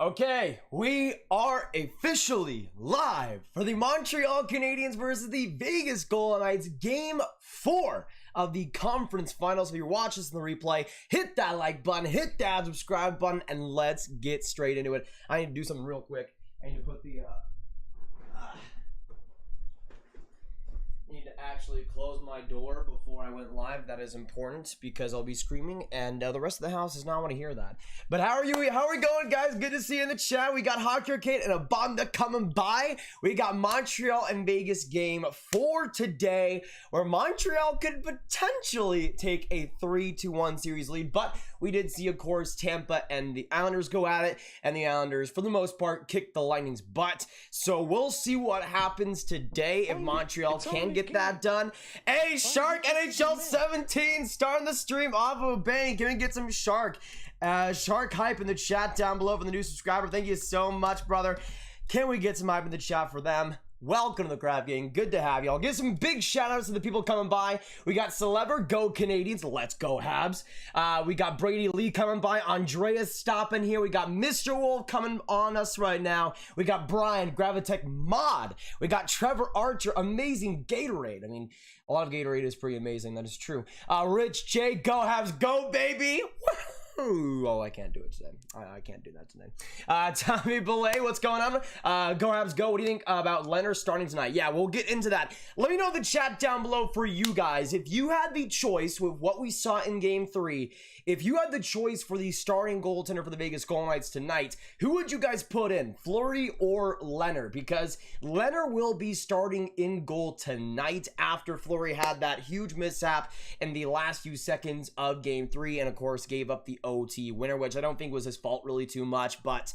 Okay, we are officially live for the Montreal Canadiens versus the Vegas Golden Knights Game 4 of the conference finals. If you're watching this in the replay, hit that like button, hit that subscribe button, and let's get straight into it. I need to do something real quick. I need to put the I need to actually close my door before I went live. That is important because I'll be screaming and the rest of the house does not want to hear that. But how are you? How are we going, guys? Good to see you in the chat. We got Hockey Arcade and a Bonda coming by. We got Montreal and Vegas game 4 today, where Montreal could potentially take a 3-1 series lead. But we did see, of course, Tampa and the Islanders go at it, and the Islanders, for the most part, kick the Lightning's butt. So we'll see what happens today if Montreal can get that done. Hey, Shark NHL 17 starting the stream off of a bang. Can we get some Shark hype in the chat down below for the new subscriber? Thank you so much, brother. Can we get some hype in the chat for them? Welcome to the Craft Gang. Good to have y'all. Give some big shout outs to the people coming by. We got Celeber, go Canadiens. Let's go Habs. We got Brady Lee coming by. Andreas stopping here. We got Mr. Wolf coming on us right now. We got Brian, Graviteh Mod. We got Trevor Archer, amazing Gatorade. I mean, a lot of Gatorade is pretty amazing. That is true. Rich J, go Habs, go baby. Oh, I can't do it today. I can't do that today. Tommy Belay, what's going on? Go Habs, go. What do you think about Leonard starting tonight? Yeah, we'll get into that. Let me know in the chat down below for you guys. If you had the choice with what we saw in Game 3, if you had the choice for the starting goaltender for the Vegas Golden Knights tonight, who would you guys put in, Fleury or Leonard? Because Leonard will be starting in goal tonight after Fleury had that huge mishap in the last few seconds of Game 3 and, of course, gave up the OT winner, which I don't think was his fault really too much, but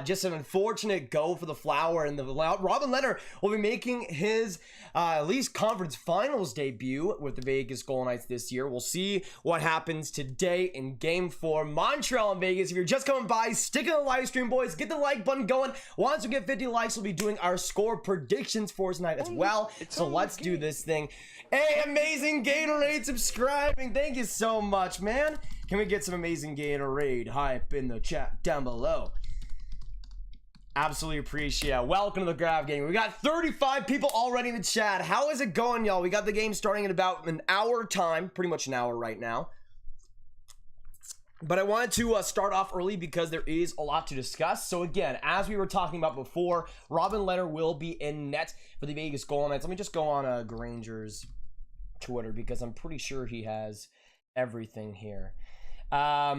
just an unfortunate go for the Flower, and the Robin Leonard will be making his at least conference finals debut with the Vegas Golden Knights this year. We'll see what happens today in Game 4, Montreal and Vegas. If you're just coming by, stick in the live stream, boys. Get the like button going. Once we get 50 likes, we'll be doing our score predictions for tonight as well. So let's do this thing. Hey, amazing Gatorade subscribing. Thank you so much, man. Can we get some amazing Gatorade hype in the chat down below? Absolutely appreciate it. Welcome to the Grav Gang. We got 35 people already in the chat. How is it going, y'all? We got the game starting in about an hour time, pretty much an hour right now. But I wanted to start off early because there is a lot to discuss. So again, as we were talking about before, Robin Leonard will be in net for the Vegas Golden Knights. Let me just go on Granger's Twitter because I'm pretty sure he has everything here. Let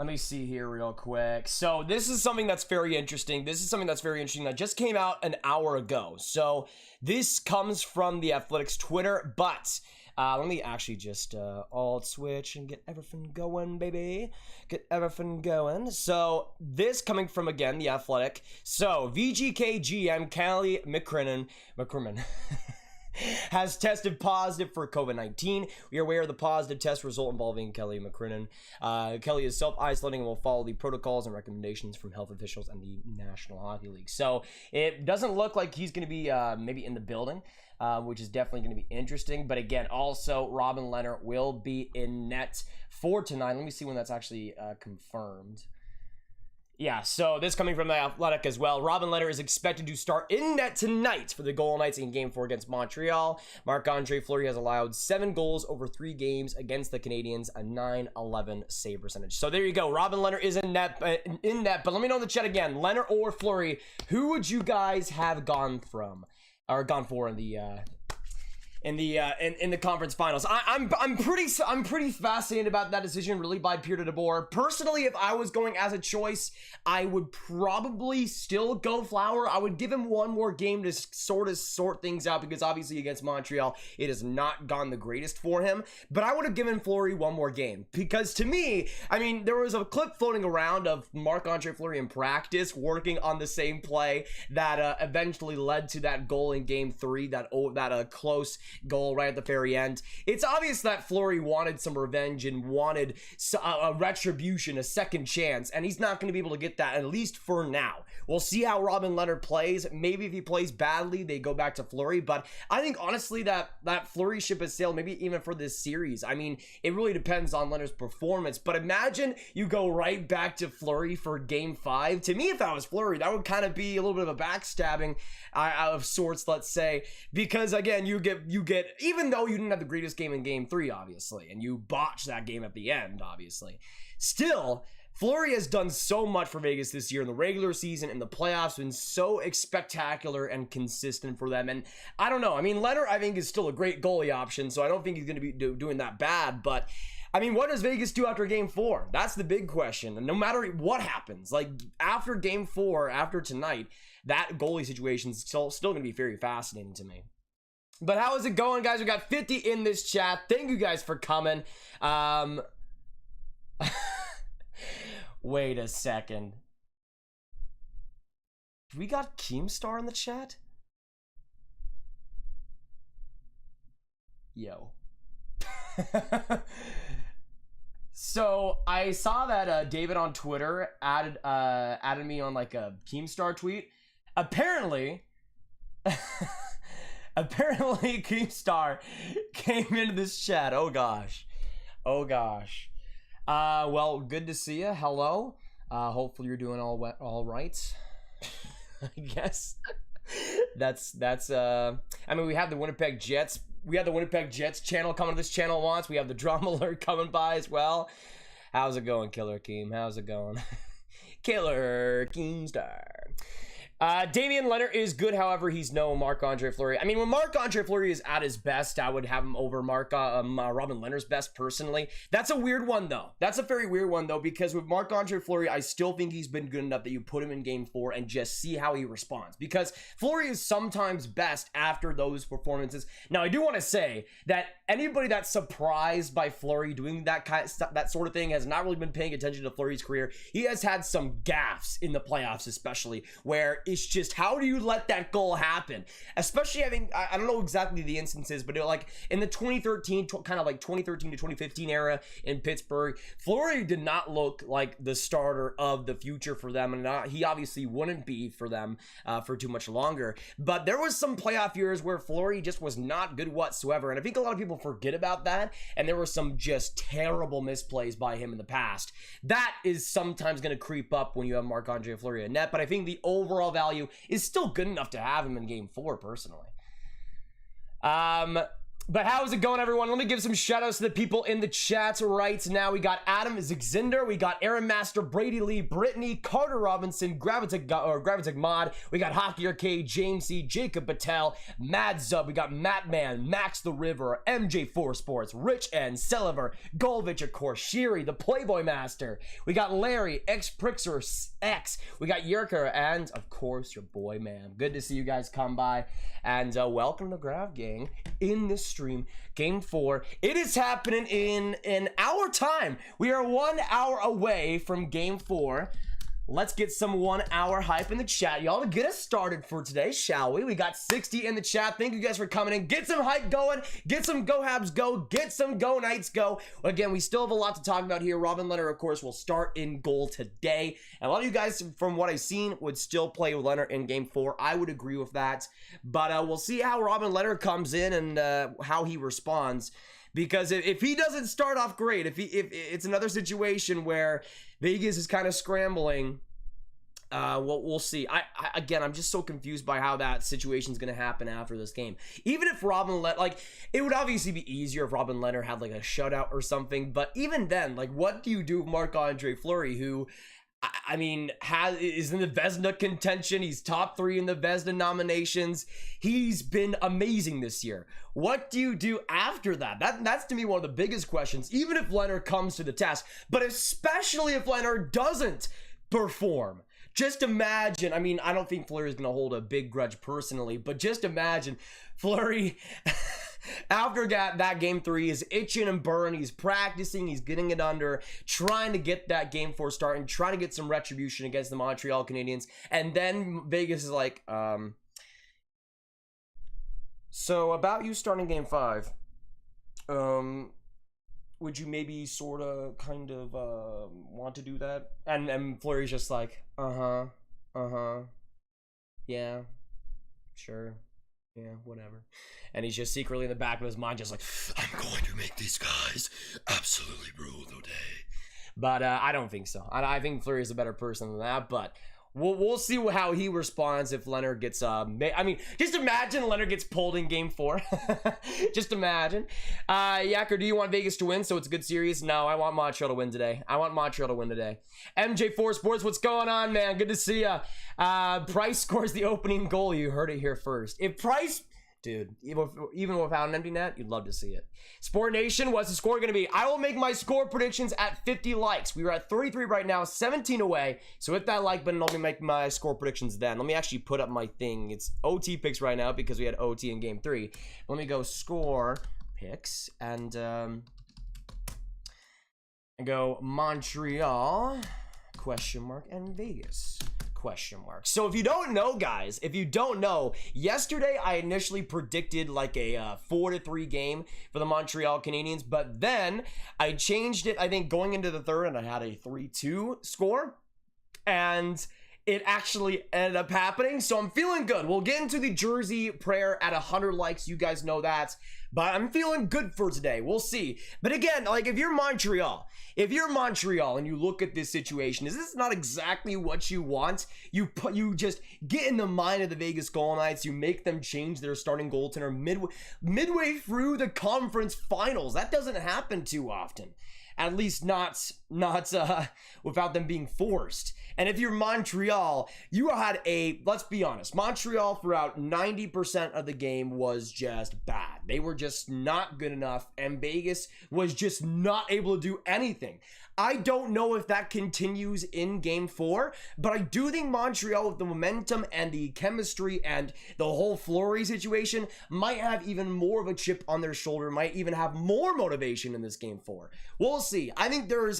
me see here real quick. So this is something that's very interesting. That just came out an hour ago. So this comes from the Athletics Twitter, but let me actually just alt switch and get everything going, baby. Get everything going. So this coming from, again, the Athletic. So VGK GM Callie McCrimmon has tested positive for COVID-19. We are aware of the positive test result involving Kelly McCrimmon. Kelly is self-isolating and will follow the protocols and recommendations from health officials and the National Hockey League. So it doesn't look like he's going to be maybe in the building, which is definitely going to be interesting. But again, also Robin Leonard will be in net for tonight. Let me see when that's actually confirmed. Yeah, so this coming from the Athletic as well. Robin Leonard is expected to start in net tonight for the Golden Knights in Game 4 against Montreal. Marc-Andre Fleury has allowed 7 goals over 3 games against the Canadiens, a .911 save percentage. So there you go. Robin Leonard is in net, but let me know in the chat again, Leonard or Fleury, who would you guys have gone for in the conference finals? I'm pretty fascinated about that decision, really, by Pierre DeBoer. Personally, if I was going as a choice, I would probably still go Flower. I would give him one more game to sort things out, because obviously against Montreal, it has not gone the greatest for him. But I would have given Fleury one more game, because to me, I mean, there was a clip floating around of Marc-Andre Fleury in practice working on the same play that eventually led to that goal in Game 3, that close goal right at the very end. It's obvious that Fleury wanted some revenge and wanted a retribution, a second chance, and he's not going to be able to get that, at least for now. We'll see how Robin Lehner plays. Maybe if he plays badly, they go back to Fleury, but I think honestly that Fleury ship has sailed, maybe even for this series. I mean, it really depends on Lehner's performance, but imagine you go right back to Fleury for game 5. To me, if I was Fleury, that would kind of be a little bit of a backstabbing of sorts, let's say, because again, you get, even though you didn't have the greatest game in game 3, obviously, and you botched that game at the end, obviously, still, Fleury has done so much for Vegas this year in the regular season and the playoffs, been so spectacular and consistent for them. And I don't know. I mean, Lehner, I think, is still a great goalie option, so I don't think he's going to be doing that bad. But, I mean, what does Vegas do after game 4? That's the big question. And no matter what happens, like after game 4, after tonight, that goalie situation is still going to be very fascinating to me. But how is it going, guys? We got 50 in this chat. Thank you guys for coming. Wait a second. We got Keemstar in the chat? Yo. So I saw that David on Twitter added me on like a Keemstar tweet. Apparently Keemstar came into this chat. Oh gosh. Well, good to see you. Hello. Hopefully you're doing all right. I guess. That's I mean, we have the Winnipeg Jets. We have the Winnipeg Jets channel coming to this channel once. We have the Drama Alert coming by as well. How's it going, Killer Keem? How's it going? Killer Keemstar. Damian Lehner is good, however, he's no Marc-Andre Fleury. I mean, when Marc-Andre Fleury is at his best, I would have him over Robin Lehner's best, personally. That's a weird one, though. That's a very weird one, though, because with Marc-Andre Fleury, I still think he's been good enough that you put him in game 4 and just see how he responds, because Fleury is sometimes best after those performances. Now, I do want to say that anybody that's surprised by Fleury doing that sort of thing has not really been paying attention to Fleury's career. He has had some gaffes in the playoffs, especially, where it's just, how do you let that goal happen? Especially, I think, I don't know exactly the instances, but like in the 2013 to 2015 era in Pittsburgh, Fleury did not look like the starter of the future for them, and he obviously wouldn't be for them for too much longer. But there was some playoff years where Fleury just was not good whatsoever, and I think a lot of people forget about that, and there were some just terrible misplays by him in the past. That is sometimes going to creep up when you have Marc-Andre Fleury in net, but I think the overall value is still good enough to have him in game 4, personally. But how's it going, everyone? Let me give some shout outs to the people in the chats right now. We got Adam Zigzinder, we got Aaron Master, Brady Lee, Brittany, Carter Robinson, Graviteh Mod, we got Hockey Arcade, James C, Jacob Patel, Mad Zub, we got Matt Man, Max the River, MJ4 Sports, Rich N, Selliver, Golvich, of course, Shiri, the Playboy Master, we got Larry, X-Prixer X, we got Yerker, and of course, your boy, man. Good to see you guys come by, and welcome to Grav Gang in this stream. Game 4. It is happening in an hour time. We are 1 hour away from game 4. Let's get some 1 hour hype in the chat, y'all, to get us started for today, shall we? We got 60 in the chat. Thank you guys for coming in. Get some hype going. Get some Go Habs go. Get some Go Knights go. Again, we still have a lot to talk about here. Robin Lehner, of course, will start in goal today. And a lot of you guys, from what I've seen, would still play with Lehner in game 4. I would agree with that. But we'll see how Robin Lehner comes in and how he responds. Because if he doesn't start off great, if it's another situation where Vegas is kind of scrambling, we'll see. Again, I'm just so confused by how that situation is going to happen after this game. Even if Robin Lehner, like, it would obviously be easier if Robin Lehner had like a shutout or something. But even then, like, what do you do with Marc-Andre Fleury, who, I mean, is in the Vezina contention? He's top 3 in the Vezina nominations. He's been amazing this year. What do you do after that? That's to me one of the biggest questions, even if Lehner comes to the test, but especially if Lehner doesn't perform. Just imagine, I mean, I don't think Fleury is going to hold a big grudge personally, but just imagine Fleury after that game 3 is itching and burning. He's practicing, he's getting it under, trying to get that game 4 start and trying to get some retribution against the Montreal Canadiens. And then Vegas is like, So about you starting game 5, would you maybe sort of kind of want to do that? And Fleury's just like, yeah, sure, yeah, whatever. And he's just secretly in the back of his mind just like, I'm going to make these guys absolutely rule the day. But I don't think so. I think Fleury's a better person than that, but we'll see how he responds if Leonard gets I mean, just imagine Leonard gets pulled in game 4. Just imagine. Yacker, do you want Vegas to win so it's a good series? No, I want Montreal to win today. MJ4 Sports, what's going on, man? Good to see ya. Price scores the opening goal. You heard it here first. If Price, dude, even without an empty net, you'd love to see it. Sport Nation, what's the score going to be? I will make my score predictions at 50 likes. We are at 33 right now, 17 away. So hit that like button, I'll be making my score predictions then. Let me actually put up my thing. It's OT picks right now because we had OT in game 3. Let me go score picks and go Montreal, ? And Vegas, ? So if you don't know, guys, yesterday I initially predicted like a 4-3 game for the Montreal Canadiens, but then I changed it, I think, going into the third, and I had a 3-2 score, and it actually ended up happening, so I'm feeling good. We'll get into the jersey prayer at 100 likes, you guys know that, but I'm feeling good for today. We'll see. But again, like, if you're Montreal and you look at this situation, is this not exactly what you want? You just get in the mind of the Vegas Golden Knights, you make them change their starting goaltender midway through the conference finals. That doesn't happen too often. At least not without them being forced. And if you're Montreal, you had let's be honest, Montreal throughout 90% of the game was just bad. They were just not good enough, and Vegas was just not able to do anything. I don't know if that continues in game 4, but I do think Montreal, with the momentum and the chemistry and the whole Fleury situation, might have even more of a chip on their shoulder, might even have more motivation in this game 4. We'll see. I think there's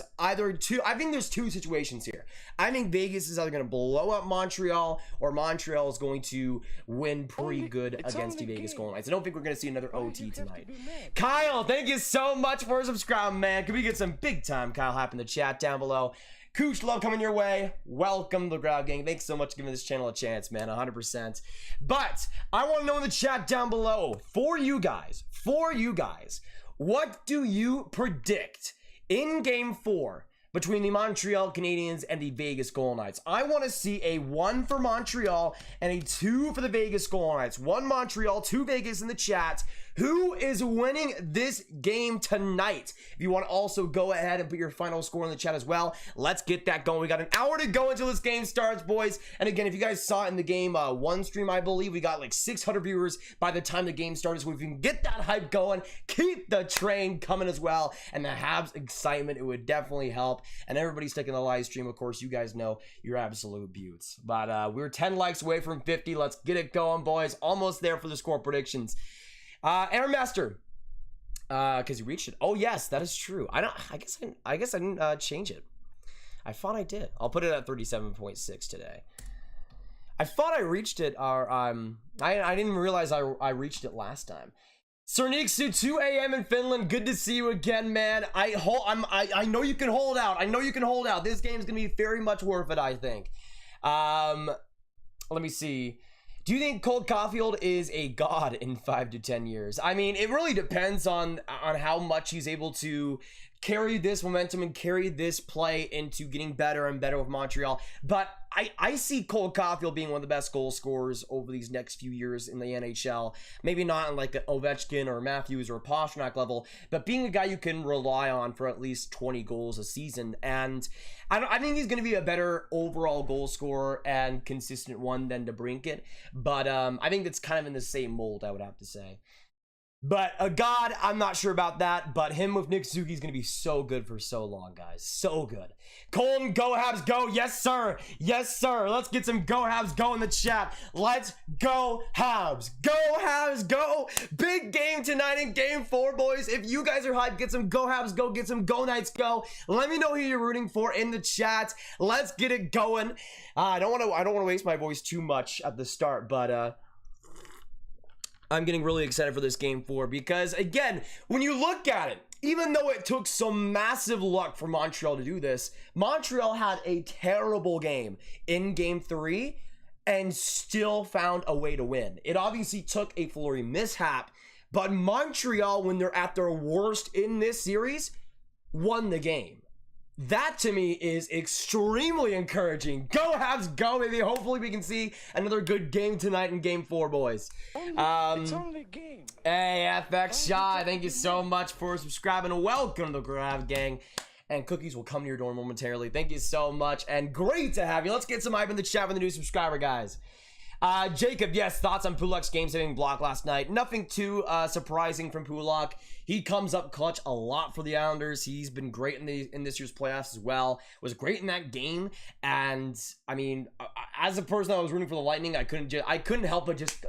two situations here. I think Vegas is either going to blow up Montreal, or Montreal is going to win pretty good against the Vegas Golden Knights. I don't think we're going to see another OT tonight. Kyle, thank you so much for subscribing, man. Can we get some big time Kyle Happ in the chat down below? Cooch, love coming your way. Welcome to the Grav Gang. Thanks so much for giving this channel a chance, man. 100%. But I want to know in the chat down below, for you guys, what do you predict in game 4 between the Montreal Canadiens and the Vegas Golden Knights? I want to see a 1 for Montreal and a 2 for the Vegas Golden Knights. 1 Montreal, 2 Vegas in the chat. Who is winning this game tonight? If you want to also go ahead and put your final score in the chat as well, let's get that going. We got an hour to go until this game starts, boys. And again, if you guys saw it in the game 1 stream, I believe we got like 600 viewers by the time the game started. So if you can get that hype going, keep the train coming as well. And the Habs excitement, it would definitely help. And everybody sticking the live stream, of course, you guys know you're absolute beauts. But we're 10 likes away from 50. Let's get it going, boys. Almost there for the score predictions. Airmaster, because you reached it. Oh yes, that is true. I guess I didn't change it. I thought I did. I'll put it at 37.6 today. I thought I reached it. I didn't realize I reached it last time. Cerniksu, 2 a.m. in Finland. Good to see you again, man. I know you can hold out. This game's gonna be very much worth it, I think. Let me see. Do you think Cole Caulfield is a god in 5 to 10 years? I mean, it really depends on how much he's able to carry this momentum and carry this play into getting better and better with Montreal. But I see Cole Caulfield being one of the best goal scorers over these next few years in the NHL. Maybe not in like an Ovechkin or Matthews or Pastrnak level, but being a guy you can rely on for at least 20 goals a season. And I think he's going to be a better overall goal scorer and consistent one than DeBrincat. But I think that's kind of in the same mold, I would have to say. But a god, I'm not sure about that. But him with Nick Suzuki is going to be so good for so long, guys. So good. Colton, go Habs, go. Yes, sir. Yes, sir. Let's get some go Habs, go in the chat. Let's go Habs. Go Habs, go. Big game tonight in game 4, boys. If you guys are hyped, get some go Habs, go. Get some go Knights, go. Let me know who you're rooting for in the chat. Let's get it going. I don't want to waste my voice too much at the start, but I'm getting really excited for this game 4 because, again, when you look at it, even though it took some massive luck for Montreal to do this, Montreal had a terrible game in game 3 and still found a way to win. It obviously took a Fleury mishap, but Montreal, when they're at their worst in this series, won the game. That to me is extremely encouraging. Go Habs, go baby. Hopefully we can see another good game tonight in game 4, boys. It's only a game. Hey, FX Shy, thank you so much for subscribing. Welcome to the Grav Gang. And cookies will come to your door momentarily. Thank you so much. And great to have you. Let's get some hype in the chat for the new subscriber, guys. Jacob, yes, thoughts on Pulak's game-saving block last night. Nothing too surprising from Pulak. He comes up clutch a lot for the Islanders. He's been great in this year's playoffs as well. Was great in that game. And I mean, as a person that was rooting for the Lightning, I couldn't help but just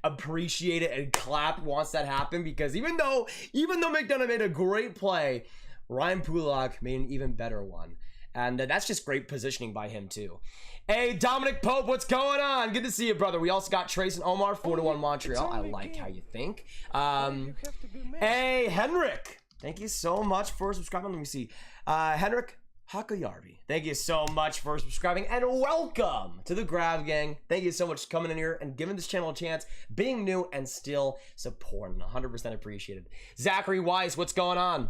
appreciate it and clap once that happened, because even though McDonough made a great play, Ryan Pulak made an even better one. And that's just great positioning by him too. Hey, Dominic Pope, what's going on? Good to see you, brother. We also got Trace and Omar, 4-1 Montreal. I like how you think. Hey, Henrik. Thank you so much for subscribing. Let me see. Henrik Hakayarvi. Thank you so much for subscribing. And welcome to the Grav Gang. Thank you so much for coming in here and giving this channel a chance, being new and still supporting. 100% appreciated. Zachary Weiss, what's going on?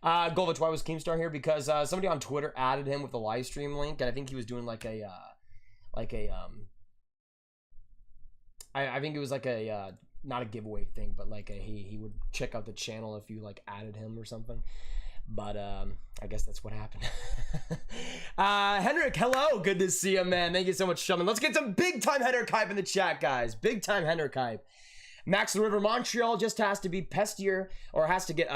Graviteh, why was Keemstar here? Because somebody on Twitter added him with the live stream link, and I think he was doing I think it was like a not a giveaway thing, but like he would check out the channel if you like added him or something. But I guess that's what happened. Henrik, hello, good to see you, man. Thank you so much, Shelman. Let's get some big time Henrik hype in the chat, guys. Big time Henrik hype. Max the River, Montreal just has to be pestier, or has to get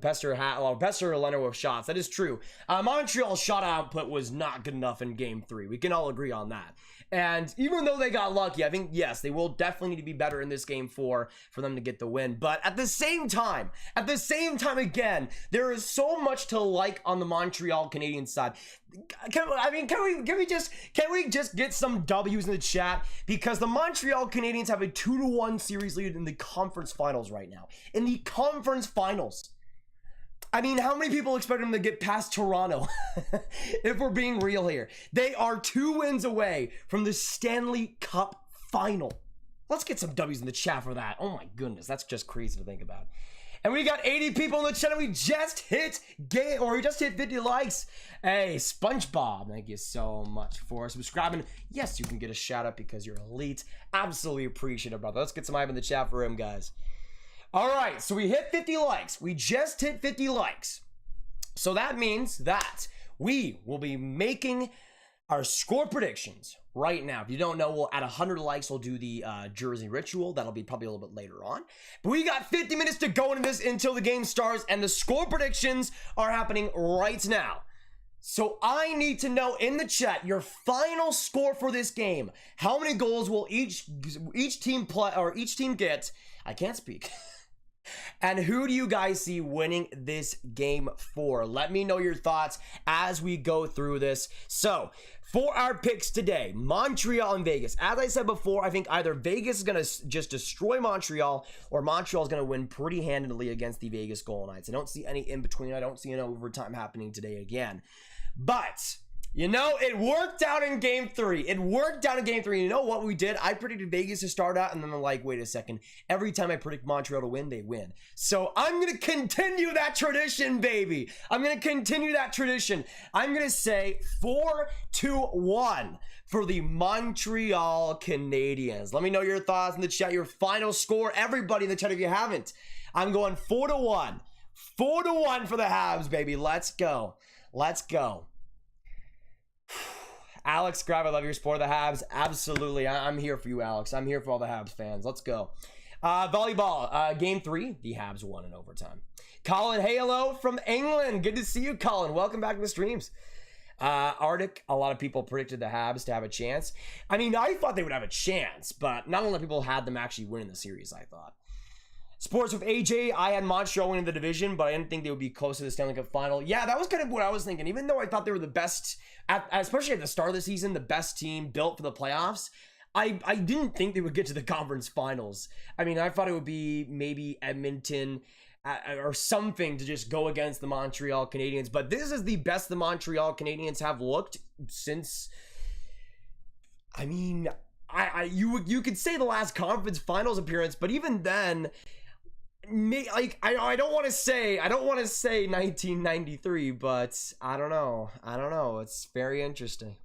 Pester or Leonard with shots. That is true. Montreal's shot output was not good enough in game 3. We can all agree on that. And even though they got lucky, I think, yes, they will definitely need to be better in this game 4 for them to get the win. But at the same time again, there is so much to like on the Montreal Canadiens side. Can we just get some W's in the chat? Because the Montreal Canadiens have a 2-1 series lead in the conference finals right now. In the conference finals. I mean, how many people expect them to get past Toronto? If we're being real here. They are 2 wins away from the Stanley Cup final. Let's get some W's in the chat for that. Oh my goodness, that's just crazy to think about. And we got 80 people in the chat, and we just hit 50 likes. Hey, SpongeBob, thank you so much for subscribing. Yes, you can get a shout out because you're elite. Absolutely appreciate it, brother. Let's get some hype in the chat for him, guys. All right, so we hit 50 likes. We just hit 50 likes. So that means that we will be making our score predictions right now. If you don't know, we'll at 100 likes, we'll do the jersey ritual. That'll be probably a little bit later on. But we got 50 minutes to go into this until the game starts, and the score predictions are happening right now. So I need to know in the chat your final score for this game. How many goals will each team play, or each team get? I can't speak. And who do you guys see winning this game for? Let me know your thoughts as we go through this. So, for our picks today, Montreal and Vegas. As I said before, I think either Vegas is going to just destroy Montreal, or Montreal is going to win pretty handedly against the Vegas Golden Knights. I don't see any in between. I don't see an overtime happening today again. But you know, it worked out in game 3. You know what we did? I predicted Vegas to start out, and then I'm like, wait a second. Every time I predict Montreal to win, they win. So I'm going to continue that tradition, baby. I'm going to say 4-1 for the Montreal Canadiens. Let me know your thoughts in the chat, your final score. Everybody in the chat if you haven't. I'm going 4-1. 4-1 for the Habs, baby. Let's go. Alex, Grab, I love your support of the Habs. Absolutely. I'm here for you, Alex. I'm here for all the Habs fans. Let's go. Volleyball, game 3. The Habs won in overtime. Colin, hey, hello from England. Good to see you, Colin. Welcome back to the streams. Arctic, a lot of people predicted the Habs to have a chance. I mean, I thought they would have a chance, but not a lot of people had them actually winning the series, I thought. Sports with AJ, I had Montreal winning the division, but I didn't think they would be close to the Stanley Cup final. Yeah, that was kind of what I was thinking. Even though I thought they were the best, especially at the start of the season, the best team built for the playoffs, I didn't think they would get to the conference finals. I mean, I thought it would be maybe Edmonton or something to just go against the Montreal Canadiens. But this is the best the Montreal Canadiens have looked since, I mean, you could say the last conference finals appearance, but even then, I don't want to say 1993, but I don't know. It's very interesting.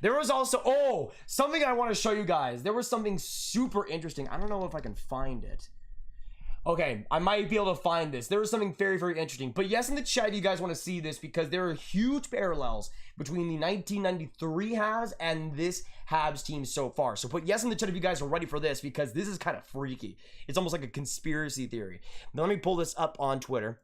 There was also something I want to show you guys. There was something super interesting. I don't know if I can find it. Okay, I might be able to find this. There was something very, very interesting. But yes, in the chat, you guys want to see this because there are huge parallels between the 1993 Habs and this Habs team so far. So put yes in the chat if you guys are ready for this because this is kind of freaky. It's almost like a conspiracy theory. Now, let me pull this up on Twitter,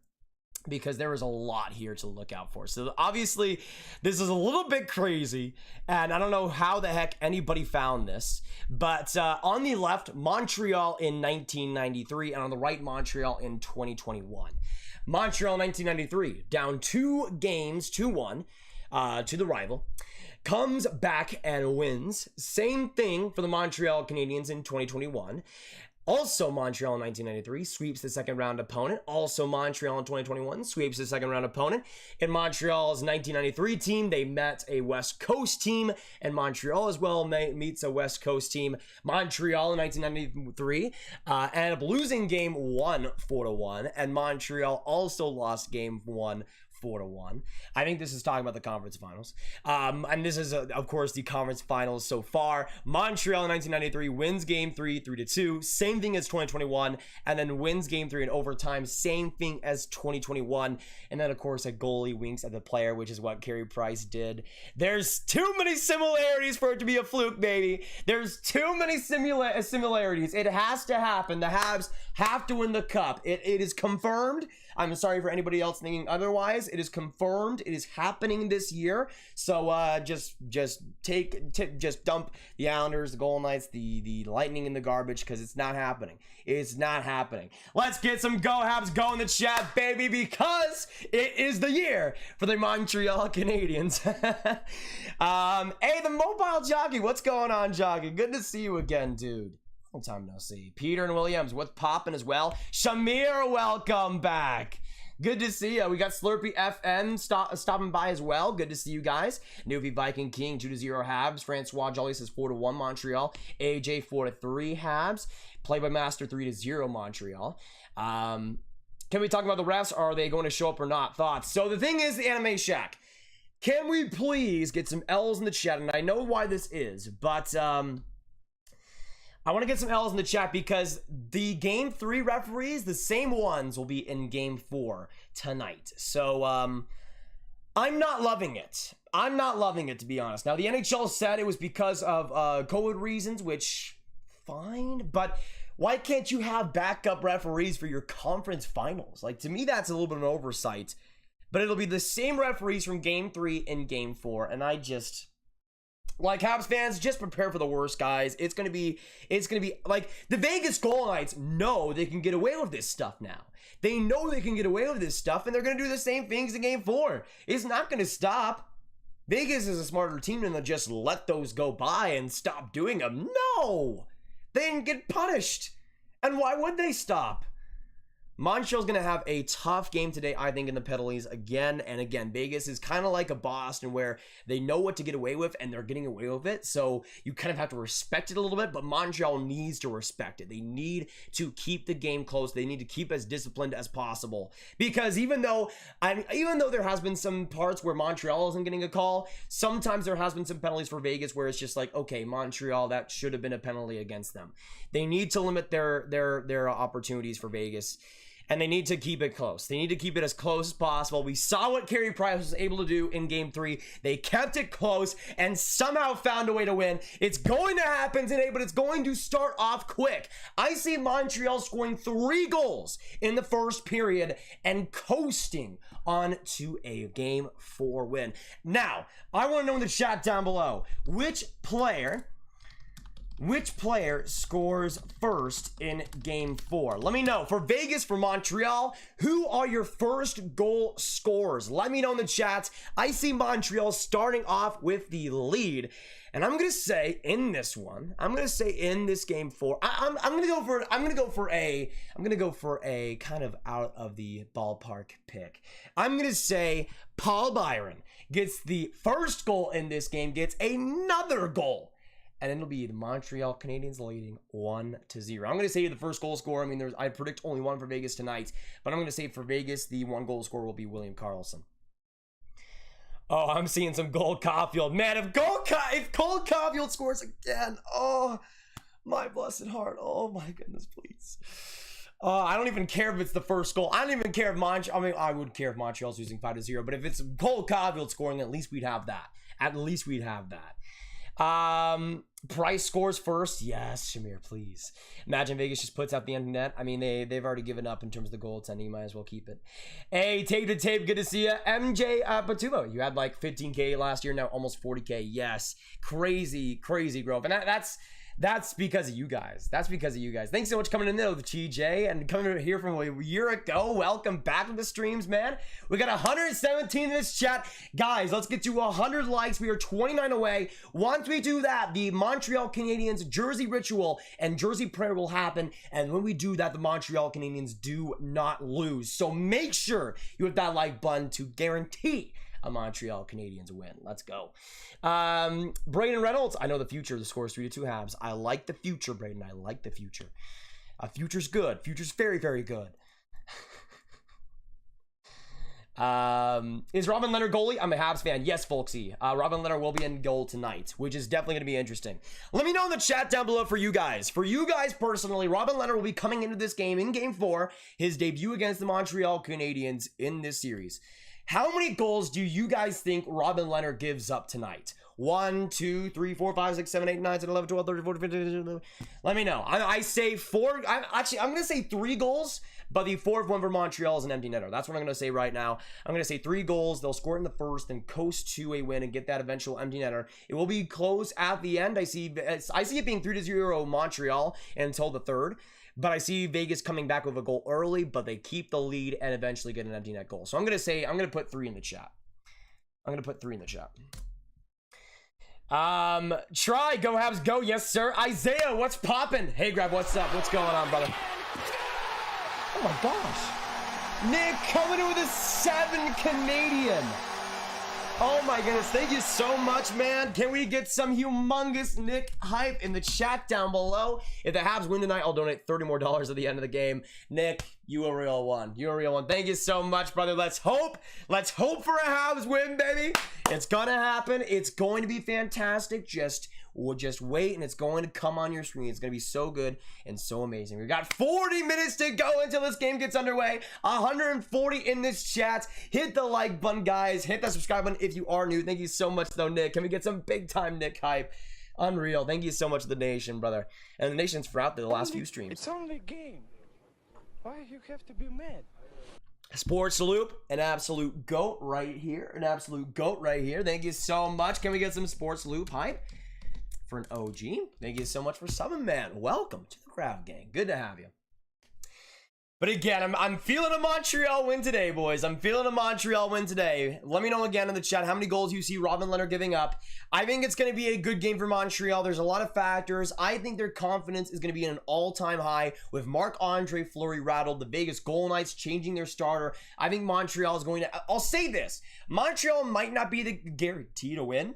because there is a lot here to look out for. So obviously this is a little bit crazy and I don't know how the heck anybody found this, but on the left, Montreal in 1993, and on the right, Montreal in 2021. Montreal 1993 down 2 games 2-1 to the rival, comes back and wins. Same thing for the Montreal Canadiens in 2021. Also, Montreal in 1993 sweeps the second round opponent. Also, Montreal in 2021 sweeps the second round opponent. In Montreal's 1993 team, they met a West Coast team, and Montreal as well meets a West Coast team. Montreal in 1993 ended up losing game 1 4-1, and Montreal also lost game 1 4-1. I think this is talking about the conference finals. And this is, of course, the conference finals so far. Montreal in 1993 wins game 3 3-2. Same thing as 2021. And then wins game 3 in overtime. Same thing as 2021. And then, of course, a goalie winks at the player, which is what Carey Price did. There's too many similarities for it to be a fluke, baby. There's too many similarities. It has to happen. The Habs have to win the cup. It is confirmed. I'm sorry for anybody else thinking otherwise. It is confirmed. It is happening this year. So just dump the Islanders, the Golden Knights, the Lightning in the garbage, because it's not happening. It's not happening. Let's get some Go Habs go in the chat, baby, because it is the year for the Montreal Canadiens. Hey, the mobile jockey. What's going on, jockey? Good to see you again, dude. Long time no see. Peter and Williams, what's popping as well? Shamir, welcome back. Good to see you. We got Slurpee FN stopping by as well. Good to see you guys. Newbie Viking King 2-0 Habs. Francois Jolly says 4-1 Montreal. AJ 4-3 Habs. Play by Master 3-0 Montreal. Can we talk about the refs? Are they going to show up or not? Thoughts? So the thing is, the Anime Shack. Can we please get some L's in the chat? And I know why this is, but I want to get some L's in the chat because the game 3 referees, the same ones, will be in game 4 tonight. So I'm not loving it. I'm not loving it, to be honest. Now, the NHL said it was because of COVID reasons, which, fine. But why can't you have backup referees for your conference finals? Like, to me, that's a little bit of an oversight. But it'll be the same referees from game 3 and game 4. And I just... Like, Habs fans, just prepare for the worst, guys. It's gonna be like the Vegas Golden Knights know they can get away with this stuff now. They know they can get away with this stuff, and they're gonna do the same things in game 4. It's not gonna stop. Vegas is a smarter team than to just let those go by and stop doing them. No! They didn't get punished. And why would they stop? Montreal's going to have a tough game today, I think, in the penalties again and again. Vegas is kind of like a Boston where they know what to get away with and they're getting away with it. So you kind of have to respect it a little bit, but Montreal needs to respect it. They need to keep the game close. They need to keep as disciplined as possible. Because even though there has been some parts where Montreal isn't getting a call, sometimes there has been some penalties for Vegas where it's just like, okay, Montreal, that should have been a penalty against them. They need to limit their opportunities for Vegas. And they need to keep it close. They need to keep it as close as possible. We saw what Carey Price was able to do in game 3. They kept it close and somehow found a way to win. It's going to happen today, but it's going to start off quick. I see Montreal scoring 3 goals in the first period and coasting on to a game 4 win. Now, I want to know in the chat down below, which player Which player scores first in game 4? Let me know. For Vegas, for Montreal, who are your first goal scorers? Let me know in the chat. I see Montreal starting off with the lead. And I'm gonna say in this one, I'm gonna say in this game 4, I'm gonna go for a kind of out of the ballpark pick. I'm gonna say Paul Byron gets the first goal in this game, gets another goal. And it'll be the Montreal Canadiens leading 1-0. I'm going to say the first goal scorer. I mean, I predict only one for Vegas tonight. But I'm going to say for Vegas, the one goal scorer will be William Karlsson. Oh, I'm seeing some Cole Caulfield. Man, if Cole Caulfield scores again, oh, my blessed heart. Oh, my goodness, please. I don't even care if it's the first goal. I don't even care if I would care if Montreal's losing 5-0. But if it's Cole Caulfield scoring, at least we'd have that. At least we'd have that. Price scores first. Yes, Shamir, please. Imagine Vegas just puts out the empty net. I mean, they've already given up in terms of the goaltending. You might as well keep it. Hey, tape to tape. Good to see you. MJ Patuvo. You had like 15K last year. Now almost 40K. Yes. Crazy growth. And that's because of you guys. That's because of you guys. Thanks so much for coming in though, the TJ, and coming here from a year ago. Welcome back to the streams, man. We got 117 in this chat. Guys, let's get to 100 likes. We are 29 away. Once we do that, the Montreal Canadiens jersey ritual and jersey prayer will happen. And when we do that, the Montreal Canadiens do not lose. So make sure you hit that like button to guarantee a Montreal Canadiens win. Let's go. Braden Reynolds, I know the future. The score is 3-2 Habs. I like the future, Braden. I like the future. Future's good. Future's very, very good. Is Robin Leonard goalie? I'm a Habs fan. Yes, folksy. Robin Leonard will be in goal tonight, which is definitely going to be interesting. Let me know in the chat down below for you guys. For you guys personally, Robin Leonard will be coming into this game in game 4, his debut against the Montreal Canadiens in this series. How many goals do you guys think Robin Leonard gives up tonight? 1, 2, 3, 4, 5, 6, 7, 8, 9, 10, 11, 12, 13, 14, 15. Let me know. I say 4. I'm going to say 3 goals, but the 4th one for Montreal is an empty netter. That's what I'm going to say right now. I'm going to say 3 goals. They'll score in the first and coast to a win and get that eventual empty netter. It will be close at the end. I see it being 3-0 Montreal until the 3rd. But I see Vegas coming back with a goal early, but they keep the lead and eventually get an empty net goal. So I'm going to put 3 in the chat. I'm going to put 3 in the chat. Try, go Habs, go. Yes, sir. Isaiah, what's poppin'? Hey, Grab, what's up? What's going on, brother? Oh my gosh. Nick coming in with a 7 Canadian. Oh my goodness, thank you so much, man. Can we get some humongous Nick hype in the chat down below? If the Habs win tonight, I'll donate $30 more at the end of the game. Nick, you a real one. You're a real one. Thank you so much, brother. Let's hope for a Habs win, baby. It's gonna happen. It's going to be fantastic. We'll just wait, and it's going to come on your screen. It's going to be so good and so amazing. We've got 40 minutes to go until this game gets underway. 140 in this chat. Hit the like button, guys. Hit that subscribe button if you are new. Thank you so much, though, Nick. Can we get some big-time Nick hype? Unreal. Thank you so much to the nation, brother. And the nation's throughout the last few streams. It's only a game. Why you have to be mad? Sports Loop, an absolute GOAT right here. An absolute GOAT right here. Thank you so much. Can we get some Sports Loop hype? For an OG, thank you so much for summon, man. Welcome to the Grav Gang. Good to have you. But again, I'm feeling a Montreal win today, boys. I'm feeling a Montreal win today. Let me know again in the chat how many goals you see Robin Leonard giving up. I think it's going to be a good game for Montreal. There's a lot of factors. I think their confidence is going to be at an all-time high with Marc-Andre Fleury rattled. The Vegas Golden Knights changing their starter. I think Montreal is going to... I'll say this. Montreal might not be the guarantee to win.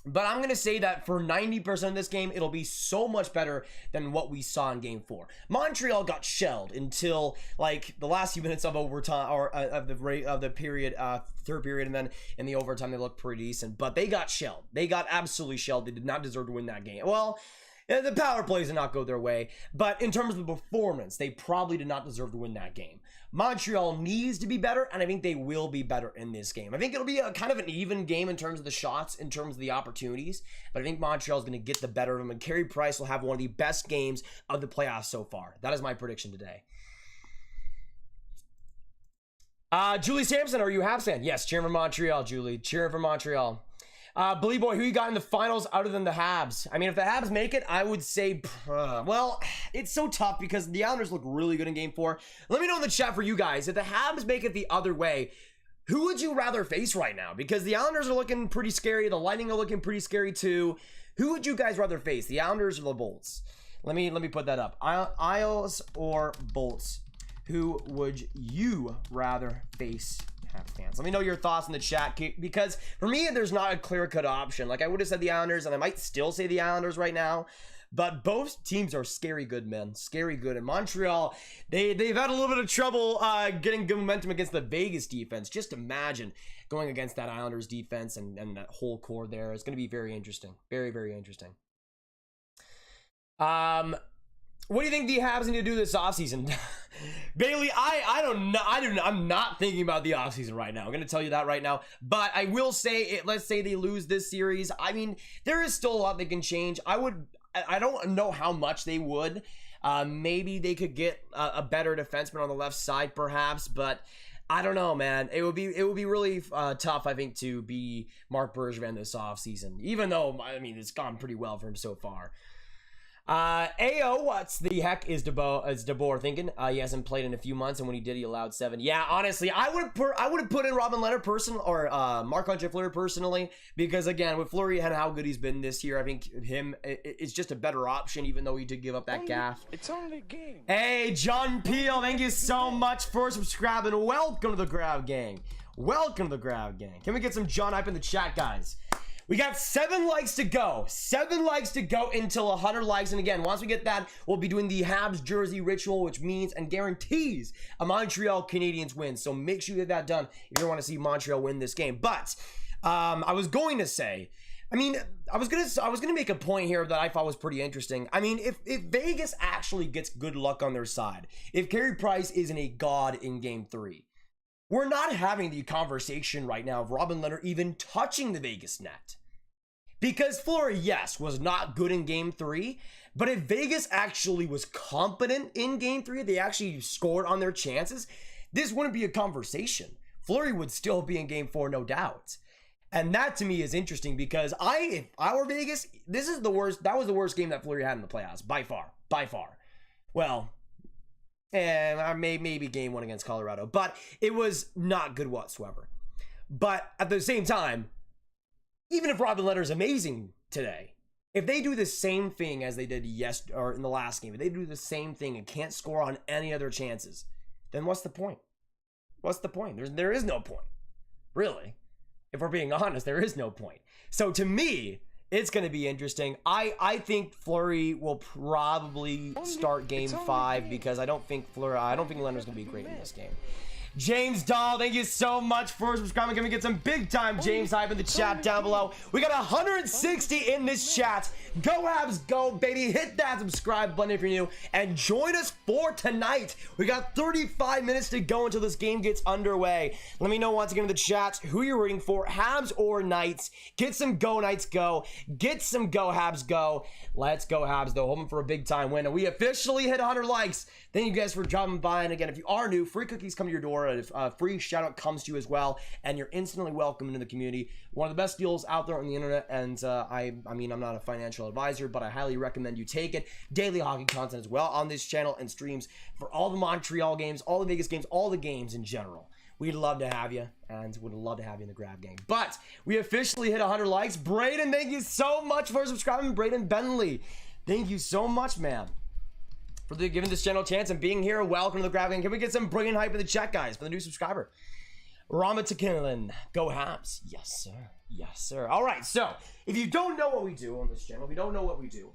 But I'm going to say that for 90% of this game, it'll be so much better than what we saw in game 4. Montreal got shelled until like the last few minutes of overtime or of the period, third period. And then in the overtime, they looked pretty decent, but they got shelled. They got absolutely shelled. They did not deserve to win that game. Well, the power plays did not go their way, but in terms of the performance, they probably did not deserve to win that game. Montreal needs to be better, and I think they will be better in this game. I think it'll be a kind of an even game in terms of the shots, in terms of the opportunities, but I think Montreal is going to get the better of them, and Carey Price will have one of the best games of the playoffs so far. That is my prediction today. Julie Sampson, are you a Habs fan? Yes, cheering for Montreal, Julie. Cheering for Montreal. Billy Boy, who you got in the finals other than the Habs? I mean, if the Habs make it, I would say, well, it's so tough because the Islanders look really good in Game 4. Let me know in the chat for you guys. If the Habs make it the other way, who would you rather face right now? Because the Islanders are looking pretty scary. The Lightning are looking pretty scary too. Who would you guys rather face? The Islanders or the Bolts? Let me put that up. Isles or Bolts? Who would you rather face? Fans, let me know your thoughts in the chat, because for me there's not a clear-cut option. Like, I would have said the Islanders, and I might still say the Islanders right now, but both teams are scary good, man. Scary good. And Montreal, they've had a little bit of trouble getting good momentum against the Vegas defense. Just imagine going against that Islanders defense and that whole core there. It's going to be very interesting. Very, very interesting. What do you think the Habs need to do this offseason? Bailey, I don't know. I'm not thinking about the offseason right now. I'm going to tell you that right now. But I will say, let's say they lose this series. I mean, there is still a lot they can change. I don't know how much they would. Maybe they could get a better defenseman on the left side, perhaps. But I don't know, man. It would be really tough, I think, to be Marc Bergevin this offseason. Even though, I mean, it's gone pretty well for him so far. AO, what the heck is DeBoer thinking? He hasn't played in a few months, and when he did, he allowed 7. Yeah, honestly, I would have put in Robin Leonard or Marc-Andre Fleury personally, because again, with Fleury and how good he's been this year, I think it's just a better option, even though he did give up that gaff. It's only a game. Hey, John Peel, thank you so much for subscribing. Welcome to the Grav Gang. Welcome to the Grav Gang. Can we get some John hype in the chat, guys? We got 7 likes to go. 7 likes to go until 100 likes. And again, once we get that, we'll be doing the Habs jersey ritual, which means and guarantees a Montreal Canadiens win. So make sure you get that done if you want to see Montreal win this game. But I was going to say, I mean, I was gonna make a point here that I thought was pretty interesting. I mean, if Vegas actually gets good luck on their side, if Carey Price isn't a god in Game 3, we're not having the conversation right now of Robin Leonard even touching the Vegas net. Because Fleury, yes, was not good in Game 3, but if Vegas actually was competent in Game 3, they actually scored on their chances, this wouldn't be a conversation. Fleury would still be in Game 4, no doubt. And that to me is interesting because if I were Vegas, this is the worst. That was the worst game that Fleury had in the playoffs, by far. By far. Well, maybe Game 1 against Colorado, but it was not good whatsoever. But at the same time, even if Robin Leonard's amazing today, if they do the same thing as they did in the last game, if they do the same thing and can't score on any other chances, then what's the point? What's the point? There is no point, really. If we're being honest, there is no point. So to me, it's going to be interesting. I think Fleury will probably start Game 5 because I don't think Leonard's going to be great in this game. James Dahl, thank you so much for subscribing. Can we get some big time James hype in the chat down below? We got 160 in this chat. Go Habs, go baby. Hit that subscribe button if you're new and join us for tonight. We got 35 minutes to go until this game gets underway. Let me know once again in the chat who you're rooting for, Habs or Knights. Get some go Knights go. Get some go Habs go. Let's go Habs though, hoping for a big time win. And we officially hit 100 likes. Thank you guys for dropping by. And again, if you are new, free cookies come to your door. A free shout out comes to you as well, and you're instantly welcome into the community. One of the best deals out there on the internet, and I mean, I'm not a financial advisor, but I highly recommend you take it. Daily hockey content as well on this channel and streams for all the Montreal games, all the Vegas games, all the games in general. We'd love to have you, and would love to have you in the Grab Gang. But we officially hit 100 likes. Braden, thank you so much for subscribing. Braden Bentley, thank you so much, man, for giving this channel a chance and being here. Welcome to the Grab Gang. Can we get some brilliant hype in the chat, guys, for the new subscriber? Ramatakilan, go Habs. Yes, sir. Yes, sir. All right, so if you don't know what we do on this channel, we don't know what we do.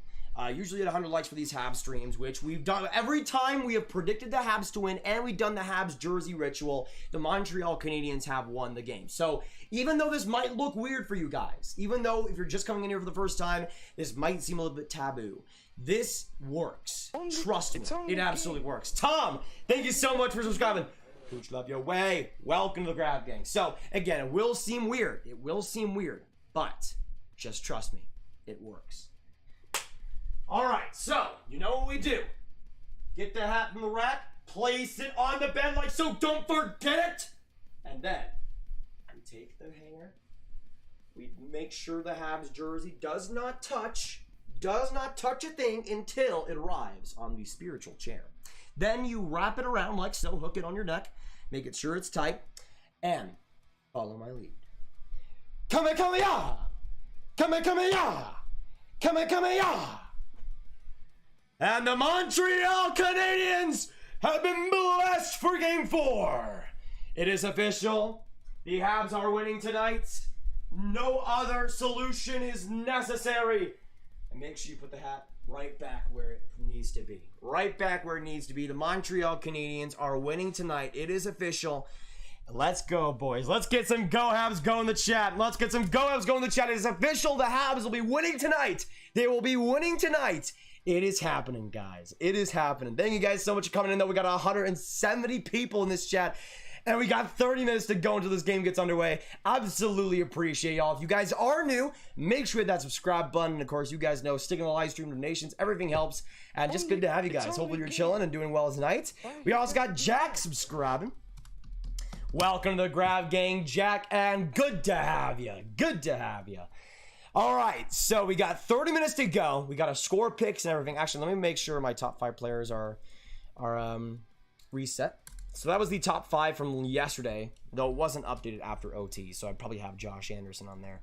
Usually at 100 likes for these Habs streams, which we've done every time we have predicted the Habs to win and we've done the Habs jersey ritual, the Montreal Canadiens have won the game. So even though this might look weird for you guys, even though if you're just coming in here for the first time, this might seem a little bit taboo, this works. Trust me, it absolutely works. Tom, thank you so much for subscribing. Pooch, love your way. Welcome to the Grab Gang. So again, it will seem weird. It will seem weird, but just trust me, it works. All right, so you know what we do. Get the hat from the rack, place it on the bed like so, don't forget it. And then we take the hanger We make sure the Habs jersey does not touch a thing until it arrives on the spiritual chair. Then you wrap it around like so, hook it on your neck, make it sure it's tight, and follow my lead. Kamehameha! Kamehameha! Kamehameha! And the Montreal Canadiens have been blessed for Game 4. It is official. The Habs are winning tonight. No other solution is necessary. And make sure you put the hat right back where it needs to be. Right back where it needs to be. The Montreal Canadiens are winning tonight. It is official. Let's go, boys. Let's get some Go Habs go in the chat. Let's get some Go Habs go in the chat. It is official. The Habs will be winning tonight. They will be winning tonight. It is happening, guys. It is happening. Thank you guys so much for coming in, though. We got 170 people in this chat. And we got 30 minutes to go until this game gets underway. Absolutely appreciate y'all. If you guys are new, make sure you hit that subscribe button. And of course, you guys know, sticking the live stream donations, everything helps. And just good to have you guys. Hopefully you're chilling and doing well tonight. We also got Jack subscribing. Welcome to the Grav Gang, Jack, and good to have you. Good to have you. All right, so we got 30 minutes to go. We got to score picks and everything. Actually, let me make sure my top 5 players are reset. So that was the top 5 from yesterday, though it wasn't updated after OT, so I'd probably have Josh Anderson on there.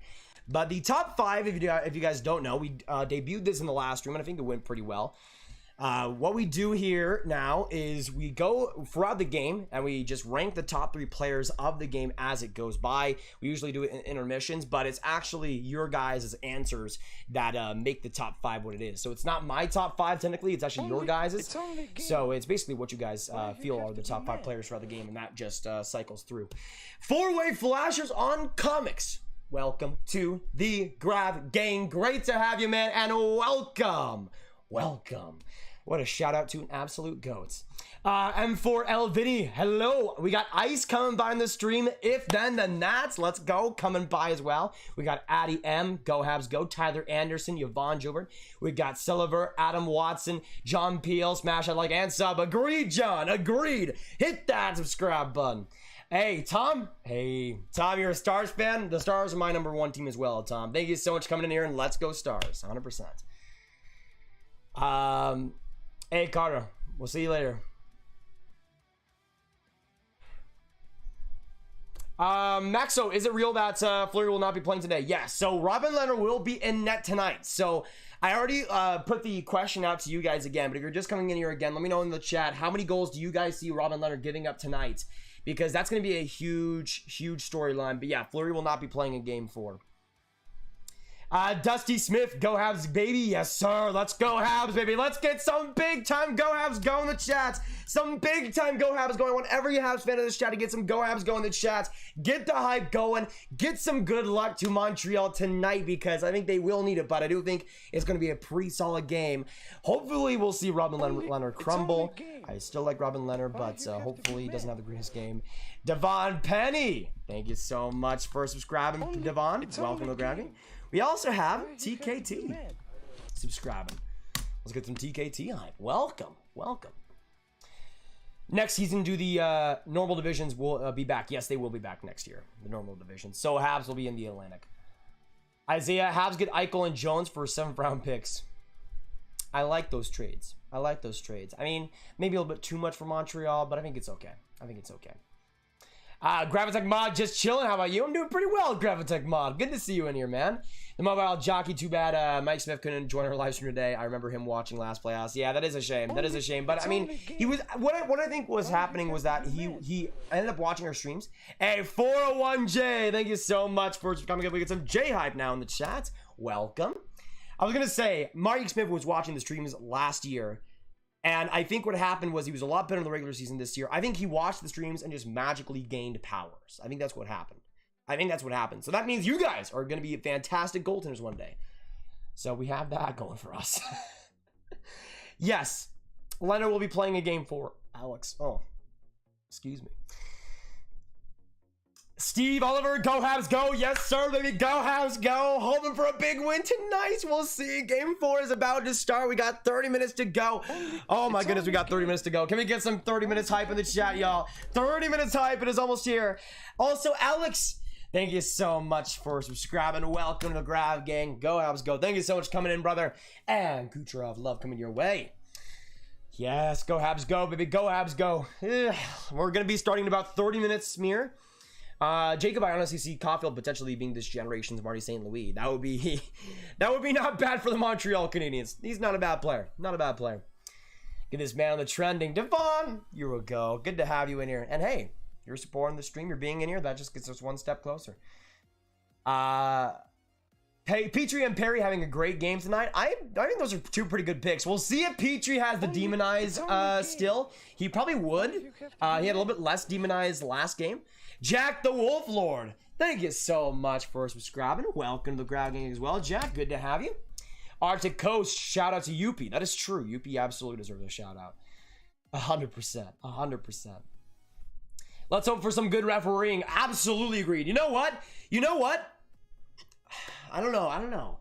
But the top 5, if you guys don't know, we debuted this in the last stream, and I think it went pretty well. What we do here now is we go throughout the game and we just rank the top 3 players of the game as it goes by. We usually do it in intermissions, but it's actually your guys' answers that make the top 5 what it is. So it's not my top 5 technically, it's actually your guys'. So it's basically what you guys feel are the top 5 players throughout the game, and that just cycles through. 4-way flashers on comics. Welcome to the Grav Gang. Great to have you, man, and welcome. Welcome. What a shout out to an absolute goat. M4L Vinny, hello. We got Ice coming by in the stream. If then that's, let's go, coming by as well. We got Addy M, Go Habs Go, Tyler Anderson, Yvonne Joubert. We got Silver, Adam Watson, John Peel, Smash I Like and Sub. Agreed, John, agreed. Hit that subscribe button. Hey, Tom. Hey, Tom, you're a Stars fan? The Stars are my #1 team as well, Tom. Thank you so much for coming in here, and let's go Stars, 100%. Hey, Carter. We'll see you later. Maxo, is it real that Fleury will not be playing today? Yes. So Robin Lehner will be in net tonight. So I already put the question out to you guys again, but if you're just coming in here again, let me know in the chat, how many goals do you guys see Robin Lehner giving up tonight? Because that's going to be a huge, huge storyline. But yeah, Fleury will not be playing in Game 4. Dusty Smith, Go Habs, baby. Yes, sir. Let's go Habs, baby. Let's get some big time Go Habs go in the chat. Some big time Go Habs going. Whenever you have fan in this chat to get some Go Habs go in the chat, get the hype going. Get some good luck to Montreal tonight, because I think they will need it, but I do think it's going to be a pretty solid game. Hopefully, we'll see Robin Lehner crumble. I still like Robin Lehner, but hopefully he doesn't have the greatest game. Devon Penny, thank you so much for subscribing, Devon. Welcome to the Gravity. We also have TKT subscribing. Let's get some TKT hype. Welcome, welcome. Next season, do the normal divisions will be back. Yes, they will be back next year, the normal divisions. So Habs will be in the Atlantic. Isaiah, Habs get Eichel and Jones for 7th round picks. I like those trades. I like those trades. I mean, maybe a little bit too much for Montreal, but I think it's okay. I think it's okay. Graviteh Mod, just chilling. How about you? I'm doing pretty well, Graviteh Mod. Good to see you in here, man. The mobile jockey, too bad Mike Smith couldn't join our live stream today. I remember him watching last playoffs. Yeah, that is a shame. That is a shame. But I mean, he was what I think was happening was that he ended up watching our streams. Hey, 401J, thank you so much for coming up. We get some J hype now in the chat. Welcome. I was gonna say, Mike Smith was watching the streams last year. And I think what happened was he was a lot better in the regular season this year. I think he watched the streams and just magically gained powers. I think that's what happened. So that means you guys are going to be fantastic goaltenders one day. So we have that going for us. Yes, Leonard will be playing a Game 4. Alex. Oh, excuse me. Steve Oliver, Go Habs Go. Yes, sir, baby. Go Habs Go. Hoping for a big win tonight. We'll see. Game 4 is about to start. We got 30 minutes to go. Oh, my goodness. We got 30 minutes to go. Can we get some 30 minutes hype in the chat, y'all? 30 minutes hype. It is almost here. Also, Alex, Thank you so much for subscribing. Welcome to the Grav Gang. Go Habs, go. Thank you so much for coming in, brother. And Kucherov, love coming your way. Yes, go Habs, go, baby. Go Habs, go. Ugh. We're going to be starting in about 30 minutes, Smear. Jacob, I honestly see Caulfield potentially being this generation's Marty St. Louis. That would be not bad for the Montreal Canadiens. He's not a bad player. Not a bad player. Get this man on the trending. Devon, you will go. Good to have you in here. And hey, you're supporting the stream. You're being in here. That just gets us one step closer. Hey, Petrie and Perry having a great game tonight. I think those are two pretty good picks. We'll see if Petrie has the demonized still. He probably would. He had a little bit less demonized last game. Jack the Wolf Lord, thank you so much for subscribing. Welcome to the Grab Gang as well, Jack. Good to have you. Arctic Coast, shout out to Yuppie. That is true. Yuppie absolutely deserves a shout out. 100%. 100%. Let's hope for some good refereeing. Absolutely agreed. You know what? You know what? I don't know.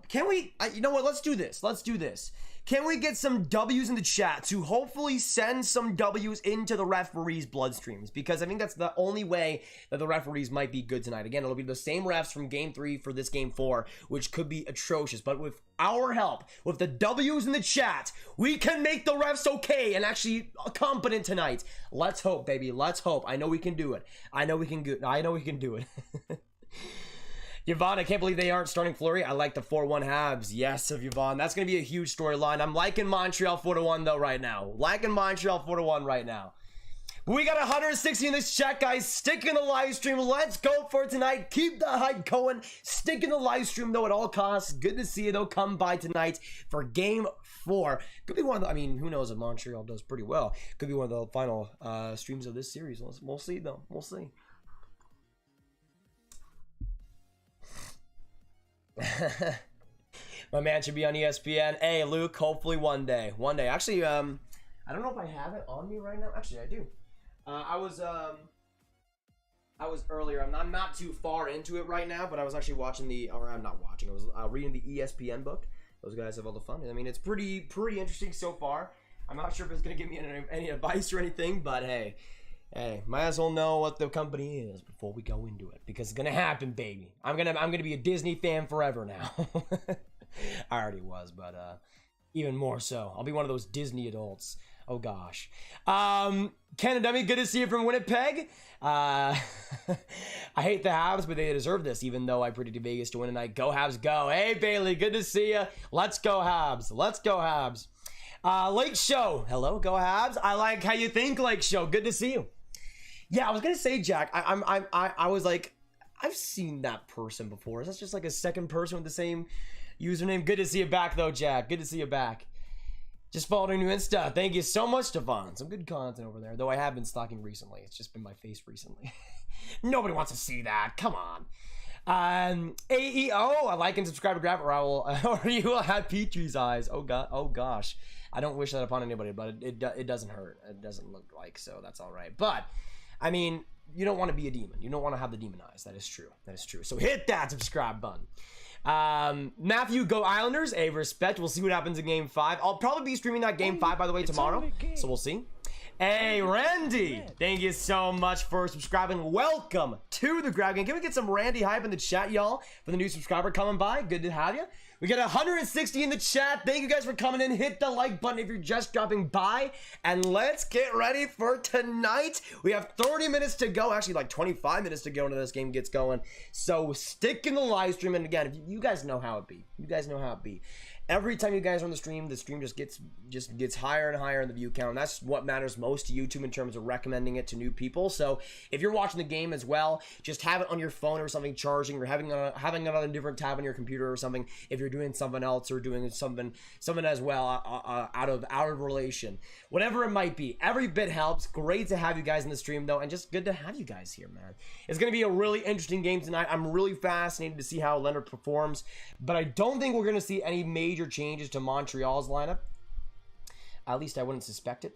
Can we, you know what? Let's do this. Can we get some W's in the chat to hopefully send some W's into the referees' bloodstreams? Because I think that's the only way that the referees might be good tonight. Again, it'll be the same refs from Game 3 for this Game 4, which could be atrocious. But with our help, with the W's in the chat, we can make the refs okay and actually competent tonight. Let's hope, baby. Let's hope. I know we can do it. I know we can do it. Yvonne, I can't believe they aren't starting Fleury. I like the 4-1 Habs. Yes, of Yvonne. That's going to be a huge storyline. I'm liking Montreal 4-1 though right now. Liking Montreal 4-1 right now. But we got 160 in this chat, guys. Stick in the live stream. Let's go for it tonight. Keep the hype going. Stick in the live stream though at all costs. Good to see you though. Come by tonight for Game 4. Could be one of the, I mean, who knows if Montreal does pretty well. Could be one of the final streams of this series. We'll see though. We'll see. My man should be on ESPN. Hey, Luke, hopefully one day. Actually, I don't know if I have it on me right now. Actually, I do. I was earlier. I'm not too far into it right now, but I was actually watching I'm not watching. I was reading the ESPN book. Those guys have all the fun. I mean, it's pretty interesting so far. I'm not sure if it's gonna give me any advice or anything, but hey, might as well know what the company is before we go into it, because it's gonna happen, baby. I'm gonna be a Disney fan forever now. I already was, but even more so. I'll be one of those Disney adults. Oh gosh. Canada, good to see you from Winnipeg. I hate the Habs, but they deserve this, even though I predicted Vegas to win tonight. Go Habs, go. Hey Bailey, good to see you. Let's go Habs. Let's go Habs. Lake Show, hello, go Habs. I like how you think, Lake Show. Good to see you. Yeah, I was gonna say, Jack. I was like, I've seen that person before. Is that just like a second person with the same username? Good to see you back, though, Jack. Good to see you back. Just following you Insta. Thank you so much, Devon. Some good content over there. Though I have been stalking recently. It's just been my face recently. Nobody wants to see that. Come on. AEO. I like and subscribe to Grab, or you will have Petrie's eyes. Oh god. Oh gosh. I don't wish that upon anybody, but it doesn't hurt. It doesn't look like, so that's all right. But I mean, you don't want to be a demon. You don't want to have the demon eyes. That is true. That is true. So hit that subscribe button. Matthew, go Islanders. A respect. We'll see what happens in Game 5. I'll probably be streaming that Game 5, by the way, tomorrow. So we'll see. Hey, Randy. Thank you so much for subscribing. Welcome to the Grab Game. Can we get some Randy hype in the chat, y'all, for the new subscriber coming by? Good to have you. We got 160 in the chat. Thank you guys for coming in. Hit the like button if you're just dropping by. And let's get ready for tonight. We have 30 minutes to go. Actually, like 25 minutes to go until this game gets going. So stick in the live stream. And again, if you guys know how it be. You guys know how it be. Every time you guys are on the stream just gets higher and higher in the view count. And that's what matters most to YouTube in terms of recommending it to new people. So if you're watching the game as well, just have it on your phone or something charging, or having it on a different tab on your computer or something. If you're doing something else or doing something as well out of relation, whatever it might be, every bit helps. Great to have you guys in the stream though, and just good to have you guys here, man. It's gonna be a really interesting game tonight. I'm really fascinated to see how Leonard performs, but I don't think we're gonna see any major changes to Montreal's lineup. At least I wouldn't suspect it.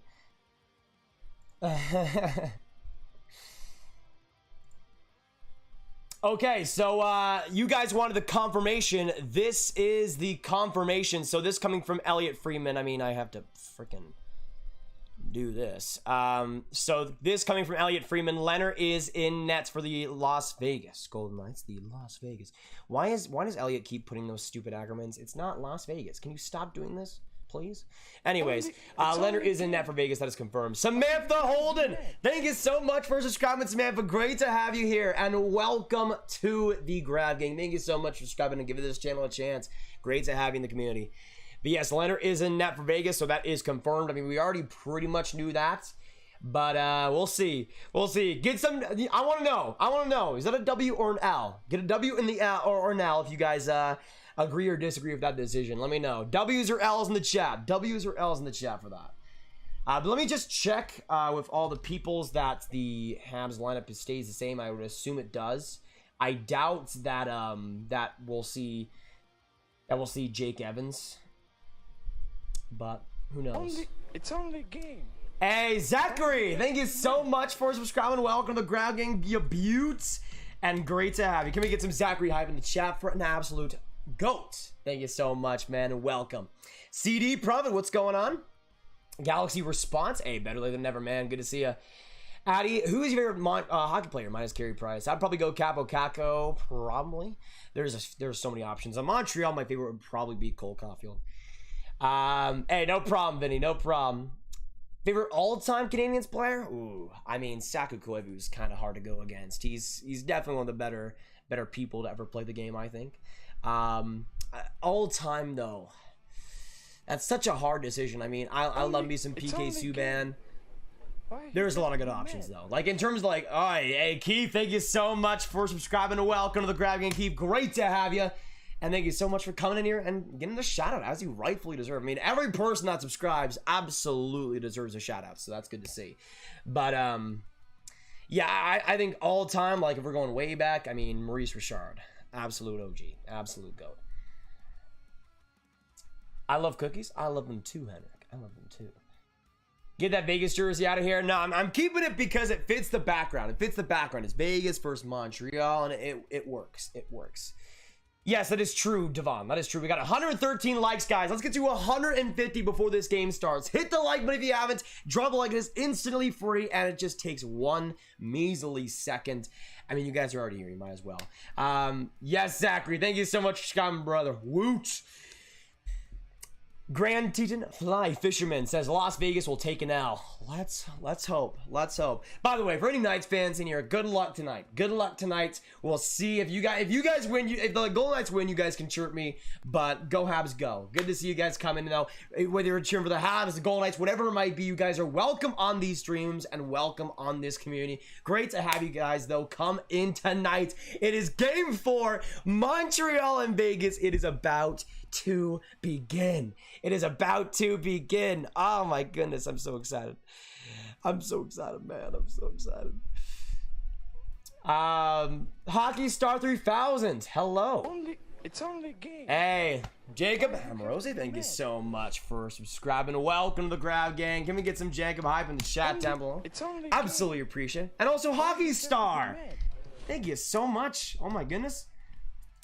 Okay, so you guys wanted the confirmation. This is the confirmation. So this coming from Elliot Freeman. I mean, I have to freaking do this. So this coming from Elliot Freeman. Leonard is in nets for the Las Vegas Golden Knights. The Las Vegas. Why does Elliot keep putting those stupid acronyms? It's not Las Vegas. Can you stop doing this, please? Anyways, Leonard is in net for Vegas. That is confirmed. Samantha Holden, thank you so much for subscribing, Samantha. Great to have you here, and welcome to the Grab Gang. Thank you so much for subscribing and giving this channel a chance. Great to have you in the community. But yes, Leonard is in net for Vegas, so that is confirmed. I mean, we already pretty much knew that, but we'll see. We'll see. Get some. I want to know. Is that a W or an L? Get a W in the L or an L if you guys agree or disagree with that decision. Let me know. W's or L's in the chat. W's or L's in the chat for that. But let me just check with all the peoples that the Habs lineup stays the same. I would assume it does. I doubt that that we'll see Jake Evans. But who knows? It's only a game. Hey, Zachary, thank you so much for subscribing. Welcome to the Grab Gang, you beauts. And great to have you. Can we get some Zachary hype in the chat for an absolute GOAT? Thank you so much, man, and welcome. CD Provid, what's going on? Galaxy Response. Hey, better late than never, man. Good to see you. Addy, who is your favorite hockey player minus Carey Price? I'd probably go Capo Caco, probably. There's so many options. On Montreal, my favorite would probably be Cole Caulfield. Hey, no problem, Vinny, no problem. Favorite all-time Canadiens player? Ooh, I mean, Saku Koivu's kind of hard to go against. He's definitely one of the better people to ever play the game, I think. All-time, though. That's such a hard decision. I mean, I love me some PK Subban. There's a lot of good options, though. Like, in terms of, like, oh, hey, Keith, thank you so much for subscribing and welcome to the Grab Game, Keith. Great to have you. And thank you so much for coming in here and getting the shout out as you rightfully deserve. I mean, every person that subscribes absolutely deserves a shout out, so that's good to see. But yeah, I think all time, like if we're going way back, I mean Maurice Richard, absolute OG, absolute GOAT. I love cookies. I love them too, Henrik. I love them too. Get that Vegas jersey out of here. No, I'm keeping it because it fits the background. It fits the background. It's Vegas versus Montreal, and it works. It works. Yes, that is true, Devon. That is true. We got 113 likes, guys. Let's get to 150 before this game starts. Hit the like button if you haven't. Drop a like. It is instantly free, and it just takes one measly second. I mean, you guys are already here. You might as well. Yes, Zachary. Thank you so much for coming, brother. Woot. Grand Teton Fly Fisherman says Las Vegas will take an L. Let's hope. Let's hope. By the way, for any Knights fans in here, good luck tonight. Good luck tonight. We'll see if you guys win. If the Golden Knights win, you guys can chirp me. But go Habs, go. Good to see you guys come in. Though whether you're cheering for the Habs, the Golden Knights, whatever it might be, you guys are welcome on these streams and welcome on this community. Great to have you guys though. Come in tonight. It is Game 4, Montreal and Vegas. It is about to begin. It is about to begin. Oh my goodness, I'm so excited. I'm so excited, man. I'm so excited. Hockey Star 3000. Hello. It's only a game. Hey, Jacob Amorosi, thank you so much for subscribing. Welcome to the Grab Gang. Can we get some Jacob hype in the chat down below? Absolutely appreciate it. And also Hockey Star. Thank you so much. Oh my goodness.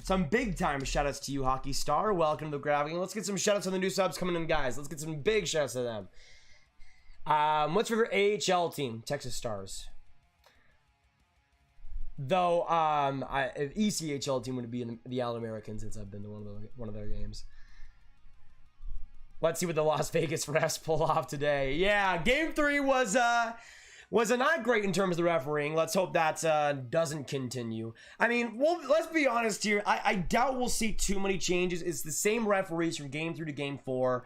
Some big time shout outs to you, Hockey Star. Welcome to the Grab Gang. Let's get some shout outs on the new subs coming in, guys. Let's get some big shout outs to them. What's your favorite AHL team? Texas Stars. Though, ECHL team would be the All Americans since I've been to one of their games. Let's see what the Las Vegas refs pull off today. Yeah, Game 3 was not great in terms of the refereeing. Let's hope that doesn't continue. I mean, well, let's be honest here. I doubt we'll see too many changes. It's the same referees from Game 3 to Game 4.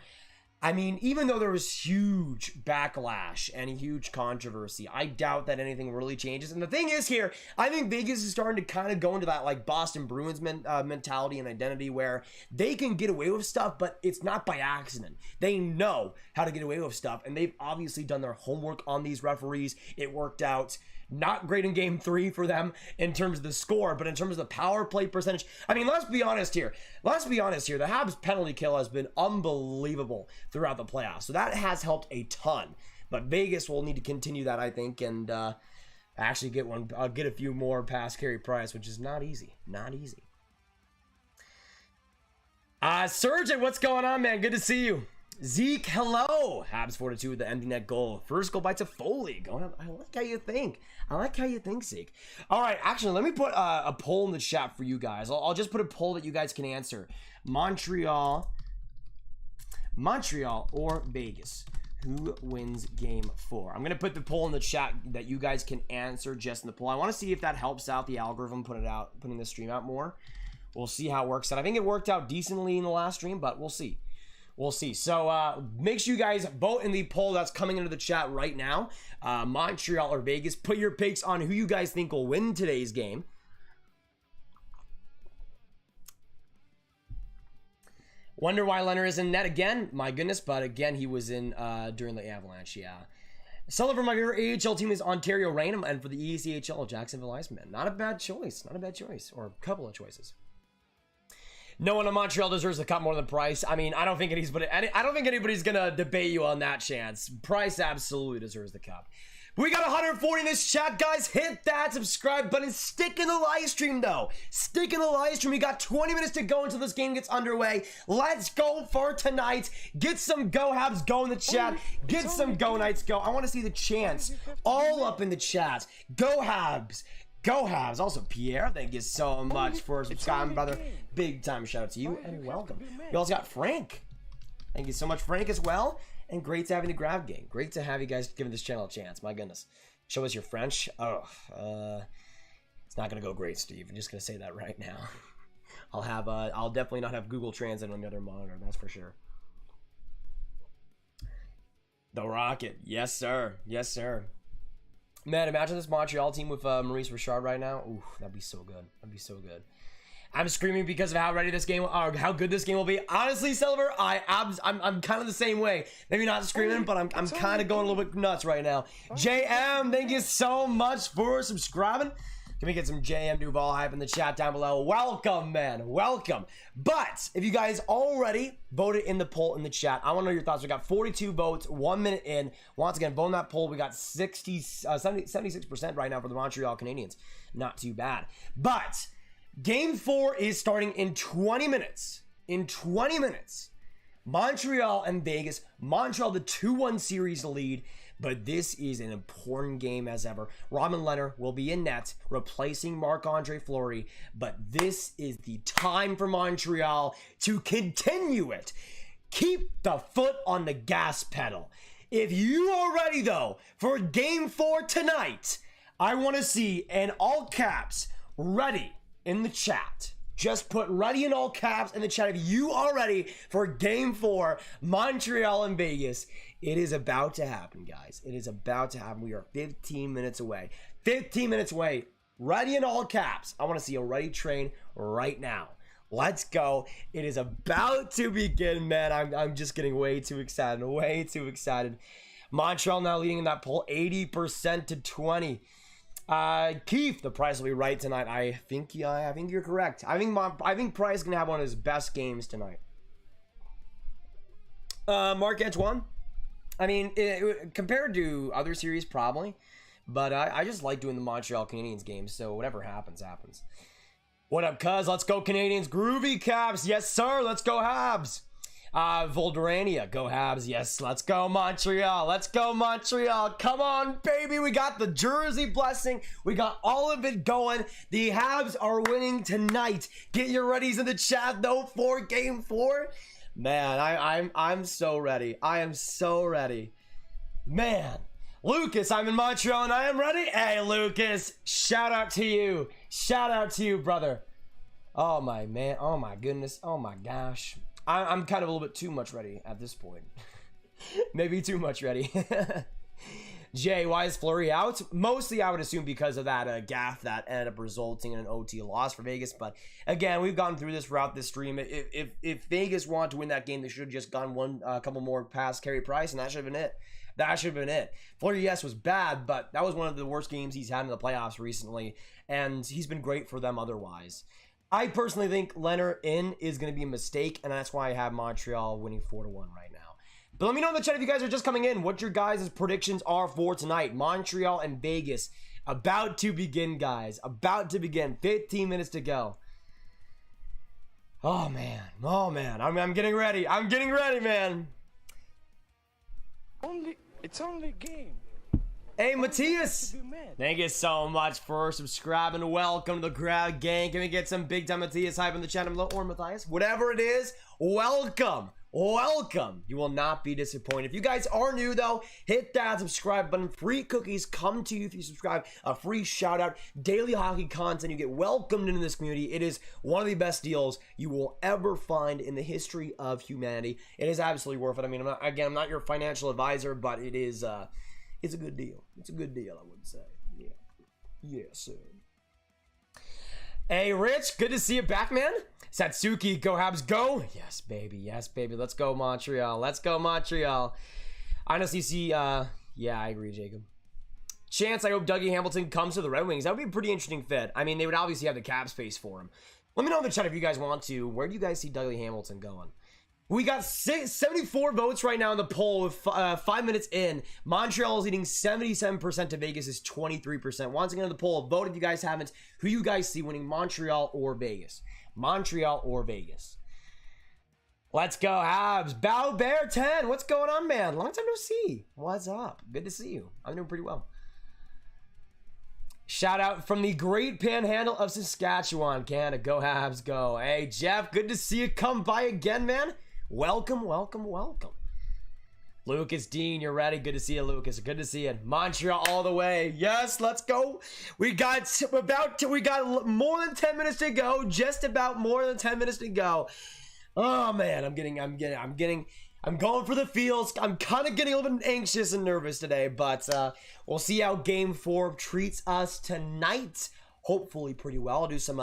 I mean, even though there was huge backlash and a huge controversy, I doubt that anything really changes. And the thing is here, I think Vegas is starting to kind of go into that like Boston Bruins mentality and identity where they can get away with stuff, but it's not by accident. They know how to get away with stuff, and they've obviously done their homework on these referees. It worked out. Not great in Game 3 for them in terms of the score, but in terms of the power play percentage. I mean, let's be honest here. The Habs penalty kill has been unbelievable throughout the playoffs. So that has helped a ton. But Vegas will need to continue that, I think, and actually get a few more past Carey Price, which is not easy. Not easy. Surgeon, what's going on, man? Good to see you. Zeke, hello. Habs 4-2 with the empty net goal. First goal by Toffoli. Going up. I like how you think. Zeke. All right, actually, let me put a poll in the chat for you guys. I'll just put a poll that you guys can answer. Montreal or Vegas? Who wins game 4? I'm going to put the poll in the chat that you guys can answer just in the poll. I want to see if that helps out the algorithm, putting the stream out more. We'll see how it works out. I think it worked out decently in the last stream, but we'll see. So make sure you guys vote in the poll that's coming into the chat right now. Montreal or Vegas. Put your picks on who you guys think will win today's game. Wonder why Leonard is in net again. My goodness, but again, he was in during the Avalanche, yeah. Sullivan, my favorite AHL team is Ontario Reign, and for the ECHL, Jacksonville Icemen. Not a bad choice. Or a couple of choices. No one in Montreal deserves the cup more than Price. I mean, I don't think anybody's gonna debate you on that chance. Price absolutely deserves the cup. We got 140 in this chat, guys. Hit that subscribe button. Stick in the live stream, though. Stick in the live stream. We got 20 minutes to go until this game gets underway. Let's go for tonight. Get some Go Habs go in the chat. Get some Go Knights go. I want to see the chants all up in the chat. Go Habs. Go Habs. Also, Pierre, thank you so much for subscribing, brother. Big time shout out to you and welcome. We also got Frank. Thank you so much, Frank, as well. And great to have you in the Grab Gang. Great to have you guys giving this channel a chance. My goodness. Show us your French. It's not going to go great, Steve. I'm just going to say that right now. I'll definitely not have Google Translate on the other monitor. That's for sure. The Rocket. Yes, sir. Yes, sir. Man, imagine this Montreal team with Maurice Richard right now. Ooh, that'd be so good. That'd be so good. I'm screaming because of how ready this game, or how good this game will be. Honestly, Silver, I'm kind of the same way. Maybe not screaming, but I'm kind of going a little bit nuts right now. JM, thank you so much for subscribing. Can we get some JM Duval hype in the chat down below? Welcome, man. Welcome. But if you guys already voted in the poll in the chat, I want to know your thoughts. We got 42 votes, 1 minute in. Once again, vote in that poll. We got 76% right now for the Montreal Canadiens. Not too bad. But Game 4 is starting in 20 minutes. In 20 minutes. Montreal and Vegas. Montreal, the 2-1 series lead. But this is an important game as ever. Robin Lehner will be in net, replacing Marc-Andre Fleury. But this is the time for Montreal to continue it. Keep the foot on the gas pedal. If you are ready, though, for Game 4 tonight, I want to see, in all caps, ready in the chat. Just put ready in all caps in the chat if you are ready for Game 4, Montreal and Vegas. It is about to happen, guys. It is about to happen. We are 15 minutes away. 15 minutes away. Ready in all caps. I want to see a ready train right now. Let's go. It is about to begin, man. I'm just getting way too excited. Way too excited. Montreal now leading in that poll 80% to 20. Keith, the Price will be right tonight. I think you're correct. I think Price is gonna have one of his best games tonight. Mark Antoine. I mean, compared to other series, probably, but I just like doing the Montreal Canadiens games. So whatever happens, happens. What up, cuz? Let's go Canadiens. Groovy Caps. Yes, sir. Let's go Habs. Voldorania, go Habs. Yes, let's go Montreal. Let's go Montreal. Come on, baby. We got the jersey blessing. We got all of it going. The Habs are winning tonight. Get your readies in the chat, though, for Game 4. Man, I'm so ready. I am so ready. Man. Lucas, I'm in Montreal and I am ready. Hey, Lucas. Shout out to you. Shout out to you, brother. Oh, my man. Oh, my goodness. Oh, my gosh. I'm kind of a little bit too much ready at this point. Maybe too much ready. Jay, why is Fleury out? Mostly, I would assume because of that gaff that ended up resulting in an OT loss for Vegas. But again, we've gone through this throughout this stream. If Vegas wanted to win that game, they should have just gone a couple more past Carey Price, and that should have been it. That should have been it. Fleury, yes, was bad, but that was one of the worst games he's had in the playoffs recently, and he's been great for them otherwise. I personally think Leonard in is going to be a mistake, and that's why I have Montreal winning 4-1 right now. But let me know in the chat if you guys are just coming in, what your guys' predictions are for tonight. Montreal and Vegas about to begin, guys. About to begin. 15 minutes to go. Oh, man. Oh, man. I'm getting ready. I'm getting ready, man. It's only a game. Hey, Matthias! Be mad. Thank you so much for subscribing. Welcome to the crowd, gang. Can we get some big time Matthias hype in the chat? Or Matthias? Whatever it is, welcome. Welcome. You will not be disappointed. If you guys are new, though, hit that subscribe button. Free cookies come to you if you subscribe. A free shout out. Daily hockey content. You get welcomed into this community. It is one of the best deals you will ever find in the history of humanity. It is absolutely worth it. I mean, I'm not your financial advisor, but it is, it's a good deal. It's a good deal, I would say. Yeah. Yeah, sir. Hey, Rich. Good to see you back, man. Satsuki, go Habs, go. Yes, baby. Yes, baby. Let's go, Montreal. Let's go, Montreal. Honestly, see, yeah, I agree, Jacob. Chance, I hope Dougie Hamilton comes to the Red Wings. That would be a pretty interesting fit. I mean, they would obviously have the cap space for him. Let me know in the chat if you guys want to. Where do you guys see Dougie Hamilton going? We got 74 votes right now in the poll with 5 minutes in. Montreal is leading 77% to Vegas is 23%. Once again in the poll, vote if you guys haven't. Who you guys see winning, Montreal or Vegas? Montreal or Vegas? Let's go, Habs. Bow Bear 10. What's going on, man? Long time no see. What's up? Good to see you. I'm doing pretty well. Shout out from the great panhandle of Saskatchewan, Canada. Go Habs, go. Hey, Jeff, good to see you come by again, man. Welcome, welcome, welcome. Lucas Dean, you're ready. Good to see you, Lucas. Good to see you. Montreal all the way. Yes, let's go. We got more than 10 minutes to go. Just about more than 10 minutes to go. Oh man, I'm going for the feels. I'm kind of getting a little bit anxious and nervous today, but we'll see how game 4 treats us tonight. Hopefully pretty well. I'll do some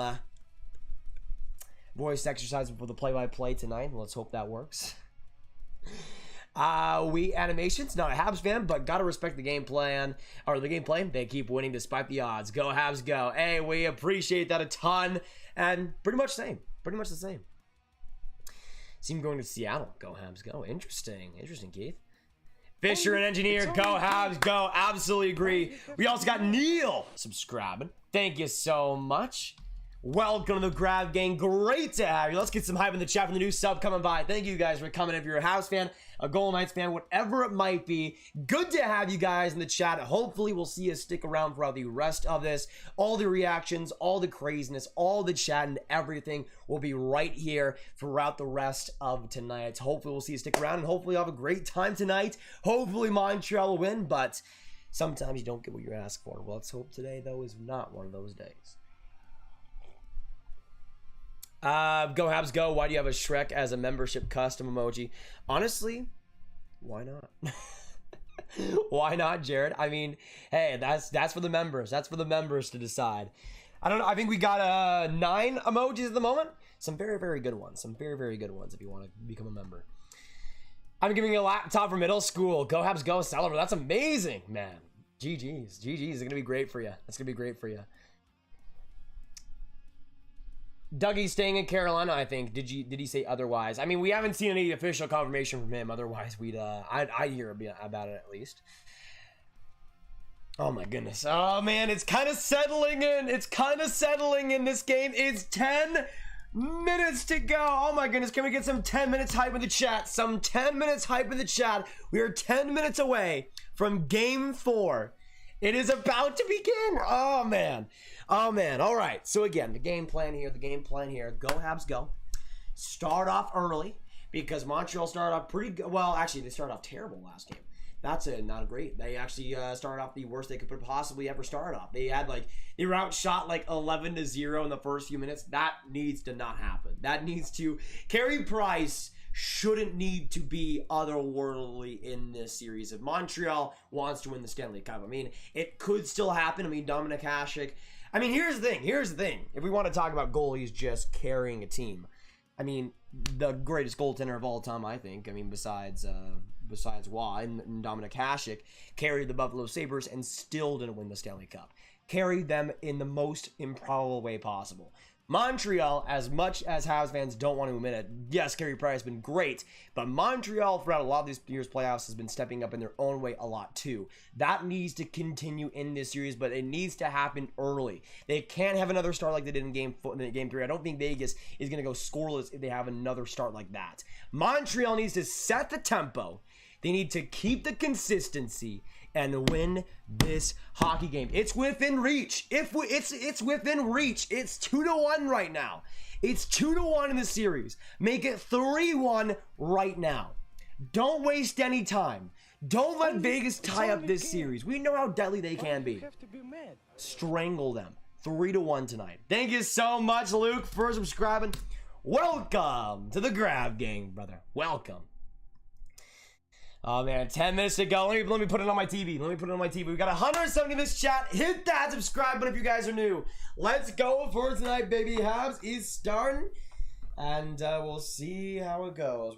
voice exercise before the play-by-play tonight. Let's hope that works. We Animations, not a Habs fan, but gotta respect the game plan, or the gameplay. They keep winning despite the odds. Go Habs, go. Hey, we appreciate that a ton, and pretty much the same. Seem going to Seattle. Go Habs, go. Interesting, Keith. Fisher and Engineer, go Habs, go. Absolutely agree. We also got Neil subscribing. Thank you so much. Welcome to the Grab Gang. Great to have you. Let's get some hype in the chat for the new sub coming by. Thank you guys for coming. If you're a House fan, a Golden Knights fan, whatever it might be, good to have you guys in the chat. Hopefully, we'll see you stick around throughout the rest of this. All the reactions, all the craziness, all the chat, and everything will be right here throughout the rest of tonight. Hopefully, we'll see you stick around, and hopefully, you'll have a great time tonight. Hopefully, Montreal will win, but sometimes you don't get what you ask for. Well, let's hope today, though, is not one of those days. Go Habs, go. Why do you have a Shrek as a membership custom emoji? Honestly, why not? Why not, Jared? I mean, hey, that's for the members. That's for the members to decide. I don't know. I think we got 9 emojis at the moment. Some very, very good ones. Some very, very good ones if you want to become a member. I'm giving you a laptop for middle school. Go Habs, go. Celebrate. That's amazing, man. GG's. GG's. It's going to be great for you. That's going to be great for you. Dougie's staying in Carolina, I think. Did he say otherwise? I mean, we haven't seen any official confirmation from him. Otherwise, I'd hear about it at least. Oh my goodness. Oh man, it's kind of settling in. It's kind of settling in this game. It's 10 minutes to go. Oh my goodness, can we get some 10 minutes hype in the chat? Some 10 minutes hype in the chat. We are 10 minutes away from game 4. It is about to begin. Oh man. Oh man. All right. So again, the game plan here. Go Habs, go. Start off early because Montreal started off pretty good. Well, actually, they started off terrible last game. That's not great. They actually started off the worst they could possibly ever start off. They were outshot 11-0 in the first few minutes. That needs to not happen. That needs to. Carey Price shouldn't need to be otherworldly in this series. If Montreal wants to win the Stanley Cup, I mean, it could still happen. I mean, Dominic Hasek. I mean, here's the thing. If we want to talk about goalies just carrying a team, I mean, the greatest goaltender of all time, I think. I mean, besides Waugh and Dominic Hasek, carried the Buffalo Sabres and still didn't win the Stanley Cup. Carried them in the most improbable way possible. Montreal, as much as Habs fans don't want to admit it, yes, Carey Price has been great, but Montreal throughout a lot of these years' playoffs has been stepping up in their own way a lot too. That needs to continue in this series, but it needs to happen early. They can't have another start like they did in game 3. I don't think Vegas is going to go scoreless if they have another start like that. Montreal needs to set the tempo. They need to keep the consistency and win this hockey game. It's within reach. It's within reach. It's 2-1 right now. It's 2-1 in the series. Make it 3-1 right now. Don't waste any time. Don't let Vegas tie up this series. We know how deadly they can be. Strangle them. 3-1 tonight. Thank you so much, Luke, for subscribing. Welcome to the Grav Gang, brother. Welcome. Oh, man, 10 minutes to go. Let me put it on my TV. We got 170 in this chat. Hit that subscribe button if you guys are new. Let's go for tonight, baby. Habs is starting. And we'll see how it goes.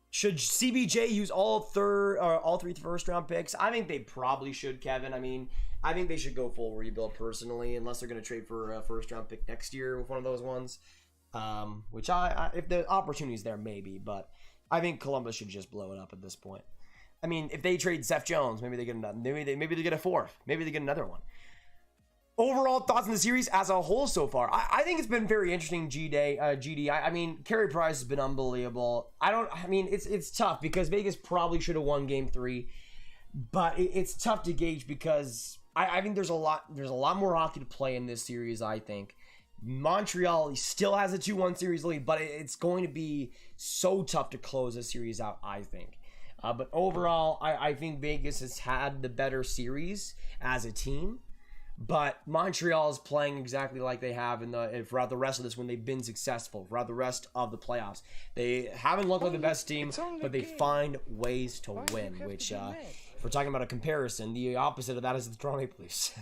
Should CBJ use all three first-round picks? I think they probably should, Kevin. I mean, I think they should go full rebuild personally, unless they're going to trade for a first-round pick next year with one of those ones. Which if the opportunity's there, maybe. But I think Columbus should just blow it up at this point. I mean, if they trade Seth Jones, maybe they get maybe they get a fourth. Maybe they get another one. Overall thoughts on the series as a whole so far. I think it's been very interesting, GD. I mean, Carey Price has been unbelievable. I mean, it's tough because Vegas probably should have won Game 3, but it's tough to gauge because I think there's a lot more hockey to play in this series. I think Montreal still has a 2-1 series lead, but it's going to be so tough to close this series out. I think, but overall, I think Vegas has had the better series as a team. But Montreal is playing exactly like they have throughout the rest of this when they've been successful throughout the rest of the playoffs. They haven't looked like the best team, but they find ways to win, which, if we're talking about a comparison, the opposite of that is the Toronto Maple Leafs.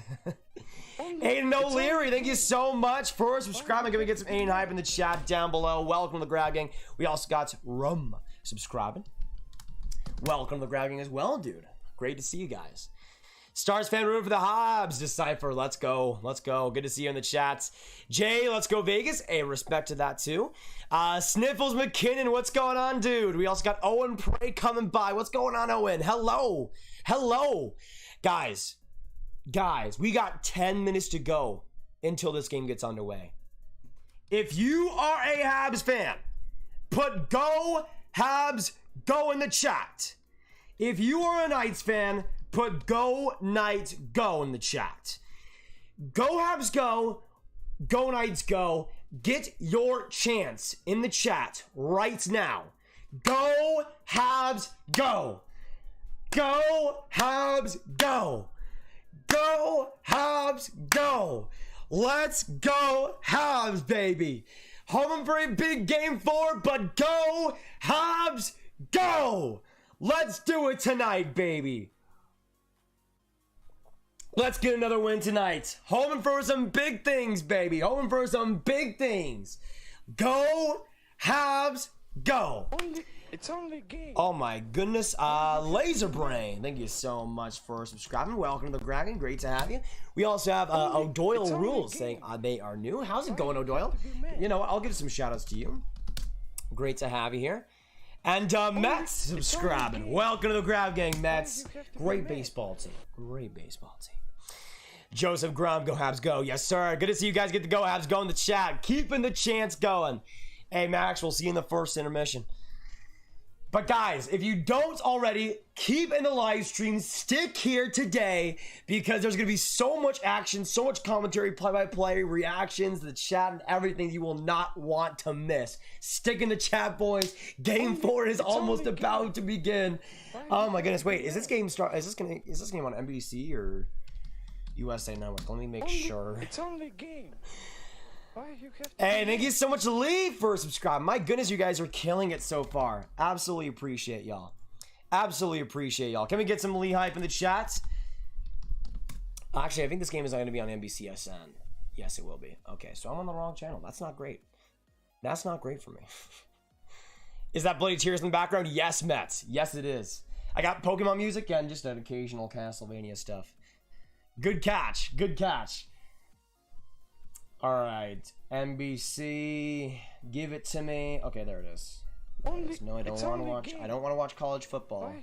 Aiden O'Leary, thank you so much for subscribing. Can we get some Aiden hype in the chat down below? Welcome to the Grab Gang. We also got Rum subscribing. Welcome to the Grab Gang as well, dude. Great to see you guys. Stars fan room for the Habs. Decipher. Let's go. Good to see you in the chats. Jay, let's go Vegas. Hey, respect to that too. Sniffles McKinnon, what's going on, dude? We also got Owen Prey coming by. What's going on, Owen? Hello. Guys, we got 10 minutes to go until this game gets underway. If you are a Habs fan, put go Habs go in the chat. If you are a Knights fan, put go Knights go in the chat. Go Habs go. Go Knights go. Get your chance in the chat right now. Go Habs go. Go Habs go. Go Habs go. Let's go Habs, baby. Home for a big Game 4, but go Habs go. Let's do it tonight, baby. Let's get another win tonight. Hoping for some big things, baby. Hoping for some big things. Go, Habs, go. It's only game. Oh my goodness. Laser Brain, thank you so much for subscribing. Welcome to the Dragon. Great to have you. We also have O'Doyle Rules saying they are new. How's it going, O'Doyle? You know what? I'll give some shout outs to you. Great to have you here. And Mets subscribing. Welcome to the Grab Gang, Mets. Great baseball team. Joseph Grum, go Habs go. Yes, sir. Good to see you guys get the go Habs go in the chat. Keeping the chance going. Hey, Max, we'll see you in the first intermission. But guys, if you don't already, keep in the live stream. Stick here today because there's going to be so much action, so much commentary, play-by-play, reactions, the chat, and everything you will not want to miss. Stick in the chat, boys. Game 4 is almost about to begin. Oh my goodness! Wait, is this game on NBC or USA Network? Let me make sure. It's only game. Hey, thank you so much, Lee, for subscribing. My goodness, you guys are killing it so far. Absolutely appreciate y'all. Can we get some Lee hype in the chat? Actually, I think this game is going to be on NBCSN. Yes, it will be. Okay, so I'm on the wrong channel. That's not great. That's not great for me. Is that Bloody Tears in the background? Yes, Mets. Yes, it is. I got Pokemon music and just an occasional Castlevania stuff. Good catch. All right, NBC, give it to me. Okay, there it is. No, I don't want to watch. I don't want to watch college football.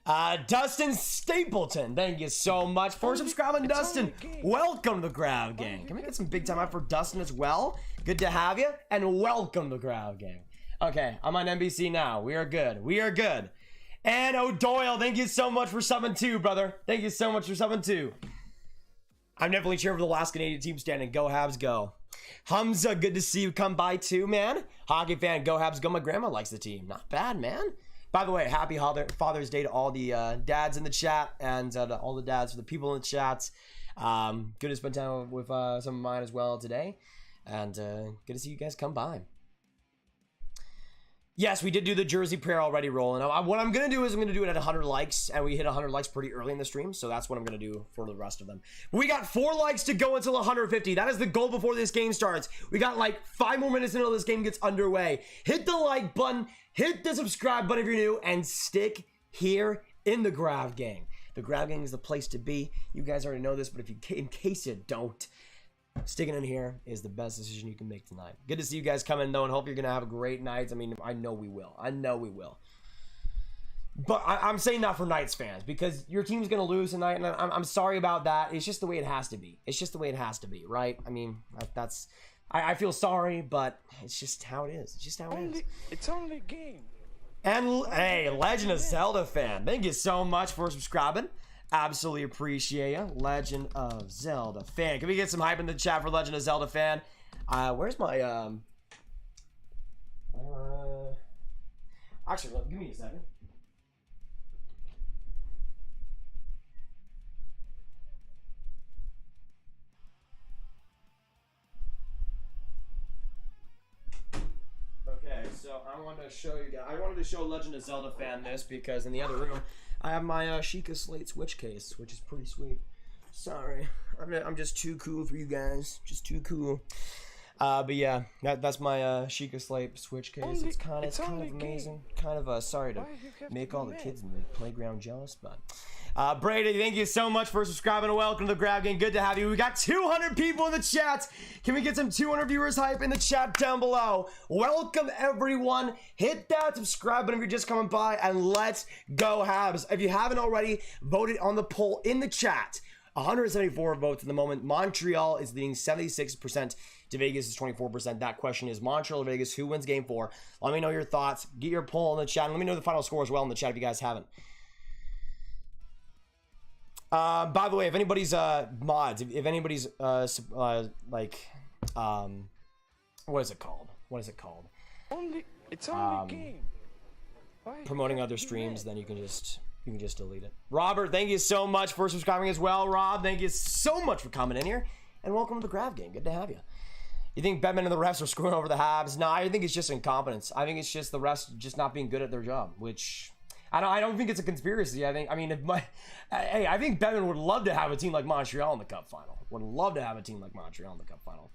Dustin Stapleton, thank you so much for subscribing, Dustin. Welcome to the Crowd Gang. Can we get some big time out for Dustin as well? Good to have you, and welcome to the Crowd Gang. Okay, I'm on NBC now. We are good. We are good. And O'Doyle, thank you so much for subbing too, brother. Thank you so much for subbing too. I'm definitely cheering for the last Canadian team standing. Go Habs, go. Hamza, good to see you come by too, man. Hockey fan, go Habs, go. My grandma likes the team. Not bad, man. By the way, happy Father's Day to all the dads in the chat and to all the dads for the people in the chats. Good to spend time with some of mine as well today. And good to see you guys come by. Yes, we did do the jersey prayer already rolling. What I'm going to do is I'm going to do it at 100 likes. And we hit 100 likes pretty early in the stream. So that's what I'm going to do for the rest of them. We got 4 likes to go until 150. That is the goal before this game starts. We got like 5 more minutes until this game gets underway. Hit the like button. Hit the subscribe button if you're new, and stick here in the Grav Gang. The Grav Gang is the place to be. You guys already know this, but in case you don't, sticking in here is the best decision you can make tonight. Good to see you guys come in, though, and hope you're going to have a great night. I mean, I know we will. I know we will. But I'm saying that for Knights fans, because your team's going to lose tonight, and I'm sorry about that. It's just the way it has to be. It's just the way it has to be, right? I mean, that's... I feel sorry, but it's just how it is. It's just how it is. It's only a game. And hey, Legend of Zelda fan, thank you so much for subscribing. Absolutely appreciate you, Legend of Zelda fan. Can we get some hype in the chat for Legend of Zelda fan? Where's my Actually, give me a second. Okay, so I wanted to show you guys. I wanted to show Legend of Zelda fan this because in the other room I have my Sheikah Slate Switch case, which is pretty sweet. Sorry, I'm just too cool for you guys. Just too cool. But yeah, that's my Sheikah Slate Switch case. It's kind of amazing. Kind of sorry to make all the kids in the playground jealous, but. Brady, thank you so much for subscribing and welcome to the Grab Game. Good to have you. We got 200 people in the chat. Can we get some 200 viewers hype in the chat down below? Welcome, everyone. Hit that subscribe button if you're just coming by, and let's go Habs. If you haven't already, voted on the poll in the chat. 174 votes at the moment. Montreal is leading 76% to Vegas is 24%. That question is Montreal or Vegas, who wins game 4? Let me know your thoughts. Get your poll in the chat. And let me know the final score as well in the chat if you guys haven't. By the way, if anybody's mods, if anybody's what is it called? What is it called? It's only a game. Promoting other streams, then you can just delete it. Robert, thank you so much for subscribing as well. Rob, thank you so much for coming in here, and welcome to the Grav Game. Good to have you. You think Bettman and the refs are screwing over the Habs? No, I think it's just incompetence. I think it's just the refs just not being good at their job, which. I don't think it's a conspiracy. I think Bettman would love to have a team like Montreal in the Cup final. Would love to have a team like Montreal in the Cup final.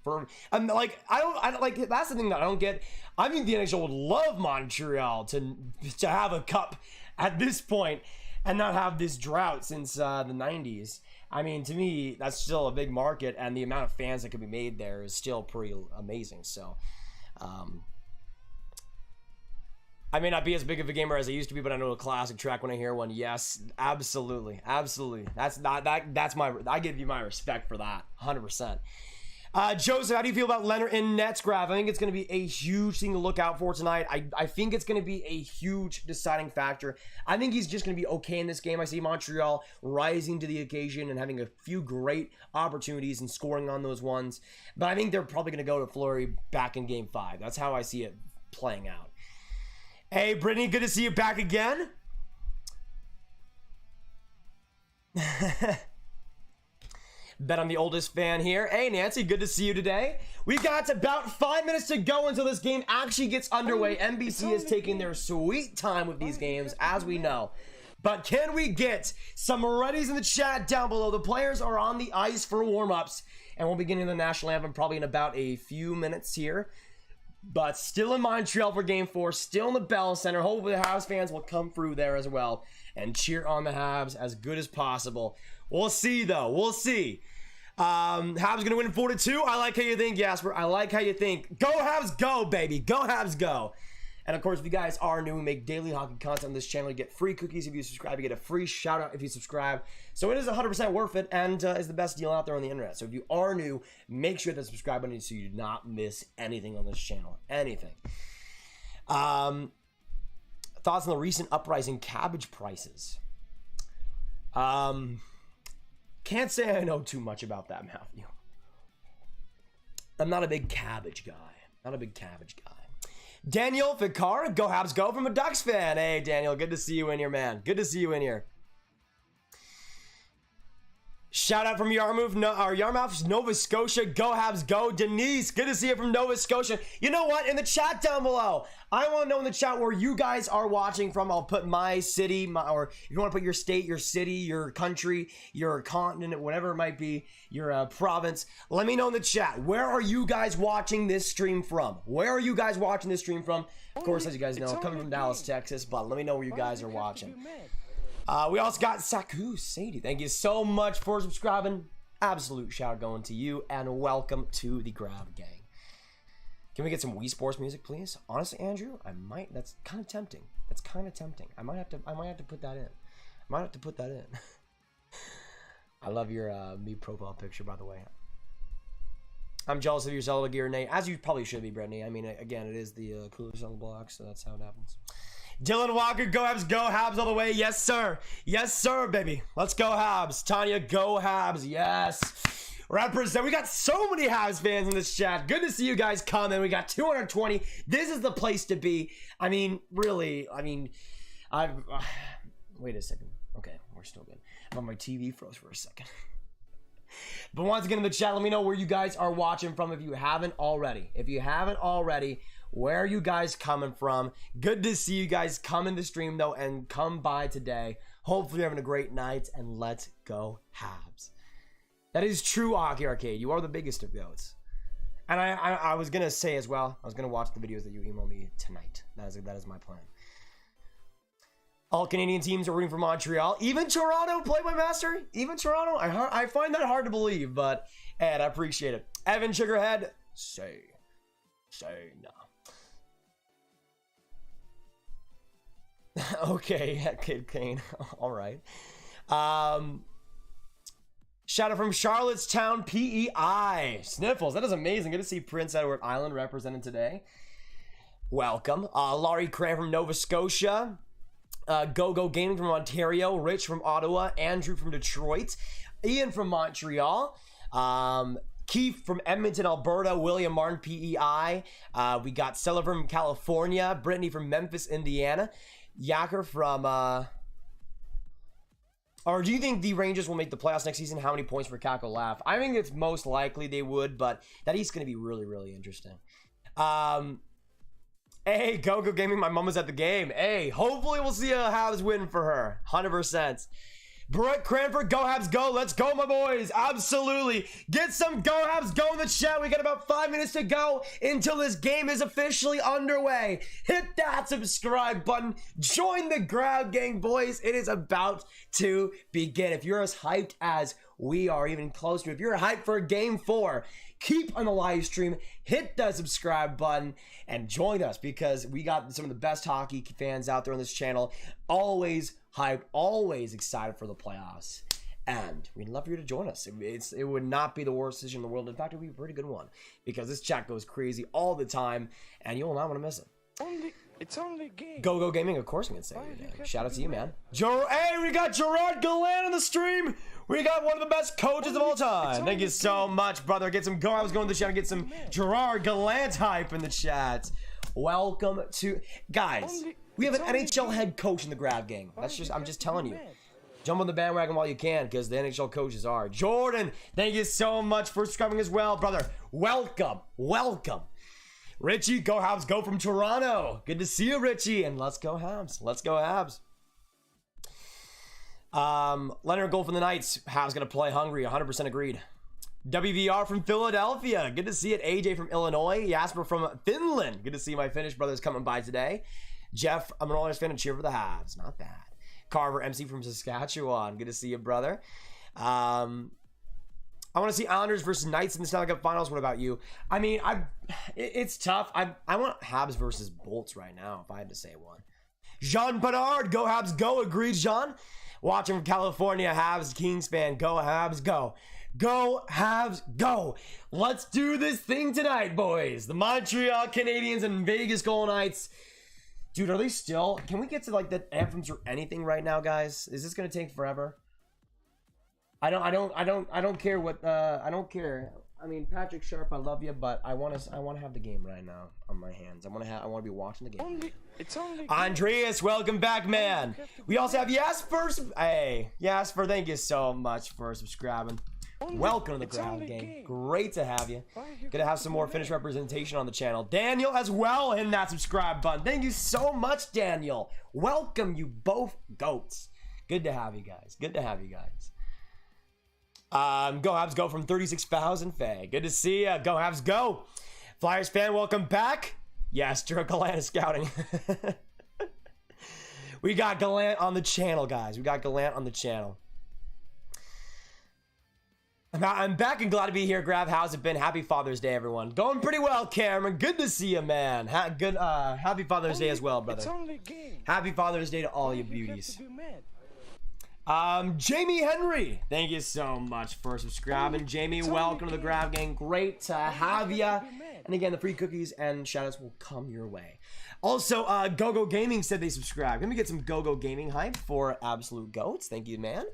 That's the thing that I don't get. I think the NHL would love Montreal to have a cup at this point and not have this drought since the 90s. I mean, to me, that's still a big market, and the amount of fans that could be made there is still pretty amazing. So, I may not be as big of a gamer as I used to be, but I know a classic track when I hear one. Yes, absolutely, absolutely. That's my. I give you my respect for that, 100%. Joseph, how do you feel about Leonard in nets, Graph? I think it's going to be a huge thing to look out for tonight. I think it's going to be a huge deciding factor. I think he's just going to be okay in this game. I see Montreal rising to the occasion and having a few great opportunities and scoring on those ones. But I think they're probably going to go to Fleury back in Game 5. That's how I see it playing out. Hey, Brittany, good to see you back again. Bet I'm the oldest fan here. Hey, Nancy, good to see you today. We got about 5 minutes to go until this game actually gets underway. NBC is taking their sweet time with these games, as we know. But can we get some readies in the chat down below? The players are on the ice for warm-ups, and we'll be getting the national anthem probably in about a few minutes here. But still in Montreal for Game 4, still in the Bell Center. Hopefully the Habs fans will come through there as well and cheer on the Habs as good as possible. We'll see, though. We'll see. Habs going to win 4-2. I like how you think, Jasper. I like how you think. Go Habs, go, baby. Go Habs, go. And of course, if you guys are new, we make daily hockey content on this channel. You get free cookies if you subscribe. You get a free shout out if you subscribe. So it is 100% worth it, and is the best deal out there on the internet. So if you are new, make sure to subscribe button so you do not miss anything on this channel. Anything. Thoughts on the recent uprising cabbage prices? Can't say I know too much about that, Matthew. I'm not a big cabbage guy. Not a big cabbage guy. Daniel Vicar, go Habs go from a Ducks fan. Hey, Daniel, good to see you in here, man. Good to see you in here. Shout out from Yarmouth, Nova Scotia. Go Habs go. Denise, good to see you from Nova Scotia. You know what? In the chat down below, I want to know in the chat where you guys are watching from. I'll put my city, or if you want to put your state, your city, your country, your continent, whatever it might be, your province. Let me know in the chat. Where are you guys watching this stream from? Where are you guys watching this stream from? Of course, as you guys know, I'm coming from Dallas, Texas, but let me know where you guys are watching. We also got Saku Sadie. Thank you so much for subscribing. Absolute shout out going to you, and welcome to the Grav Gang. Can we get some Wii Sports music, please? Honestly, Andrew, I might. That's kind of tempting. That's kind of tempting. I might have to put that in. I might have to put that in. I love your me profile picture, by the way. I'm jealous of your Zelda gear, Nate, as you probably should be, Brittany. I mean, again, it is the coolest on the block, so that's how it happens. Dylan Walker, go Habs all the way. Yes, sir. Yes, sir, baby. Let's go Habs. Tanya, go Habs. Yes. Represent. We got so many Habs fans in this chat. Good to see you guys come in. We got 220. This is the place to be. I mean, really. I mean, wait a second. Okay, we're still good. My TV froze for a second. But once again in the chat, let me know where you guys are watching from if you haven't already. If you haven't already, where are you guys coming from? Good to see you guys come in the stream, though, and come by today. Hopefully you're having a great night, and let's go Habs. That is true, Hockey Arcade. You are the biggest of goats. And I was going to say as well, I was going to watch the videos that you email me tonight. That is my plan. All Canadian teams are rooting for Montreal. Even Toronto, play by master. Even Toronto. I find that hard to believe, but Ed, I appreciate it. Evan Sugarhead, say no. Okay, Kid Kane. All right. Shout out from Charlottetown, PEI. Sniffles. That is amazing. Good to see Prince Edward Island represented today. Welcome. Laurie Cran from Nova Scotia. Go Gaming from Ontario. Rich from Ottawa. Andrew from Detroit. Ian from Montreal. Keith from Edmonton, Alberta. William Martin, PEI. We got Stella from California. Brittany from Memphis, Indiana. Yacker from or do you think the Rangers will make the playoffs next season? How many points for Cackle Laugh? I think it's most likely they would, but that is going to be really, really interesting. Hey, Go Gaming, my mom was at the game. Hey, hopefully we'll see a Habs win for her. 100%. Brett Cranford, go Habs go. Let's go, my boys. Absolutely. Get some go Habs go in the chat. We got about 5 minutes to go until this game is officially underway. Hit that subscribe button. Join the Grab Gang, boys. It is about to begin. If you're as hyped as we are, even close to, if you're hyped for game 4, keep on the live stream, hit that subscribe button, and join us because we got some of the best hockey fans out there on this channel. Always hyped, always excited for the playoffs. And we'd love for you to join us. It would not be the worst decision in the world. In fact, it would be a pretty good one because this chat goes crazy all the time, and you will not want to miss it. It's only game. Go Gaming, of course I'm going to say it. Shout out to you, man. Hey, we got Gerard Gallant on the stream. We got one of the best coaches of all time. Thank you so much, brother. Get some go. I was going to the chat and get some Gerard Gallant hype in the chat. Welcome to... Guys, we have an NHL head coach in the Grab Gang. I'm just telling you. Jump on the bandwagon while you can because the NHL coaches are. Jordan, thank you so much for subscribing as well, brother. Welcome. Richie, go Habs, go from Toronto. Good to see you, Richie. And let's go Habs. Let's go Habs. Leonard Gold from the Knights. Habs going to play hungry. 100% agreed. WVR from Philadelphia. Good to see it. AJ from Illinois. Jasper from Finland. Good to see my Finnish brothers coming by today. Jeff, I'm an Oilers fan and cheer for the Habs. Not bad. Carver MC from Saskatchewan. Good to see you, brother. I want to see Islanders versus Knights in the Stanley Cup Finals. What about you? I mean, it's tough. I want Habs versus Bolts right now, if I had to say one. Jean Bernard, go Habs, go. Agreed, Jean. Watching from California, Habs, Kings fan. Go Habs, go. Go Habs, go. Let's do this thing tonight, boys. The Montreal Canadiens and Vegas Golden Knights. Dude, are they still? Can we get to like the anthems or anything right now, guys? Is this gonna take forever? I don't care what I don't care. I mean, Patrick Sharp, I love you, but I want to have the game right now on my hands. I want to be watching the game. It's only Andreas, welcome back, man. We also have Jasper. Hey, Jasper, thank you so much for subscribing. Welcome to the crowd, gang. Great to have you. Gonna have some more Finnish representation on the channel. Daniel as well, hitting that subscribe button. Thank you so much, Daniel. Welcome, you both goats. Good to have you guys. Good to have you guys. Go Habs go from 36,000 Faye. Good to see ya. Go Habs go. Flyers fan, welcome back. Yes, Drew Gallant scouting. We got Gallant on the channel, guys. We got Gallant on the channel. I'm back and glad to be here. Grav, how's it been? Happy Father's Day, everyone. Going pretty well, Cameron. Good to see you, man. Happy Father's Day as well, brother. Happy Father's Day to all you beauties. Jamie Henry, thank you so much for subscribing. Jamie, welcome to the Grav Gang. Great to have ya. And again, the free cookies and shoutouts will come your way. Also, GoGo Gaming said they subscribed. Let me get some GoGo Gaming hype for Absolute Goats. Thank you, man.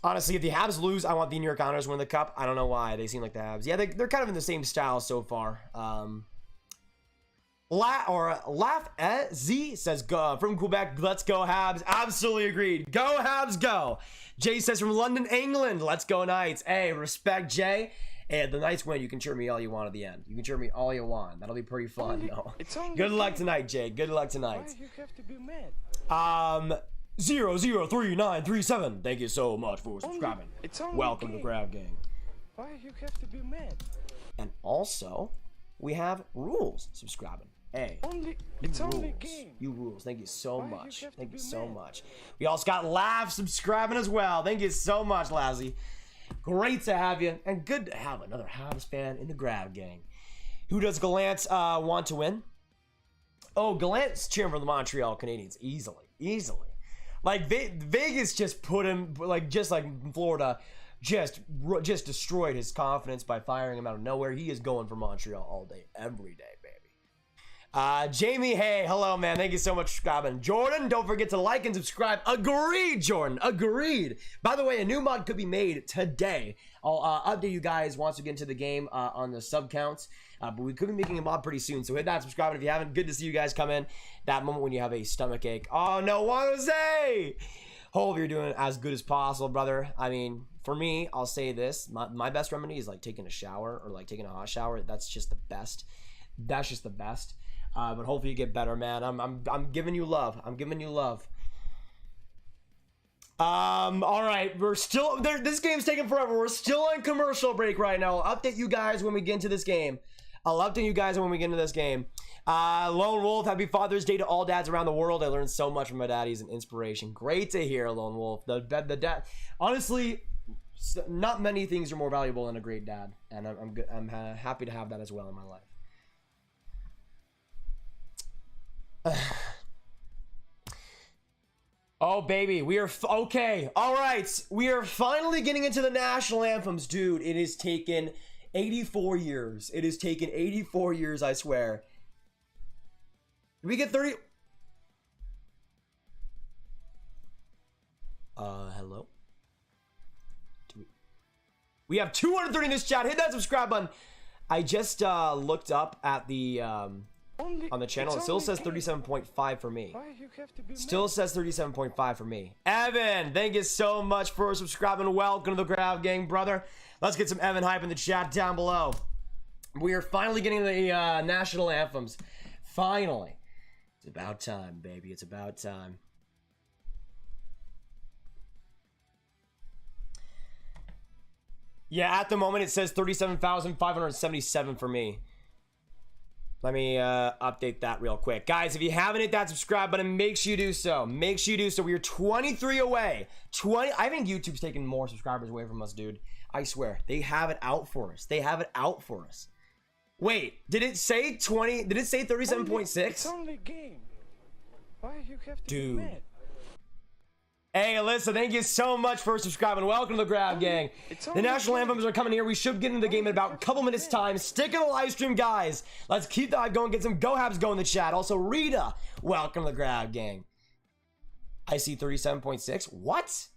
Honestly, if the Habs lose, I want the New York Islanders to win the cup. I don't know why. They seem like the Habs. Yeah, they're kind of in the same style so far. Laugh at Z says, go from Quebec, let's go Habs. Absolutely agreed. Go Habs, go. Jay says from London, England, let's go Knights. Hey, respect Jay. Hey, the Knights win. You can cheer me all you want at the end. You can cheer me all you want. That'll be pretty fun. No. Good luck tonight, Jay. Good luck tonight. Why you have to be mad? 00337. Thank you so much for subscribing. Welcome to the Grav Gang. Why you have to be mad? And also, we have Rules subscribing. Hey, it's rules. only game. You rules. Thank you so much. Thank you so mad? much. We also got Laugh subscribing as well. Thank you so much, Lazzy. Great to have you, and good to have another Habs fan in the Grav Gang. Who does Gallant want to win? Oh, Gallant's cheering for the Montreal Canadiens easily. Like Vegas just put him just like Florida. Just destroyed his confidence by firing him out of nowhere. He is going for Montreal all day, every day, baby. Jamie, hey, hello, man. Thank you so much for subscribing. Jordan, don't forget to like and subscribe. Agreed, Jordan. Agreed. By the way, a new mod could be made today. I'll update you guys once we get into the game on the sub counts. But we could be making a mod pretty soon. So hit that subscribe if you haven't. Good to see you guys come in. That moment when you have a stomach ache. Oh, no, Juan Jose. Hope you're doing as good as possible, brother. I mean, for me, I'll say this. My best remedy is like taking a shower or like taking a hot shower. That's just the best. That's just the best. But hopefully you get better, man. I'm giving you love. I'm giving you love. All right, we're still there. This game's taking forever. We're still on commercial break right now. I'll update you guys when we get into this game. Lone Wolf, happy Father's Day to all dads around the world. I learned so much from my dad. He's an inspiration. Great to hear, Lone Wolf. The dad. Honestly, not many things are more valuable than a great dad, and I'm happy to have that as well in my life. Oh baby, we are okay. All right, we are finally getting into the national anthems, dude. It has taken 84 years. It has taken 84 years, I swear. Did we get 30? Hello. We have 230 in this chat. Hit that subscribe button. I just looked up at the on the channel. It still says 37.5 for me. Still says 37.5 for me. Evan, thank you so much for subscribing. Welcome to the Grav Gang, brother. Let's get some Evan hype in the chat down below. We are finally getting the national anthems. Finally. It's about time, baby. It's about time. Yeah, at the moment it says 37,577 for me. Let me update that real quick. Guys, if you haven't hit that subscribe button, make sure you do so. Make sure you do so. We are 23 away. I think YouTube's taking more subscribers away from us, dude. I swear. They have it out for us. They have it out for us. Wait, did it say 20? Did it say 37.6? It's only a game. Why you have to Dude. be mad? Hey, Alyssa, thank you so much for subscribing. Welcome to the Grab Gang. The national anthems are coming here. We should get into the game in about a couple minutes' time. Stick in the live stream, guys. Let's keep the hype going. Get some Go Habs going in the chat. Also, Rita, welcome to the Grab Gang. I see 37.6. What?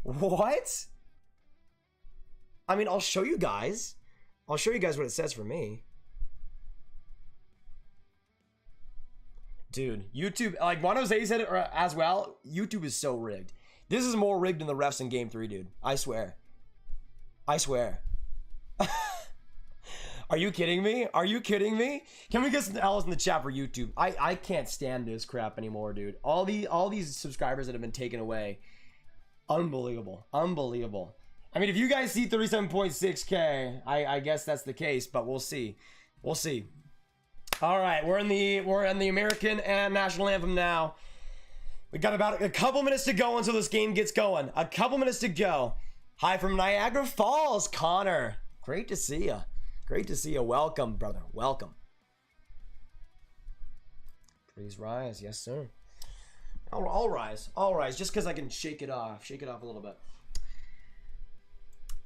What? I mean, I'll show you guys. I'll show you guys what it says for me. Dude, YouTube, like Juan Jose said it as well, YouTube is so rigged. This is more rigged than the refs in Game 3, dude. I swear. I swear. Are you kidding me? Are you kidding me? Can we get some L's in the chat for YouTube? I can't stand this crap anymore, dude. All these subscribers that have been taken away. Unbelievable. Unbelievable. I mean, if you guys see 37.6K, I guess that's the case, but we'll see. We'll see. All right, we're in the American and national anthem now. We got about a couple minutes to go until this game gets going. A couple minutes to go. Hi from Niagara Falls, Connor. Great to see you. Great to see you. Welcome, brother. Welcome. Please rise. Yes, sir. I'll rise. I'll rise just because I can shake it off. Shake it off a little bit.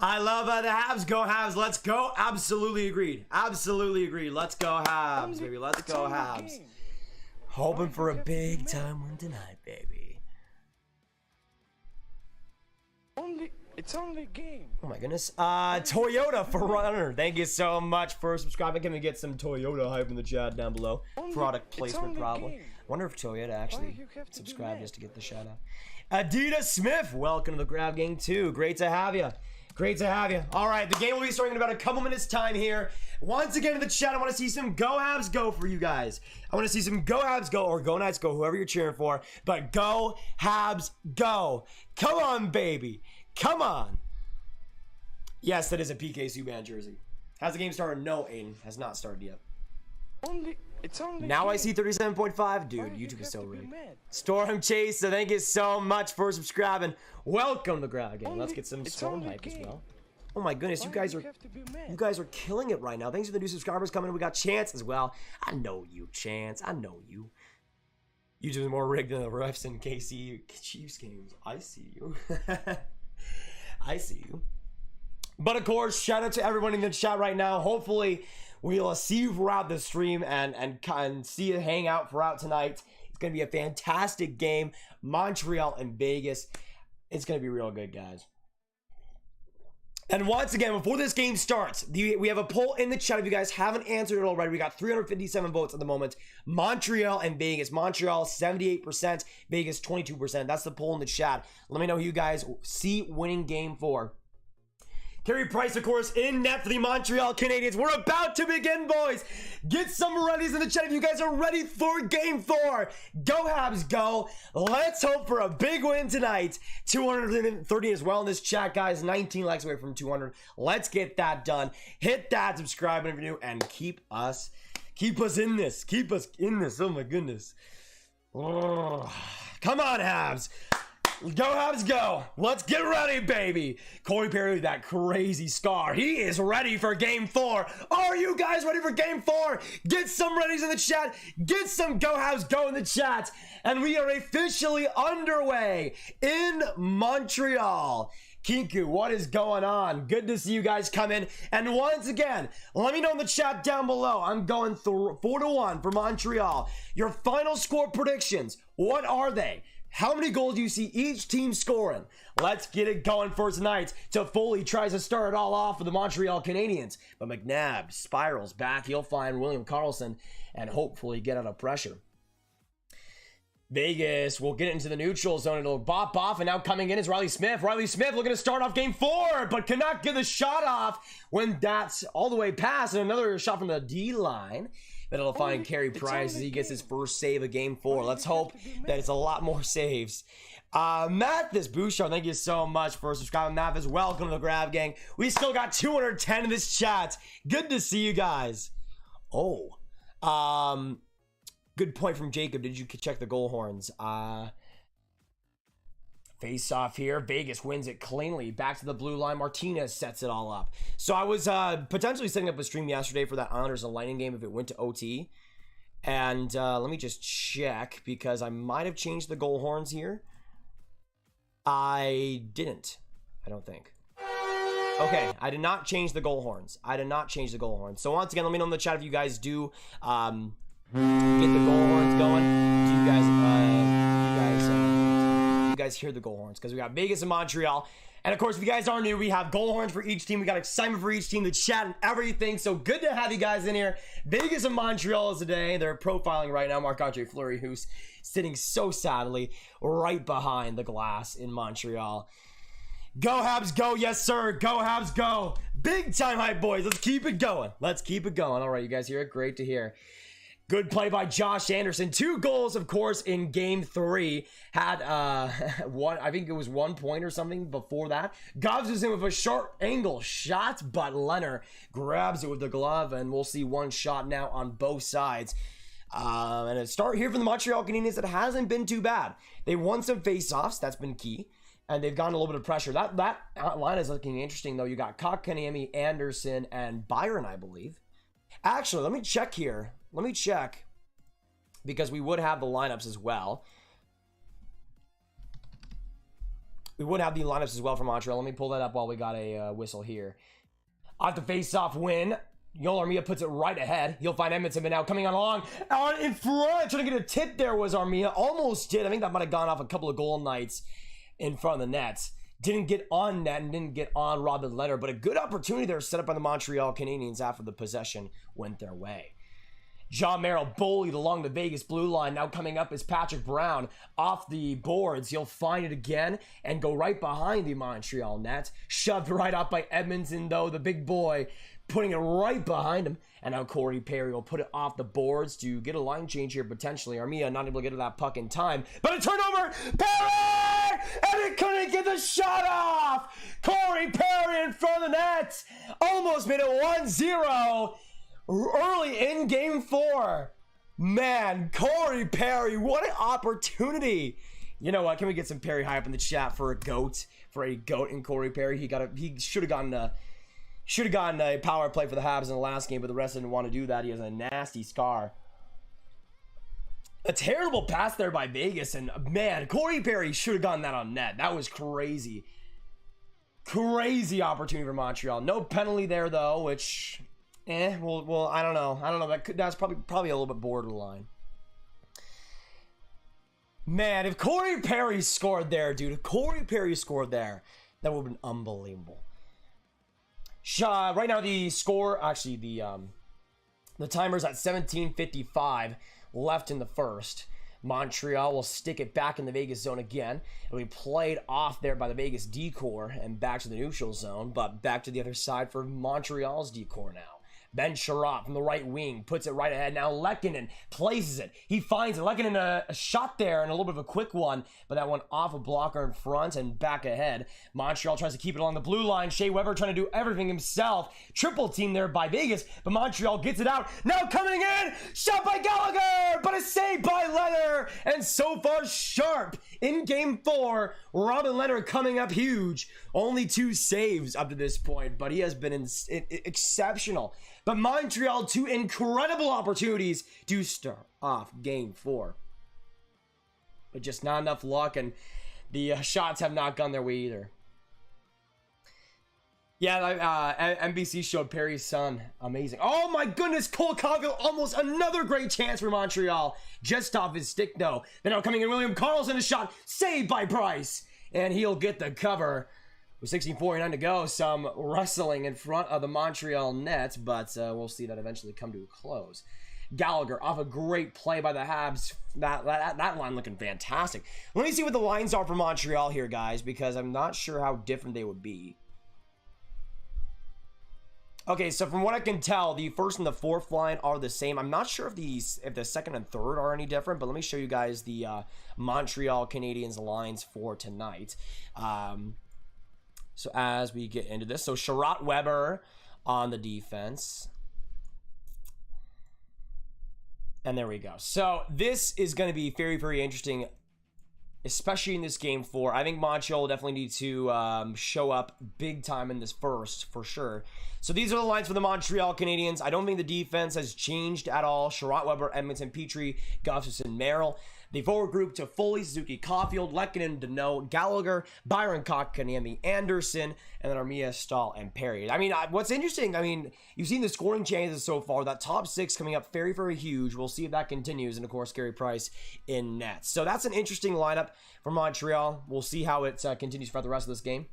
I love the Habs. Go Habs. Let's go. Absolutely agreed. Absolutely agreed. Let's go Habs, baby. Let's go Habs. Hoping for a big time win tonight, baby. It's only a game. Oh my goodness. Toyota for runner. Thank you so much for subscribing. Can we get some Toyota hype in the chat down below? Product placement probably. Wonder if Toyota actually subscribed just to get the shout out. Adidas Smith, welcome to the Grab Gang too. Great to have you. Great to have you. All right, the game will be starting in about a couple minutes time here. Once again in the chat, I want to see some Go Habs go for you guys. I want to see some Go Habs go, or Go Knights go, whoever you're cheering for. But Go Habs go. Come on, baby. Come on. Yes, that is a PK Subban jersey. Has the game started? No, Aiden. Has not started yet. It's only now I see 37.5. Dude, YouTube is so rigged. Storm Chase, so thank you so much for subscribing. Welcome to Grab Gang. Let's get some Storm hype as well. Oh my goodness, you guys are killing it right now. Thanks for the new subscribers coming in. We got Chance as well. I know you, Chance. I know you. YouTube is more rigged than the refs in KC Chiefs games. I see you. I see you. But of course, shout out to everyone in the chat right now. Hopefully, we'll see you throughout the stream and see you hang out throughout tonight. It's going to be a fantastic game. Montreal and Vegas. It's going to be real good, guys. And once again, before this game starts, we have a poll in the chat. If you guys haven't answered it already, we got 357 votes at the moment. Montreal and Vegas. Montreal, 78%. Vegas, 22%. That's the poll in the chat. Let me know who you guys see winning game 4. Carey Price, of course, in net for the Montreal Canadiens. We're about to begin, boys. Get some readies in the chat if you guys are ready for game 4. Go Habs, go. Let's hope for a big win tonight. 230 as well in this chat, guys. 19 likes away from 200. Let's get that done. Hit that subscribe button if you're new and keep us in this. Keep us in this. Oh my goodness. Oh. Come on, Habs. Go Habs, go. Let's get ready, baby. Corey Perry with that crazy scar. He is ready for game 4. Are you guys ready for game 4? Get some readies in the chat. Get some Go Habs go in the chat. And we are officially underway in Montreal. Kinku, what is going on? Good to see you guys come in. And once again, let me know in the chat down below. I'm going 4-1 for Montreal. Your final score predictions, what are they? How many goals do you see each team scoring? Let's get it going for tonight. Toffoli tries to start it all off for the Montreal Canadiens. But McNabb spirals back. He'll find William Karlsson and hopefully get out of pressure. Vegas will get into the neutral zone. It'll bop off, and now coming in is Riley Smith. Riley Smith looking to start off game 4, but cannot get the shot off when that's all the way past. And another shot from the D-line. But it'll find Carey Price as he gets his first save of game 4. Let's hope that it's a lot more saves. Mathis Bouchard, thank you so much for subscribing. Mathis, welcome to the Grab Gang. We still got 210 in this chat. Good to see you guys. Oh. Good point from Jacob. Did you check the goal horns? Face off here. Vegas wins it cleanly. Back to the blue line. Martinez sets it all up. So I was potentially setting up a stream yesterday for that Islanders and Lightning game if it went to OT. And let me just check because I might have changed the goal horns here. I didn't. I don't think. Okay, I did not change the goal horns. So once again, let me know in the chat if you guys do get the goal horns going. Do you guys hear the goal horns? Because we got Vegas and Montreal. And of course, if you guys are new, we have goal horns for each team. We got excitement for each team, the chat and everything. So good to have you guys in here. Vegas and Montreal is today. They're profiling right now Marc-Andre Fleury, who's sitting so sadly right behind the glass in Montreal. Go Habs, go. Yes, sir. Go Habs, go. Big time hype, boys. Let's keep it going. All right, you guys hear it? Great to hear. Good play by Josh Anderson. 2 goals, of course, in game 3. Had one, I think it was 1 point or something before that. Gobbs was in with a short angle shot, but Leonard grabs it with the glove, and we'll see one shot now on both sides. And a start here from the Montreal Canadiens that hasn't been too bad. They won some face-offs. That's been key. And they've gotten a little bit of pressure. That line is looking interesting, though. You got Kotkaniemi, Anderson, and Byron, I believe. Actually, let me check here. Because we would have the lineups as well. For Montreal. Let me pull that up while we got a whistle here. Off the face-off win. Yoel Armia puts it right ahead. He'll find Edmonton, but now coming on in front. Trying to get a tip there was Armia. Almost did. I think that might have gone off a couple of goal nights in front of the nets. Didn't get on net and didn't get on Robin Leonard, but a good opportunity there set up by the Montreal Canadiens after the possession went their way. John Merrill bullied along the Vegas blue line. Now coming up is Patrick Brown off the boards. He'll find it again and go right behind the Montreal net. Shoved right up by Edmonton, though, the big boy, putting it right behind him. And now Corey Perry will put it off the boards to get a line change here potentially. Armia not able to get to that puck in time. But a turnover! Perry! And it couldn't get the shot off! Corey Perry in front of the net! Almost made it 1-0 early in game 4. Man, Corey Perry, what an opportunity! You know what? Can we get some Perry hype in the chat for a goat? For a goat in Corey Perry. He should have gotten a power play for the Habs in the last game, but the rest didn't want to do that. He has a nasty scar. A terrible pass there by Vegas, and man, Corey Perry should have gotten that on net. That was crazy. Crazy opportunity for Montreal. No penalty there, though, which, well, I don't know. That's probably a little bit borderline. Man, if Corey Perry scored there, dude, that would have been unbelievable. Right now the score, actually the timer's at 17:55 left in the first. Montreal will stick it back in the Vegas zone again. It'll be played off there by the Vegas decor and back to the neutral zone, but back to the other side for Montreal's decor now. Ben Sherratt from the right wing puts it right ahead. Now Lehkonen places it. He finds it. Lehkonen a shot there and a little bit of a quick one, but that one off a blocker in front and back ahead. Montreal tries to keep it along the blue line. Shea Weber trying to do everything himself. Triple team there by Vegas, but Montreal gets it out. Now coming in, shot by Gallagher, but a save by Leonard. And so far sharp in game 4. Robin Leonard coming up huge. Only 2 saves up to this point, but he has been exceptional. But Montreal, 2 incredible opportunities to start off game 4. But just not enough luck, and the shots have not gone their way either. Yeah, NBC showed Perry's son. Amazing. Oh my goodness, Cole Caulfield, almost another great chance for Montreal. Just off his stick, though. Then now coming in, William Karlsson, a shot saved by Price. And he'll get the cover. With 16:49 to go, some wrestling in front of the Montreal net, but we'll see that eventually come to a close. Gallagher off a great play by the Habs. That line looking fantastic. Let me see what the lines are for Montreal here, guys, because I'm not sure how different they would be. Okay, so from what I can tell, the first and the fourth line are the same. I'm not sure if the second and third are any different, but let me show you guys the Montreal Canadiens lines for tonight. So as we get into this, so Sherratt Weber on the defense. And there we go. So this is going to be very, very interesting, especially in this game 4. I think Montreal will definitely need to show up big time in this first, for sure. So these are the lines for the Montreal Canadiens. I don't think the defense has changed at all. Sherratt, Weber, Edmonton, Petrie, Gustafsson, Merrill. The forward group to Foley, Suzuki, Caulfield, Lehkonen, Deneau, Gallagher, Byron, Kotkaniemi, Anderson, and then Armia, Stahl, and Perry. I mean, what's interesting, I mean, you've seen the scoring chances so far. That top 6 coming up very, very huge. We'll see if that continues. And, of course, Carey Price in net. So that's an interesting lineup for Montreal. We'll see how it continues for the rest of this game.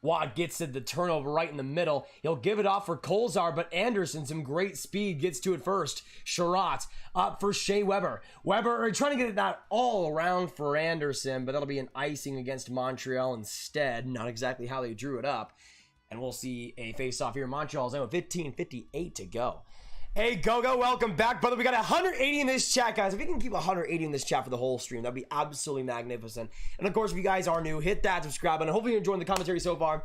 Watt gets it, the turnover right in the middle. He'll give it off for Kolzar, but Anderson, some great speed, gets to it first. Sherratt up for Shea Weber. Weber trying to get that all around for Anderson, but that'll be an icing against Montreal instead. Not exactly how they drew it up. And we'll see a face-off here. Montreal's in with 15:58 to go. Hey, Gogo, welcome back, brother. We got 180 in this chat, guys. If we can keep 180 in this chat for the whole stream, that'd be absolutely magnificent. And, of course, if you guys are new, hit that subscribe button. Hopefully you're enjoying the commentary so far.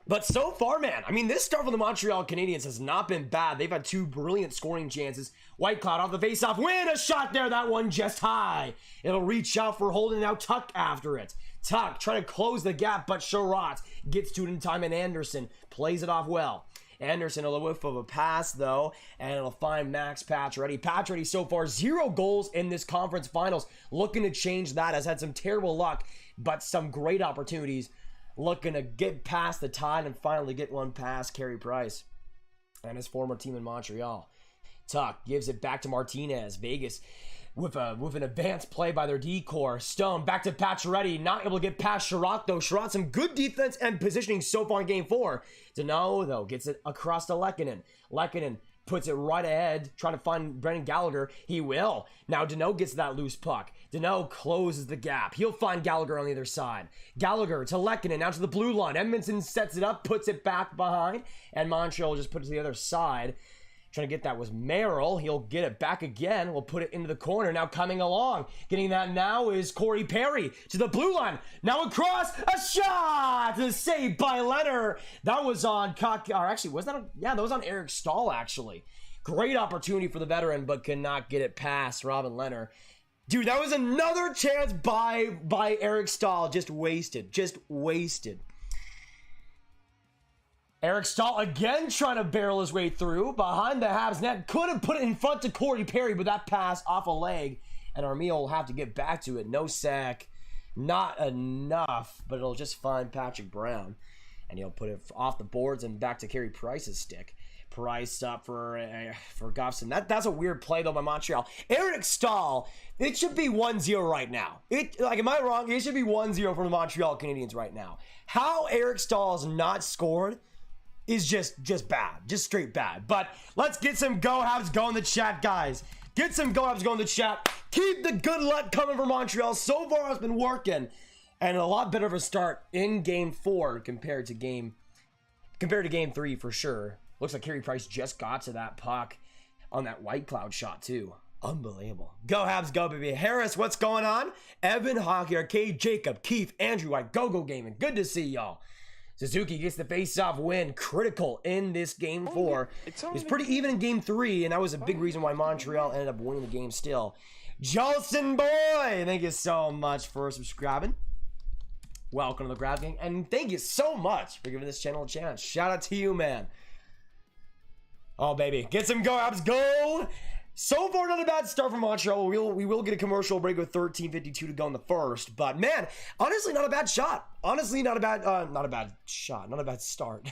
But so far, man, I mean, this start for the Montreal Canadiens has not been bad. They've had 2 brilliant scoring chances. Whitecloud off the faceoff. Win a shot there. That one just high. It'll reach out for Holden. Now Tuck after it. Tuck trying to close the gap, but Sherratt gets to it in time, and Anderson plays it off well. Anderson, a little whiff of a pass, though, and it'll find Max Pacioretty. Pacioretty so far 0 goals in this conference finals. Looking to change that. Has had some terrible luck, but some great opportunities. Looking to get past the tide and finally get one past Carey Price and his former team in Montreal. Tuck gives it back to Martinez. Vegas with an advanced play by their D-core. Stone back to Pacioretty. Not able to get past Sherratt, though. Sherratt, some good defense and positioning so far in Game 4. Deneau, though, gets it across to Lehkonen. Lehkonen puts it right ahead, trying to find Brendan Gallagher. He will. Now Deneau gets that loose puck. Deneau closes the gap. He'll find Gallagher on the other side. Gallagher to Lehkonen, now to the blue line. Edmonton sets it up, puts it back behind, and Montreal just puts it to the other side. Trying to get that was Merrill. He'll get it back again. We'll put it into the corner. Now coming along. Getting that now is Corey Perry to the blue line. Now across. A shot! The save by Leonard. That was on actually, was that on? Yeah, that was on Eric Stahl, actually. Great opportunity for the veteran, but could not get it past Robin Leonard. Dude, that was another chance by Eric Stahl. Just wasted. Just wasted. Eric Stahl again trying to barrel his way through behind the Habs net. Could have put it in front to Corey Perry, but that pass off a leg. And Armia will have to get back to it. No sack. Not enough, but it'll just find Patrick Brown. And he'll put it off the boards and back to Carey Price's stick. Price up for Gustafsson. That's a weird play, though, by Montreal. Eric Stahl, it should be 1-0 right now. Am I wrong? It should be 1-0 for the Montreal Canadiens right now. How Eric Stahl has not scored is just bad. Just straight bad. But let's get some Go Habs going in the chat, guys. Get some Go Habs going in the chat. Keep the good luck coming for Montreal. So far, it's been working. And a lot better of a start in Game 4 compared to Game 3 for sure. Looks like Carey Price just got to that puck on that Whitecloud shot, too. Unbelievable. Go Habs, go, baby. Harris, what's going on? Evan, Hockey Arcade, Jacob, Keith, Andrew White, Go Gaming. Good to see y'all. Suzuki gets the face-off win. Critical in this Game 4. It was pretty even in Game 3, and that was a big reason why Montreal ended up winning the game still. Jolson boy, thank you so much for subscribing. Welcome to the Grab Gang, and thank you so much for giving this channel a chance. Shout out to you, man. Oh, baby. Get some Go Habs, go! So far, not a bad start from Montreal. We will get a commercial break with 13:52 to go in the first. But, man, honestly, not a bad shot. Honestly, not a bad shot. Not a bad start.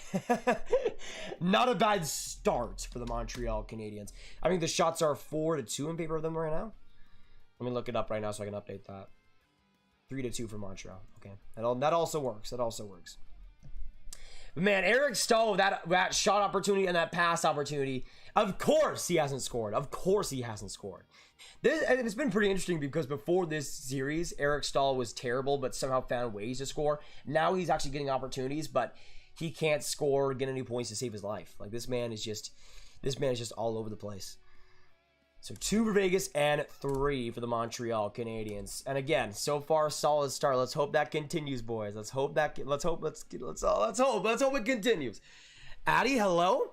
Not a bad start for the Montreal Canadiens. I think the shots are 4-2 in favor of them right now. Let me look it up right now so I can update that. 3-2 for Montreal. Okay. That also works. That also works. But man, Eric Stahl with that shot opportunity and that pass opportunity, of course he hasn't scored. Of course he hasn't scored. It's been pretty interesting because before this series, Eric Stahl was terrible but somehow found ways to score. Now he's actually getting opportunities, but he can't score, get any points to save his life. Like this man is just all over the place. So 2 for Vegas and 3 for the Montreal Canadiens. And again, so far solid start. Let's hope that continues, boys. Let's hope it continues. Addy, hello.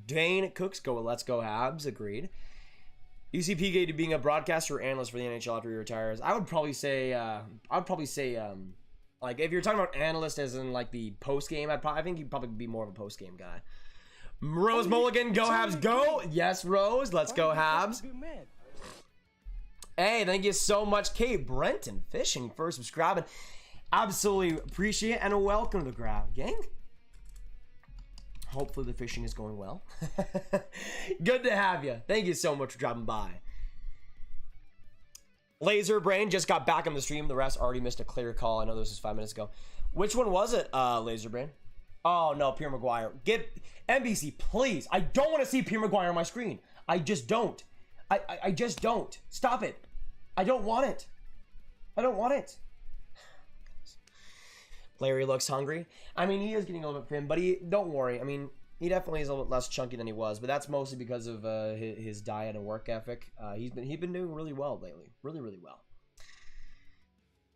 Dane Cooks, let's go Habs. Agreed. You see PK to being a broadcaster or analyst for the NHL after he retires? I would probably say, like, if you're talking about analyst as in, like, the post-game, I think he'd probably be more of a post-game guy. Rose Mulligan, go Habs, go! Yes, Rose, let's go Habs. Hey, thank you so much, Kate Brenton Fishing, for subscribing. Absolutely appreciate it, and welcome to the Grav Gang. Hopefully the fishing is going well. Good to have you. Thank you so much for dropping by. Laser Brain just got back on the stream. The rest already missed a clear call. I know this was 5 minutes ago. Which one was it, Laser Brain? Oh, no, Pierre Maguire. Get NBC, please. I don't want to see Pierre Maguire on my screen. I just don't. I just don't. Stop it. I don't want it. I don't want it. Larry looks hungry. I mean, he is getting a little bit thin, but don't worry. I mean, he definitely is a little bit less chunky than he was, but that's mostly because of his diet and work ethic. He's been doing really well lately. Really, really well.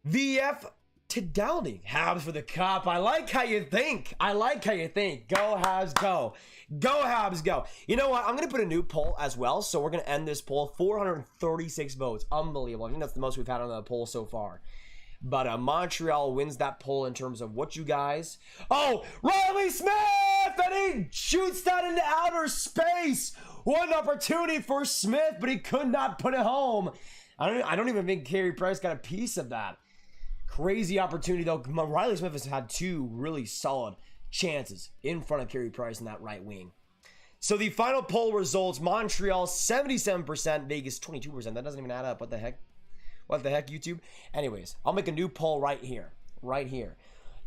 VF Tidality. Habs for the cup. I like how you think. I like how you think. Go Habs, go. Go Habs, go. You know what? I'm going to put a new poll as well, so we're going to end this poll. 436 votes. Unbelievable. I think that's the most we've had on the poll so far. But Montreal wins that poll in terms of what you guys... Oh, Riley Smith! And he shoots that into outer space! One opportunity for Smith, but he could not put it home. I don't even think Carey Price got a piece of that. Crazy opportunity, though. Riley Smith has had 2 really solid chances in front of Carey Price in that right wing. So the final poll results, Montreal 77%, Vegas 22%. That doesn't even add up. What the heck? What the heck, YouTube? Anyways, I'll make a new poll right here. Right here.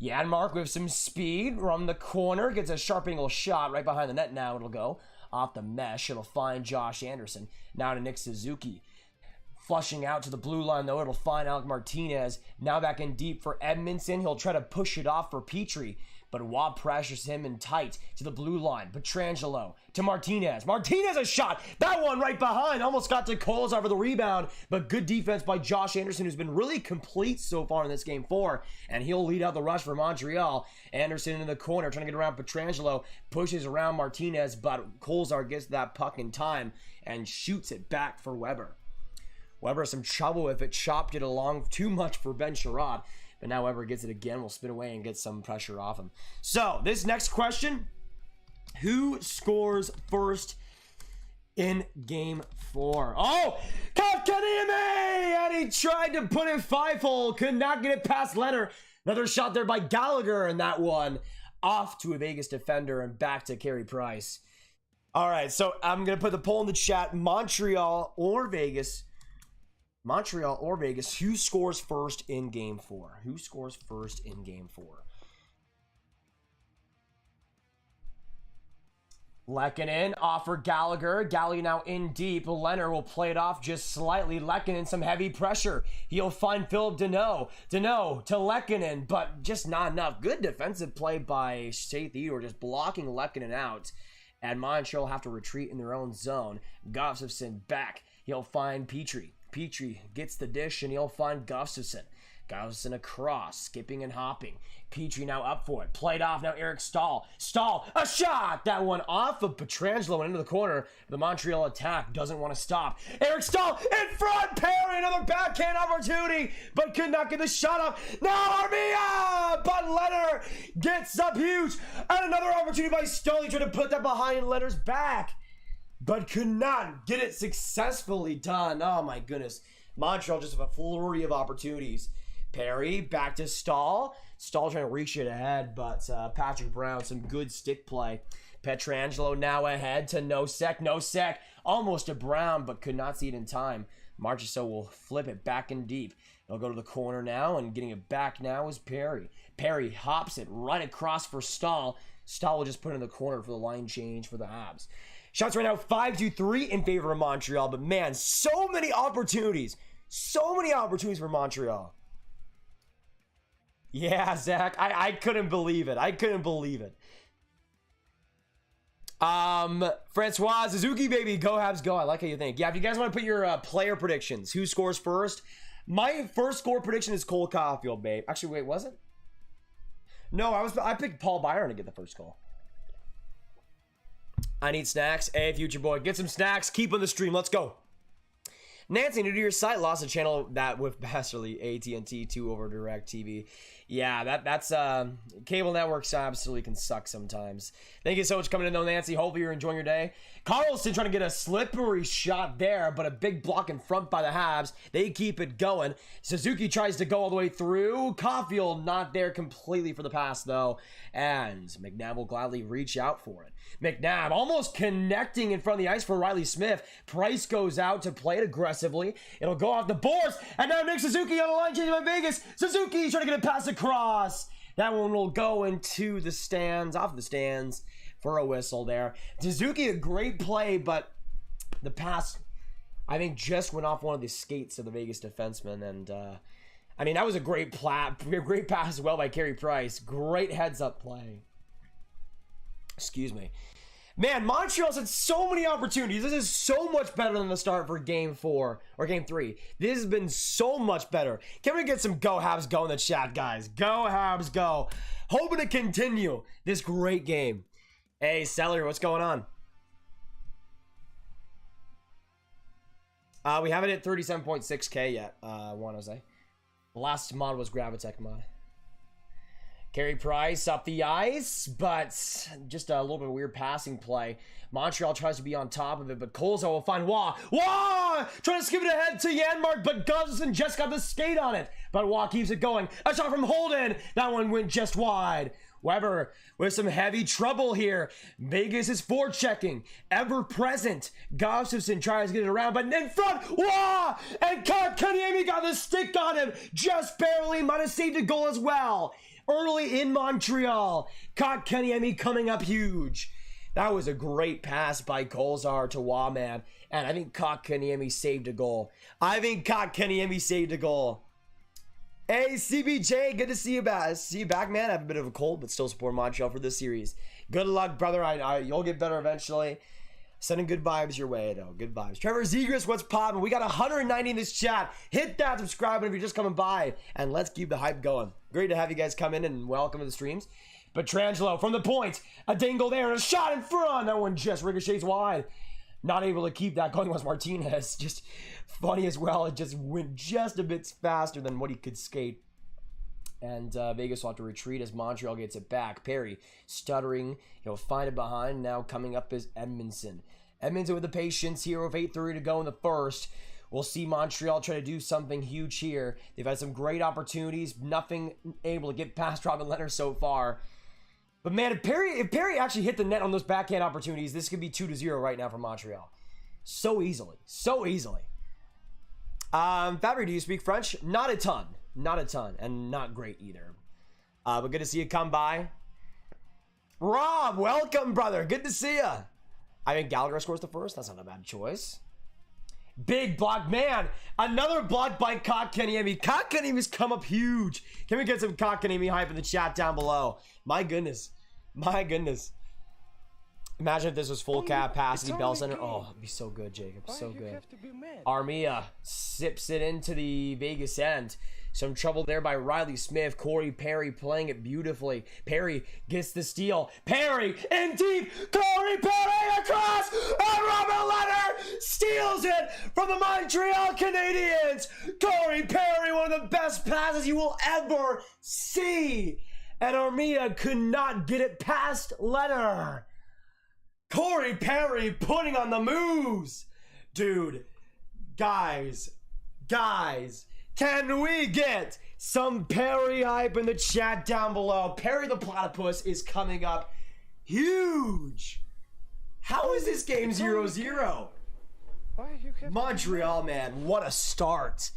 Janmark with some speed from the corner. Gets a sharp angle shot right behind the net now. It'll go off the mesh. It'll find Josh Anderson. Now to Nick Suzuki. Flushing out to the blue line, though. It'll find Alec Martinez. Now back in deep for Edmonton. He'll try to push it off for Petrie. But Watt pressures him in tight to the blue line. Pietrangelo to Martinez. Martinez a shot. That one right behind. Almost got to Coles over the rebound. But good defense by Josh Anderson, who's been really complete so far in this game 4. And he'll lead out the rush for Montreal. Anderson in the corner trying to get around Pietrangelo. Pushes around Martinez. But Colesar gets that puck in time and shoots it back for Weber. Weber has some trouble with it. Chopped it along too much for Ben Sherrod. But now Weber gets it again. We'll spin away and get some pressure off him. So, this next question. Who scores first in Game 4? Oh! Kotkaniemi! And he tried to put it 5-hole. Could not get it past Leonard. Another shot there by Gallagher. And that one off to a Vegas defender and back to Carey Price. All right, so I'm going to put the poll in the chat. Montreal or Vegas. Montreal or Vegas, who scores first in Game 4? Who scores first in Game 4? Lehkonen off for Gallagher. Gallagher now in deep. Leonard will play it off just slightly. Lehkonen some heavy pressure. He'll find Philip Deneau. Deneau to Lehkonen, but just not enough. Good defensive play by Shea Theodore, just blocking Lehkonen out. And Montreal have to retreat in their own zone. Gustafsson back. He'll find Petrie. Petrie gets the dish and he'll find Gustafsson. Gustafsson across, skipping and hopping. Petrie now up for it. Played off now Eric Stahl. Stahl, a shot! That one off of Pietrangelo and into the corner. The Montreal attack doesn't want to stop. Eric Stahl in front! Perry, another backhand opportunity, but could not get the shot off. Now Armia! But Leonard gets up huge. And another opportunity by Stoley trying to put that behind Leonard's back. But could not get it successfully done. Oh my goodness. Montreal just have a flurry of opportunities. Perry back to Stahl. Stahl trying to reach it ahead, but Patrick Brown, some good stick play. Pietrangelo now ahead to Nosek. Nosek almost to Brown, but could not see it in time. Marchessault will flip it back in deep. He'll go to the corner now, and getting it back now is Perry. Perry hops it right across for Stahl. Stahl will just put it in the corner for the line change for the Habs. Shots right now 5-3 in favor of Montreal, but man, so many opportunities. So many opportunities for Montreal. Yeah, Zach, I couldn't believe it. I couldn't believe it. Francois Suzuki, baby, go Habs, go. I like how you think. Yeah, if you guys want to put your player predictions, who scores first? My first score prediction is Cole Caulfield, babe. Actually, wait, was it? No, I picked Paul Byron to get the first goal. I need snacks. Hey, future boy, get some snacks. Keep on the stream. Let's go. Nancy, new to your site, lost a channel that with Bastardly AT&T 2 over DirecTV. Yeah, that's cable networks absolutely can suck sometimes. Thank you so much for coming in though, Nancy. Hopefully you're enjoying your day. Carlson trying to get a slippery shot there, but a big block in front by the Habs. They keep it going. Suzuki tries to go all the way through. Caulfield not there completely for the pass though, and McNabb will gladly reach out for it. McNabb almost connecting in front of the ice for Riley Smith. Price goes out to play it aggressively. It'll go off the boards, and now Nick Suzuki on the line changing by Vegas. Suzuki trying to get a pass across. That one will go into the stands, off the stands for a whistle there. Suzuki, a great play, but the pass, I think, just went off one of the skates of the Vegas defenseman. And, I mean, that was a great pass as well by Carey Price. Great heads-up play. Excuse me. Man, Montreal's had so many opportunities. This is so much better than the start for Game 4 or Game 3. This has been so much better. Can we get some Go Habs Go in the chat, guys? Go Habs Go. Hoping to continue this great game. Hey, Celery, what's going on? We haven't hit 37.6K yet, Juan Jose. The last mod was Graviteh mod. Carey Price up the ice, but just a little bit of weird passing play. Montreal tries to be on top of it, but Colzo will find Waugh. Waugh! Trying to skip it ahead to Janmark, but Gustafsson just got the skate on it. But Waugh keeps it going. A shot from Holden. That one went just wide. Weber with some heavy trouble here. Vegas is forechecking. Ever present. Gustafsson tries to get it around, but in front. Waugh! And Kotkaniemi got the stick on him. Just barely. Might have saved a goal as well. Early in Montreal. Kotkaniemi coming up huge. That was a great pass by Kolzar to Waugh, man. And I think Kotkaniemi saved a goal. Hey, CBJ, good to see you back. See you back, man. I have a bit of a cold, but still support Montreal for this series. Good luck, brother. You'll get better eventually. Sending good vibes your way, though. Good vibes. Trevor Zegras, what's poppin'? We got 190 in this chat. Hit that subscribe button if you're just coming by, and let's keep the hype going. Great to have you guys come in and welcome to the streams. Petrangelo from the point. A dingle there and a shot in front. That one just ricochets wide. Not able to keep that going was Martinez. Just funny as well. It just went just a bit faster than what he could skate. And Vegas will have to retreat as Montreal gets it back. Perry stuttering. He'll find it behind. Now coming up is Edmondson. Edmondson with the patience here with 8:30 to go in the first. We'll see Montreal try to do something huge here. They've had some great opportunities. Nothing able to get past Robin Leonard so far. But man, if Perry actually hit the net on those backhand opportunities, this could be 2-0 right now for Montreal. So easily. So easily. Fabry, do you speak French? Not a ton. Not a ton. And not great either. But good to see you come by. Rob, welcome, brother. Good to see you. I think Gallagher scores the first. That's not a bad choice. Big block. Man, another block by Kotkaniemi. Kotkaniemi's come up huge. Can we get some Kotkaniemi hype in the chat down below? My goodness. My goodness. Imagine if this was full cap pass to Bell Center. Oh, it'd be so good, Jacob. So good. Armia sips it into the Vegas end. Some trouble there by Riley Smith. Corey Perry playing it beautifully. Perry gets the steal. Perry in deep. Corey Perry across. And Robert Leonard steals it from the Montreal Canadiens. Corey Perry, one of the best passes you will ever see. And Armia could not get it past Leonard. Corey Perry putting on the moves. Dude, guys, can we get some Perry hype in the chat down below? Perry the Platypus is coming up huge. How is this game 0-0? Montreal, man, what a start.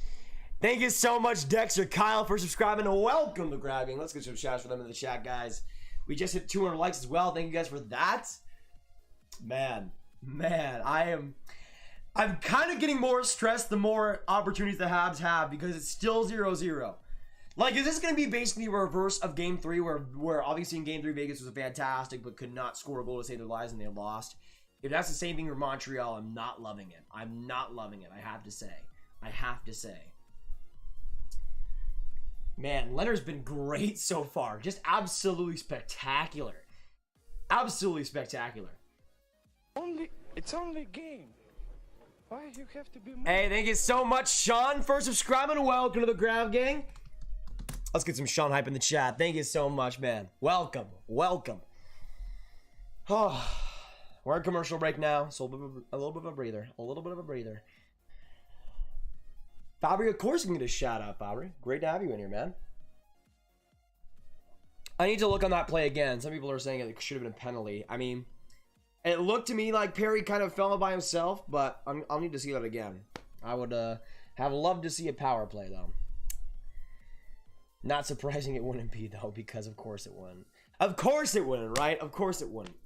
Thank you so much, Dexter Kyle, for subscribing, and welcome to Grabbing. Let's get some shots for them in the chat, guys. We just hit 200 likes as well. Thank you guys for that. Man, I'm kind of getting more stressed the more opportunities the Habs have, because it's still 0-0. Like, is this going to be basically a reverse of Game 3, where obviously in Game 3 Vegas was fantastic but could not score a goal to save their lives and they lost? If that's the same thing for Montreal, I'm not loving it. I have to say. Man, Leonard's been great so far. Just absolutely spectacular. It's only a game. Why you have to be mad? Hey, thank you so much, Sean, for subscribing. Welcome to the Grav Gang. Let's get some Sean hype in the chat. Thank you so much, man. Welcome. Welcome. Oh, we're in commercial break now, so a little bit of a breather. A little bit of a breather. Fabry, of course, you can get a shout out, Fabry. Great to have you in here, man. I need to look on that play again. Some people are saying it should have been a penalty. I mean, it looked to me like Perry kind of fell by himself, but I'll need to see that again. I would have loved to see a power play, though. Not surprising it wouldn't be, though, because of course it wouldn't. Of course it wouldn't, right? Of course it wouldn't.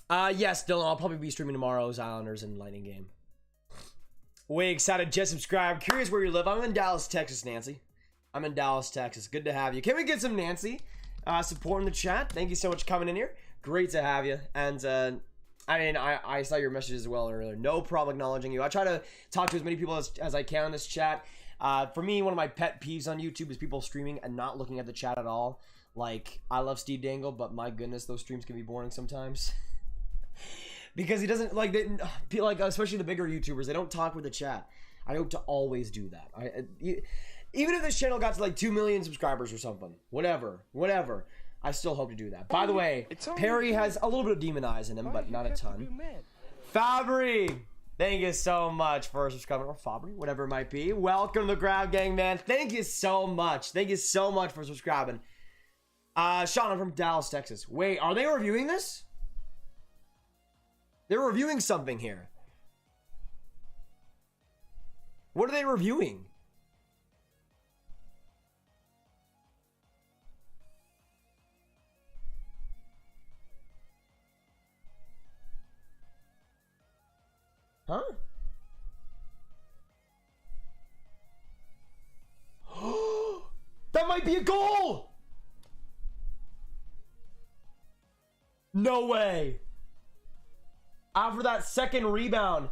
Yes, Dylan, I'll probably be streaming tomorrow's Islanders and Lightning game. Way excited, just subscribe. Curious where you live. I'm in Dallas, Texas, Nancy. I'm in Dallas, Texas. Good to have you. Can we get some Nancy support in the chat? Thank you so much for coming in here. Great to have you. And I mean, I saw your messages as well earlier. No problem acknowledging you. I try to talk to as many people as I can in this chat. For me, one of my pet peeves on YouTube is people streaming and not looking at the chat at all. Like, I love Steve Dangle, but my goodness, those streams can be boring sometimes. Because he doesn't, like, especially the bigger YouTubers, they don't talk with the chat. I hope to always do that. Even if this channel got to like 2 million subscribers or something, whatever, I still hope to do that. By the way, Perry has a little bit of demon eyes in him, but not a ton. Fabry, thank you so much for subscribing, or Fabry, whatever it might be. Welcome to the Grab Gang, man. Thank you so much. Thank you so much for subscribing. Sean, I'm from Dallas, Texas. Wait, are they reviewing this? They're reviewing something here. What are they reviewing? Huh? That might be a goal! No way! After that second rebound.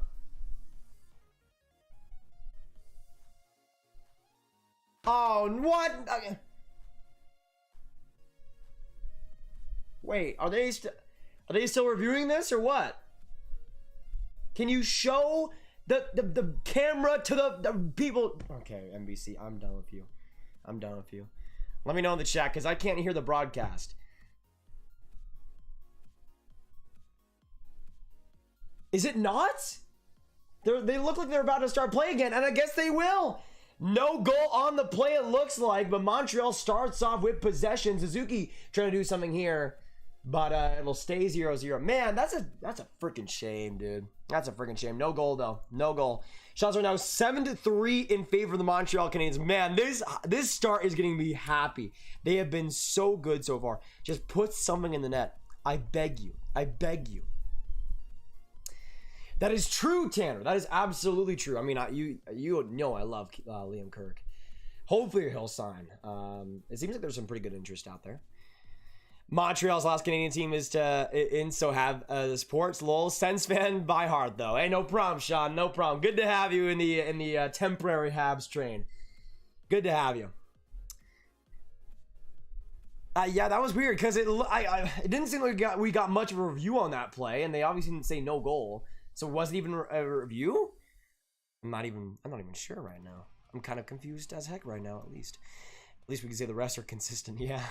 Oh, what? Wait, are they still reviewing this or what? Can you show the camera to the people? Okay, NBC, I'm done with you. I'm done with you. Let me know in the chat because I can't hear the broadcast. Is it not? They look like they're about to start play again, and I guess they will. No goal on the play, it looks like, but Montreal starts off with possession. Suzuki trying to do something here, but it'll stay 0-0. Man, that's a freaking shame, dude. That's a freaking shame. No goal, though. No goal. Shots are now 7-3 in favor of the Montreal Canadiens. Man, this start is getting me happy. They have been so good so far. Just put something in the net. I beg you. I beg you. That is true, Tanner. That is absolutely true. I mean, you know I love Liam Kirk. Hopefully he'll sign. It seems like there's some pretty good interest out there. Montreal's last Canadian team is so have the sports. Lol. Sens fan by heart though. Hey, no problem, Sean. No problem. Good to have you in the temporary Habs train. Good to have you. Yeah, that was weird because it didn't seem like we got much of a review on that play, and they obviously didn't say no goal. So was it even a review? I'm not even sure right now. I'm kind of confused as heck right now, at least. At least we can say the rest are consistent, yeah.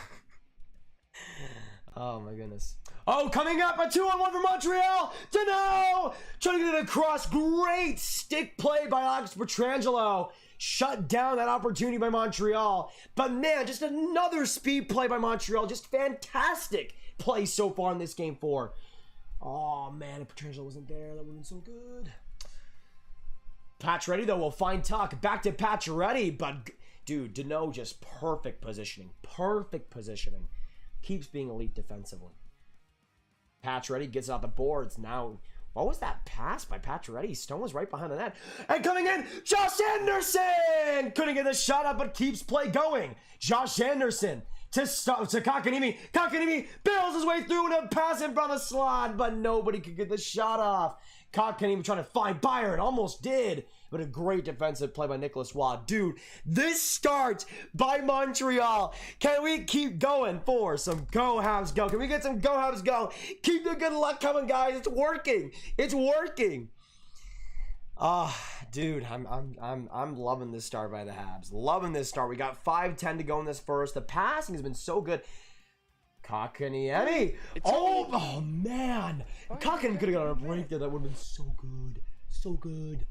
Oh my goodness. Oh, coming up, a 2-on-1 for Montreal! Dano! Trying to get it across. Great stick play by Alex Pietrangelo. Shut down that opportunity by Montreal. But man, just another speed play by Montreal. Just fantastic play so far in this game 4. Oh man, if Pietrangelo wasn't there, that would have been so good. Pacioretty though will find Tuck. Back to Pacioretty, but dude, Dano just perfect positioning. Perfect positioning. Keeps being elite defensively. Pacioretty gets it off the boards. Now, what was that pass by Pacioretty? Stone was right behind the net. And coming in, Josh Anderson! Couldn't get the shot up, but keeps play going. Josh Anderson to Kotkaniemi. Kotkaniemi bails his way through and a pass in front of the slot, but nobody could get the shot off. Kotkaniemi trying to find Byron, almost did, but a great defensive play by Nicholas Waugh. Dude, this start by Montreal. Can we keep going for some Go Habs Go? Can we get some Go Habs Go? Keep the good luck coming, guys. It's working. It's working. Dude, I'm loving this start by the Habs. Loving this start. We got 5-10 to go in this first. The passing has been so good. Kakaniemi. Oh man. Kakaniemi could have got a break there. That would have been so good. So good.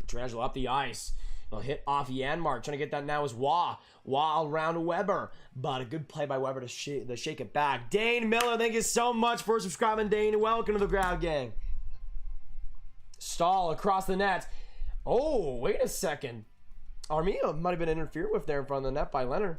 Petrangelo up the ice. He'll hit off Janmark. Trying to get that now is Waugh. Waugh around Weber. But a good play by Weber to shake it back. Dane Miller, thank you so much for subscribing, Dane. Welcome to the Grab Gang. Stahl across the net. Oh, wait a second. Armia might have been interfered with there in front of the net by Leonard.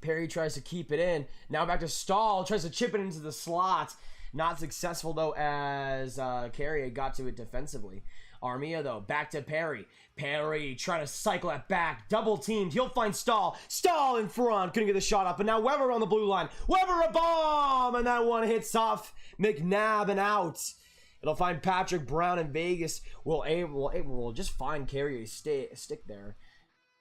Perry tries to keep it in. Now back to Stahl. Tries to chip it into the slot. Not successful, though, as Carrier got to it defensively. Armia, though, back to Perry. Perry trying to cycle it back. Double teamed. He'll find Stahl. Stahl in front. Couldn't get the shot up. But now Weber on the blue line. Weber a bomb. And that one hits off McNabb and out. It'll find Patrick Brown in Vegas. We'll just find Carrier stick there.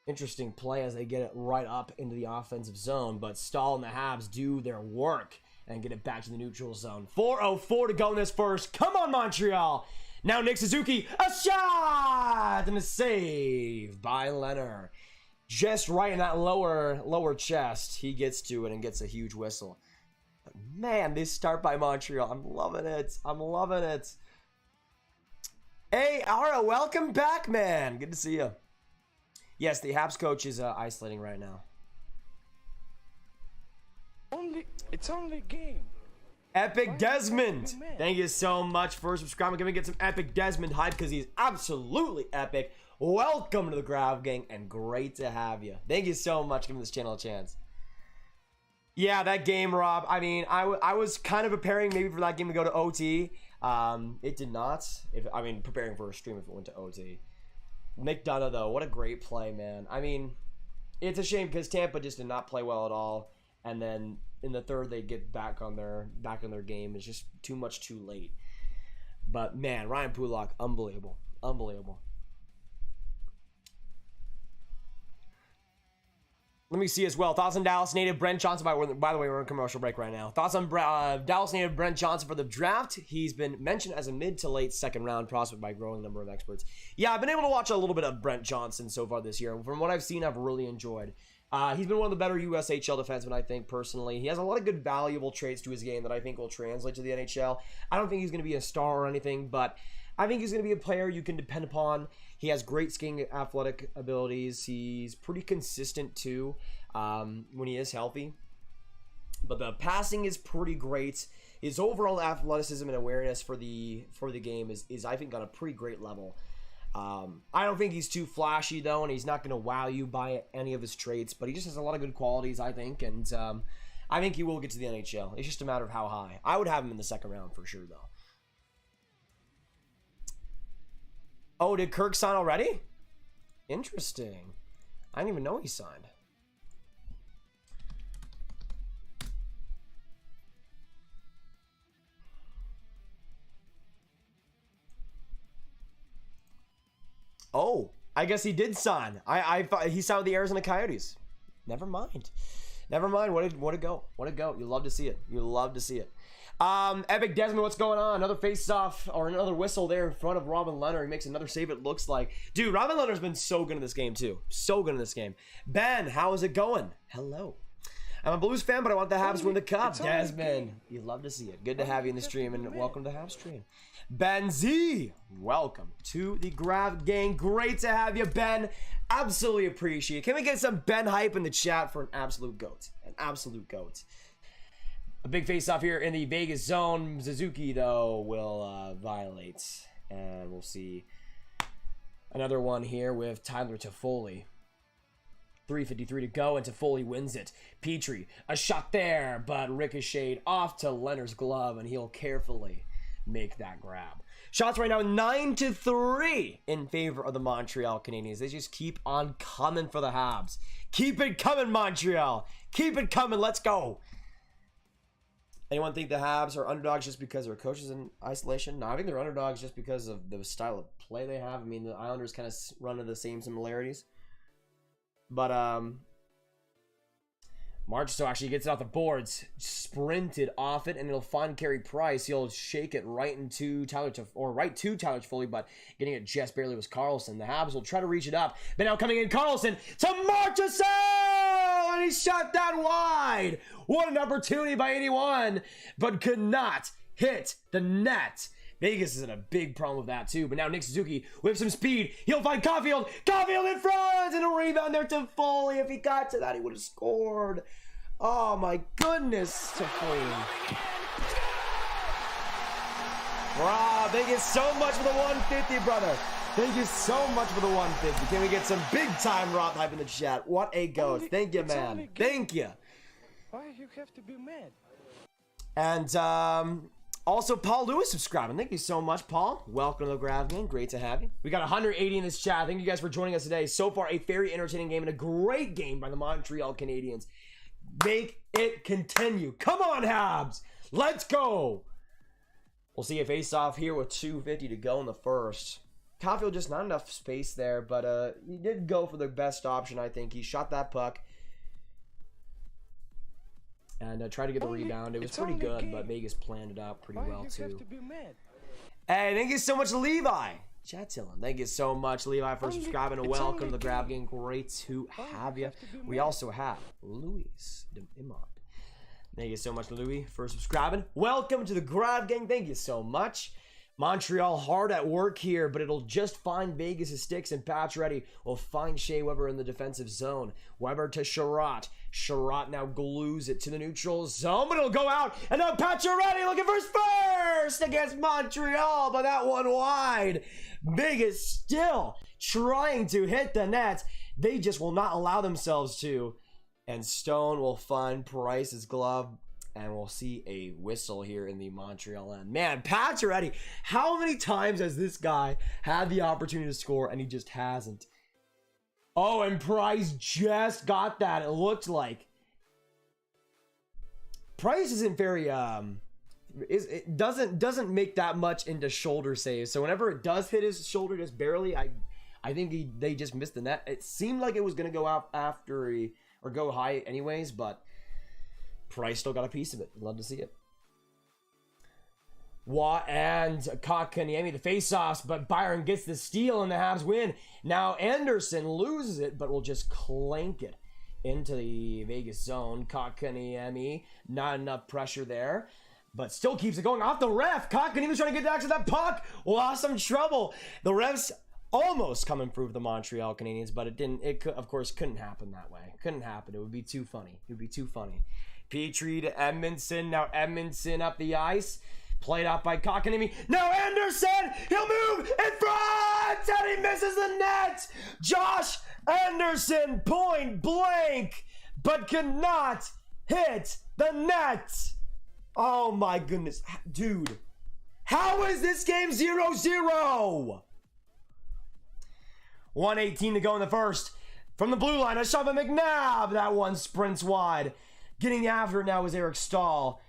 Interesting play as they get it right up into the offensive zone. But Stahl and the Habs do their work and get it back to the neutral zone. 4:04 to go in this first. Come on, Montreal. Now Nick Suzuki, a shot and a save by Leonard. Just right in that lower chest. He gets to it and gets a huge whistle. But man, this start by Montreal, I'm loving it. I'm loving it. Hey, Ara, welcome back, man. Good to see you. Yes, the Habs coach is isolating right now. It's only a game. Epic Desmond, thank you so much for subscribing. Can we get some Epic Desmond hype because he's absolutely epic. Welcome to the Grab Gang and great to have you. Thank you so much for giving this channel a chance. Yeah, that game, Rob. I mean, I was kind of preparing maybe for that game to go to OT. It did not. Preparing for a stream if it went to OT. McDonough, though, what a great play, man. I mean, it's a shame because Tampa just did not play well at all. And then in the third, they get back on their game. It's just too much too late. But man, Ryan Pulock, unbelievable, unbelievable. Let me see as well. Thoughts on Dallas native Brent Johnson. By the way, we're on commercial break right now. Thoughts on Dallas native Brent Johnson for the draft. He's been mentioned as a mid to late second round prospect by a growing number of experts. Yeah, I've been able to watch a little bit of Brent Johnson so far this year. And from what I've seen, I've really enjoyed. He's been one of the better USHL defensemen, I think, personally. He has a lot of good, valuable traits to his game that I think will translate to the NHL. I don't think he's going to be a star or anything, but I think he's going to be a player you can depend upon. He has great skating athletic abilities. He's pretty consistent, too, when he is healthy. But the passing is pretty great. His overall athleticism and awareness for the game is I think, on a pretty great level. I don't think he's too flashy, though, and he's not going to wow you by any of his traits, but he just has a lot of good qualities, I think, and I think he will get to the NHL. It's just a matter of how high. I would have him in the second round for sure, though. Oh, did Kirk sign already? Interesting. I didn't even know he signed. Oh, I guess he did sign. I thought he signed with the Arizona Coyotes. Never mind. Never mind. What a go. What a go. You love to see it. You love to see it. Epic Desmond, what's going on? Another face-off or another whistle there in front of Robin Leonard. He makes another save, it looks like. Dude, Robin Leonard's been so good in this game, too. So good in this game. Ben, how is it going? Hello. I'm a Blues fan, but I want the Habs to win the cup. Desmond, you love to see it. Good to have you in the stream, and welcome to the Habs stream. Ben Z, welcome to the Grab Gang. Great to have you, Ben. Absolutely appreciate it. Can we get some Ben hype in the chat for an absolute goat? An absolute goat. A big face-off here in the Vegas zone. Suzuki, though, will violate. And we'll see another one here with Tyler Toffoli. 3:53 to go, and Toffoli wins it. Petrie, a shot there, but ricocheted off to Leonard's glove, and he'll carefully make that grab. Shots right now 9-3 in favor of the Montreal Canadiens. They just keep on coming for the Habs. Keep it coming, Montreal. Keep it coming. Let's go. Anyone think the Habs are underdogs just because their coach is in isolation? No, I think they're underdogs just because of the style of play they have. I mean, the Islanders kind of run into the same similarities. But, Marchessault actually gets it off the boards, sprinted off it, and it'll find Carey Price. He'll shake it right to Tyler Toffoli, but getting it just barely was Karlsson. The Habs will try to reach it up, but now coming in Karlsson to Marchessault, and he shot that wide. What an opportunity by 81, but could not hit the net. Vegas is in a big problem with that too, but now Nick Suzuki with some speed. He'll find Caulfield in front, and a rebound there to Foley. If he got to that, he would have scored. Oh my goodness, Toffoli. Wow, thank you so much for the 150, brother. Thank you so much for the 150. Can we get some big time Roth hype in the chat? What a ghost. Thank you, man. Thank you. Why you have to be mad? And, also, Paul Lewis subscribing. Thank you so much, Paul. Welcome to the Grav Game. Great to have you. We got 180 in this chat. Thank you guys for joining us today. So far, a very entertaining game and a great game by the Montreal Canadiens. Make it continue. Come on, Habs. Let's go. We'll see a face-off here with 2:50 to go in the first. Caulfield just not enough space there, but he did go for the best option, I think. He shot that puck. And tried to get the rebound. It was pretty good, but Vegas planned it out pretty well, too. Hey, thank you so much, Levi. Chat to him. Thank you so much, Levi, for subscribing and welcome to the Grav Game. Great to have you. We also have Luis de Imad. Thank you so much, Louis, for subscribing. Welcome to the Grav Gang. Thank you so much. Montreal hard at work here, but it'll just find Vegas' sticks, and Pacioretty will find Shea Weber in the defensive zone. Weber to Sherratt. Sherratt now glues it to the neutral zone, but it'll go out, and now Pacioretty looking for his first against Montreal, but that one wide. Vegas still trying to hit the net. They just will not allow themselves to, and Stone will find Price's glove. And we'll see a whistle here in the Montreal end. Man, Pacioretty, how many times has this guy had the opportunity to score and he just hasn't? Oh, and Price just got that. It looked like Price isn't very it doesn't make that much into shoulder saves. So whenever it does hit his shoulder just barely, I think they just missed the net. It seemed like it was gonna go out after or go high anyways, but Price still got a piece of it. Love to see it. Watt and Kotkaniemi, the face-offs, but Byron gets the steal and the Habs win. Now Anderson loses it, but will just clank it into the Vegas zone. Kotkaniemi, not enough pressure there, but still keeps it going off the ref. Kotkaniemi's trying to get back to that puck. Lost some trouble. The refs almost coming through for the Montreal Canadiens, but it didn't. It of course couldn't happen that way. Couldn't happen. It would be too funny. It would be too funny. Petrie to Edmondson. Now Edmondson up the ice. Played out by Kotkaniemi. Now Anderson! He'll move in front! And he misses the net! Josh Anderson, point blank, but cannot hit the net! Oh my goodness. Dude. How is this game 0-0? 1:18 to go in the first. From the blue line, a shot by McNabb. That one sprints wide. Getting after it now is Eric Stahl,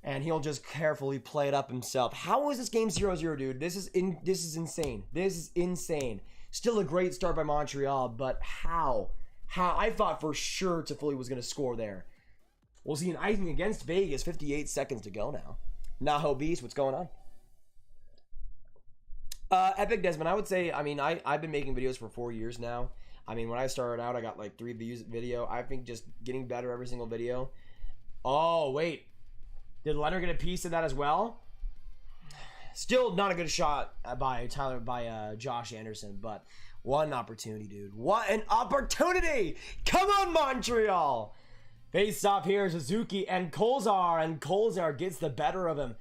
and he'll just carefully play it up himself. How is this game 0-0, dude? This is insane. This is insane. Still a great start by Montreal, but how? I thought for sure Toffoli was going to score there. We'll see an icing against Vegas. 58 seconds to go now. Naho Beast, what's going on? Epic Desmond, I would say, I mean, I've been making videos for 4 years now. I mean, when I started out, I got like 3 views a video. I think just getting better every single video. Oh, wait. Did Leonard get a piece of that as well? Still not a good shot by Josh Anderson, but what an opportunity, dude. What an opportunity! Come on, Montreal! Face off here, Suzuki and Kolzar gets the better of him.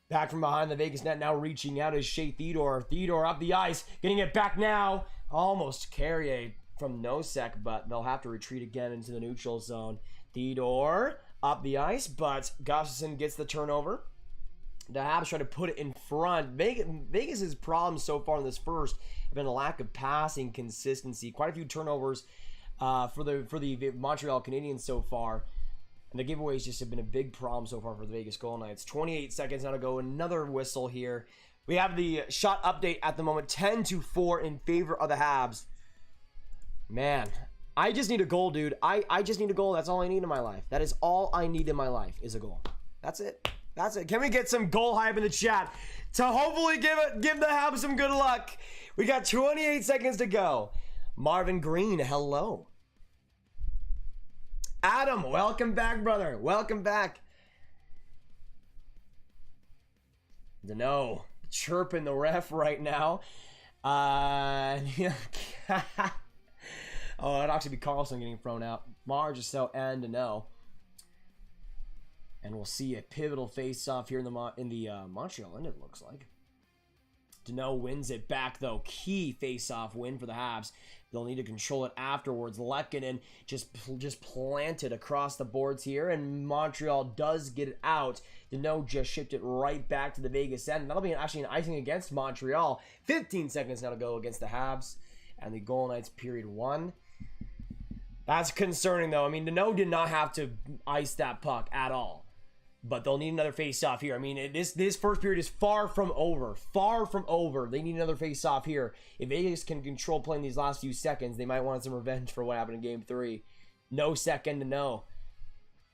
Back from behind the Vegas net, now reaching out is Shea Theodore. Theodore up the ice, getting it back now. Almost Carrier from Nosek, but they'll have to retreat again into the neutral zone. Theodore up the ice, but Gustafsson gets the turnover. The Habs try to put it in front. Vegas' problems so far in this first have been a lack of passing consistency. Quite a few turnovers for the Montreal Canadiens so far. And the giveaways just have been a big problem so far for the Vegas Golden Knights. 28 seconds now to go. Another whistle here We have the shot update at the moment, 10-4 in favor of the Habs. Man, I just need a goal, dude. I just need a goal. That's all I need in my life. That is all I need in my life is a goal. That's it. That's it. Can we get some goal hype in the chat to hopefully give the Habs some good luck? We got 28 seconds to go. Marvin Green, hello. Adam, welcome back, brother. Welcome back. No, chirping the ref right now. Oh, it'd actually be Carlson getting thrown out. Marge, and no. And we'll see a pivotal face-off here in the Montreal end, it looks like. Dano wins it back, though. Key face-off win for the Habs. They'll need to control it afterwards. Lehkonen just planted across the boards here, and Montreal does get it out. Dano just shipped it right back to the Vegas end. That'll be actually an icing against Montreal. 15 seconds now to go against the Habs. And the Golden Knights period 1. That's concerning, though. I mean, Dano did not have to ice that puck at all. But they'll need another face-off here. I mean, this first period is far from over. Far from over. They need another face-off here. If Vegas can control playing these last few seconds, they might want some revenge for what happened in Game 3. Nosek to no.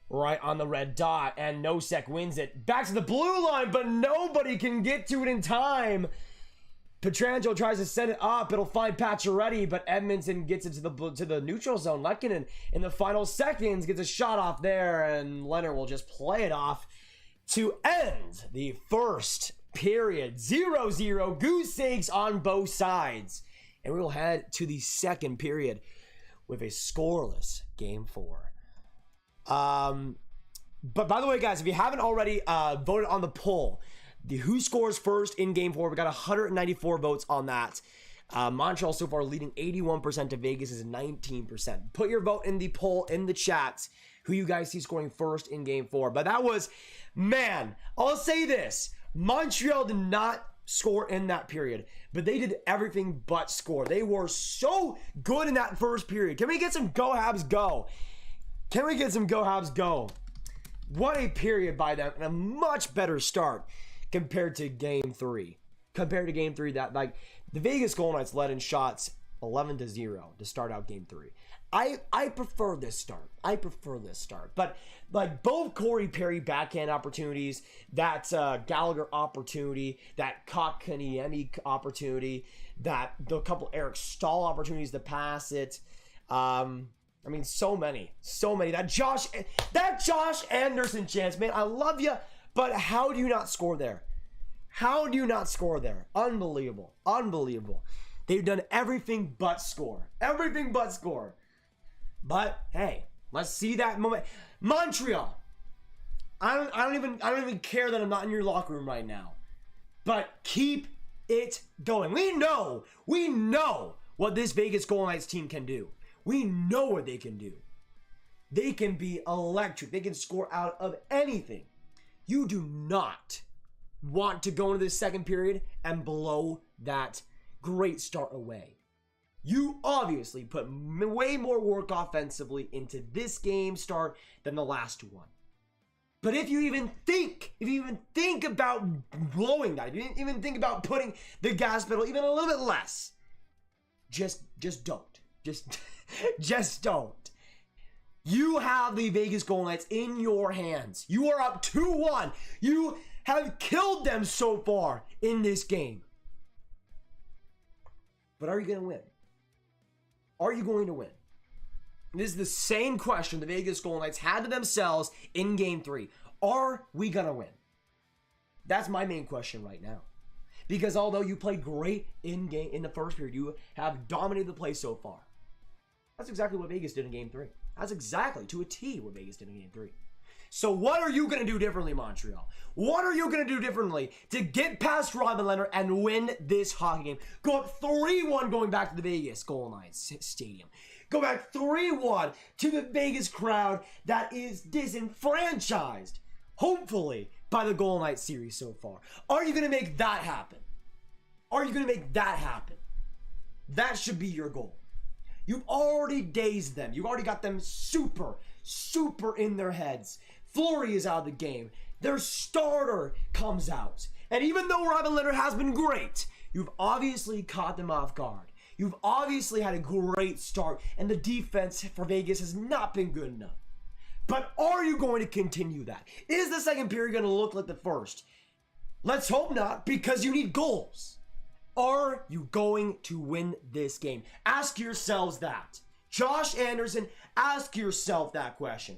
Right on the red dot. And Nosek wins it. Back to the blue line, but nobody can get to it in time. Pietrangelo tries to set it up. It'll find Pacioretty, but Edmonton gets it to the neutral zone. Lehkonen in the final seconds gets a shot off there, and Leonard will just play it off to end the first period. 0-0. Goose eggs on both sides. And we will head to the second period with a scoreless Game 4. But by the way, guys, if you haven't already voted on the poll, the who scores first in Game 4, we got 194 votes on that. Montreal so far leading 81% to Vegas is 19%. Put your vote in the poll in the chat who you guys see scoring first in Game 4. But that was, man, I'll say this. Montreal did not score in that period, but they did everything but score. They were so good in that first period. Can we get some Go Habs Go? Can we get some Go Habs Go? What a period by them, and a much better start compared to Game 3. Compared to Game 3, that like the Vegas Golden Knights led in shots 11-0 to start out Game 3. I prefer this start. I prefer this start. But like both Corey Perry backhand opportunities, that Gallagher opportunity, that Kotkaniemi opportunity, that the couple Eric Stahl opportunities to pass it. I mean, so many. That Josh Anderson chance, man. I love you. But how do you not score there? How do you not score there? Unbelievable. Unbelievable. They've done everything but score. Everything but score. But hey, let's see that moment. Montreal. I don't even care that I'm not in your locker room right now. But keep it going. We know what this Vegas Golden Knights team can do. We know what they can do. They can be electric. They can score out of anything. You do not want to go into this second period and blow that great start away. You obviously put way more work offensively into this game start than the last one. But if you even think about blowing that, if you even think about putting the gas pedal even a little bit less, just don't. Just don't. You have the Vegas Golden Knights in your hands. You are up 2-1. You have killed them so far in this game. But are you going to win? Are you going to win? This is the same question the Vegas Golden Knights had to themselves in Game 3. Are we going to win? That's my main question right now. Because although you played great in the first period, you have dominated the play so far. That's exactly what Vegas did in Game 3. That's exactly, to a T, what Vegas did in Game 3. So what are you going to do differently, Montreal? What are you going to do differently to get past Robin Leonard and win this hockey game? Go up 3-1 going back to the Vegas Golden Knights Stadium. Go back 3-1 to the Vegas crowd that is disenfranchised, hopefully, by the Golden Knights series so far. Are you going to make that happen? Are you going to make that happen? That should be your goal. You've already dazed them. You've already got them super in their heads. Fleury is out of the game. Their starter comes out. And even though Robin Leonard has been great, you've obviously caught them off guard. You've obviously had a great start, and the defense for Vegas has not been good enough. But are you going to continue that? Is the second period going to look like the first? Let's hope not, because you need goals. Are you going to win this game? Ask yourselves that. Josh Anderson, ask yourself that question.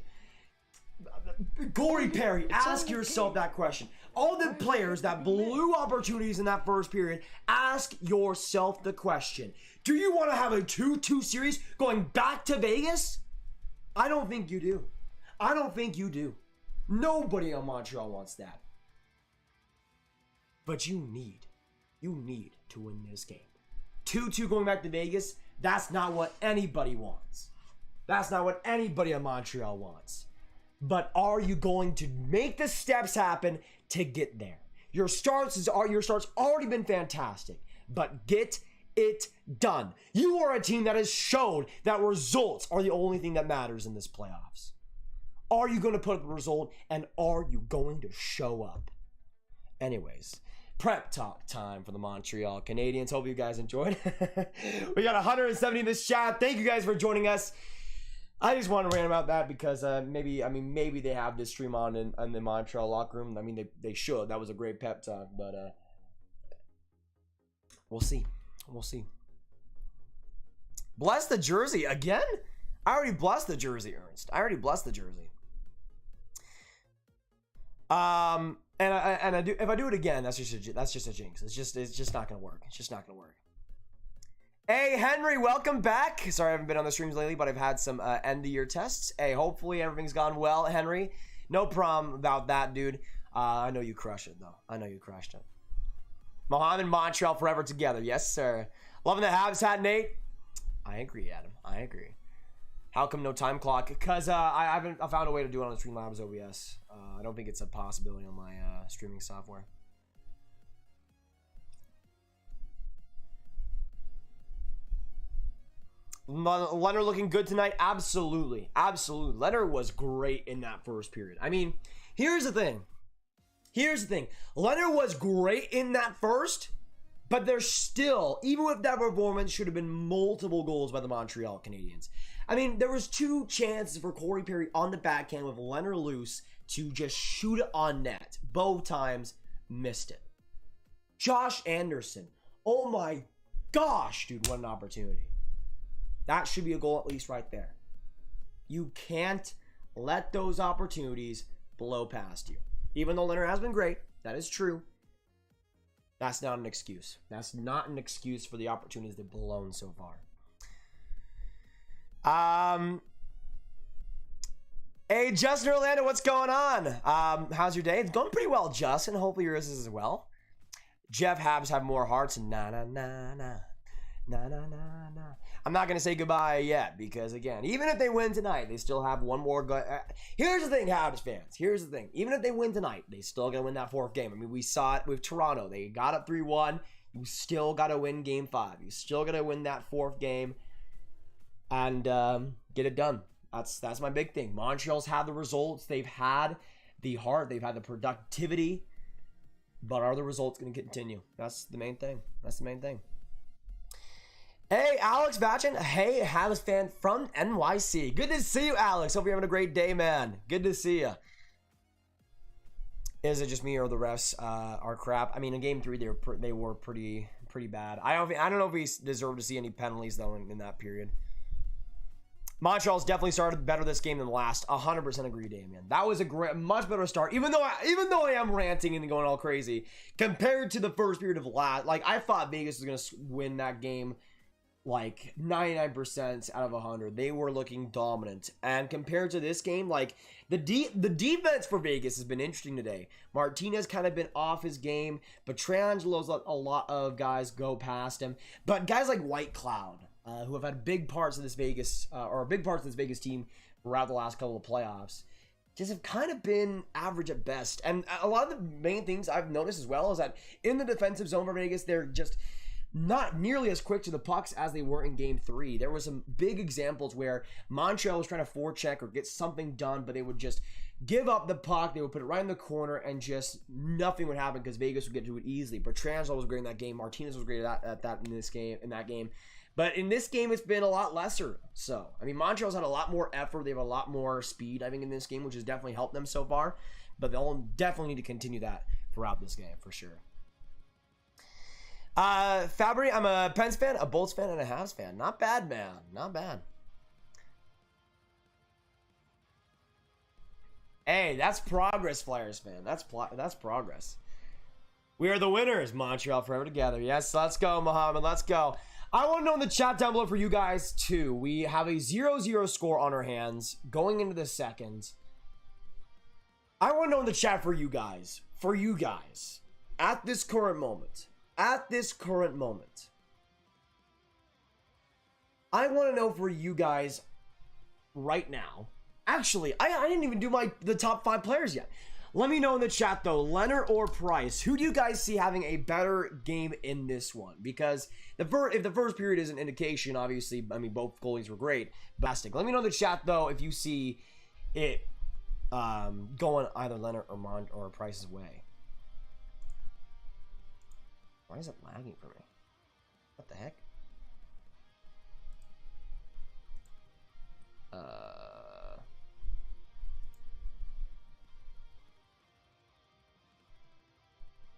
Corey Perry, ask yourself that question. All the players that blew opportunities in that first period, ask yourself the question. Do you want to have a 2-2 series going back to Vegas? I don't think you do. I don't think you do. Nobody on Montreal wants that. But you need to win this game. 2-2 going back to Vegas, that's not what anybody wants. That's not what anybody on Montreal wants. But are you going to make the steps happen to get there? Your starts already been fantastic, but get it done. You are a team that has shown that results are the only thing that matters in this playoffs. Are you going to put up a result, and are you going to show up? Anyways, prep talk time for the Montreal Canadiens. Hope you guys enjoyed. We got 170 in this chat. Thank you guys for joining us. I just want to rant about that because maybe they have this stream on in the Montreal locker room. I mean, they should. That was a great pep talk, but we'll see. We'll see. Bless the jersey again? I already blessed the jersey, Ernst. I already blessed the jersey. And I do, if I do it again, that's just a jinx. It's just not gonna work. It's just not gonna work. Hey, Henry, welcome back. Sorry I haven't been on the streams lately, but I've had some end-of-year tests. Hey, hopefully everything's gone well, Henry. No problem about that, dude. I know you crushed it, though. I know you crushed it. Mohammed and Montreal forever together. Yes, sir. Loving the Habs hat, Nate. I agree, Adam. I agree. How come no time clock? Because I found a way to do it on the Streamlabs OBS. I don't think it's a possibility on my streaming software. Leonard looking good tonight? Absolutely. Absolutely. Leonard was great in that first period. I mean, here's the thing. Leonard was great in that first, but there's still, even with that performance, should have been multiple goals by the Montreal Canadiens. I mean, there was 2 chances for Corey Perry on the backhand with Leonard loose to just shoot it on net. Both times, missed it. Josh Anderson. Oh my gosh, dude, what an opportunity. That should be a goal at least right there. You can't let those opportunities blow past you. Even though Leonard has been great, that is true. That's not an excuse. That's not an excuse for the opportunities they've blown so far. Hey, Justin Orlando, what's going on? How's your day? It's going pretty well, Justin. Hopefully yours is as well. Jeff, Habs have more hearts. Nah. I'm not going to say goodbye yet because, again, even if they win tonight, they still have one more go. Here's the thing, Habs fans. Here's the thing. Even if they win tonight, they still got to win that 4th game. I mean, we saw it with Toronto. They got up 3-1. You still got to win Game 5. You still got to win that 4th game and get it done. That's my big thing. Montreal's had the results. They've had the heart. They've had the productivity. But are the results going to continue? That's the main thing. That's the main thing. Hey, Alex Vachin. Hey, Habs fan from NYC. Good to see you, Alex. Hope you're having a great day, man. Good to see you. Is it just me or the refs are crap? I mean, in Game 3, they were pretty bad. I don't know if we deserve to see any penalties, though, in that period. Montreal's definitely started better this game than the last. 100% agree, Damien. That was a much better start. Even though I am ranting and going all crazy, compared to the first period of last, like I thought Vegas was gonna win that game, like 99% out of 100. They were looking dominant, and compared to this game, like the defense for Vegas has been interesting today. Martinez kind of been off his game, but Trangelo's let a lot of guys go past him. But guys like White Cloud, who have had big parts of this Vegas team throughout the last couple of playoffs, just have kind of been average at best. And a lot of the main things I've noticed as well is that in the defensive zone for Vegas, they're just not nearly as quick to the pucks as they were in game 3. There were some big examples where Montreal was trying to forecheck or get something done, but they would just give up the puck. They would put it right in the corner, and just nothing would happen because Vegas would get to it easily. Pietrangelo was great in that game. Martinez was great at that in that game. But in this game, it's been a lot lesser. So, I mean, Montreal's had a lot more effort. They have a lot more speed, I think, in this game, which has definitely helped them so far. But they'll definitely need to continue that throughout this game, for sure. Fabry, I'm a Pens fan, a Bolts fan, and a Habs fan. Not bad, man. Not bad. Hey, that's progress, Flyers fan. That's progress. We are the winners. Montreal forever together. Yes, let's go, Mohammed. Let's go. I want to know in the chat down below for you guys, too. We have a 0-0 score on our hands going into the second. I want to know in the chat for you guys. For you guys. At this current moment. At this current moment. I want to know for you guys right now. Actually, I didn't even do the top 5 players yet. Let me know in the chat, though, Leonard or Price, who do you guys see having a better game in this one? Because if the first period is an indication, obviously, I mean, both goalies were great. Fantastic. Let me know in the chat, though, if you see it going either Leonard or Price's way. Why is it lagging for me? What the heck?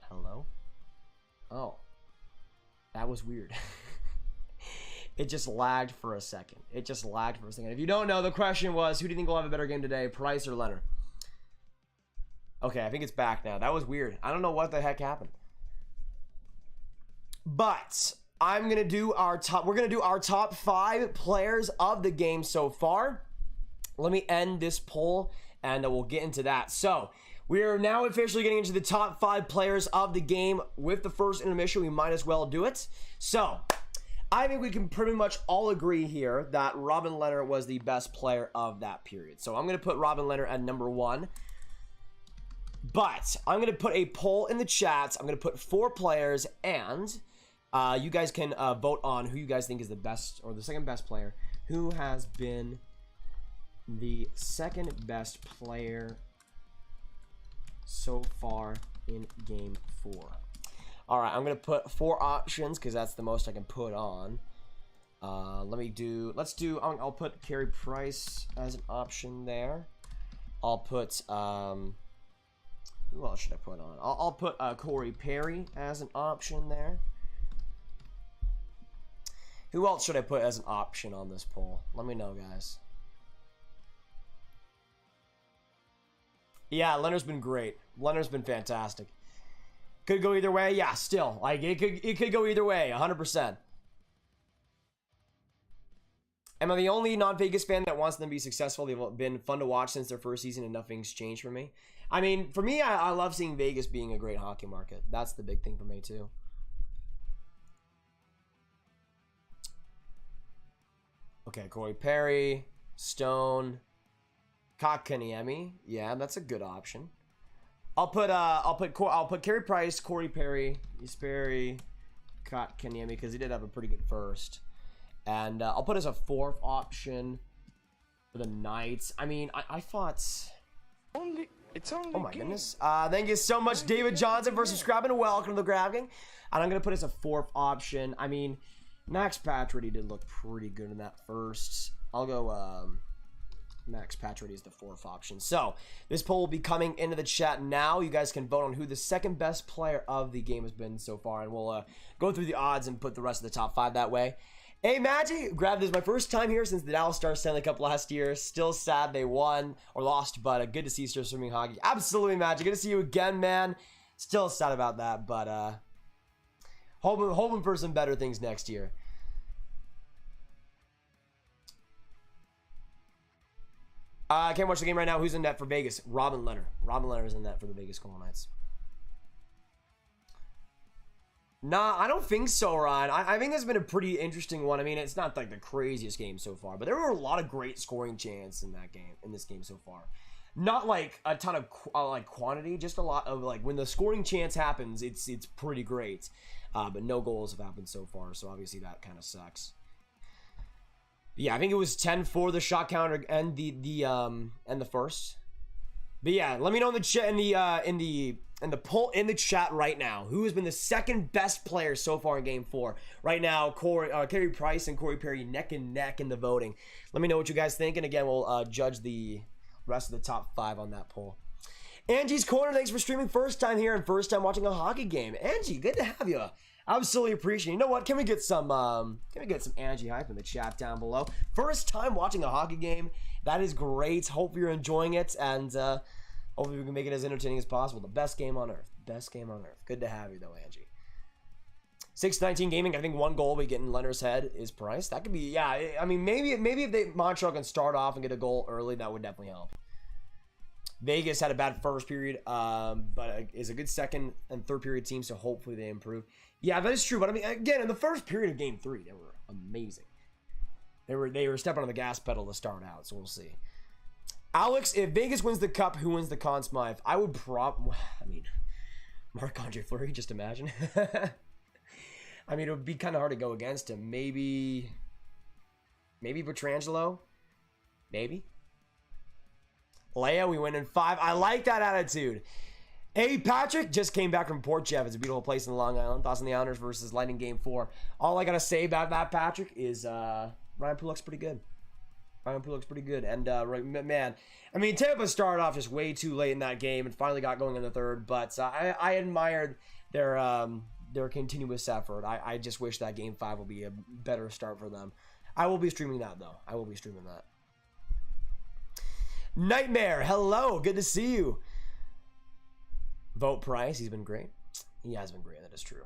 Hello? Oh. That was weird. It just lagged for a second. If you don't know, the question was, who do you think will have a better game today, Price or Leonard? Okay, I think it's back now. That was weird. I don't know what the heck happened. But we're gonna do our top 5 players of the game so far. Let me end this poll and we'll get into that. So we are now officially getting into the top 5 players of the game. With the first intermission, we might as well do it. So I think we can pretty much all agree here that Robin Lehner was the best player of that period. So I'm gonna put Robin Lehner at number 1. But I'm gonna put a poll in the chats. I'm gonna put 4 players, and you guys can vote on who you guys think is the best or the second best player. Who has been the second best player so far in game 4? All right, I'm gonna put 4 options because that's the most I can put on. I'll put Carey Price as an option there. I'll put who else should I put on? I'll put Corey Perry as an option there. Who else should I put as an option on this poll? Let me know, guys. Yeah, Leonard's been great. Leonard's been fantastic. Could go either way. Yeah, still. Like, it could go either way, 100%. Am I the only non-Vegas fan that wants them to be successful? They've been fun to watch since their first season and nothing's changed for me. I mean, for me, I love seeing Vegas being a great hockey market. That's the big thing for me, too. Okay, Corey Perry, Stone, Kotkaniemi. Yeah, that's a good option. I'll put Carey Price, Corey Perry, Perry, Kotkaniemi, because he did have a pretty good first. And I'll put as a 4th option for the Knights. I mean, I thought... It's only oh my goodness. Thank you so much, David Johnson, for subscribing and welcome to the Graviteh. And I'm going to put as a 4th option. I mean, Max Pacioretty did look pretty good in that first. I'll go Max Pacioretty is the 4th option. So this poll will be coming into the chat now. You guys can vote on who the second best player of the game has been so far. And we'll go through the odds and put the rest of the top 5 that way. Hey, Maggie, this is my first time here since the Dallas Stars Stanley Cup last year. Still sad they won or lost, but good to see you still streaming hockey. Absolutely, Magic. Good to see you again, man. Still sad about that, but hoping for some better things next year. I can't watch the game right now. Who's in net for Vegas? Robin Lehner. Robin Lehner is in net for the Vegas Golden Knights. Nah, I don't think so, Ryan. I think this has been a pretty interesting one. I mean, it's not like the craziest game so far, but there were a lot of great scoring chances in this game so far. not like a ton of like quantity, just a lot of like when the scoring chance happens, it's pretty great. But no goals have happened so far, so obviously that kind of sucks. Yeah, I think it was 10 for the shot counter and the first. But yeah, let me know in the chat in the poll in the chat right now who has been the second best player so far in Game 4. Right now, Carey Price and Corey Perry neck and neck in the voting. Let me know what you guys think, and again, we'll judge the rest of the top 5 on that poll. Angie's Corner, thanks for streaming. First time here and first time watching a hockey game. Angie, good to have you. Absolutely appreciate it. You know what? Can we get some Angie hype in the chat down below? First time watching a hockey game. That is great. Hope you're enjoying it, and hopefully we can make it as entertaining as possible. The best game on earth. Best game on earth. Good to have you though, Angie. 619 Gaming, I think 1 goal we get in Leonard's head is Price. That could be, yeah, I mean, maybe if Montreal can start off and get a goal early, that would definitely help. Vegas had a bad first period, but is a good second and third period team, so hopefully they improve. Yeah, that is true, but I mean, again, in the first period of Game 3, they were amazing. They were stepping on the gas pedal to start out, so we'll see. Alex, if Vegas wins the cup, who wins the Conn Smythe? I would Marc-Andre Fleury, just imagine. I mean, it would be kind of hard to go against him. Maybe Pietrangelo? Maybe. Leia, we win in 5. I like that attitude. Hey, Patrick just came back from Port Jeff. It's a beautiful place in Long Island. Thoughts on the Islanders versus Lightning Game 4. All I got to say about that, Patrick, is Ryan Pulock's pretty good. And, man, I mean, Tampa started off just way too late in that game and finally got going in the third. But I admired their continuous effort. I just wish that Game 5 will be a better start for them. I will be streaming that, though. Nightmare, hello. Good to see you. Vote Price. He's been great. He has been great. That is true.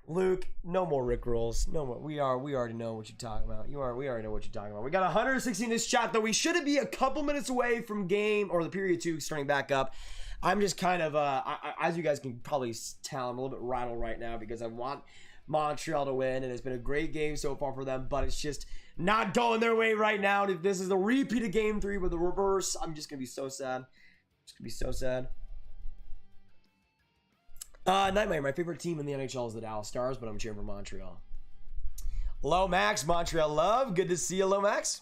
Luke, no more Rick rolls. No more. We already know what you're talking about. We already know what you're talking about. We got 160 in this chat, though. We should be a couple minutes away from game or the period 2 starting back up. I'm just kind of, as you guys can probably tell, I'm a little bit rattled right now because I want Montreal to win, and it's been a great game so far for them, but it's just not going their way right now. If this is a repeat of Game 3 with the reverse, I'm just gonna be so sad. Nightmare, my favorite team in the NHL is the Dallas Stars, but I'm cheering for Montreal. Lomax, Montreal love. Good to see you, Lomax.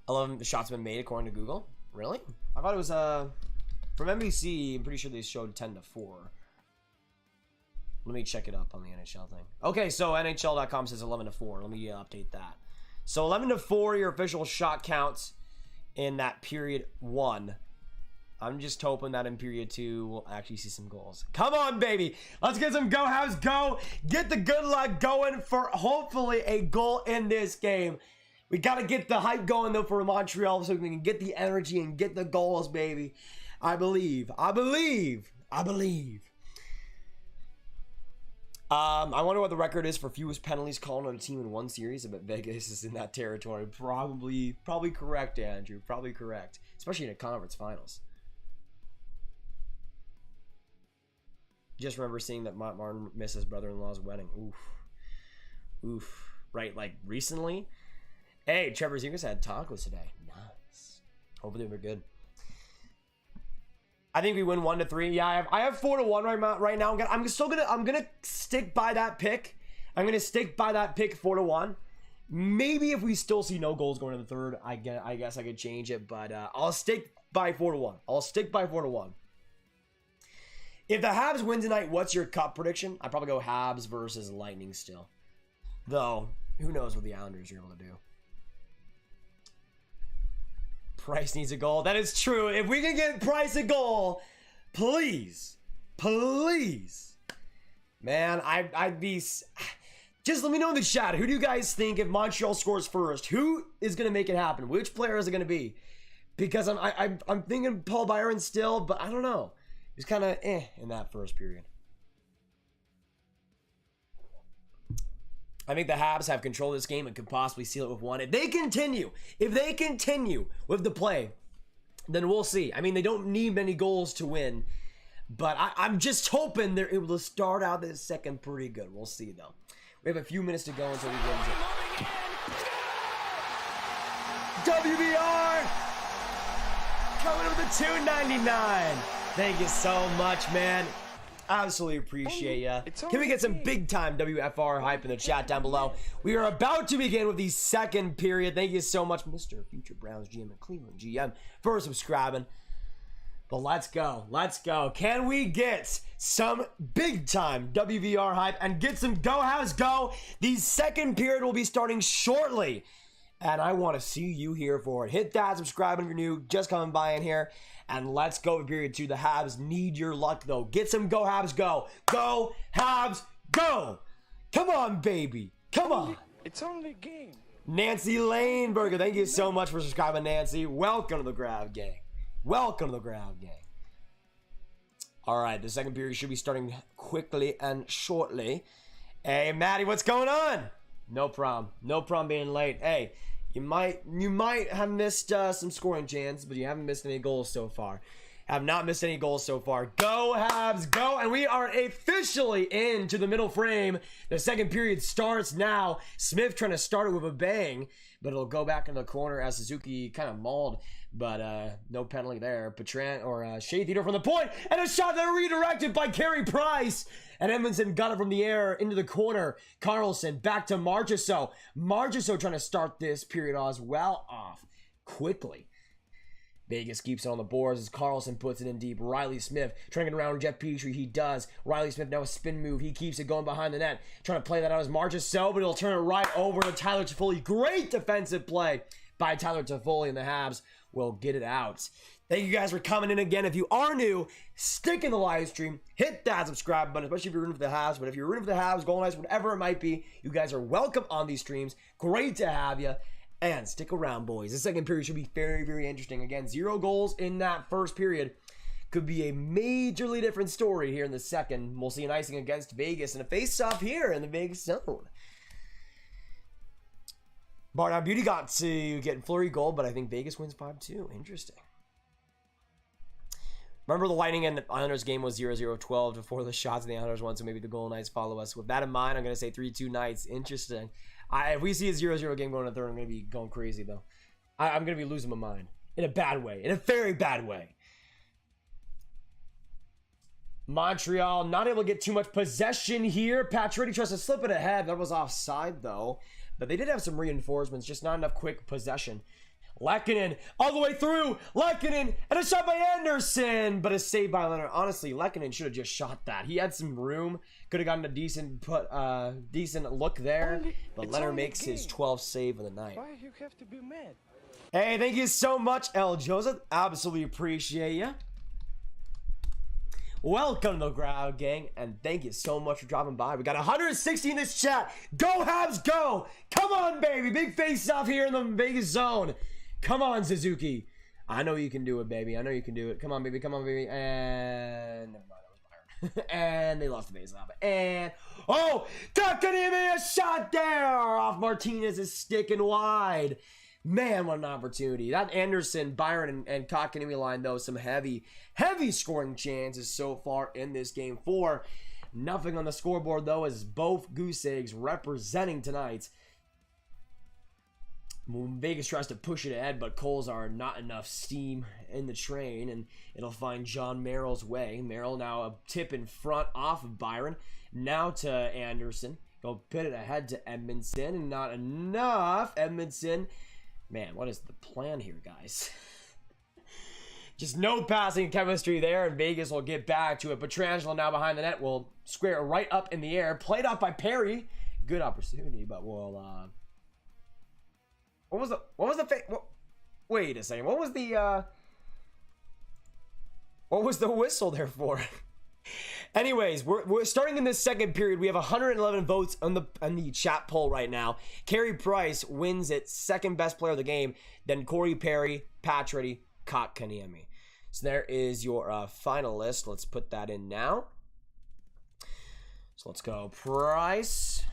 11 shots have been made according to Google. Really? I thought it was from NBC. I'm pretty sure they showed 10-4. Let me check it up on the NHL thing. Okay, so NHL.com says 11-4. Let me update that. So 11-4, your official shot counts in that period 1. I'm just hoping that in period 2 we'll actually see some goals. Come on, baby. Let's get some go. Habs go. Get the good luck going for hopefully a goal in this game. We got to get the hype going, though, for Montreal so we can get the energy and get the goals, baby. I believe. I wonder what the record is for fewest penalties called on a team in one series. I bet Vegas is in that territory. Probably correct, Andrew. Probably correct. Especially in a conference finals. Just remember seeing that Matt Martin missed his brother-in-law's wedding. Oof. Right, like recently? Hey, Trevor Zegras had tacos today. Nice. Hopefully they're good. I think we win 1-3. Yeah, I have 4-1 right now. I'm gonna stick by that pick. I'm gonna stick by that pick 4-1. Maybe if we still see no goals going to the third, I guess I could change it. But I'll stick by 4-1. If the Habs win tonight, what's your cup prediction? I'd probably go Habs versus Lightning still. Though, who knows what the Islanders are able to do. Price needs a goal. That is true. If we can get Price a goal, please. Man, I'd be... Just let me know in the chat. Who do you guys think if Montreal scores first? Who is going to make it happen? Which player is it going to be? Because I'm thinking Paul Byron still, but I don't know. He's kind of in that first period. I think the Habs have control of this game and could possibly seal it with 1. If they continue with the play, then we'll see. I mean, they don't need many goals to win, but I'm just hoping they're able to start out this second pretty good. We'll see, though. We have a few minutes to go until we get into it. WBR coming with the $2.99. Thank you so much, man. Absolutely appreciate ya. Can we get some big time WFR hype in the chat down below? We are about to begin with the second period. Thank you so much, Mr. Future Browns GM and Cleveland GM, for subscribing. But let's go. Let's go. Can we get some big time WVR hype and get some Go Habs Go? The second period will be starting shortly. And I want to see you here for it. Hit that subscribe if you're new, just coming by in here. And let's go to period 2. The Habs need your luck, though. Get some Go Habs Go. Go Habs Go. Come on, baby. Come on. It's only a game. Nancy Laneberger, thank you so much for subscribing, Nancy. Welcome to the Grav Gang. Welcome to the Grav Gang. All right, the second period should be starting quickly and shortly. Hey, Maddie, what's going on? No problem. No problem being late. Hey, you might have missed some scoring chances, but you haven't missed any goals so far. Have not missed any goals so far. Go Habs, go! And we are officially into the middle frame. The second period starts now. Smith trying to start it with a bang, but it'll go back in the corner as Suzuki kind of mauled. But no penalty there. Petran or Shea Theodore from the point, and a shot that redirected by Carey Price. And Edmonton got it from the air into the corner. Carlson back to Marchessault. Marchessault trying to start this period as well off quickly. Vegas keeps it on the boards as Carlson puts it in deep. Riley Smith trying to get around Jeff Petrie. He does. Riley Smith now a spin move. He keeps it going behind the net. Trying to play that out as Marchessault, but he'll turn it right over to Tyler Toffoli. Great defensive play by Tyler Toffoli, and the Habs will get it out. Thank you guys for coming in again. If you are new, stick in the live stream. Hit that subscribe button, especially if you're rooting for the Habs. But if you're rooting for the Habs, Golden Knights, whatever it might be, you guys are welcome on these streams. Great to have you. And stick around, boys. The second period should be very, very interesting. Again, 0 goals in that first period. Could be a majorly different story here in the second. We'll see an icing against Vegas and a face-off here in the Vegas zone. Bardown Beauty got to get Fleury goal, but I think Vegas wins 5-2. Interesting. Remember the Lightning and the Islanders game was 0-0-12 before the shots and the Islanders won, so maybe the Golden Knights follow us. With that in mind, I'm going to say 3-2 Knights. Interesting. If we see a 0-0 game going to third, I'm going to be going crazy, though. I'm going to be losing my mind. In a bad way. In a very bad way. Montreal not able to get too much possession here. Pacioretty tries to slip it ahead. That was offside, though. But they did have some reinforcements. Just not enough quick possession. Lehkonen all the way through. Lehkonen and a shot by Anderson, but a save by Leonard. Honestly, Lehkonen should have just shot that. He had some room. Could have gotten a decent look there. But Leonard makes his 12th save of the night. Why you have to be mad? Hey, thank you so much, L. Joseph. Absolutely appreciate you. Welcome to the Ground Gang, and thank you so much for dropping by. We got 160 in this chat. Go Habs, go! Come on, baby. Big face off here in the Vegas zone. Come on, Suzuki. I know you can do it, baby. I know you can do it. Come on, baby. Come on, baby. And never mind, that was Byron. And they lost the face off. And oh, Kotkaniemi, a shot there off Martinez is sticking wide. Man, what an opportunity. That Anderson, Byron, and Kotkaniemi line, though, some heavy scoring chances so far in this game. 4 nothing on the scoreboard, though, as both goose eggs representing tonight. Vegas tries to push it ahead, but Coles are not enough steam in the train, and it'll find John Merrill's way. Merrill now a tip in front off of Byron. Now to Anderson. He'll put it ahead to Edmondson, and not enough. Edmondson. Man, what is the plan here, guys? Just no passing chemistry there, and Vegas will get back to it. Pietrangelo now behind the net will square it right up in the air. Played off by Perry. Good opportunity, but we'll... What was the wait a second. What was the whistle there for? Anyways, we're starting in this second period. We have 111 votes on the chat poll right now. Carey Price wins it, second best player of the game. Then Corey Perry, Pacioretty, Kotkaniemi. So there is your final list. Let's put that in now. So let's go Price.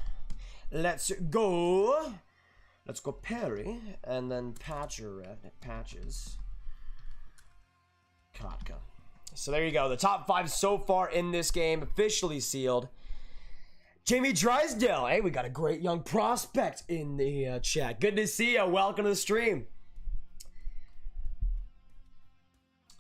Let's go Perry, and then Patches, Kotka. So there you go. The top 5 so far in this game officially sealed. Jamie Drysdale. Hey, we got a great young prospect in the chat. Good to see you. Welcome to the stream.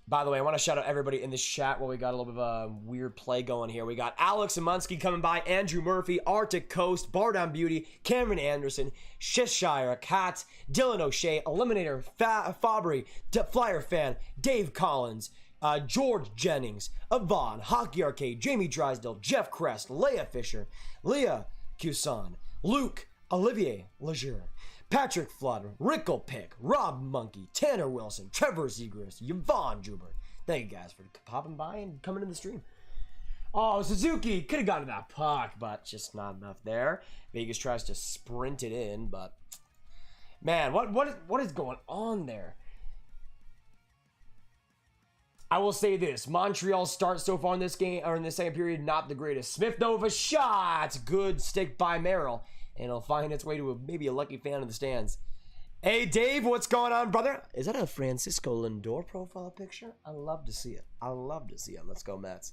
By the way, I want to shout out everybody in the chat while we got a little bit of a weird play going here. We got Alex Amunsky coming by, Andrew Murphy, Arctic Coast, Bardown Beauty, Cameron Anderson, Cheshire Cat, Dylan O'Shea, Eliminator, Fabry, Flyer Fan, Dave Collins, George Jennings, Yvonne, Hockey Arcade, Jamie Drysdale, Jeff Crest, Leia Fisher, Leah Cusan, Luke, Olivier Lejeune, Patrick Flood, Rickle Pick, Rob Monkey, Tanner Wilson, Trevor Zegers, Yvonne Jubert. Thank you guys for popping by and coming in the stream. Oh, Suzuki could have gotten that puck, but just not enough there. Vegas tries to sprint it in, but man, what is going on there? I will say this: Montreal's start so far in this game, or in the second period, not the greatest. Smith Nova shot, good stick by Merrill. And it'll find its way to maybe a lucky fan in the stands. Hey, Dave, what's going on, brother? Is that a Francisco Lindor profile picture? I love to see it. I love to see it. Let's go, Mets.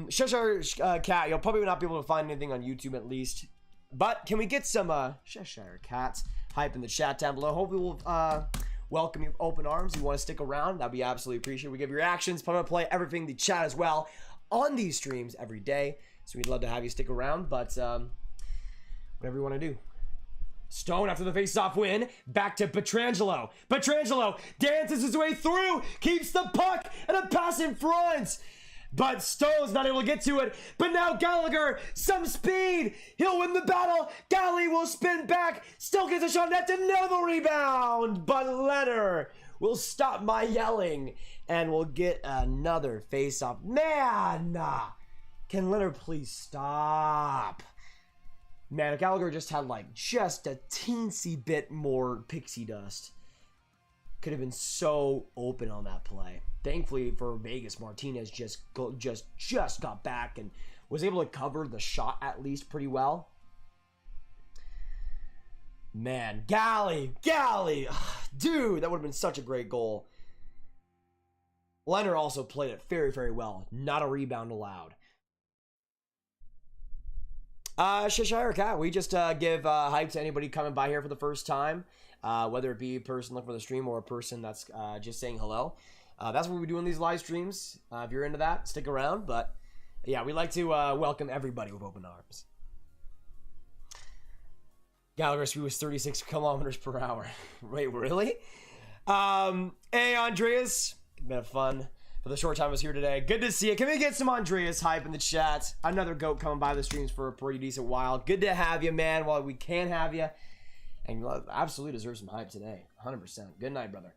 Cheshire Cat, you'll probably not be able to find anything on YouTube at least. But can we get some Cheshire Cats hype in the chat down below? Hopefully we'll welcome you with open arms. If you want to stick around, that'd be absolutely appreciated. We give your reactions, play everything in the chat as well on these streams every day. So we'd love to have you stick around, but whatever you want to do. Stone after the face-off win. Back to Pietrangelo. Pietrangelo dances his way through. Keeps the puck and a pass in front. But Stone's not able to get to it. But now Gallagher, some speed. He'll win the battle. Galley will spin back. Still gets a shot. That's another rebound. But Leonard will stop my yelling. And we'll get another face-off. Man! Can Leonard please stop? Man, Gallagher just had like just a teensy bit more pixie dust. Could have been so open on that play. Thankfully for Vegas, Martinez just got back and was able to cover the shot at least pretty well. Man, Galley, dude, that would have been such a great goal. Leonard also played it very, very well. Not a rebound allowed. Cheshire Cat, we just give hype to anybody coming by here for the first time, whether it be a person looking for the stream or a person that's just saying hello. That's what we do in these live streams. If you're into that, stick around. But yeah, we like to welcome everybody with open arms. Gallagher's speed was 36 kilometers per hour. Wait, really? Hey, Andreas. It's been fun. For the short time I was here today. Good to see you. Can we get some Andreas hype in the chat? Another GOAT coming by the streams for a pretty decent while. Good to have you, man, while we can have you. And you absolutely deserve some hype today. 100%. Good night, brother.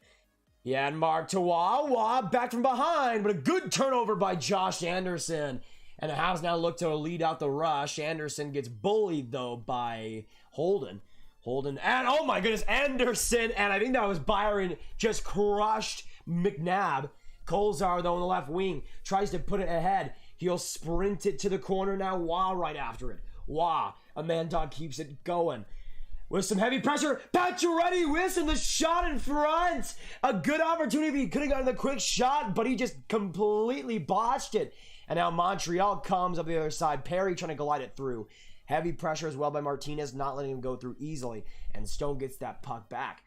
Yeah, and Mark Tawawa back from behind, but a good turnover by Josh Anderson. And the Habs now look to lead out the rush. Anderson gets bullied, though, by Holden. And, oh my goodness, Anderson. And I think that was Byron just crushed McNabb. Kolzar, though, on the left wing, tries to put it ahead. He'll sprint it to the corner now. Wah right after it. Wah. A man dog keeps it going. With some heavy pressure, Pacioretty whistling the shot in front. A good opportunity. He could have gotten the quick shot, but he just completely botched it. And now Montreal comes up the other side. Perry trying to glide it through. Heavy pressure as well by Martinez, not letting him go through easily. And Stone gets that puck back.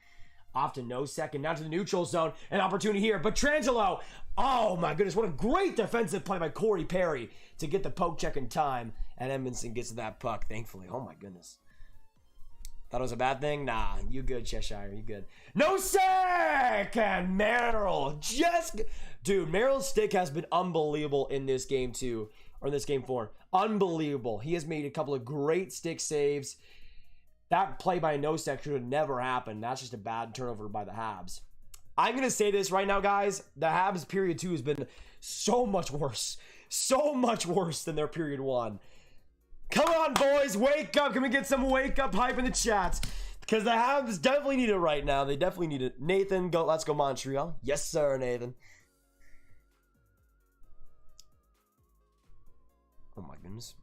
Off to no second, now to the neutral zone. An opportunity here, but Pietrangelo. Oh my goodness, what a great defensive play by Corey Perry to get the poke check in time. And Edmonton gets to that puck, thankfully. Oh my goodness. Thought it was a bad thing? Nah, you good, Cheshire, you good. No sack! And Merrill dude, Merrill's stick has been unbelievable in this game too. Or in this game 4. Unbelievable. He has made a couple of great stick saves. That play by Nosek should have never happened. That's just a bad turnover by the Habs. I'm going to say this right now, guys. The Habs period 2 has been so much worse. So much worse than their period 1. Come on, boys. Wake up. Can we get some wake up hype in the chat? Because the Habs definitely need it right now. They definitely need it. Nathan, go. Let's go Montreal. Yes, sir, Nathan. Oh, my goodness.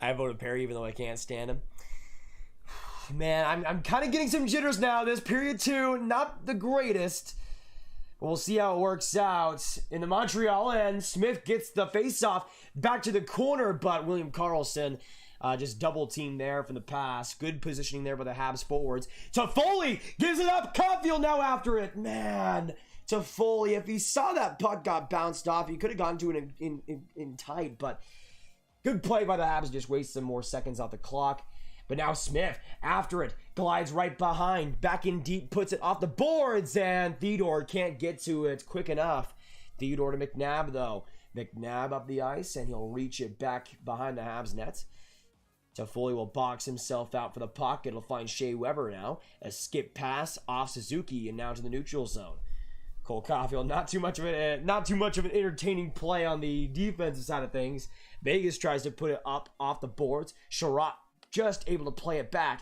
I voted Perry even though I can't stand him. Man, I'm kind of getting some jitters now. This period 2, not the greatest. We'll see how it works out. In the Montreal end, Smith gets the face-off back to the corner, but William Karlsson just double-teamed there from the pass. Good positioning there by the Habs forwards. Toffoli gives it up. Caulfield now after it. Man, Toffoli, if he saw that puck got bounced off, he could have gone to it in tight, but good play by the Habs. Just waste some more seconds off the clock. But now Smith, after it, glides right behind, back in deep, puts it off the boards, and Theodore can't get to it quick enough. Theodore to McNabb, though. McNabb up the ice, and he'll reach it back behind the Habs' nets. Toffoli will box himself out for the puck. It'll find Shea Weber now. A skip pass off Suzuki, and now to the neutral zone. Cole Caulfield, not too much of an entertaining play on the defensive side of things. Vegas tries to put it up off the boards. Sherratt just able to play it back,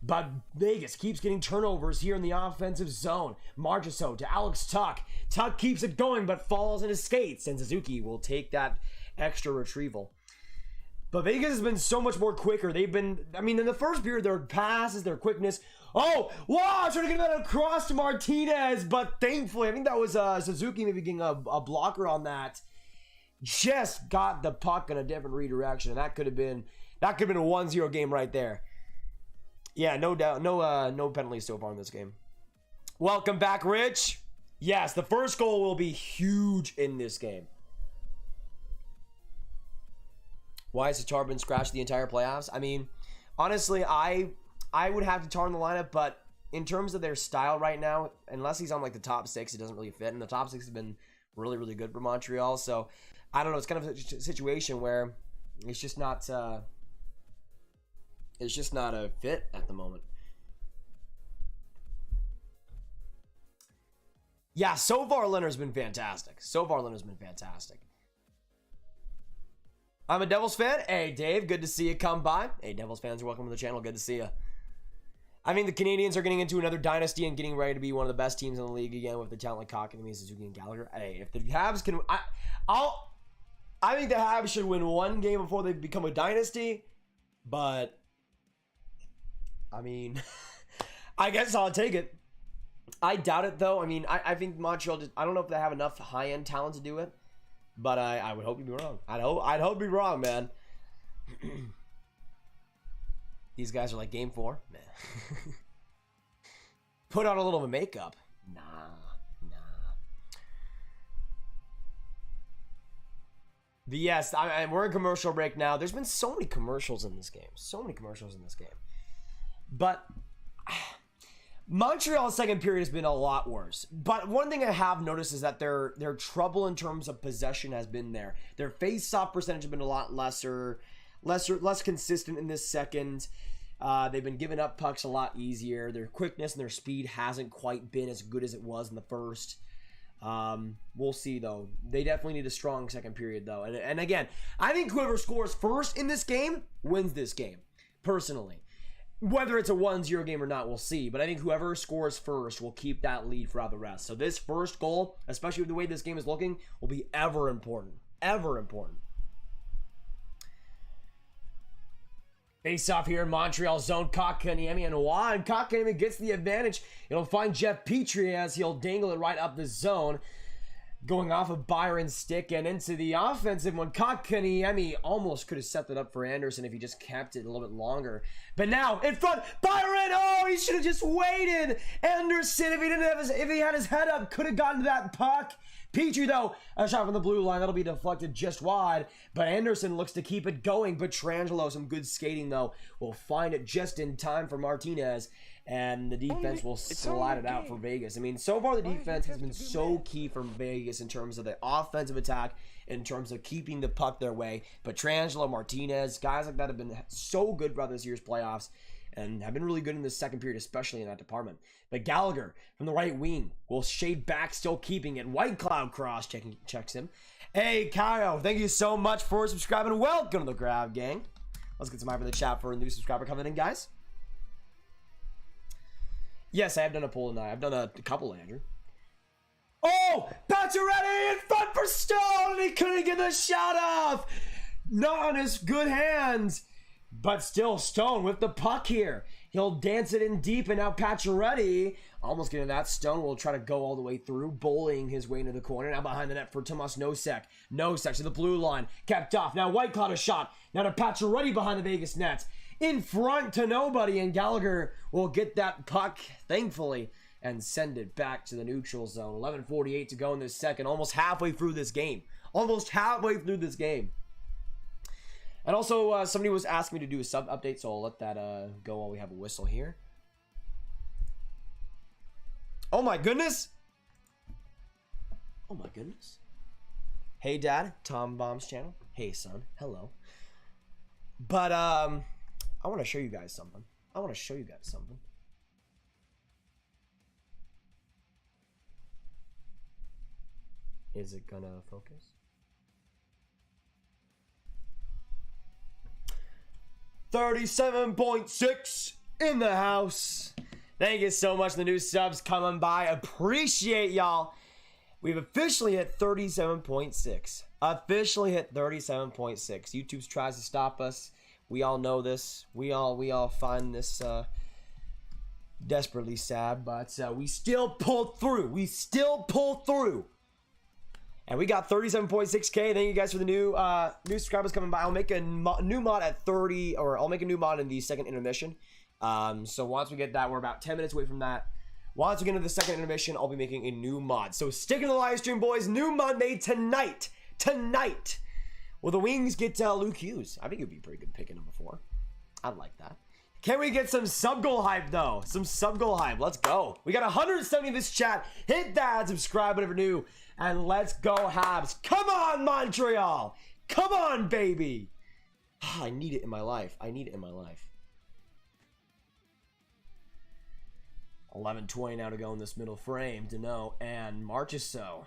but Vegas keeps getting turnovers here in the offensive zone. Marchessault to Alex Tuch. Tuch keeps it going, but falls in his skates, and Suzuki will take that extra retrieval. But Vegas has been so much more quicker. They've been, in the first period, their passes, their quickness. Oh, wow, trying to get that across to Martinez, but thankfully, I think that was Suzuki maybe getting a blocker on that. Just got the puck in a different redirection, and that could have been a 1-0 game right there. Yeah, no doubt. No penalties so far in this game. Welcome back, Rich. Yes, the first goal will be huge in this game. Why has Tatar been scratched the entire playoffs? Honestly, I would have Tatar in the lineup, but in terms of their style right now, unless he's on the top 6, it doesn't really fit. And the top 6 has been really, really good for Montreal. So, I don't know. It's kind of a situation where it's just not... It's just not a fit at the moment. Yeah, so far Leonard's been fantastic. I'm a Devils fan. Hey, Dave, good to see you come by. Hey, Devils fans, welcome to the channel. Good to see you. I think the Canadiens are getting into another dynasty and getting ready to be one of the best teams in the league again with the talent like Kotkaniemi, Suzuki, and Gallagher. Hey, if the Habs can... I think the Habs should win one game before they become a dynasty, but... I guess I'll take it. I doubt it, though. I think Montreal I don't know if they have enough high-end talent to do it, but I would hope you'd be wrong. I'd hope you'd be wrong, man. These guys are like game 4. Man. Put on a little of a makeup. Nah. But yes, we're in commercial break now. There's been so many commercials in this game. But Montreal's second period has been a lot worse. But one thing I have noticed is that their trouble in terms of possession has been there. Their face-off percentage has been a lot less consistent in this second. They've been giving up pucks a lot easier. Their quickness and their speed hasn't quite been as good as it was in the first. We'll see, though. They definitely need a strong second period, though. And again, I think whoever scores first in this game wins this game, personally. Whether it's a 1-0 game or not, we'll see. But I think whoever scores first will keep that lead throughout the rest. So this first goal, especially with the way this game is looking, will be ever important. Ever important. Face off here in Montreal zone. Kotkaniemi and Juan. Kotkaniemi gets the advantage. It'll find Jeff Petrie as he'll dangle it right up the zone. Going off of Byron's stick and into the offensive one. Kotkaniemi almost could have set that up for Anderson if he just kept it a little bit longer. But now in front, Byron. Oh, he should have just waited. Anderson, if he had his head up, could have gotten to that puck. Petrie, though, a shot from the blue line. That'll be deflected just wide. But Anderson looks to keep it going. Pietrangelo, some good skating, though, will find it just in time for Martinez. And the defense will slide it out for Vegas. So far the defense has been so key for Vegas in terms of the offensive attack, in terms of keeping the puck their way. But Pietrangelo, Martinez, guys like that have been so good throughout this year's playoffs and have been really good in the second period, especially in that department. But Gallagher from the right wing will shade back, still keeping it. White Cloud cross checks him. Hey, Kyle, thank you so much for subscribing. Welcome to the Grav Gang. Let's get some hype in the chat for a new subscriber coming in, guys. Yes, I have done a poll tonight. I've done a couple, Andrew. Oh! Pacioretty in front for Stone! And he couldn't get the shot off! Not on his good hands. But still, Stone with the puck here. He'll dance it in deep, and now Pacioretty almost getting that. Stone will try to go all the way through, bowling his way into the corner. Now behind the net for Tomas Nosek. Nosek to the blue line, kept off. Now Whitecloud a shot. Now to Pacioretty behind the Vegas nets. In front to nobody, and Gallagher will get that puck, thankfully, and send it back to the neutral zone. 11:48 to go in this second. Almost halfway through this game. Almost halfway through this game. And also, somebody was asking me to do a sub update, so I'll let that go while we have a whistle here. Oh my goodness! Oh my goodness. Hey Dad, Tom Bomb's channel. Hey son, hello. But I want to show you guys something. Is it gonna focus? $37.6 in the house. Thank you so much for the new subs coming by. Appreciate y'all. We've officially hit 37.6. Officially hit 37.6. YouTube tries to stop us. We all know this. We all find this desperately sad, but we still pulled through. And we got 37.6K. Thank you guys for the new subscribers coming by. I'll make a new mod at 30, or I'll make a new mod in the second intermission. So once we get that, we're about 10 minutes away from that. Once we get into the second intermission, I'll be making a new mod. So stick in the live stream, boys. New mod made tonight. Will the Wings get Luke Hughes? I think it would be a pretty good pick in number 4. I'd like that. Can we get some sub goal hype though? Some sub goal hype. Let's go. We got 170 in this chat. Hit that, subscribe, whatever new. And let's go, Habs. Come on, Montreal. Come on, baby. I need it in my life. 11:20 now to go in this middle frame. Dano and Marchessault.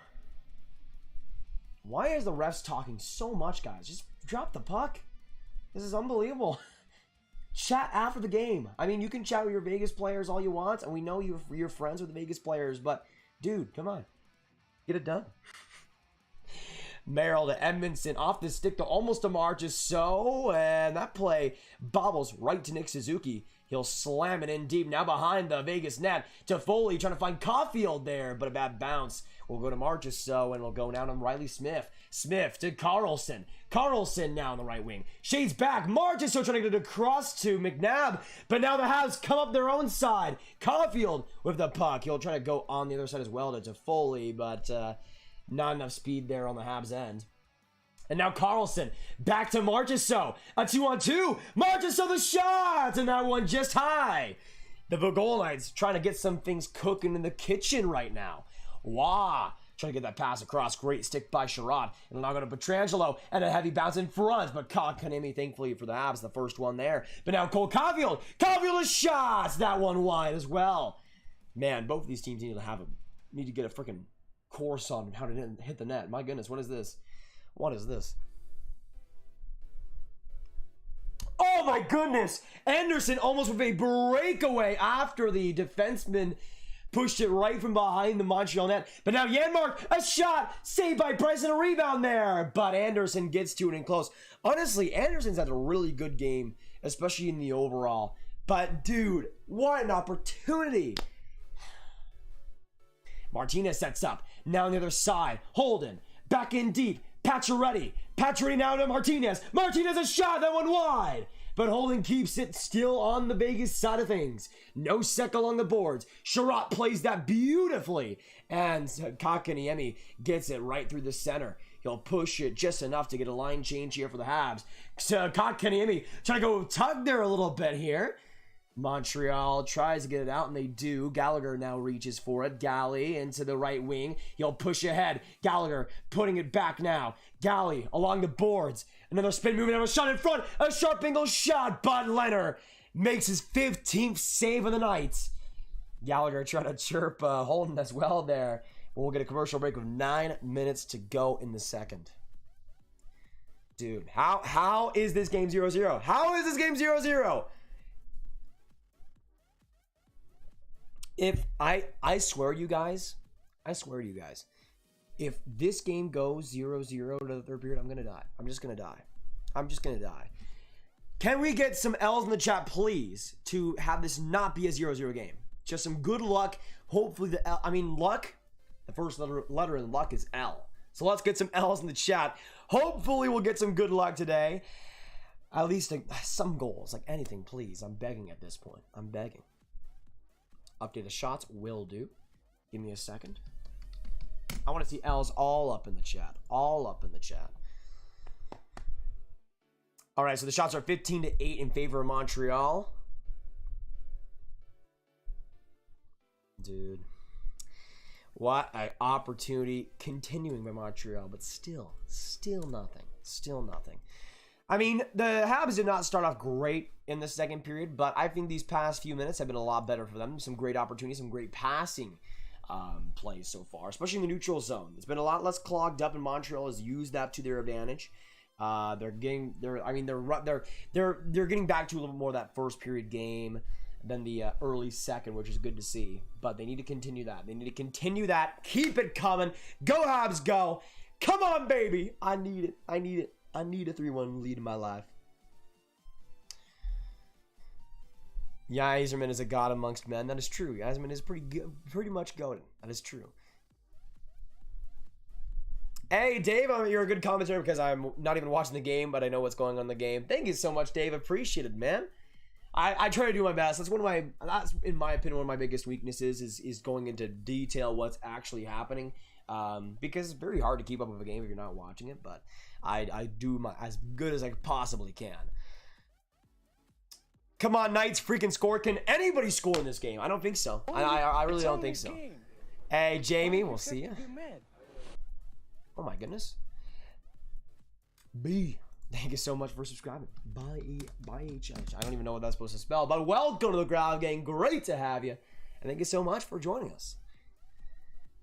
Why is the refs talking so much, guys? Just drop the puck. This is unbelievable. Chat after the game. I mean, you can chat with your Vegas players all you want, and we know you're friends with the Vegas players, but dude, come on. Get it done. Merrill to Edmonton, off the stick to almost to Marchessault, and that play bobbles right to Nick Suzuki. He'll slam it in deep, now behind the Vegas net to Foley, trying to find Caulfield there, but a bad bounce. We'll go to Marchessault, and it'll go down on Riley Smith. Smith to Carlson. Carlson now on the right wing. Shades back. Marchessault trying to get it across to McNabb, but now the Habs come up their own side. Caulfield with the puck. He'll try to go on the other side as well to Foley, but not enough speed there on the Habs end. And now Carlson back to Marchessault. A 2-on-2. Marchessault the shot, and that one just high. The Goal Knights trying to get some things cooking in the kitchen right now. Wah. Trying to get that pass across. Great stick by Sherrod. And now go to Pietrangelo. And a heavy bounce in front. But Kanemi, thankfully for the Habs, the first one there. But now Cole Caulfield. Caulfield a shot. That one wide as well. Man, both of these teams need to get a freaking course on how to hit the net. My goodness, what is this? What is this? Oh my goodness! Anderson almost with a breakaway after the defenseman pushed it right from behind the Montreal net. But now Janmark, a shot, saved by Price and a rebound there. But Anderson gets to it in close. Honestly, Anderson's had a really good game, especially in the overall. But dude, what an opportunity. Martinez sets up. Now on the other side, Holden, back in deep. Pacioretty now to Martinez. Martinez a shot, that one wide. But Holden keeps it still on the Vegas side of things. No sec along the boards. Sherratt plays that beautifully. And Kotkaniemi gets it right through the center. He'll push it just enough to get a line change here for the Habs. So Kotkaniemi trying to go tug there a little bit here. Montreal tries to get it out, and they do. Gallagher now reaches for it. Galley into the right wing. He'll push ahead. Gallagher putting it back now. Galley along the boards. Another spin movement. A shot in front. A sharp angle shot. But Leonard makes his 15th save of the night. Gallagher trying to chirp Holden as well there. We'll get a commercial break with 9 minutes to go in the second. Dude, how is this game 0-0? How is this game 0-0? If I swear to you guys, if this game goes 0-0 to the third period, I'm gonna die. I'm just gonna die. Can we get some L's in the chat, please, to have this not be a 0-0 game? Just some good luck. Hopefully the L, luck, the first letter in luck is L. So let's get some L's in the chat. Hopefully we'll get some good luck today. At least some goals, like anything, please. I'm begging at this point. I'm begging. Update the shots, will do. Give me a second. I want to see L's all up in the chat. All up in the chat. All right, so the shots are 15-8 in favor of Montreal. Dude. What an opportunity continuing by Montreal, but still nothing. Still nothing. I mean, the Habs did not start off great in the second period, but I think these past few minutes have been a lot better for them. Some great opportunities, some great passing plays so far, especially in the neutral zone. It's been a lot less clogged up, and Montreal has used that to their advantage. They're getting back to a little more of that first period game than the early second, which is good to see. But they need to continue that. They need to continue that. Keep it coming. Go Habs, go! Come on, baby! I need it. I need it. I need a 3-1 lead in my life. Yzerman is a god amongst men. That is true. Yzerman is pretty much goated. That is true. Hey, Dave, you're a good commentator because I'm not even watching the game, but I know what's going on in the game. Thank you so much, Dave. Appreciate it, man. I try to do my best. That's in my opinion, one of my biggest weaknesses is going into detail what's actually happening. Because it's very hard to keep up with a game if you're not watching it, but I do as good as I possibly can. Come on, Knights, freaking score. Can anybody score in this game? I don't think so. I really don't think so. Hey, Jamie, we'll see you. Oh my goodness. B. Thank you so much for subscribing. Bye HH. I don't even know what that's supposed to spell, but welcome to the Ground Gang. Great to have you. And thank you so much for joining us.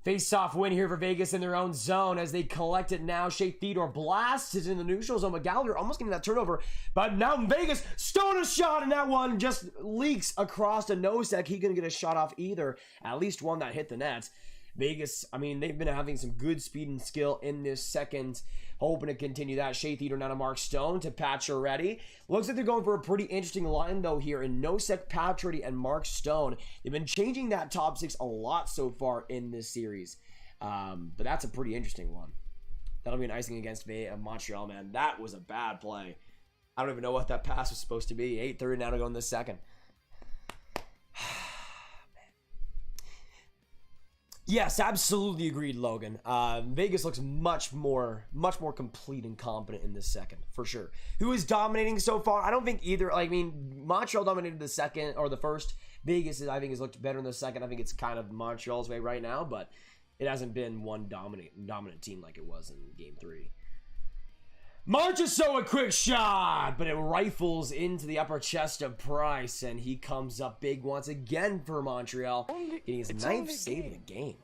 Face-off win here for Vegas in their own zone as they collect it now. Shea Theodore blasts it in the neutral zone. McGallagher almost getting that turnover. But now Vegas, Stone a shot, and that one just leaks across the Nosek. He couldn't get a shot off either. At least one that hit the net. Vegas, I mean, they've been having some good speed and skill in this second. Hoping to continue that. Shea Theodore now to Mark Stone to Pacioretty. Looks like they're going for a pretty interesting line, though, here in Nosek, Pacioretty, and Mark Stone. They've been changing that top six a lot so far in this series. But that's a pretty interesting one. That'll be an icing against Montreal, man. That was a bad play. I don't even know what that pass was supposed to be. 8:30 now to go in the second. Yes, absolutely agreed, Logan. Vegas looks much more complete and competent in this second, for sure. Who is dominating so far? I don't think either. I mean, Montreal dominated the second or the first. Vegas, I think, has looked better in the second. I think it's kind of Montreal's way right now, but it hasn't been one dominant team like it was in Game 3. Marchessault, a quick shot, but it rifles into the upper chest of Price, and he comes up big once again for Montreal, getting his 9th save of the game.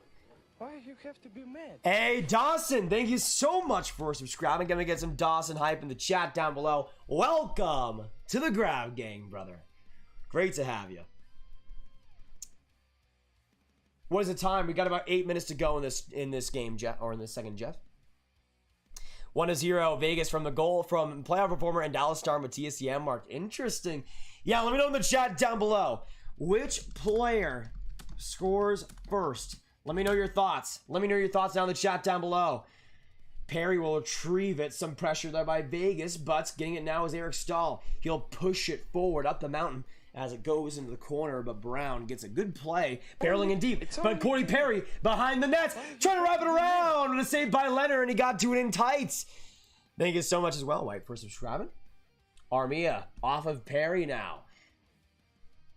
Why you have to be mad? Hey, Dawson, thank you so much for subscribing. Gonna get some Dawson hype in the chat down below. Welcome to the Grav Gang, brother. Great to have you. What is the time? We got about 8 minutes to go in this game, Jeff, or in this second, Jeff. 1-0 Vegas from the goal from playoff performer and Dallas star Matthias Janmark. Interesting. Yeah, let me know in the chat down below. Which player scores first? Let me know your thoughts. Let me know your thoughts down in the chat down below. Perry will retrieve it. Some pressure there by Vegas, but getting it now is Eric Stahl. He'll push it forward up the mountain as it goes into the corner, but Brown gets a good play, barreling in deep. But Corey Perry behind the net, trying to wrap it around, and a save by Leonard, and he got to it in tights. Thank you so much as well, White, for subscribing. Armia off of Perry now.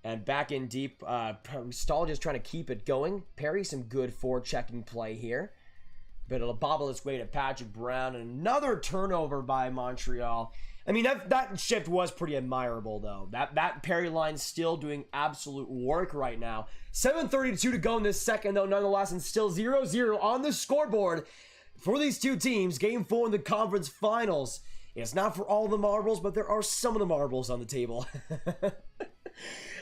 And back in deep, Stahl just trying to keep it going. Perry, some good forechecking play here. But it'll bobble its way to Patrick Brown, and another turnover by Montreal. I mean, that shift was pretty admirable, though. That Perry line's still doing absolute work right now. 7:32 to go in this second, though, nonetheless, and still 0-0 on the scoreboard for these two teams. Game 4 in the conference finals. It's not for all the marbles, but there are some of the marbles on the table.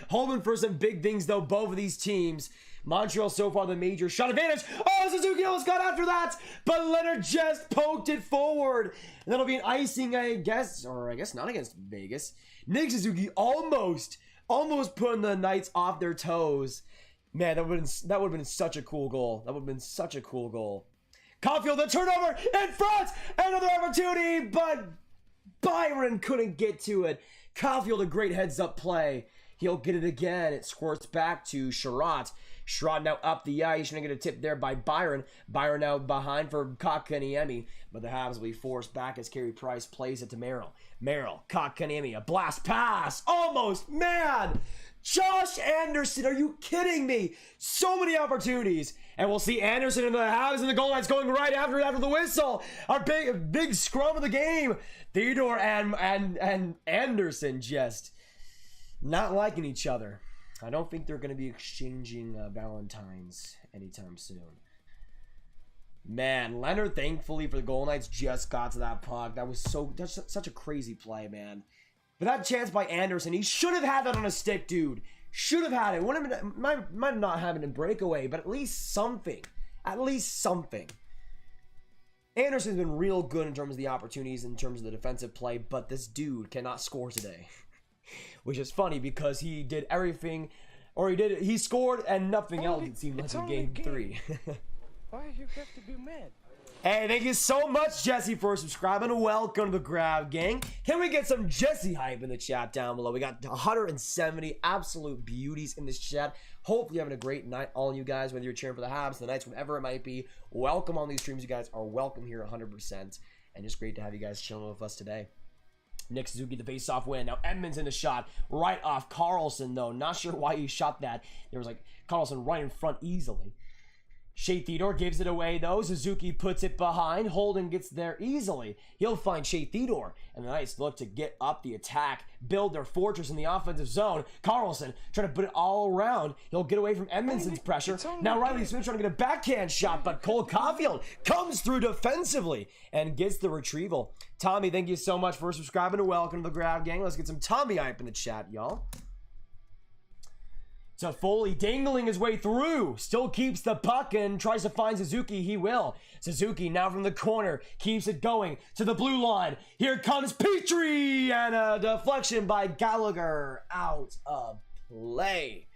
hoping for some big things, though, both of these teams. Montreal so far the major shot advantage. Oh, Suzuki almost got after that, but Leonard just poked it forward. And that'll be an icing, I guess, or I guess not against Vegas. Nick Suzuki almost putting the Knights off their toes. Man, that would have been such a cool goal. That would have been such a cool goal. Caulfield, the turnover in front, another opportunity, but Byron couldn't get to it. Caulfield, a great heads-up play. He'll get it again. It squirts back to Sherratt. Sherratt now up the ice. Trying to get a tip there by Byron. Byron now behind for Kotkaniemi. But the Habs will be forced back as Carey Price plays it to Merrill. Merrill, Kotkaniemi, a blast pass. Almost, man. Josh Anderson, are you kidding me? So many opportunities. And we'll see Anderson and the Habs and the goal line's going right after the whistle. Our big scrum of the game. Theodore and Anderson just not liking each other. I don't think they're going to be exchanging Valentines anytime soon. Man, Leonard, thankfully for the Golden Knights, just got to that puck. That's such a crazy play, man. But that chance by Anderson, he should have had that on a stick, dude. Should have had it. Might not have it in breakaway, but at least something. At least something. Anderson's been real good in terms of the opportunities, in terms of the defensive play, but this dude cannot score today. Which is funny because he did everything, or he scored and nothing else, it seemed like in game 3. Why you have to be mad? Hey, thank you so much, Jesse, for subscribing. Welcome to the Grav Gang. Can we get some Jesse hype in the chat down below? We got 170 absolute beauties in this chat. Hopefully you're having a great night, all you guys, whether you're cheering for the Habs, the Knights, whatever it might be. Welcome on these streams. You guys are welcome here 100%. And just great to have you guys chilling with us today. Nick Suzuki, the face-off win. Now Edmonton the shot right off Carlson, though. Not sure why he shot that. There was like Carlson right in front easily. Shea Theodore gives it away, though. Suzuki puts it behind. Holden gets there easily. He'll find Shea Theodore. And the Knights look to get up the attack, build their fortress in the offensive zone. Carlson trying to put it all around. He'll get away from Edmonton's pressure. Now Riley Smith trying to get a backhand shot, but Cole Caulfield comes through defensively and gets the retrieval. Tommy, thank you so much for subscribing and welcome to the Grav Gang. Let's get some Tommy hype in the chat, y'all. So Foley dangling his way through, still keeps the puck and tries to find Suzuki. He will. Suzuki now from the corner, keeps it going to the blue line. Here comes Petrie, and a deflection by Gallagher, out of play.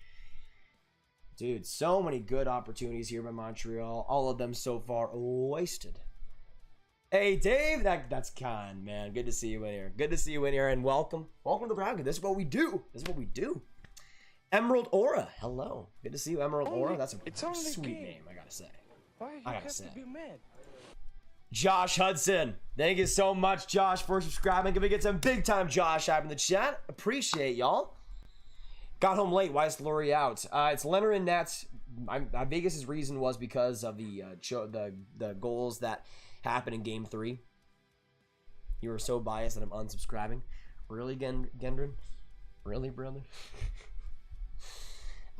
Dude, so many good opportunities here by Montreal. All of them so far wasted. Hey, Dave, that's kind, man. Good to see you in here. Good to see you in here, and welcome. Welcome to the Brown. This is what we do. This is what we do. Emerald Aura, hello. Good to see you, Emerald Aura. That's a sweet name, I gotta say. Why you have to be mad? Josh Hudson, thank you so much, Josh, for subscribing. Can we get some big time Josh hype in the chat? Appreciate y'all. Got home late. Why is Lurie out? It's Leonard and Nets. Vegas' reason was because of the goals that happened in Game 3. You were so biased that I'm unsubscribing. Really, Gendron? Really, brother?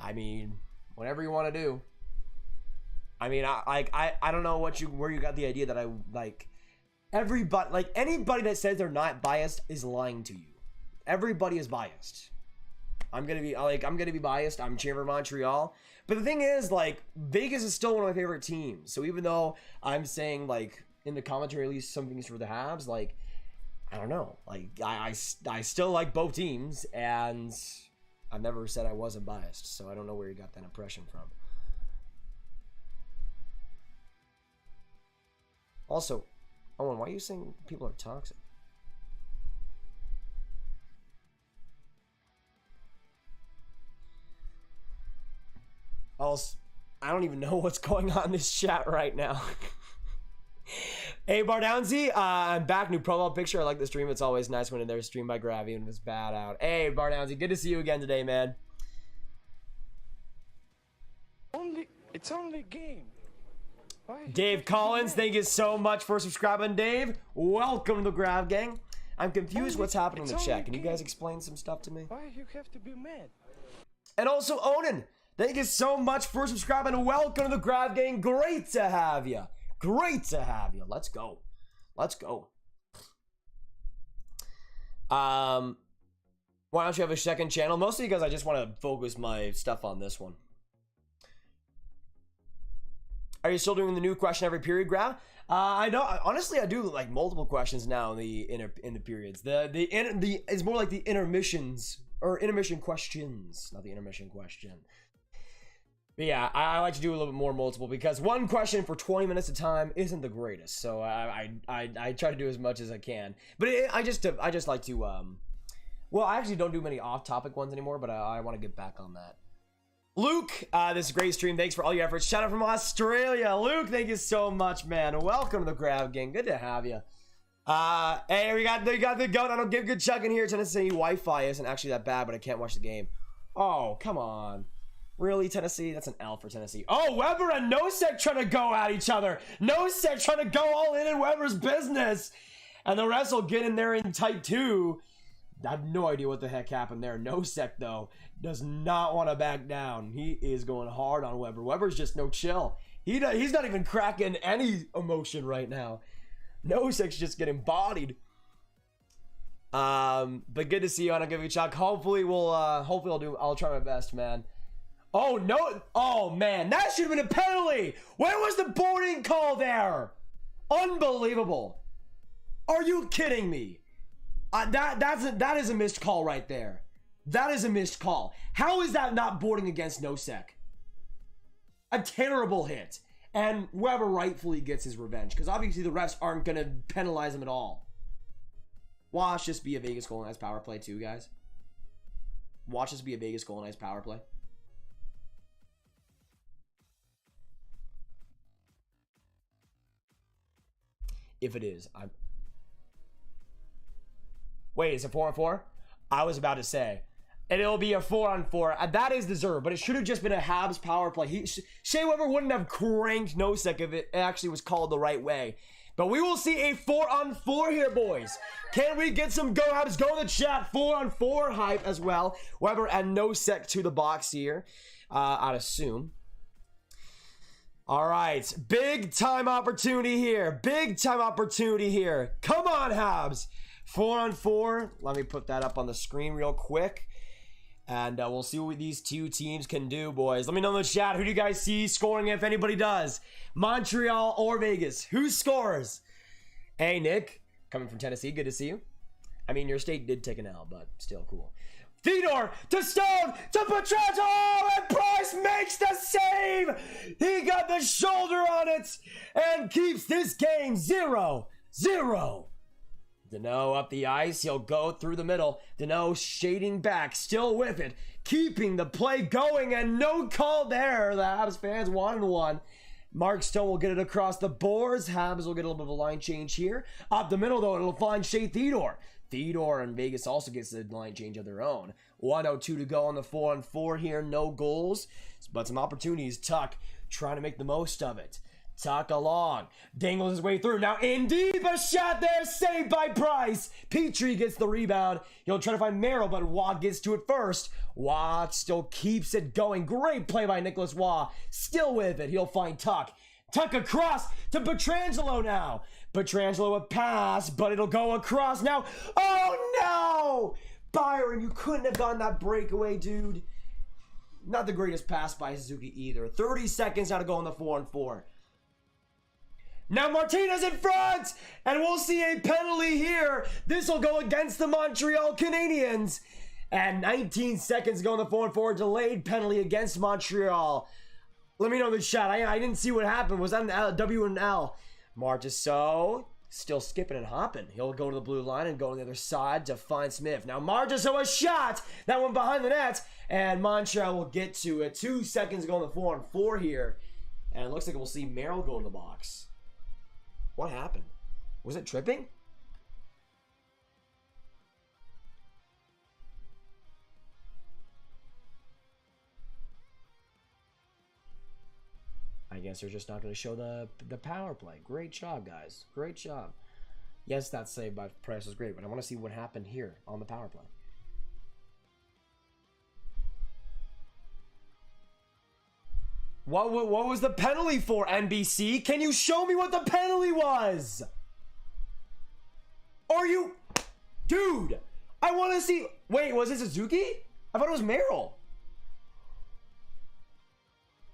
I mean, whatever you want to do. I mean, I don't know where you got the idea that I like everybody, like anybody that says they're not biased is lying to you. Everybody is biased. I'm gonna be biased. I'm cheering for Montreal, but the thing is, like, Vegas is still one of my favorite teams. So even though I'm saying, like, in the commentary at least some things for the Habs, like, I don't know, like I still like both teams, and I never said I wasn't biased, so I don't know where you got that impression from. Also, Owen, why are you saying people are toxic? Also, I don't even know what's going on in this chat right now. Hey, Bardownsy, I'm back. New profile picture. I like the stream. It's always nice when there's streamed by Graviteh and it's bad out. Hey, Bardownsy, good to see you again today, man. It's only game. Dave Collins, thank you so much for subscribing, Dave. Welcome to the Grav Gang. I'm confused what's happening in the chat. Can you guys explain some stuff to me? Why you have to be mad? And also, Onan, thank you so much for subscribing and welcome to the Grav Gang. Great to have you. Great to have you. Let's go. Let's go. Why don't you have a second channel? Mostly because I just want to focus my stuff on this one. Are you still doing the new question every period, Grav? I know. Honestly, I do like multiple questions now in the periods. It's more like the intermissions or intermission questions, not the intermission question. But yeah, I like to do a little bit more multiple because one question for 20 minutes at a time isn't the greatest. So I try to do as much as I can. But I just like to well, I actually don't do many off-topic ones anymore, but I want to get back on that. Luke, this is a great stream. Thanks for all your efforts. Shout out from Australia. Luke, thank you so much, man. Welcome to the Grav Gang. Good to have you. Hey, we got the goat. I don't give good chuck in here. Tennessee Wi-Fi isn't actually that bad, but I can't watch the game. Oh, come on. Really, Tennessee? That's an L for Tennessee. Oh, Weber and Nosek trying to go at each other. Nosek trying to go all in Weber's business. And the rest will get in there in type 2. I have no idea what the heck happened there. Nosek, though, does not want to back down. He is going hard on Weber. Weber's just no chill. He's not even cracking any emotion right now. Nosek's just getting bodied. But good to see you. I don't give you a chuck. Hopefully I'll try my best, man. Oh no! Oh man, that should have been a penalty. Where was the boarding call there? Unbelievable. Are you kidding me? That is a missed call right there. That is a missed call. How is that not boarding against Nosek? A terrible hit. And Weber rightfully gets his revenge because obviously the refs aren't going to penalize him at all. Watch this be a Vegas Golden Knights power play too, guys. Watch this be a Vegas Golden Knights power play. If it is, Wait, is it 4-on-4? I was about to say. And it'll be a 4-on-4. That is deserved, but it should have just been a Habs power play. Shea Weber wouldn't have cranked Nosek if it actually was called the right way. But we will see a 4-on-4 here, boys. Can we get some Go Habs? Go in the chat. 4-on-4 hype as well. Weber and Nosek to the box here, I'd assume. All right, big time opportunity here. Big time opportunity here. Come on, Habs. 4-on-4. Let me put that up on the screen real quick. And we'll see what these two teams can do, boys. Let me know in the chat. Who do you guys see scoring if anybody does? Montreal or Vegas? Who scores? Hey, Nick. Coming from Tennessee. Good to see you. I mean, your state did take an L, but still cool. Theodore to Stone to Pietrangelo, and Price makes the save. He got the shoulder on it and keeps this game 0-0. Danault up the ice. He'll go through the middle. Danault shading back, still with it, keeping the play going, and no call there. The Habs fans 1-1. Mark Stone will get it across the boards. Habs will get a little bit of a line change here. Up the middle, though, it'll find Shea Theodore. Theodore and Vegas also gets the line change of their own. 1:02 to go on the 4-on-4 here. No goals, but some opportunities. Tuck trying to make the most of it. Tuck along. Dangles his way through. Now in deep, a shot there. Saved by Price. Petrie gets the rebound. He'll try to find Merrill, but Waugh gets to it first. Waugh still keeps it going. Great play by Nicholas Waugh. Still with it. He'll find Tuck. Tuck across to Pietrangelo now. Pietrangelo a pass, but it'll go across now. Oh no! Byron, you couldn't have gotten that breakaway, dude. Not the greatest pass by Suzuki either. 30 seconds now to go on the 4-on-4. Now Martinez in front, and we'll see a penalty here. This will go against the Montreal Canadiens. And 19 seconds to go on the 4-on-4. Delayed penalty against Montreal. Let me know in the chat. I didn't see what happened. Was that an L, W and L? Marchessault still skipping and hopping. He'll go to the blue line and go on the other side to find Smith. Now Marchessault a shot. That one behind the net. And Montreal will get to it. 2 seconds to go on the 4-on-4 here. And it looks like we'll see Merrill go in the box. What happened? Was it tripping? I guess they're just not going to show the power play. Great job, guys. Great job. Yes, that save by Price was great, but I want to see what happened here on the power play. What was the penalty for, NBC? Can you show me what the penalty was? Are you... Dude, I want to see. Wait, was it Suzuki? I thought it was Merrill.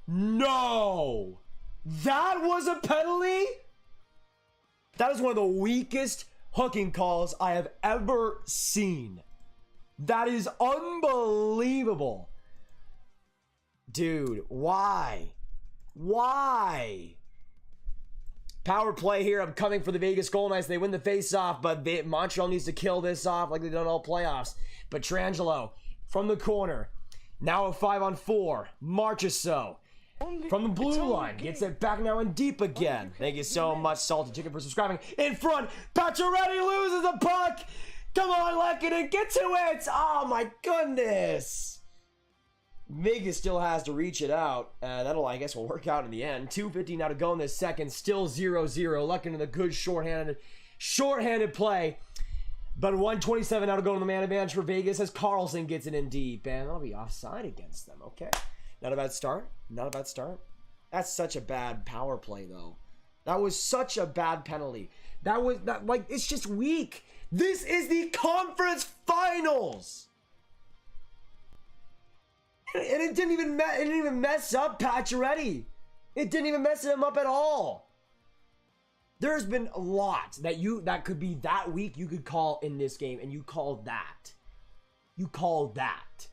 No. That was a penalty? That is one of the weakest hooking calls I have ever seen. That is unbelievable. Dude, why? Why? Power play here. I'm coming for the Vegas Golden Knights. They win the face-off, but Montreal needs to kill this off like they've done all playoffs. But Pietrangelo from the corner. Now a 5-on-4. Marchessault from the blue line. Gets it back now in deep again. Thank you so much, Salty Chicken, for subscribing. In front, Pacioretty loses the puck. Come on, Lehkonen, get to it. Oh, my goodness. Vegas still has to reach it out. That'll, I guess, will work out in the end. 2:50 now to go in this second. Still 0-0. Lehkonen the good shorthanded play. But 1:27 now to go in the man advantage for Vegas as Carlson gets it in deep. And that'll be offside against them. Okay. Not a bad start. Not a bad start. That's such a bad power play, though. That was such a bad penalty. That was, it's just weak. This is the conference finals. And it didn't even mess up Pacioretty. It didn't even mess him up at all. There's been a lot that could be that weak you could call in this game, and you called that. You called that.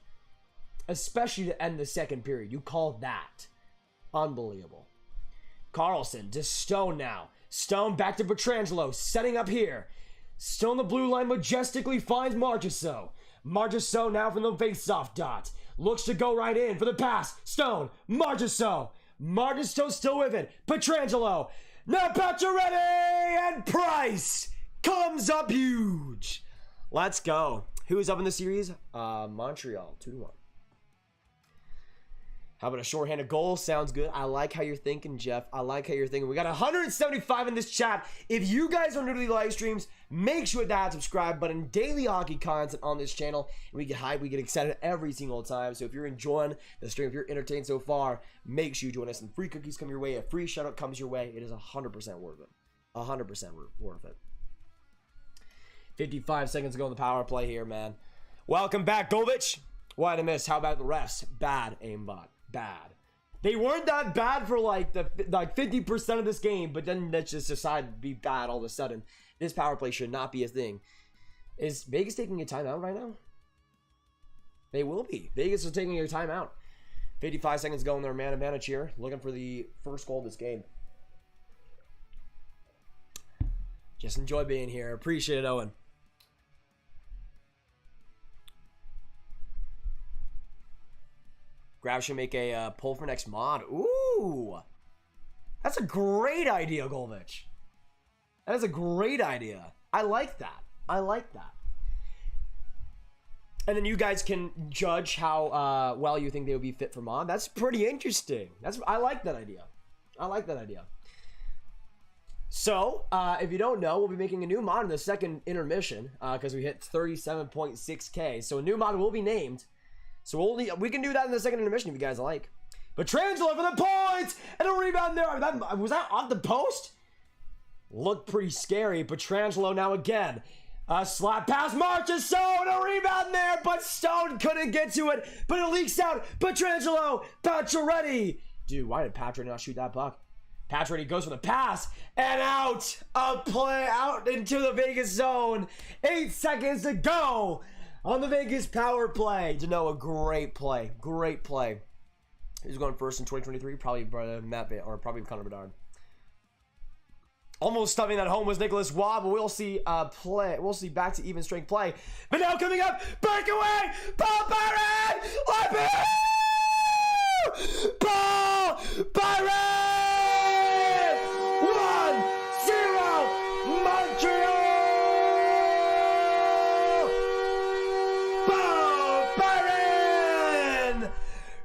Especially to end the second period. You called that. Unbelievable. Carlson to Stone now. Stone back to Pietrangelo. Setting up here. Stone the blue line majestically finds Marchessault. Marchessault now from the face-off dot. Looks to go right in for the pass. Stone. Marchessault. Marchessault still with it. Pietrangelo. Now Pacioretty and Price comes up huge. Let's go. Who is up in the series? Montreal. 2-1. How about a shorthanded goal? Sounds good. I like how you're thinking, Jeff. I like how you're thinking. We got 175 in this chat. If you guys are new to the live streams, make sure to hit that subscribe button. Daily hockey content on this channel. We get hyped. We get excited every single time. So if you're enjoying the stream, if you're entertained so far, make sure you join us. And free cookies come your way. A free shout-out comes your way. It is 100% worth it. 100% worth it. 55 seconds to go in the power play here, man. Welcome back, Govich. What a miss. How about the refs? Bad aimbot. Bad. They weren't that bad for like 50% of this game, but then they just decided to be bad all of a sudden. This power play should not be a thing. Is Vegas taking a timeout right now? They will be. Vegas is taking a timeout. 55 seconds to go in their man advantage here. Looking for the first goal of this game. Just enjoy being here. Appreciate it, Owen. Grav should make a poll for next mod. Ooh. That's a great idea, Golvich. That is a great idea. I like that. I like that. And then you guys can judge how well you think they would be fit for mod. That's pretty interesting. I like that idea. I like that idea. So, if you don't know, we'll be making a new mod in the second intermission because we hit 37.6K. So a new mod will be named. So we can do that in the second intermission if you guys like. But Pietrangelo for the points! And a rebound there. Was that off the post? Looked pretty scary. Pietrangelo now again. A slap pass. Marchessault and a rebound there. But Stone couldn't get to it. But it leaks out. Pietrangelo. Pacioretty. Dude, why did Pacioretty not shoot that puck? Pacioretty goes for the pass. And out. A play out into the Vegas zone. 8 seconds to go. On the Vegas power play. A great play. Great play. Who's going first in 2023? Probably Matt Bay or probably Connor Bedard. Almost stuffing that home was Nicholas Waugh, but we'll see play. We'll see back to even strength play. But now coming up, breakaway! Paul Byron! Paul Byron! 1-0 Montreal!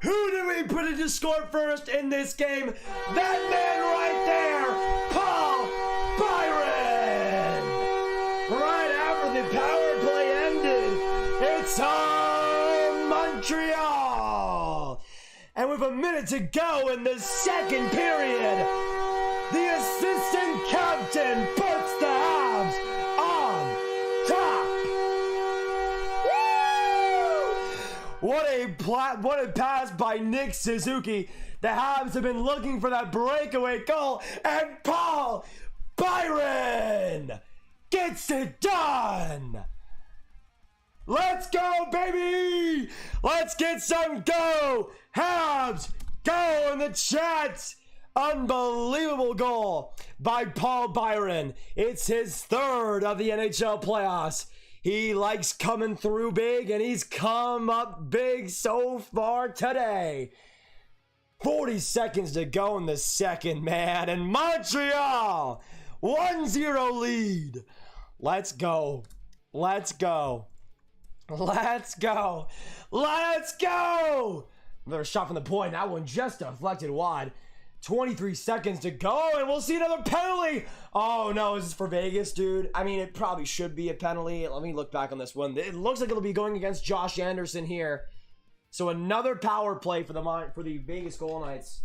Who did we put in to score first in this game? That man right there, Paul Byron! Right after the power play ended, it's on Montreal! And with a minute to go in the second period, the assistant captain puts the Habs on top! What a pass by Nick Suzuki. The Habs have been looking for that breakaway goal, and Paul Byron gets it done. Let's go, baby! Let's get some go! Habs, go in the chat! Unbelievable goal by Paul Byron. It's his third of the NHL playoffs. He likes coming through big, and he's come up big so far today. 40 seconds to go in the second, man. And Montreal, 1-0 lead. Let's go. Let's go. Let's go. Let's go. Another shot from the point. That one just deflected wide. 23 seconds to go, and we'll see another penalty. Oh, no, is this for Vegas, dude? I mean, it probably should be a penalty. Let me look back on this one. It looks like it'll be going against Josh Anderson here. So another power play for the Vegas Golden Knights.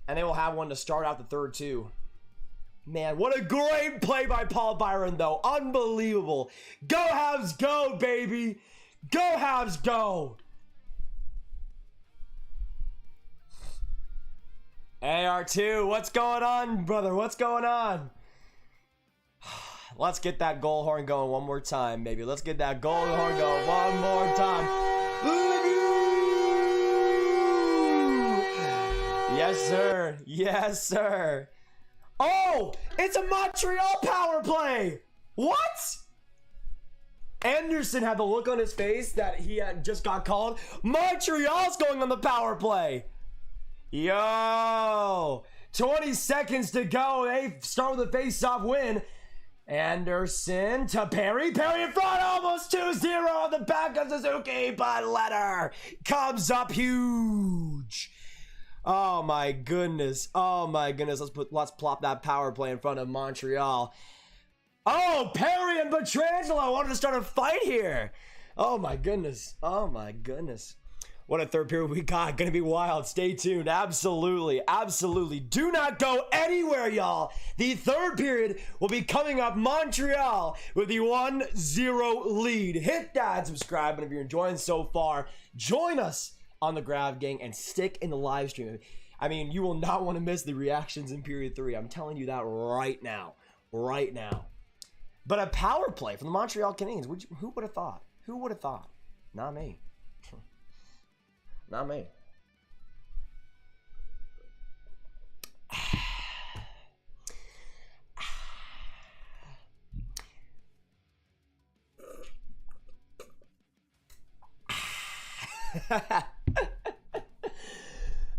And they will have one to start out the third, too. Man, what a great play by Paul Byron, though. Unbelievable. Go Habs, go, baby. Go Habs, go. AR2, what's going on, brother? What's going on? Let's get that goal horn going one more time, baby. Let's get that goal horn going one more time. Yes, sir. Yes, sir. Oh, it's a Montreal power play. What? Anderson had the look on his face that he had just got called. Montreal's going on the power play. Yo, 20 seconds to go. They start with a face-off win. Anderson to Perry. Perry in front, almost 2-0 on the back of Suzuki, but Letter comes up huge. Oh my goodness. Oh my goodness. Let's plop that power play in front of Montreal. Oh, Perry and Pietrangelo wanted to start a fight here. Oh my goodness. Oh my goodness. What a third period we got. Gonna be wild. Stay tuned. Absolutely. Absolutely. Do not go anywhere, y'all. The third period will be coming up. Montreal with the 1-0 lead. Hit that subscribe. And if you're enjoying so far, join us on the Grav Gang and stick in the live stream. I mean, you will not want to miss the reactions in period 3. I'm telling you that right now. Right now. But a power play from the Montreal Canadiens. Who would have thought? Who would have thought? Not me. Not me.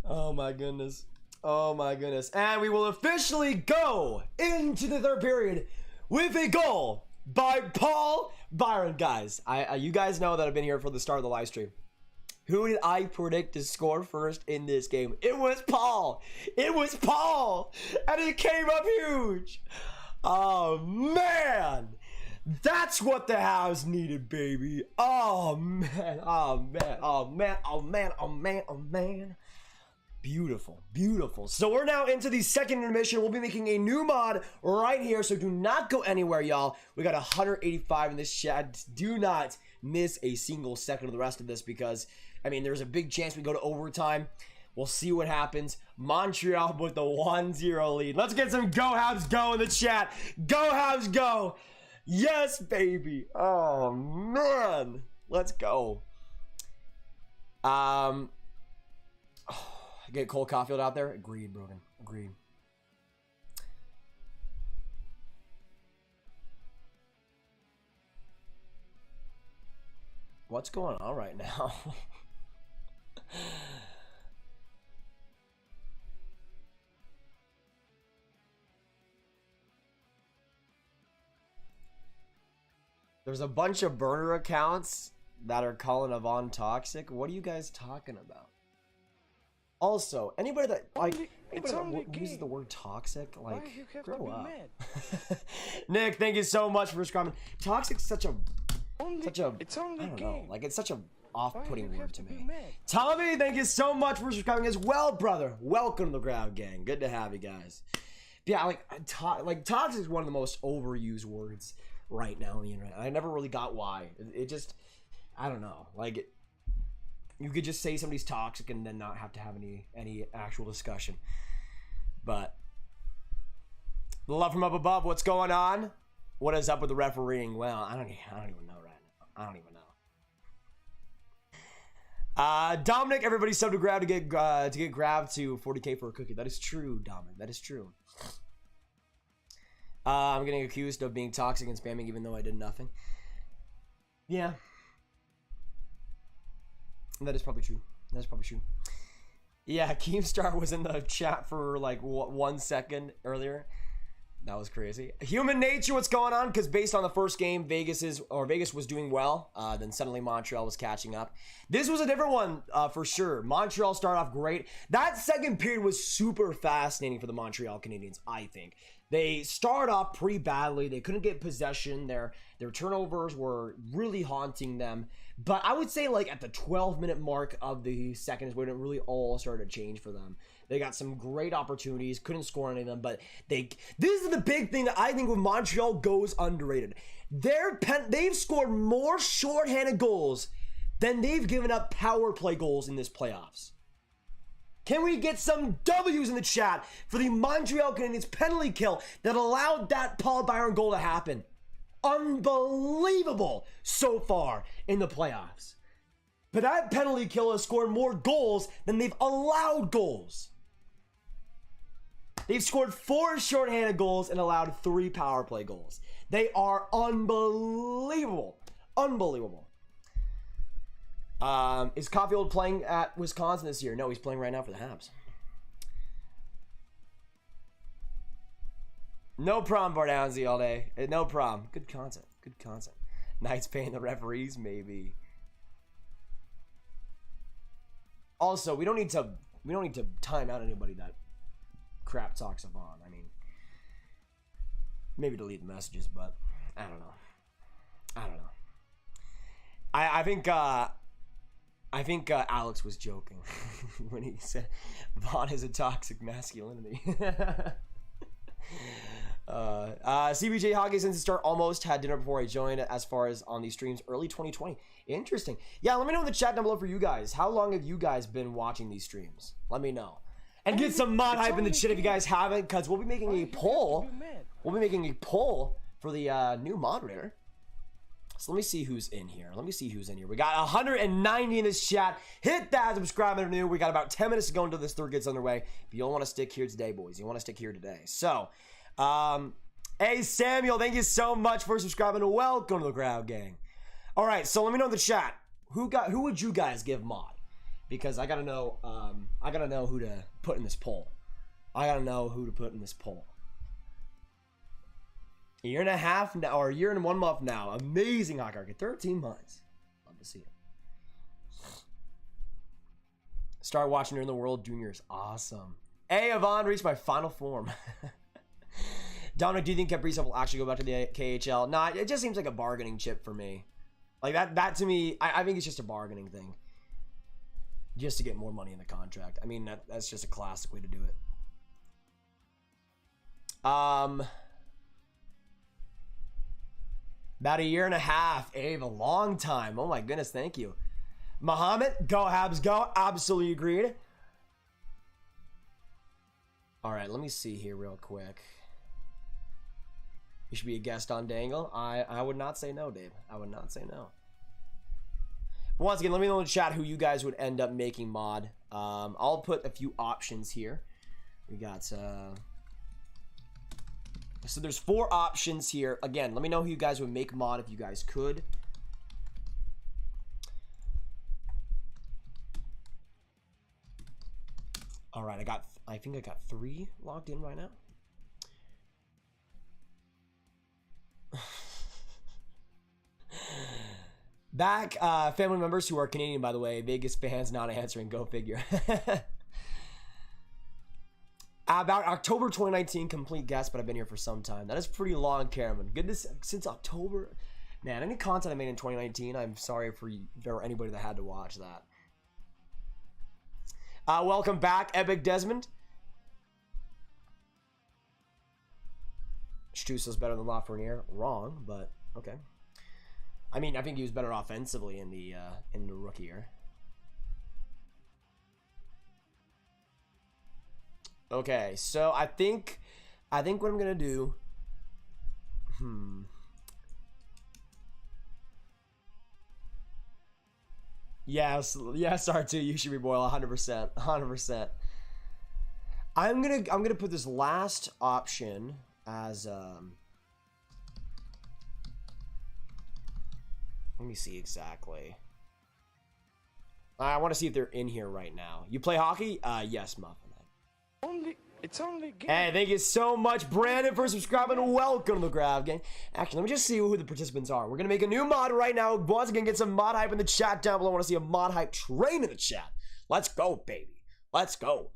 Oh my goodness. Oh my goodness. And we will officially go into the third period with a goal by Paul Byron. Guys, you guys know that I've been here for the start of the live stream. Who did I predict to score first in this game? It was Paul. It was Paul. And he came up huge. Oh, man. That's what the Habs needed, baby. Oh, man. Oh, man. Oh, man. Oh, man. Oh, man. Oh, man. Beautiful. Beautiful. So we're now into the second intermission. We'll be making a new mod right here. So do not go anywhere, y'all. We got 185 in this chat. Do not miss a single second of the rest of this because, I mean, there's a big chance we go to overtime. We'll see what happens. Montreal with the 1-0 lead. Let's get some Go Habs Go in the chat. Go Habs Go. Yes, baby. Oh, man. Let's go. Get Cole Caulfield out there. Agreed, Brogan. Agreed. What's going on right now? There's a bunch of burner accounts that are calling Avon toxic. What are you guys talking about? Also, anybody that uses the word toxic, like, grow up. Nick, thank you so much for subscribing. Toxic's such a I don't know, like, it's such a off-putting word to me. Tommy, thank you so much for subscribing as well, brother. Welcome to the Grav Gang. Good to have you guys. Yeah, like toxic is one of the most overused words right now on the internet. I never really got why. It just, I don't know. Like, You could just say somebody's toxic and then not have to have any actual discussion. But love from up above. What's going on? What is up with the refereeing? Well, I don't even know right now. I don't even know. Dominic, everybody sub to grab to get grabbed to 40K for a cookie. That is true, Dominic. That is true. I'm getting accused of being toxic and spamming even though I did nothing. Yeah. That is probably true. That's probably true. Yeah, Keemstar was in the chat for like 1 second earlier. That was crazy. Human nature, what's going on? Because based on the first game, Vegas was doing well. Then suddenly Montreal was catching up. This was a different one for sure. Montreal started off great. That second period was super fascinating for the Montreal Canadiens, I think. They started off pretty badly. They couldn't get possession. Their turnovers were really haunting them. But I would say like at the 12-minute mark of the second is when it really all started to change for them. They got some great opportunities, couldn't score any of them, but this is the big thing that I think with Montreal goes underrated. They've scored more shorthanded goals than they've given up power play goals in this playoffs. Can we get some W's in the chat for the Montreal Canadiens penalty kill that allowed that Paul Byron goal to happen? Unbelievable so far in the playoffs. But that penalty kill has scored more goals than they've allowed goals. They've scored 4 shorthanded goals and allowed 3 power play goals. They are unbelievable. Unbelievable. Is Caulfield playing at Wisconsin this year? No, he's playing right now for the Habs. No problem, Bardownsy all day. No problem. Good content. Good content. Knights paying the referees, maybe. Also, we don't need to time out anybody that crap talks Savon. I mean, maybe delete the messages, but I don't know. I think Alex was joking when he said Vaughn is a toxic masculinity. CBJ Hockey since the start almost had dinner before I joined as far as on these streams early 2020. Interesting. Yeah, let me know in the chat down below for you guys. How long have you guys been watching these streams? Let me know. And get some mod hype in the chat if you guys haven't, because we'll be making a poll. We'll be making a poll for the new moderator. So let me see who's in here. We got 190 in this chat. Hit that subscribe if you're new. We got about 10 minutes to go until this third gets underway. But you'll want to stick here today, boys. You want to stick here today. So, hey, Samuel, thank you so much for subscribing. Welcome to the crowd, gang. All right, so let me know in the chat. Who would you guys give mod? Because I gotta know who to put in this poll. A year and a half now, or a year and 1 month now. Amazing hockey market. 13 months. Love to see it. Start watching during the World Juniors. Awesome. Hey, Yvonne, reached my final form. Dominic, do you think Kaprizov will actually go back to the KHL? Nah, it just seems like a bargaining chip for me. Like that to me, I think it's just a bargaining thing. Just to get more money in the contract. I mean, that's just a classic way to do it. About a year and a half. Abe, a long time. Oh my goodness, thank you. Muhammad, go Habs, go. Absolutely agreed. All right, let me see here real quick. You should be a guest on Dangle. I would not say no, Dave. I would not say no. But once again, let me know in the chat who you guys would end up making mod. I'll put a few options here. We got so there's 4 options here. Again, let me know who you guys would make mod if you guys could. All right, I think I got 3 logged in right now. Back, family members who are Canadian, by the way. Vegas fans not answering. Go figure. About October 2019, complete guess, but I've been here for some time. That is pretty long, Cameron. Goodness, since October. Man, any content I made in 2019, I'm sorry for anybody that had to watch that. Welcome back, Epic Desmond. Stuss's better than Lafreniere. Wrong, but okay. I mean, I think he was better offensively in the rookie year. Okay, so I think what I'm gonna do. Yes, R2, you should be boiled 100%. I'm gonna put this last option as let me see exactly. I want to see if they're in here right now. You play hockey? Yes, Muffin. It's only game. Hey, thank you so much, Brandon, for subscribing. Welcome to the Grav Gang. Actually, let me just see who the participants are. We're gonna make a new mod right now. Once again, get some mod hype in the chat down below. I want to see a mod hype train in the chat. Let's go, baby. Let's go.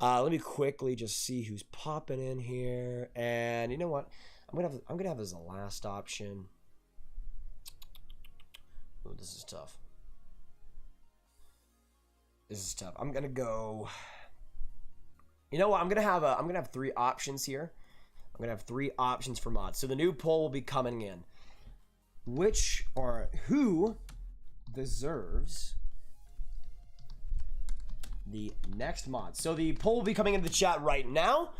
Let me quickly just see who's popping in here. And you know what? I'm gonna have as a last option. Oh, this is tough. I'm gonna go. You know what? I'm gonna have 3 options here. I'm gonna have 3 options for mods. So the new poll will be coming in. Who deserves the next mod? So the poll will be coming into the chat right now.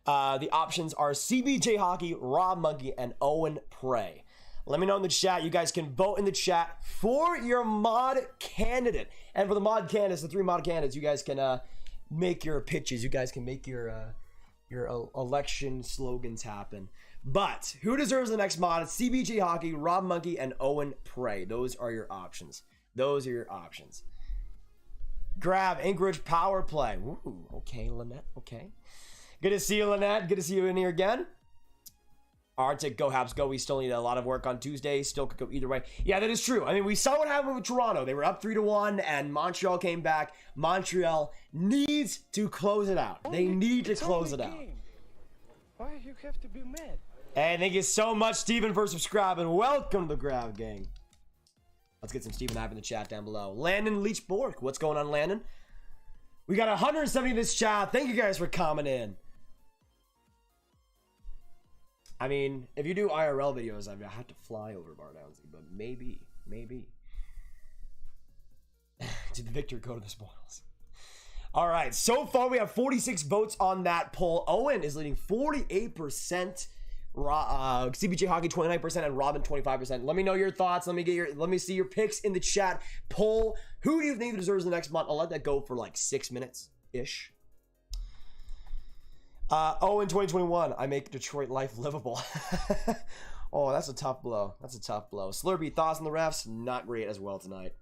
The options are CBJ Hockey, Rob Monkey, and Owen Prey. Let me know in the chat. You guys can vote in the chat for your mod candidate. And for the mod candidates, the 3 mod candidates, you guys can make your pitches. You guys can make your election slogans happen. But who deserves the next mod? It's CBJ Hockey, Rob Monkey, and Owen Prey. Those are your options. Grab Anchorage Power Play. Ooh, okay, Lynette. Okay. Good to see you, Lynette. Good to see you in here again. Arctic, go Habs, go. We still need a lot of work on Tuesday. Still could go either way. Yeah, that is true. I mean, we saw what happened with Toronto. They were up 3-1, and Montreal came back. Montreal needs to close it out. They need to close it out. Why you have to be mad? Hey, thank you so much, Steven, for subscribing. Welcome to the Grav Gang. Let's get some Steven hype in the chat down below. Landon Leachborg. What's going on, Landon? We got 170 in this chat. Thank you guys for coming in. I mean, if you do IRL videos, I have to fly over Bardownsy, but maybe. Did Victor go to the spoils? All right, so far we have 46 votes on that poll. Owen is leading 48%. CBJ Hockey 29% and Robin 25%. Let me know your thoughts. Let me see your picks in the chat. Poll. Who do you think deserves the next month? I'll let that go for like 6 minutes ish. In 2021, I make Detroit life livable. Oh, that's a tough blow. Slurpee, thoughts on the refs? Not great as well tonight.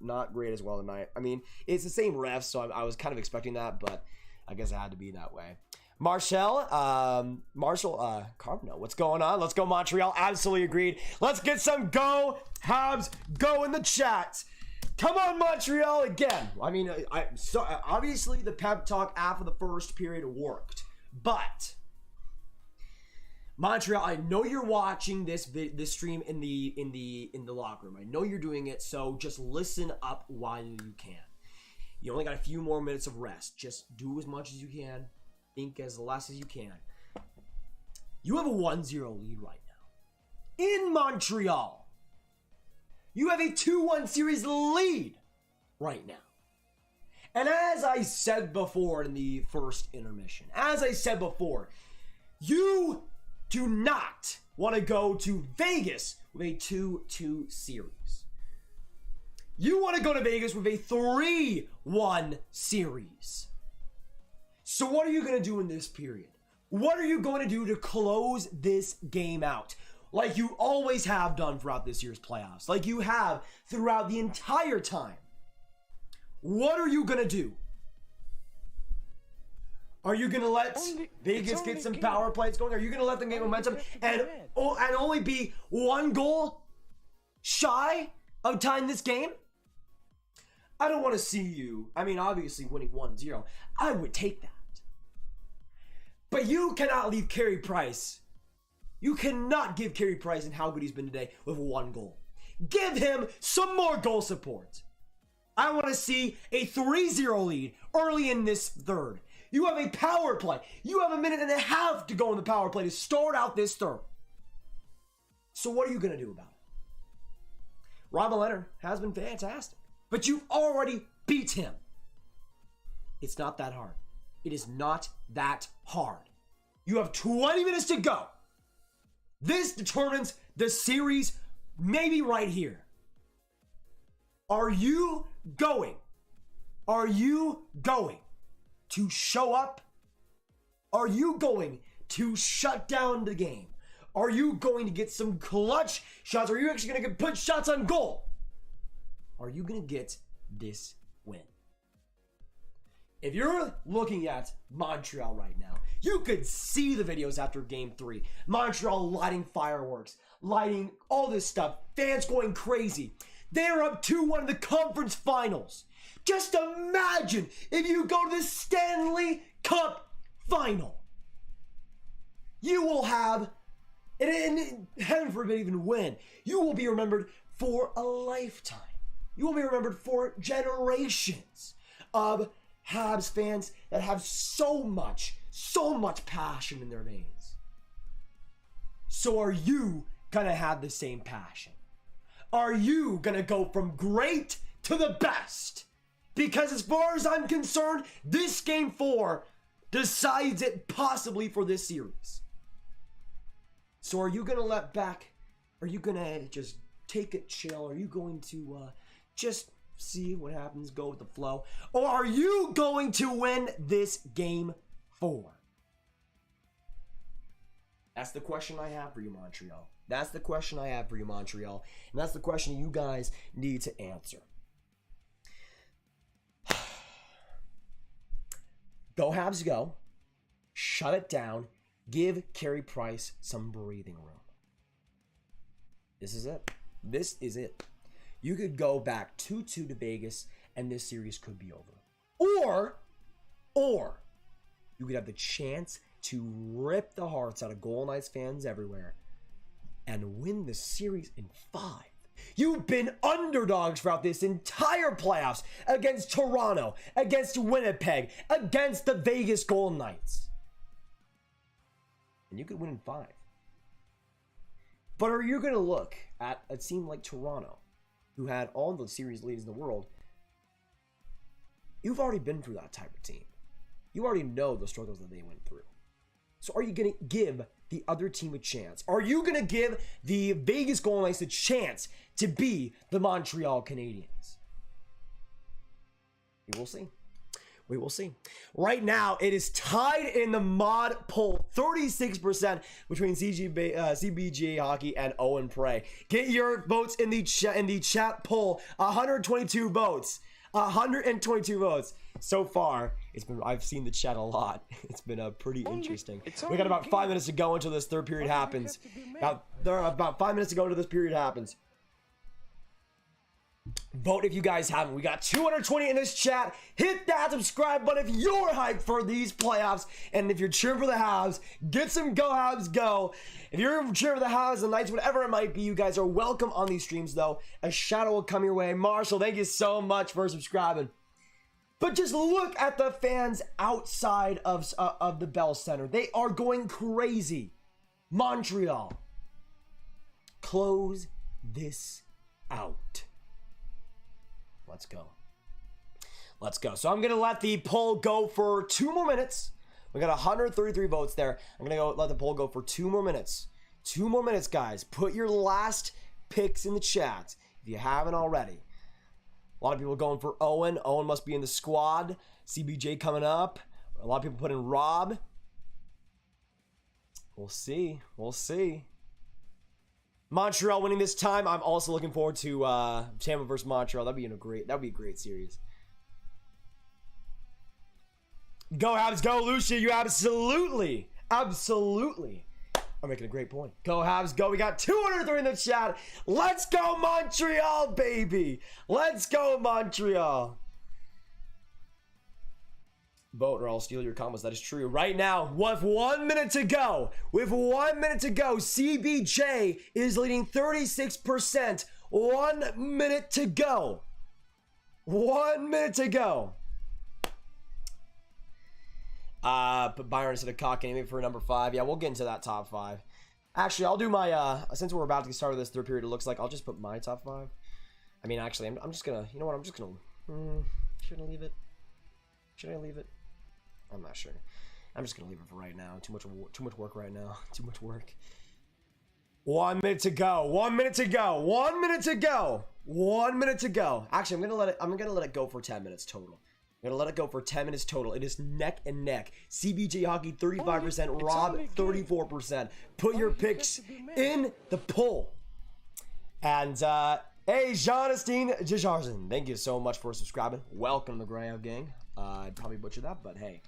I mean, it's the same refs, so I was kind of expecting that, but I guess it had to be that way. Marshall Carbonell, what's going on? Let's go Montreal. Absolutely agreed. Let's get some go Habs go in the chat. Come on, Montreal again. I mean, obviously the pep talk after the first period worked. But Montreal, I know you're watching this stream in the locker room. I know you're doing it, so just listen up while you can. You only got a few more minutes of rest. Just do as much as you can. Think as less as you can. You have a 1-0 lead right now. In Montreal. You have a 2-1 series lead right now. And as I said before in the first intermission, you do not want to go to Vegas with a 2-2 series. You want to go to Vegas with a 3-1 series. So what are you going to do in this period? What are you going to do to close this game out? Like you always have done throughout this year's playoffs. Like you have throughout the entire time. What are you gonna do? Are you gonna let Vegas get some power plays going? Are you gonna let them gain momentum and only be 1 goal shy of tying this game? I don't want to see you. I mean, obviously winning 1-0, I would take that. But you cannot leave Carey Price. You cannot give Carey Price and how good he's been today with 1 goal. Give him some more goal support. I want to see a 3-0 lead early in this third. You have a power play. You have a minute and a half to go in the power play to start out this third. So what are you going to do about it? Robin Leonard has been fantastic, but you've already beat him. It's not that hard. It is not that hard. You have 20 minutes to go. This determines the series, maybe right here. Are you going? Are you going to show up? Are you going to shut down the game? Are you going to get some clutch shots? Are you actually going to put shots on goal? Are you going to get this win? If you're looking at Montreal right now, you could see the videos after game 3. Montreal lighting fireworks, lighting all this stuff. Fans going crazy. They're up 2-1 in the conference finals. Just imagine if you go to the Stanley Cup final. You will have, and heaven forbid even win, you will be remembered for a lifetime. You will be remembered for generations of Habs fans that have so much passion in their veins. So are you gonna have the same passion? Are you gonna go from great to the best? Because as far as I'm concerned, this game 4 decides it possibly for this series. So are you gonna let back? Are you gonna just take it chill? Are you going to just see what happens, go with the flow? Or are you going to win this game 4? That's the question I have for you, Montreal. That's the question I have for you, Montreal. And that's the question you guys need to answer. Go Habs go. Shut it down. Give Carey Price some breathing room. This is it. This is it. You could go back 2-2 to Vegas and this series could be over. Or you could have the chance to rip the hearts out of Golden Knights fans everywhere and win the series in 5. You've been underdogs throughout this entire playoffs against Toronto, against Winnipeg, against the Vegas Golden Knights. And you could win in 5. But are you going to look at a team like Toronto, who had all the series leads in the world? You've already been through that type of team. You already know the struggles that they went through. So are you going to give the other team a chance? Are you going to give the Vegas Golden Knights a chance to be the Montreal Canadiens? We will see. We will see. Right now, it is tied in the mod poll, 36% between CBJ Hockey and Owen Prey. Get your votes in the chat poll. 122 votes. 122 votes. So far, I've seen the chat a lot. It's been pretty interesting. We got about 5 minutes to go until this third period happens. About 5 minutes to go until this period happens. Vote if you guys haven't. We got 220 in this chat. Hit that subscribe button if you're hyped for these playoffs. And if you're cheering for the Habs, get some Go Habs Go. If you're cheering for the Habs, the Knights, whatever it might be, you guys are welcome on these streams, though. A shout out will come your way. Marshall, thank you so much for subscribing. But just look at the fans outside of the Bell Center. They are going crazy. Montreal, close this out. Let's go. Let's go. So I'm going to let the poll go for 2 more minutes. We got 133 votes there. I'm going to let the poll go for 2 more minutes. 2 more minutes, guys. Put your last picks in the chat if you haven't already. A lot of people going for Owen. Owen must be in the squad. CBJ coming up. A lot of people put in Rob. We'll see. We'll see. Montreal winning this time. I'm also looking forward to Tampa versus Montreal. That'd be a great series. Go Habs, go Lucia. You absolutely are making a great point. Go Habs, go. We got 203 in the chat. Let's go Montreal, baby. Let's go Montreal. Vote or I'll steal your comments. That is true. Right now, with 1 minute to go, CBJ is leading 36%. 1 minute to go. 1 minute to go. Put Byron instead of Kotkaniemi for number 5. Yeah, we'll get into that top 5. Actually, I'll do my, since we're about to get started with this third period, it looks like I'll just put my top 5. I mean, actually, I'm just gonna, you know what, should I leave it? Should I leave it? I'm not sure. I'm just gonna leave it for right now. Too much work right now. Too much work. 1 minute to go. 1 minute to go. 1 minute to go. 1 minute to go. Actually, I'm gonna let it go for 10 minutes total. I'm gonna let it go for 10 minutes total. It is neck and neck. CBJ Hockey 35%, Rob 34%. Put your picks in the poll. And hey, Jonathan Jajarzen, thank you so much for subscribing. Welcome to the Graham Gang. I'd probably butcher that, but hey,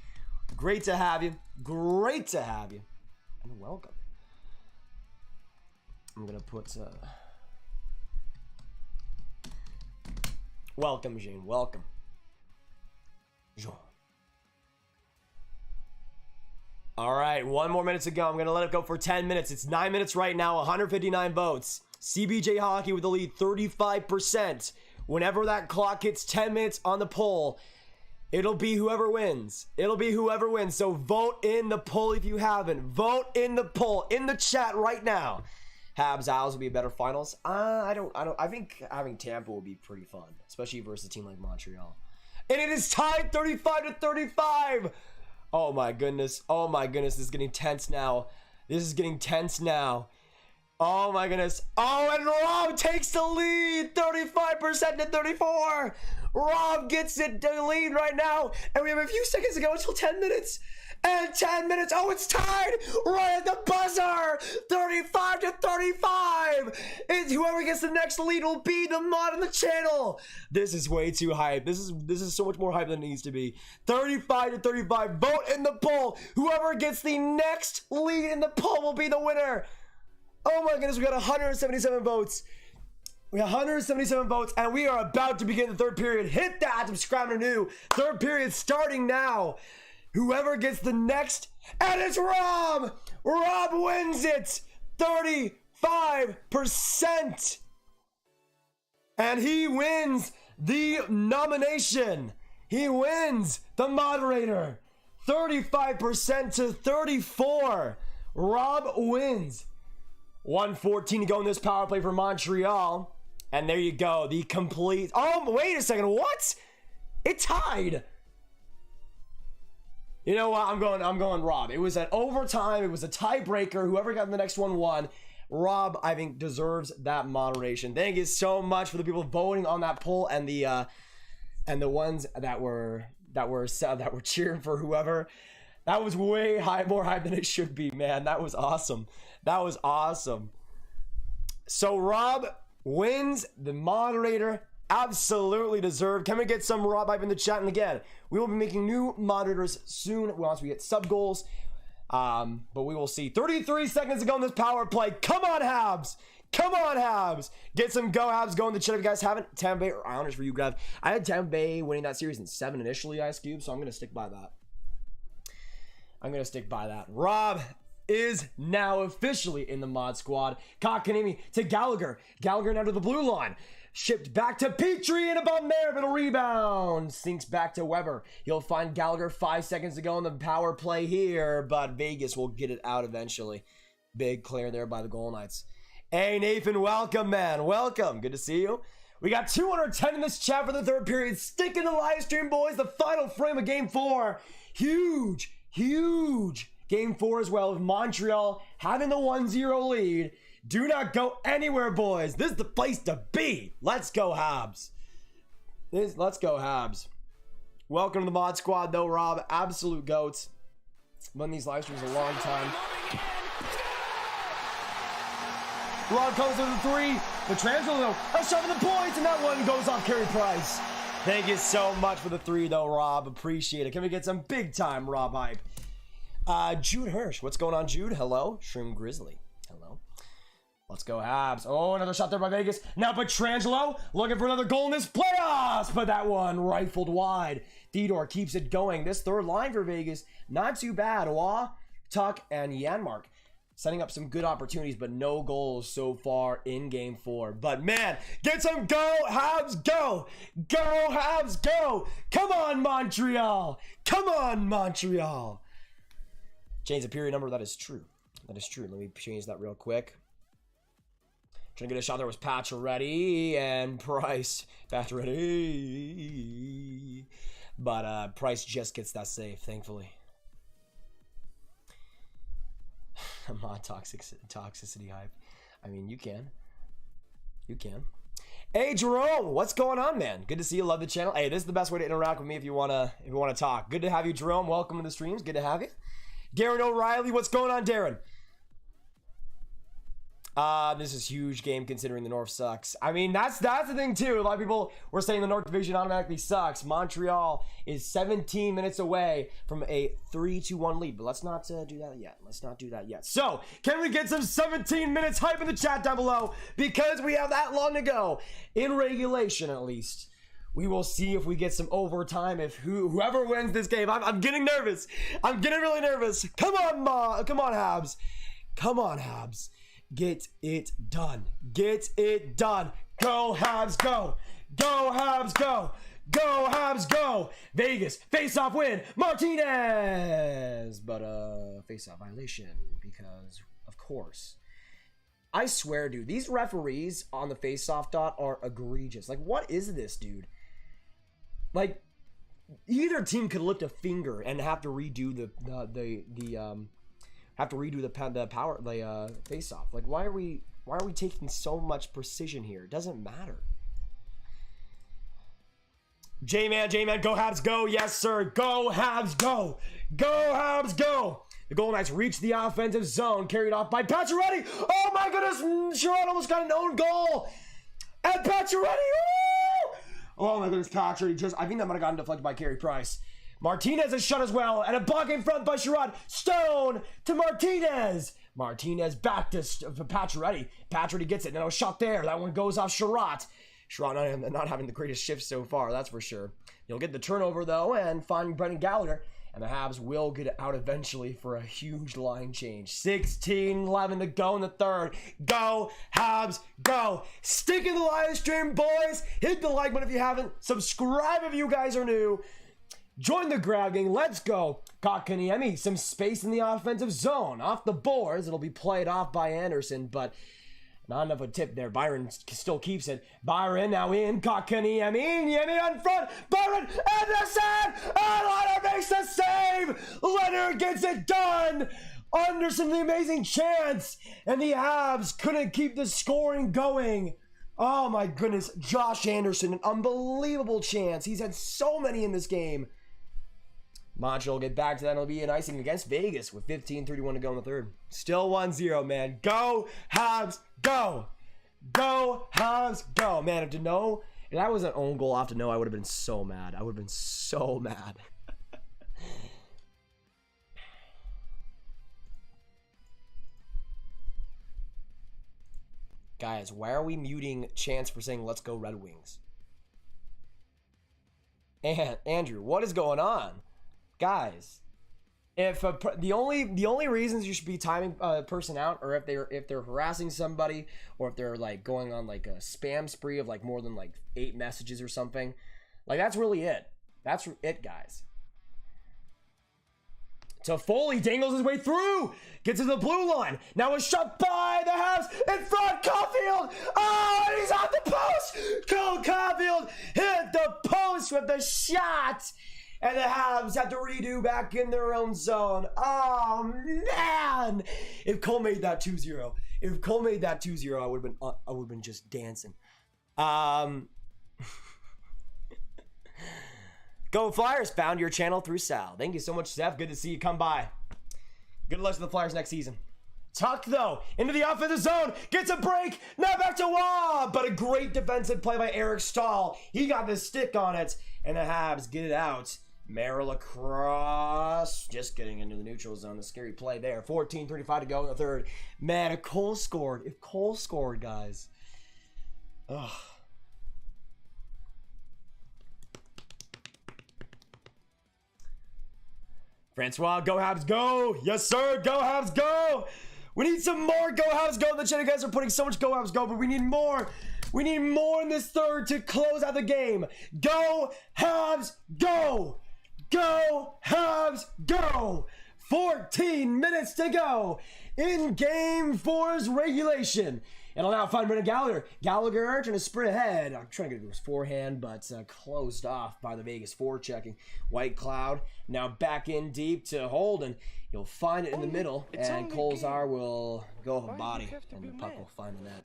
great to have you. Great to have you, and welcome. I'm gonna put welcome, Jean. Welcome, Jean. All right, 1 more minute to go. I'm gonna let it go for 10 minutes. It's 9 minutes right now. 159 votes. CBJ Hockey with the lead, 35%. Whenever that clock hits 10 minutes on the poll, it'll be whoever wins. It'll be whoever wins. So vote in the poll if you haven't. Vote in the poll in the chat right now. Habs Owls will be a better finals. I think having Tampa will be pretty fun, especially versus a team like Montreal. And it is tied 35-35. Oh my goodness. Oh my goodness. This is getting tense now. This is getting tense now. Oh my goodness. Oh, and Rob takes the lead. 35% to 34. Rob gets it the lead right now. And we have a few seconds to go until 10 minutes. And 10 minutes. Oh, it's tied right at the buzzer. 35-35. It's whoever gets the next lead will be the mod on the channel. This is way too hype. This is so much more hype than it needs to be. 35-35. Vote in the poll. Whoever gets the next lead in the poll will be the winner. Oh my goodness, we got 177 votes. We got 177 votes, and we are about to begin the third period. Hit that subscribe to new. Third period starting now. Whoever gets the next, and it's Rob! Rob wins it! 35%! And he wins the nomination. He wins the moderator. 35% to 34. Rob wins. 1:14 to go in this power play for Montreal. And there you go. The complete... Oh, wait a second. What? It tied. You know what? I'm going Rob. It was an overtime. It was a tiebreaker. Whoever got the next one won. Rob, I think, deserves that moderation. Thank you so much for the people voting on that poll and the ones that were cheering for whoever. That was way more hype than it should be, man. That was awesome. That was awesome. So Rob wins the moderator. Absolutely deserved. Can we get some Rob hype in the chat? And again, we will be making new moderators soon once we get sub goals. But we will see. 33 seconds to go in this power play. Come on, Habs. Come on, Habs. Get some go Habs going in the chat if you guys haven't. Tampa Bay or Islanders for you guys. I had Tampa Bay winning that series in 7 initially, Ice Cube, so I'm going to stick by that. Rob is now officially in the mod squad. Kotkaniemi to Gallagher. Gallagher now to the blue line. Shipped back to Petrie and a bomb there, but a rebound. Sinks back to Weber. He'll find Gallagher 5 seconds to go in the power play here, but Vegas will get it out eventually. Big clear there by the Golden Knights. Hey, Nathan, welcome, man. Welcome. Good to see you. We got 210 in this chat for the third period. Stick in the live stream, boys. The final frame of Game 4. Huge Game 4 as well, with Montreal having the 1-0 lead. Do not go anywhere, boys. This is the place to be. Let's go, Habs. Let's go, Habs. Welcome to the mod squad, though, Rob. Absolute goats. Been these live streams a long time. Rob comes with the 3. The transfer, though. A shot for the points, and that one goes off Carey Price. Thank you so much for the 3, though, Rob. Appreciate it. Can we get some big-time Rob hype? Jude Hirsch. What's going on, Jude? Hello. Shroom Grizzly. Hello. Let's go, Habs. Oh, another shot there by Vegas. Now Pietrangelo looking for another goal in this playoffs, but that one rifled wide. Theodore keeps it going. This third line for Vegas, not too bad. Wah, Tuck, and Janmark setting up some good opportunities, but no goals so far in Game 4. But man, get some go, Habs, go! Go, Habs, go! Come on, Montreal! Come on, Montreal! Change the period number. That is true. That is true. Let me change that real quick. Trying to get a shot there was Pacioretty and Price. Pacioretty. But Price just gets that save, thankfully. I'm not toxicity hype. I mean, you can. You can. Hey, Jerome, what's going on, man? Good to see you. Love the channel. Hey, this is the best way to interact with me if you wanna talk. Good to have you, Jerome. Welcome to the streams. Good to have you. Darren O'Reilly, what's going on, Darren? This is a huge game considering the North sucks. I mean, that's the thing too. A lot of people were saying the North Division automatically sucks. Montreal is 17 minutes away from a 3-1 lead, but let's not do that yet. Let's not do that yet. So, can we get some 17 minutes hype in the chat down below? Because we have that long to go. In regulation, at least. We will see if we get some overtime. If whoever wins this game, I'm getting nervous. I'm getting really nervous. Come on, Habs. Come on, Habs. Get it done. Get it done. Go Habs, go. Go Habs, go. Go Habs, go. Vegas, face-off win. Martinez. But face-off violation because, of course. I swear, dude, these referees on the face-off dot are egregious. Like, what is this, dude? Like, either team could lift a finger and have to redo the face off. Like, why are we taking so much precision here? It doesn't matter. J-Man, go Habs, go. Yes, sir. Go Habs, go. Go Habs, go. The Golden Knights reach the offensive zone, carried off by Pacioretty. Oh my goodness, Sherrod almost got an own goal. And Pacioretty, oh my goodness, Pacioretty I think that might have gotten deflected by Carey Price. Martinez is shot as well, and a block in front by Sherrod. Stone to Martinez. Martinez back to Pacioretty. Pacioretty gets it. Now a shot there. That one goes off Sherrod. Sherrod not having the greatest shift so far, that's for sure. He'll get the turnover, though, and find Brendan Gallagher. And the Habs will get it out eventually for a huge line change. 16-11 to go in the third. Go, Habs, go. Stick in the live stream, boys. Hit the like button if you haven't. Subscribe if you guys are new. Join the grab gang. Let's go. Kotkaniemi, some space in the offensive zone. Off the boards. It'll be played off by Anderson, but not enough of a tip there. Byron still keeps it. Byron now in. Kotkaniemi. Yemi on front. Byron. Anderson. And Leonard makes the save. Leonard gets it done. Anderson, the amazing chance. And the Habs couldn't keep the scoring going. Oh my goodness. Josh Anderson, an unbelievable chance. He's had so many in this game. Montreal will get back to that. It'll be an icing against Vegas with 15:31 to go in the third. Still 1-0, man. Go, Habs, go. Go, Habs, go. Man, if that was an own goal off Deneau, I would have been so mad. I would have been so mad. Guys, why are we muting Chance for saying let's go Red Wings? And Andrew, what is going on? Guys, if the only reasons you should be timing a person out are if they're harassing somebody, or if they're like going on like a spam spree of like more than like 8 messages or something. Like, that's really it. That's it, guys. So Foley dangles his way through, gets to the blue line. Now a shot by the Habs in front. Caulfield, oh, and he's off the post. Cole Caulfield hit the post with the shot. And the Habs have to redo back in their own zone. Oh, man. If Cole made that 2-0, I would have been just dancing. Go Flyers, found your channel through Sal. Thank you so much, Steph. Good to see you come by. Good luck to the Flyers next season. Tuck, though, into the offensive zone. Gets a break. Now back to Waugh. But a great defensive play by Eric Stahl. He got the stick on it. And the Habs get it out. Merrill across. Just getting into the neutral zone. A scary play there. 14:35 to go in the third. Man, if Cole scored, guys. Ugh. Francois, go Habs, go! Yes, sir, go Habs, go! We need some more go Habs, go! The chat guys are putting so much go Habs, go, but we need more! We need more in this third to close out the game. Go Habs, go! Go Habs, go! 14 minutes to go in Game 4's regulation. It'll now find Brendan Gallagher. Gallagher trying to sprint ahead. I'm trying to get to his forehand, but closed off by the Vegas forechecking. White Cloud now back in deep to Holden. He'll find it in the middle, and Kolzar will go off a body, and the puck will find the net.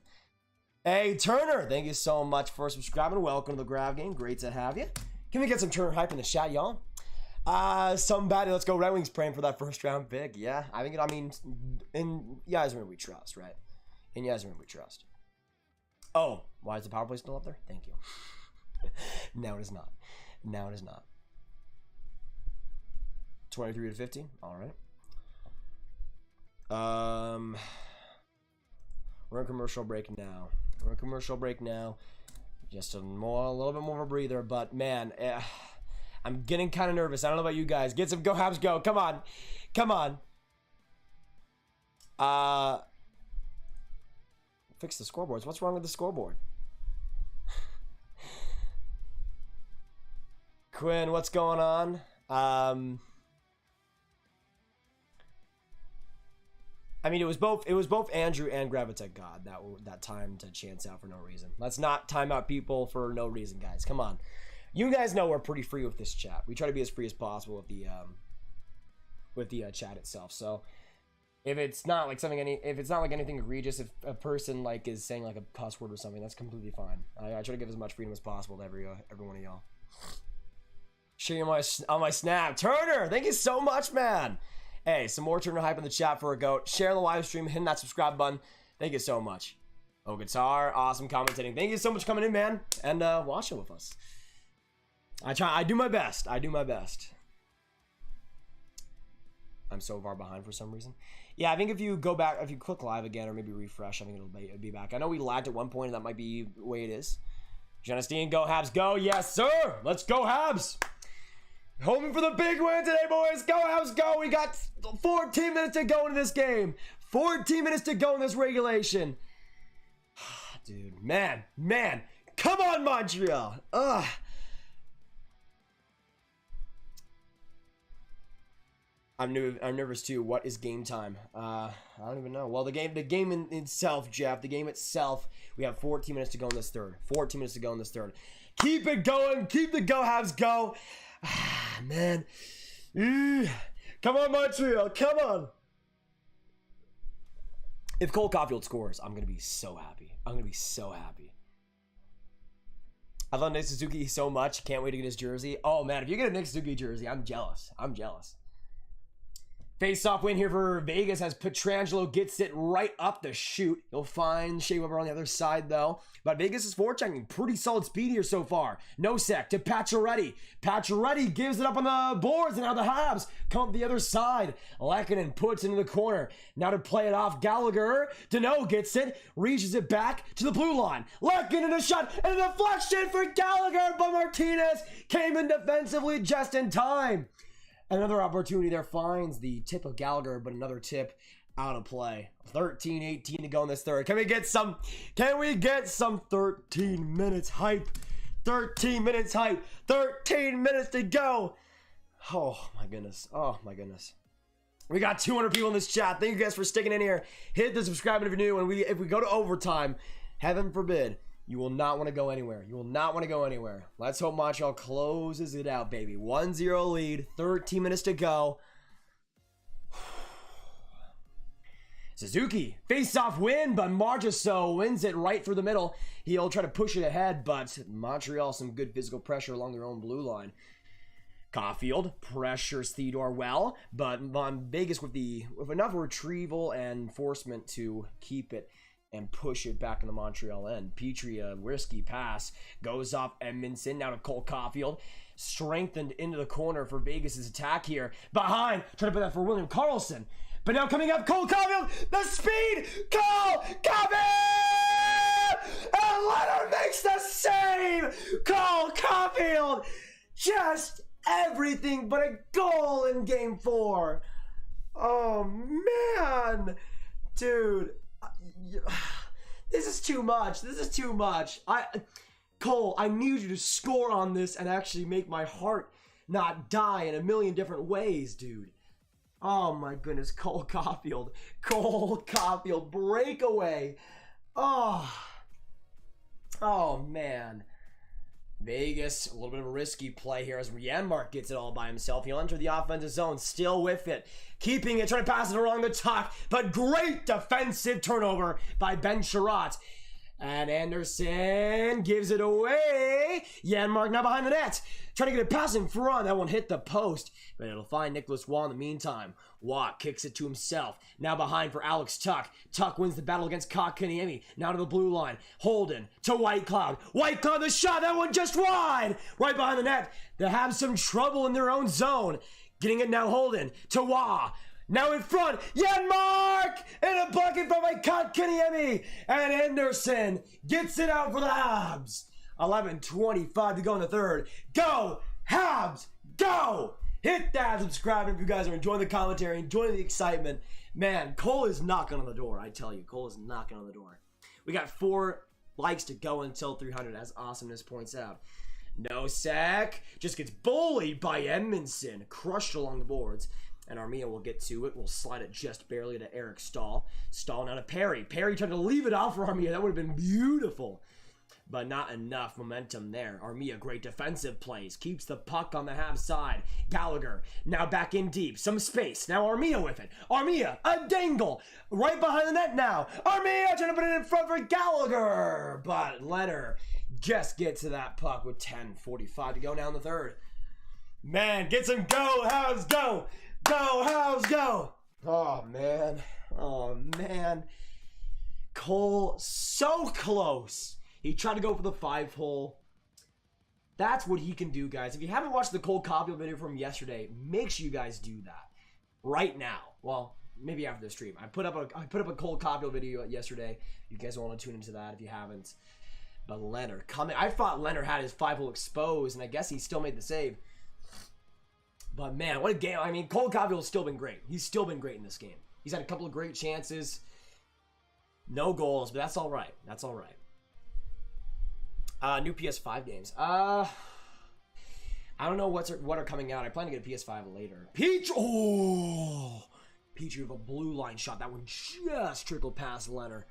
Hey, Turner, thank you so much for subscribing. Welcome to the Grav Game. Great to have you. Can we get some Turner hype in the chat, y'all? Somebody, let's go Red Wings praying for that first round pick. Yeah, I mean, in Yasmin we trust, right? In Yasmin we trust. Oh, why is the power play still up there? Thank you. Now it is not. Now it is not. 23 to 50. All right. We're in commercial break now. Just a little bit more of a breather, but man, I'm getting kind of nervous. I don't know about you guys. Get some go Habs go. Come on. Fix the scoreboards. What's wrong with the scoreboard? Quinn, what's going on? I mean, it was both Andrew and Graviteh God that time to chance out for no reason. Let's not time out people for no reason, guys. Come on. You guys know we're pretty free with this chat. We try to be as free as possible with the chat itself. So if it's not like anything egregious, if a person like is saying like a cuss word or something, that's completely fine. I try to give as much freedom as possible to every one of y'all. Sharing on my snap, Turner. Thank you so much, man. Hey, some more Turner hype in the chat for a goat. Share the live stream, hitting that subscribe button. Thank you so much. Oh, guitar, awesome commentating. Thank you so much for coming in, man, and watching with us. I do my best. I'm so far behind for some reason. Yeah, I think if you go back, if you click live again or maybe refresh, I think it'll be back. I know we lagged at one point, and that might be the way it is. Janestine, go Habs, go. Yes, sir. Let's go Habs. Hoping for the big win today, boys. Go Habs, go. We got 14 minutes to go into this game. 14 minutes to go in this regulation. Dude, man. Come on, Montreal. Ugh. I'm nervous too. What is game time? I don't even know. Well, the game in itself, Jeff. The game itself. We have 14 minutes to go in this third. 14 minutes to go in this third. Keep it going. Keep the go Habs go. Man. Come on, Montreal. Come on. If Cole Caulfield scores, I'm gonna be so happy. I love Nick Suzuki so much. Can't wait to get his jersey. Oh man, if you get a Nick Suzuki jersey, I'm jealous. Face-off win here for Vegas as Pietrangelo gets it right up the chute. He'll find Shea Weber on the other side, though. But Vegas is forechecking. Pretty solid speed here so far. Nosek to Pacioretty. Pacioretty gives it up on the boards, and now the Habs come up the other side. Lehkonen puts into the corner. Now to play it off, Gallagher. Deneau gets it, reaches it back to the blue line. Lehkonen a shot, and a deflection for Gallagher, but Martinez came in defensively just in time. Another opportunity there finds the tip of Gallagher, but another tip out of play. 13-18 to go in this third. Can we get some 13 minutes hype? 13 minutes hype. 13 minutes to go. Oh my goodness. We got 200 people in this chat. Thank you guys for sticking in here. Hit the subscribe button if you're new. And if we go to overtime, heaven forbid, you will not want to go anywhere. Let's hope Montreal closes it out, baby. 1-0 lead, 13 minutes to go. Suzuki, face-off win, but Marchessault wins it right through the middle. He'll try to push it ahead, but Montreal, some good physical pressure along their own blue line. Caulfield pressures Theodore well, but Vegas with enough retrieval and enforcement to keep it and push it back in the Montreal end. Petrie, a risky pass, goes off Edmonton, now to Cole Caulfield. Strengthened into the corner for Vegas' attack here. Behind, trying to put that for William Karlsson. But now coming up, Cole Caulfield, the speed, Cole Caulfield! And Leonard makes the save! Cole Caulfield! Just everything but a goal in Game 4. Oh, man! Dude. This is too much. Cole, I need you to score on this and actually make my heart not die in a million different ways, dude. Oh my goodness, Cole Caulfield breakaway. Oh, man. Vegas, a little bit of a risky play here as Janmark gets it all by himself. He'll enter the offensive zone, still with it. Keeping it, trying to pass it along the top, but great defensive turnover by Ben Sherratt. And Anderson gives it away. Janmark now behind the net. Trying to get a pass in front. That one hit the post, but it'll find Nicholas Waugh in the meantime. Waugh kicks it to himself. Now behind for Alex Tuch. Tuch wins the battle against Kotkaniemi. Now to the blue line. Holden to Whitecloud. Whitecloud the shot. That one just wide. Right behind the net. They have some trouble in their own zone. Getting it now Holden to Waugh. Now in front, Janmark! And a bucket from Kotkaniemi. And Anderson gets it out for the Habs. 11:25 to go in the third. Go, Habs, go! Hit that subscribe if you guys are enjoying the commentary, enjoying the excitement. Man, Cole is knocking on the door, I tell you. Cole is knocking on the door. We got 4 likes to go until 300, as Awesomeness points out. No sack. Just gets bullied by Edmonton. Crushed along the boards. And Armia will get to it. We'll slide it just barely to Eric Stahl. Stahl now to Perry. Perry tried to leave it off for Armia. That would have been beautiful. But not enough momentum there. Armia, great defensive plays. Keeps the puck on the Habs side. Gallagher, now back in deep. Some space. Now Armia with it. Armia, a dangle. Right behind the net now. Armia trying to put it in front for Gallagher. But Leonard just gets to that puck with 10:45 to go now in the third. Man, get some go. Habs, go. Go, Habs, go. Oh, man. Oh, man. Cole, so close. He tried to go for the 5-hole. That's what he can do, guys. If you haven't watched the Cole Caulfield video from yesterday, make sure you guys do that right now. Well, maybe after the stream. I put up a Cole Caulfield video yesterday. You guys want to tune into that if you haven't. But Leonard coming. I thought Leonard had his 5-hole exposed, and I guess he still made the save. But man, what a game. I mean, Cole Caulfield has still been great. He's still been great in this game. He's had a couple of great chances. No goals, but that's all right. That's all right. New PS5 games. I don't know what are coming out. I plan to get a PS5 later. Peach! Oh! Petrie with a blue line shot. That one just trickled past Leonard.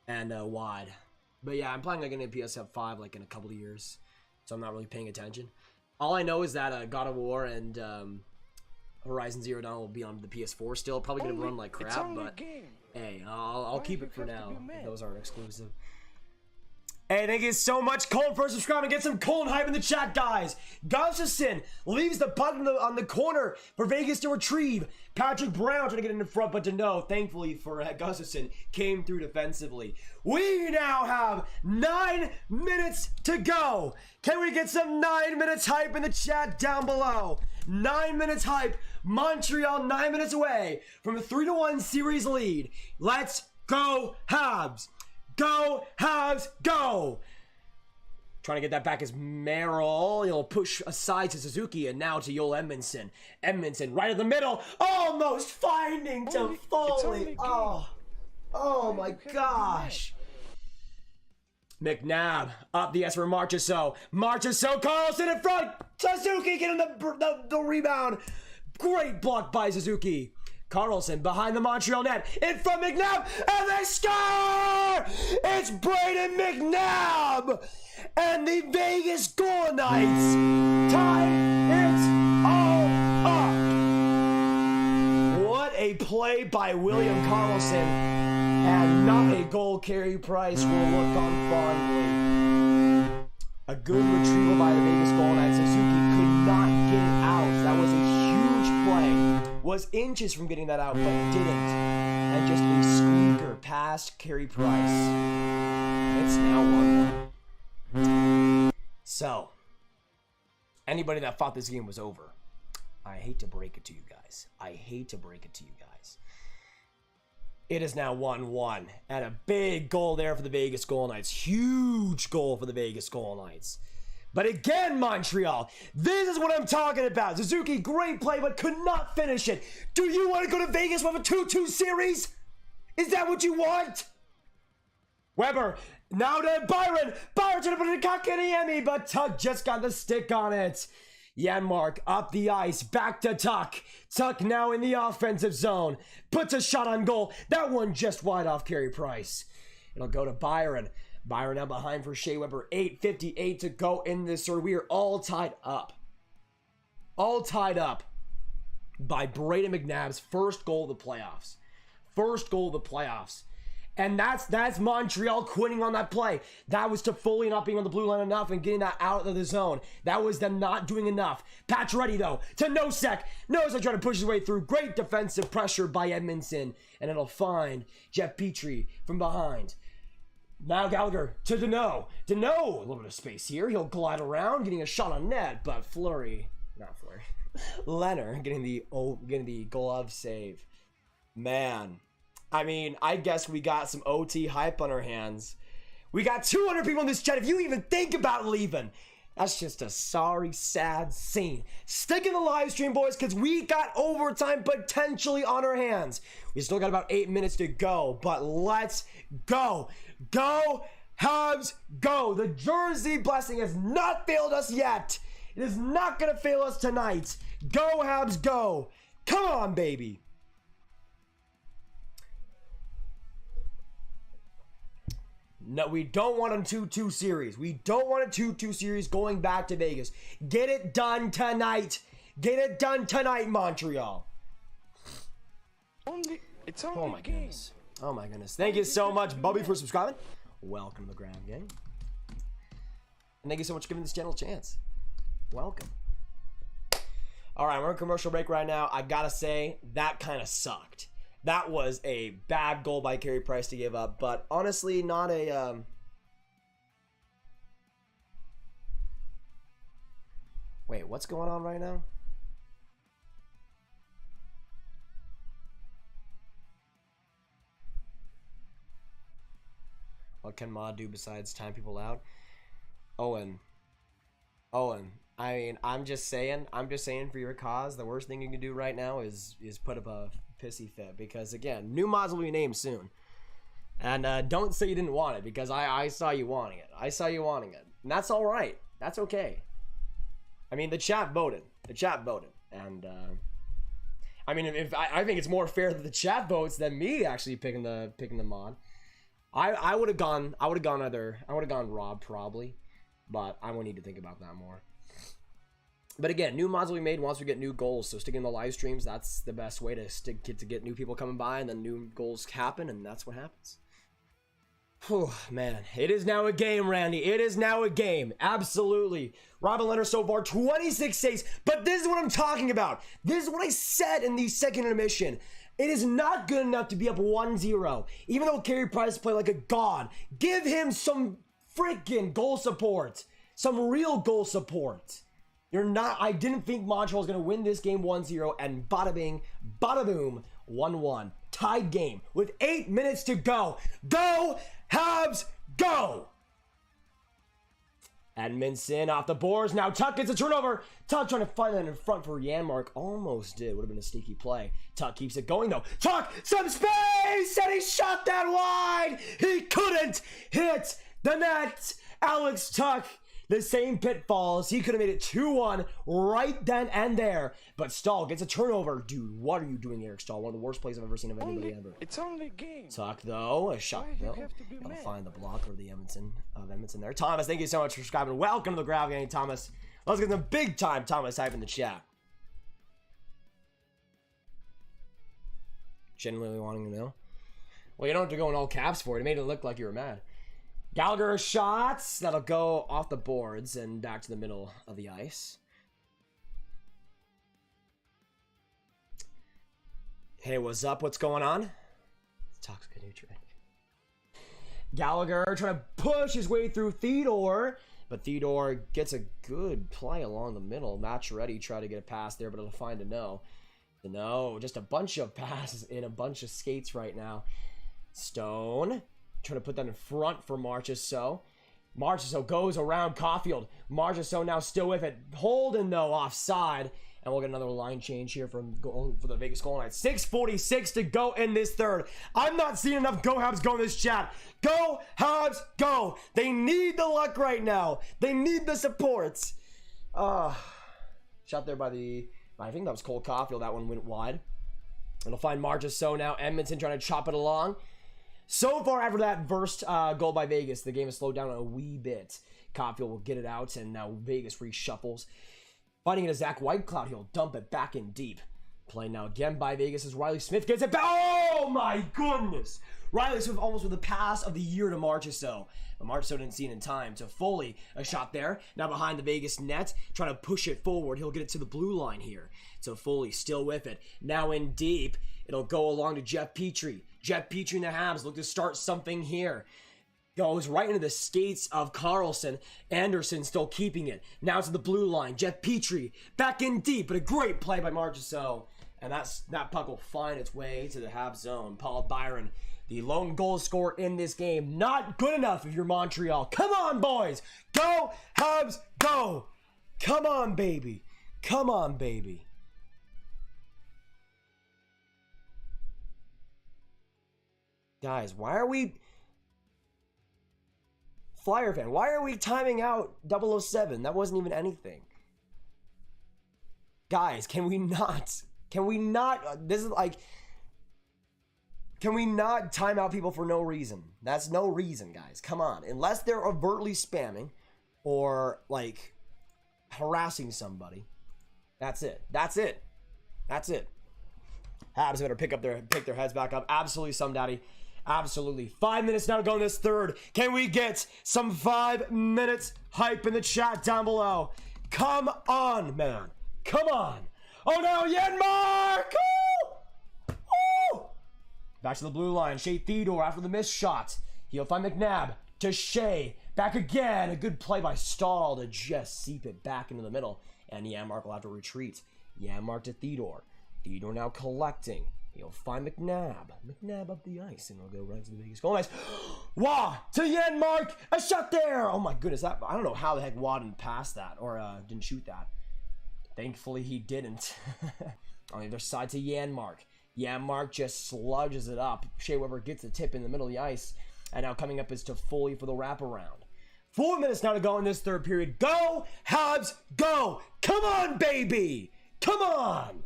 And wide. But yeah, I'm planning on getting a PS5 like in a couple of years. So I'm not really paying attention. All I know is that God of War and Horizon Zero Dawn will be on the PS4 still. Probably going to run like crap, but hey, I'll keep it for now. Those aren't exclusive. Hey, thank you so much, Colin, for subscribing. Get some Colin hype in the chat, guys. Gustafson leaves the puck on the corner for Vegas to retrieve. Patrick Brown trying to get in the front, but to no. Thankfully for Gustafson, came through defensively. We now have 9 minutes to go. Can we get some 9 minutes hype in the chat down below? 9 minutes hype. Montreal 9 minutes away from a 3-1 series lead. Let's go, Habs. Go, Habs, go! Trying to get that back is Merrill. He'll push aside to Suzuki and now to Joel Edmondson. Edmondson right in the middle. Almost finding to Foley. Oh my gosh. McNabb up the S for Marchessault. Marchessault, Carlson in front. Suzuki getting the rebound. Great block by Suzuki. Carlson behind the Montreal net, in front McNabb, and they score! It's Braden McNabb! And the Vegas Golden Knights tie it all up! What a play by William Carlson, and not a goal. Carey Price will look on fondly. A good retrieval by the Vegas Golden Knights. Suzuki could not get it out. That was a huge play. Was inches from getting that out, but didn't. And just a squeaker past Carey Price. It's now 1-1. So, anybody that thought this game was over, I hate to break it to you guys. It is now 1-1. And a big goal there for the Vegas Golden Knights. Huge goal for the Vegas Golden Knights. But again, Montreal, this is what I'm talking about. Suzuki, great play, but could not finish it. Do you want to go to Vegas with a 2-2 series? Is that what you want? Weber, now to Byron. Byron trying to put it in Kotkaniemi, but Tuck just got the stick on it. Janmark up the ice, back to Tuck. Tuck now in the offensive zone. Puts a shot on goal. That one just wide off Carey Price. It'll go to Byron. Byron now behind for Shea Weber. 8:58 to go in this third. We are all tied up. All tied up by Braden McNabb's first goal of the playoffs. First goal of the playoffs. And that's Montreal quitting on that play. That was Toffoli not being on the blue line enough and getting that out of the zone. That was them not doing enough. Pacioretty, though, to Nosek. Nosek trying to push his way through. Great defensive pressure by Edmonton. And it'll find Jeff Petrie from behind. Now Gallagher to Deneau. Deneau, a little bit of space here. He'll glide around, getting a shot on net, but Leonard getting the glove save. Man. I mean, I guess we got some OT hype on our hands. We got 200 people in this chat. If you even think about leaving, that's just a sorry, sad scene. Stick in the live stream, boys, because we got overtime potentially on our hands. We still got about 8 minutes to go, but let's go. Go, Habs, go. The Jersey blessing has not failed us yet. It is not going to fail us tonight. Go, Habs, go. Come on, baby. No, we don't want a 2-2 series. We don't want a 2-2 series going back to Vegas. Get it done tonight. Get it done tonight, Montreal. It's only Oh my a game. goodness. Oh my goodness. Thank you so much, Bubby, for subscribing. Welcome to the Grab Gang. And thank you so much for giving this channel a chance. Welcome. All right, we're in commercial break right now. I gotta say, that kind of sucked. That was a bad goal by Carey Price to give up, but honestly, not a... Wait, what's going on right now? What can Mod do besides time people out? Owen, I mean, I'm just saying for your cause, the worst thing you can do right now is put up a pissy fit, because again, new mods will be named soon. And don't say you didn't want it, because I saw you wanting it. I saw you wanting it. And that's all right. That's okay. I mean, the chat voted. The chat voted. And I mean, if I think it's more fair that the chat votes than me actually picking the mod. I would have gone Rob probably, but I will need to think about that more. But again, new mods will be made once we get new goals. So sticking in the live streams, that's the best way to get new people coming by, and then new goals happen, and that's what happens. Whew, man, it is now a game, Randy. It is now a game. Absolutely. Robin Leonard so far, 26 saves. But this is what I'm talking about. This is what I said in the second intermission. It is not good enough to be up 1-0. Even though Carey Price played like a god, give him some freaking goal support. Some real goal support. You're not. I didn't think Montreal was going to win this game 1-0, and bada bing, bada boom, 1-1. Tied game with 8 minutes to go. Go, Habs, go! Edmonton off the boards. Now Tuck gets a turnover. Tuck trying to find that in front for Janmark. Almost did. Would have been a sneaky play. Tuck keeps it going though. Tuck, some space, and he shot that wide. He couldn't hit the net. Alex Tuck, the same pitfalls. He could have made it 2-1 right then and there. But Stahl gets a turnover. Dude, what are you doing, Eric Stahl? One of the worst plays I've ever seen of anybody ever. It's only a game. Tuck, though. A shot, though. Gotta find the blocker of the Edmonton there. Thomas, thank you so much for subscribing. Welcome to the Grav Gang, Thomas. Let's get some big time Thomas hype in the chat. Genuinely wanting to know. Well, you don't have to go in all caps for it. It made it look like you were mad. Gallagher shots. That'll go off the boards and back to the middle of the ice. Hey, what's up? What's going on? Toxic nutrient. Gallagher trying to push his way through Theodore, but Theodore gets a good play along the middle. Pacioretty tried to get a pass there, but it'll find Deneau. Deneau, just a bunch of passes in a bunch of skates right now. Stone trying to put that in front for Marchessault. Marchessault goes around Caulfield. Marchessault now still with it. Holden, though, offside. And we'll get another line change here for the Vegas Golden Knights. 6:46 to go in this third. I'm not seeing enough Go Habs go in this chat. Go Habs, go. They need the luck right now. They need the supports. Shot there by I think that was Cole Caulfield. That one went wide. It'll find Marchessault now. Edmonton trying to chop it along. So far after that first goal by Vegas, the game has slowed down a wee bit. Copfield will get it out, and now Vegas reshuffles. Finding it as Zach Whitecloud, he'll dump it back in deep. Play now again by Vegas as Riley Smith gets it back. Oh my goodness! Riley Smith almost with the pass of the year to Marchessault. But Marchessault didn't see it in time. To Foley, a shot there. Now behind the Vegas net, trying to push it forward. He'll get it to the blue line here. So Foley still with it. Now in deep, it'll go along to Jeff Petrie. Jeff Petrie and the Habs look to start something here. Goes right into the skates of Carlson. Anderson still keeping it. Now to the blue line. Jeff Petrie back in deep, but a great play by Marchessault. And that puck will find its way to the Habs zone. Paul Byron, the lone goal scorer in this game. Not good enough if you're Montreal. Come on, boys. Go, Habs, go. Come on, baby. Come on, baby. Guys, why are we... Flyer fan, why are we timing out 007? That wasn't even anything. Guys, can we not... this is like... Can we not time out people for no reason? That's no reason, guys. Come on. Unless they're overtly spamming or, like, harassing somebody. That's it. That's it. That's it. Habs better pick their heads back up. Absolutely, some daddy. Absolutely. 5 minutes now to go in this third. Can we get some 5 minutes hype in the chat down below? Come on, man. Come on. Oh, no, Janmark! Woo! Woo! Back to the blue line. Shea Theodore after the missed shot. He'll find McNabb to Shea. Back again. A good play by Stahl to just seep it back into the middle. And Janmark will have to retreat. Janmark to Theodore. Theodore now collecting. He'll find McNabb. McNabb up the ice. And he'll go right to the Vegas goal. Nice. Wah! To Janmark. A shot there. Oh my goodness. I don't know how the heck Wah didn't pass that. Or didn't shoot that. Thankfully, he didn't. On the other side to Janmark. Janmark just sludges it up. Shea Weber gets the tip in the middle of the ice. And now coming up is to Foley for the wraparound. 4 minutes now to go in this third period. Go, Habs, go! Come on, baby! Come on!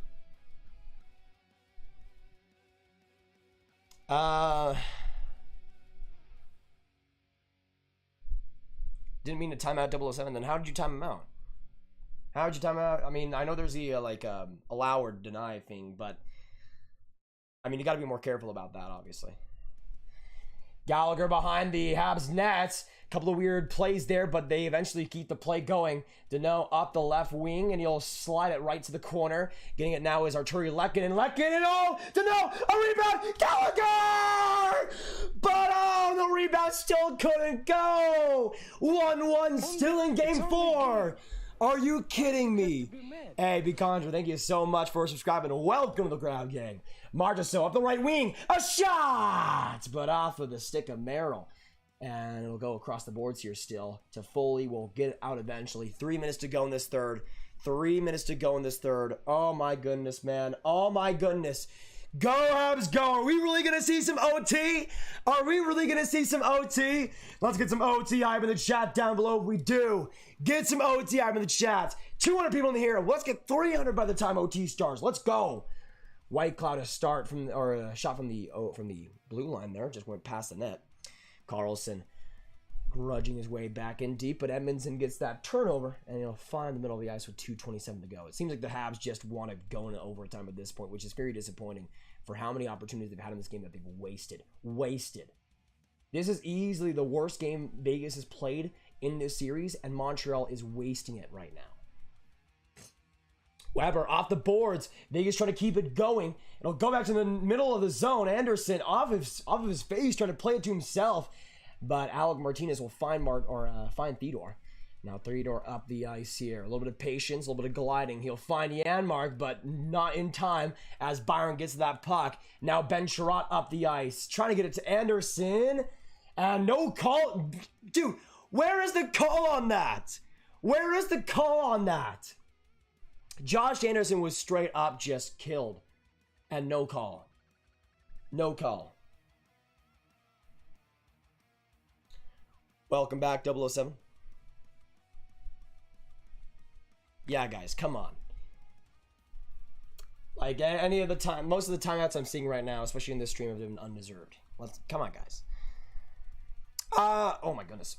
Didn't mean to time out 007. Then how did you time him out? How did you time him out? I mean, I know there's the allow or deny thing, but I mean, you got to be more careful about that, obviously. Gallagher behind the Habs nets. A couple of weird plays there, but they eventually keep the play going. Dano up the left wing, and he'll slide it right to the corner. Getting it now is Arturi Lekkinen. Lekkinen, oh! Dano, a rebound! Gallagher! But, oh, the rebound still couldn't go! 1-1 still in game 4. Are you kidding me? Hey, Bcontra, thank you so much for subscribing. Welcome to the Ground Game. Marchessault up the right wing. A shot! But off of the stick of Merrill. And it'll go across the boards here still. To Foley. We'll get it out eventually. 3 minutes to go in this third. 3 minutes to go in this third. Oh, my goodness, man. Oh, my goodness. Go, Habs, go. Are we really going to see some OT? Are we really going to see some OT? Let's get some OT hype in the chat down below if we do. Get some OT hype in the chat. 200 people in here. Let's get 300 by the time OT starts. Let's go. Whitecloud a start from, or a shot from the blue line there. Just went past the net. Carlson grudging his way back in deep, but Edmonton gets that turnover, and he'll find the middle of the ice with 2:27 to go. It seems like the Habs just want to go into overtime at this point, which is very disappointing for how many opportunities they've had in this game that they've wasted. This is easily the worst game Vegas has played in this series, and Montreal is wasting it right now. Weber off the boards. Vegas trying to keep it going. It'll go back to the middle of the zone. Anderson off of his face, trying to play it to himself. But Alec Martinez will find Theodore. Now Theodore up the ice here. A little bit of patience, a little bit of gliding. He'll find Janmark, but not in time as Byron gets that puck. Now Ben Sherratt up the ice, trying to get it to Anderson. And no call. Dude, where is the call on that? Where is the call on that? Josh Anderson was straight up just killed. And no call. No call. Welcome back, 007. Yeah, guys, come on. Like any of the time, most of the timeouts I'm seeing right now, especially in this stream, have been undeserved. Come on, guys. Oh my goodness.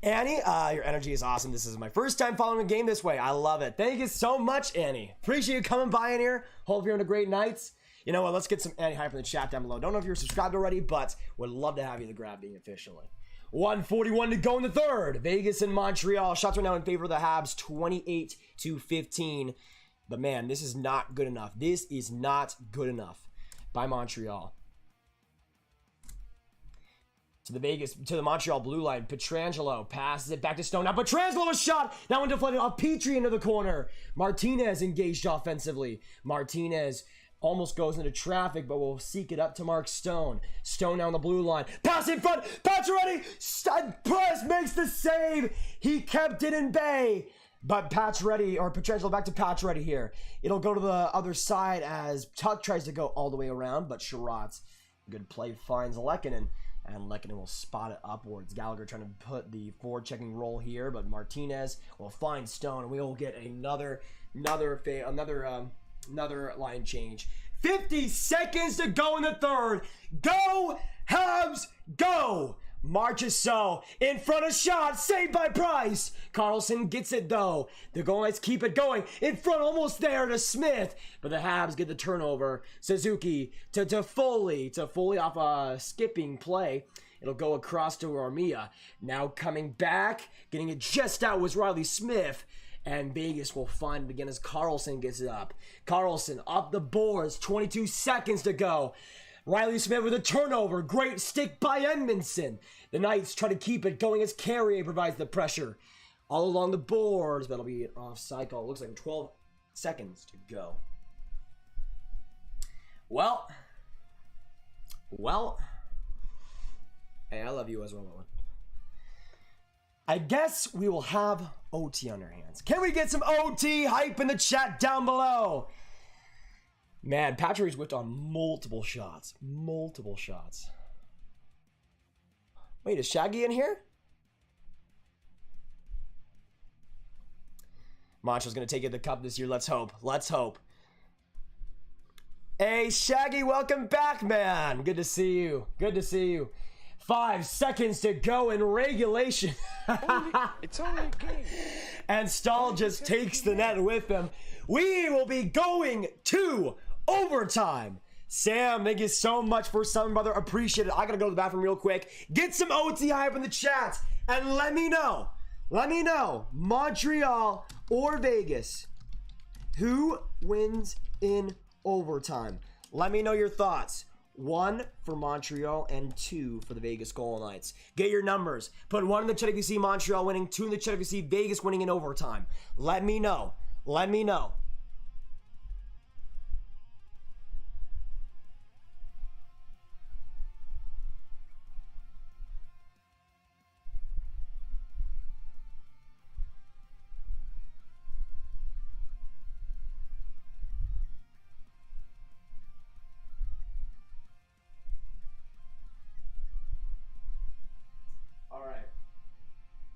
Annie, your energy is awesome. This is my first time following a game this way. I love it. Thank you so much, Annie. Appreciate you coming by in here. Hope you're having a great night. You know what? Let's get some Annie hype in the chat down below. Don't know if you're subscribed already, but would love to have you the Graviteh officially. 1:41 to go in the third. Vegas and Montreal. Shots are now in favor of the Habs, 28-15. But man, this is not good enough. This is not good enough by Montreal. To the Montreal blue line. Pietrangelo passes it back to Stone. Now Pietrangelo, a shot. That one deflected off Petrie into the corner. Martinez engaged offensively. Martinez almost goes into traffic, but will seek it up to Mark Stone. Stone down the blue line. Pass in front. Pacioretty. Press makes the save. He kept it in bay. But Pietrangelo back to Pacioretty here. It'll go to the other side as Tuck tries to go all the way around, but Sherratt's good play finds Lehkonen. And Lehkonen will spot it upwards. Gallagher trying to put the forward checking roll here, but Martinez will find Stone, and we will get another line change. 50 seconds to go in the third. Go Habs, go! Marchessault in front of shot, saved by Price. Carlson gets it though. The goal Knights keep it going. In front, almost there to Smith. But the Habs get the turnover. Suzuki to Foley. To Foley off a skipping play. It'll go across to Armia. Now coming back, getting it just out was Riley Smith. And Vegas will find it again as Carlson gets it up. Carlson up the boards, 22 seconds to go. Riley Smith with a turnover. Great stick by Edmondson. The Knights try to keep it going as Carrier provides the pressure. All along the boards. That'll be an off cycle. It looks like 12 seconds to go. Well. Hey, I love you as well, Owen. I guess we will have OT on our hands. Can we get some OT hype in the chat down below? Man, Patrick's whipped on multiple shots. Multiple shots. Wait, is Shaggy in here? Mancho's going to take it the cup this year. Let's hope. Let's hope. Hey, Shaggy, welcome back, man. Good to see you. Good to see you. 5 seconds to go in regulation. It's only a game. And Stahl just takes the net with him. We will be going to overtime. Sam, thank you so much for subbing, brother. Appreciate it. I gotta go to the bathroom real quick. Get some OT hype in the chat and let me know. Let me know, Montreal or Vegas, who wins in overtime? Let me know your thoughts. 1 for Montreal and 2 for the Vegas Golden Knights. Get your numbers. Put 1 in the chat if you see Montreal winning, 2 in the chat if you see Vegas winning in overtime. Let me know. Let me know.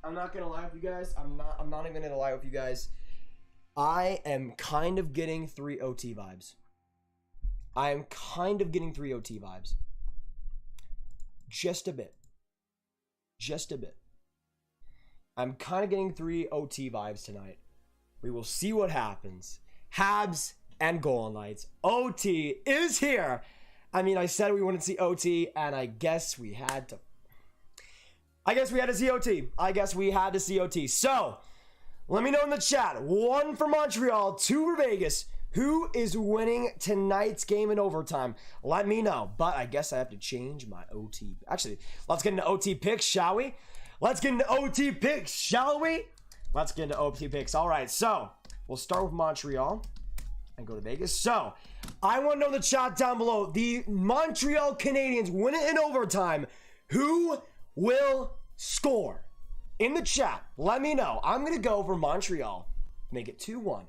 I'm not gonna lie with you guys. I'm not even gonna lie with you guys. I am kind of getting 3 OT vibes. I am kind of getting 3 OT vibes. Just a bit. Just a bit. I'm kind of getting 3 OT vibes tonight. We will see what happens. Habs and Golden Knights. OT is here. I mean, I said we wouldn't see OT, and I guess we had to. I guess we had to see OT. I guess we had to see OT. So, let me know in the chat. 1 for Montreal, 2 for Vegas. Who is winning tonight's game in overtime? Let me know. But I guess I have to change my OT. Actually, let's get into OT picks, shall we? Let's get into OT picks, shall we? Let's get into OT picks. All right, so we'll start with Montreal and go to Vegas. So, I want to know in the chat down below. The Montreal Canadiens win it in overtime. Who will score? In the chat, let me know. I'm going to go for Montreal. Make it 2-1.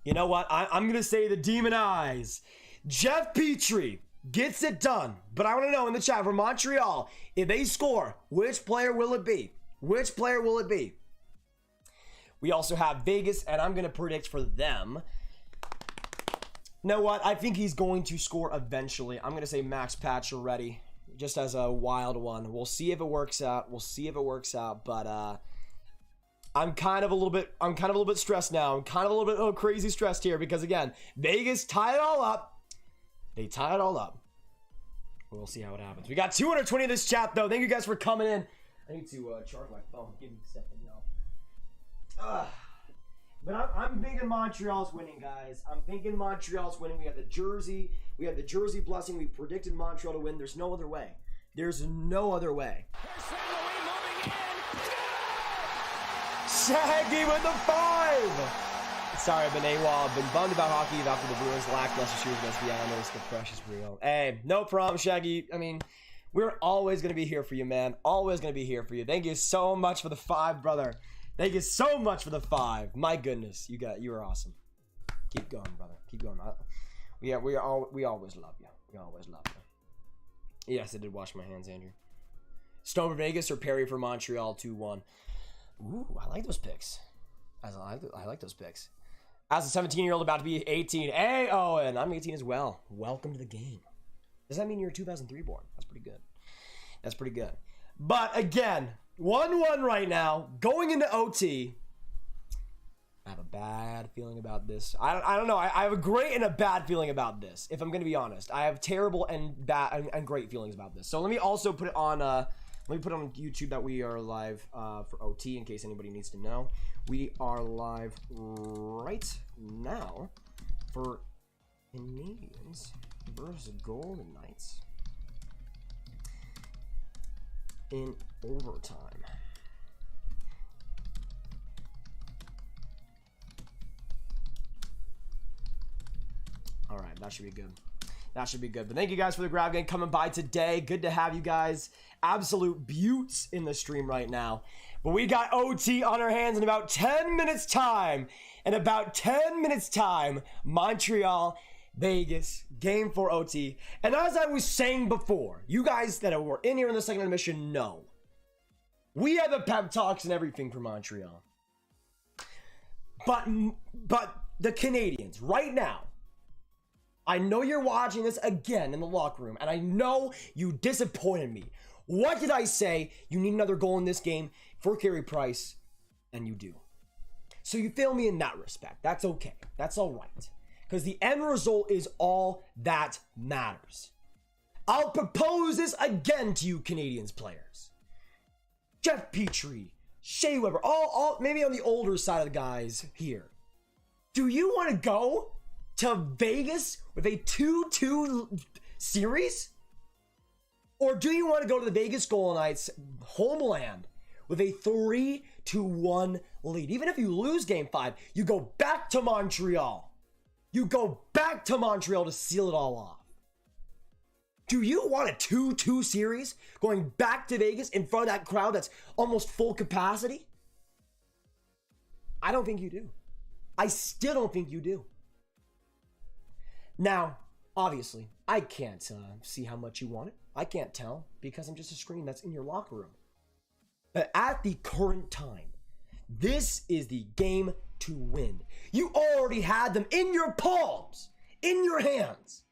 You know what? I'm going to say the Demon Eyes. Jeff Petrie gets it done. But I want to know in the chat for Montreal, if they score, which player will it be? Which player will it be? We also have Vegas, and I'm going to predict for them. You know what? I think he's going to score eventually. I'm going to say Max Pacioretty, just as a wild one. We'll see if it works out. But I'm kind of a little bit stressed now. I'm kind of a little bit crazy stressed here because again, Vegas tied it all up. They tie it all up. We'll see how it happens. We got 220 in this chat though. Thank you guys for coming in. I need to charge my phone. Give me a second, y'all. But I'm thinking Montreal's winning, guys. I'm thinking Montreal's winning. We have the jersey. We have the jersey blessing. We predicted Montreal to win. There's no other way. There's no other way. Shaggy with the 5. Sorry, I've been AWOL. I've been bummed about hockey after the Bruins' lackluster series against the Islanders. The pressure is real. Hey, no problem, Shaggy. I mean, we're always going to be here for you, man. Always going to be here for you. Thank you so much for the 5, brother. Thank you so much for the 5. My goodness, you are awesome. Keep going, brother. Keep going. We always love you. We always love you. Yes, I did wash my hands, Andrew. Stone for Vegas or Perry for Montreal 2-1. Ooh, I like those picks. I like those picks. As a 17-year-old about to be 18. Hey, Owen, I'm 18 as well. Welcome to the game. Does that mean you're 2003 born? That's pretty good. That's pretty good. But again, 1-1 right now, going into OT. I have a bad feeling about this. I don't know. I have a great and a bad feeling about this, if I'm going to be honest. I have terrible and bad and great feelings about this. So let me also put it on let me put on YouTube that we are live for OT in case anybody needs to know. We are live right now for Canadiens versus Golden Knights in overtime. All right, that should be good. That should be good. But thank you guys for the grab game coming by today. Good to have you guys. Absolute beauts in the stream right now. But we got OT on our hands in about 10 minutes time. In about 10 minutes time, Montreal, Vegas, game 4 OT. And as I was saying before, you guys that were in here in the second intermission know, we have the pep talks and everything for Montreal. But the Canadiens, right now, I know you're watching this again in the locker room, and I know you disappointed me. What did I say? You need another goal in this game for Carey Price, and you do. So you fail me in that respect. That's okay. That's all right. Because the end result is all that matters. I'll propose this again to you Canadiens players. Jeff Petrie, Shea Weber, all maybe on the older side of the guys here. Do you want to go to Vegas with a 2-2 series? Or do you want to go to the Vegas Golden Knights homeland with a 3-1 lead? Even if you lose game 5, you go back to Montreal. You go back to Montreal to seal it all off. Do you want a 2-2 series going back to Vegas in front of that crowd that's almost full capacity? I don't think you do. I still don't think you do. Now, obviously, I can't see how much you want it. I can't tell because I'm just a screen that's in your locker room. But at the current time, this is the game to win. You already had them in your palms, in your hands.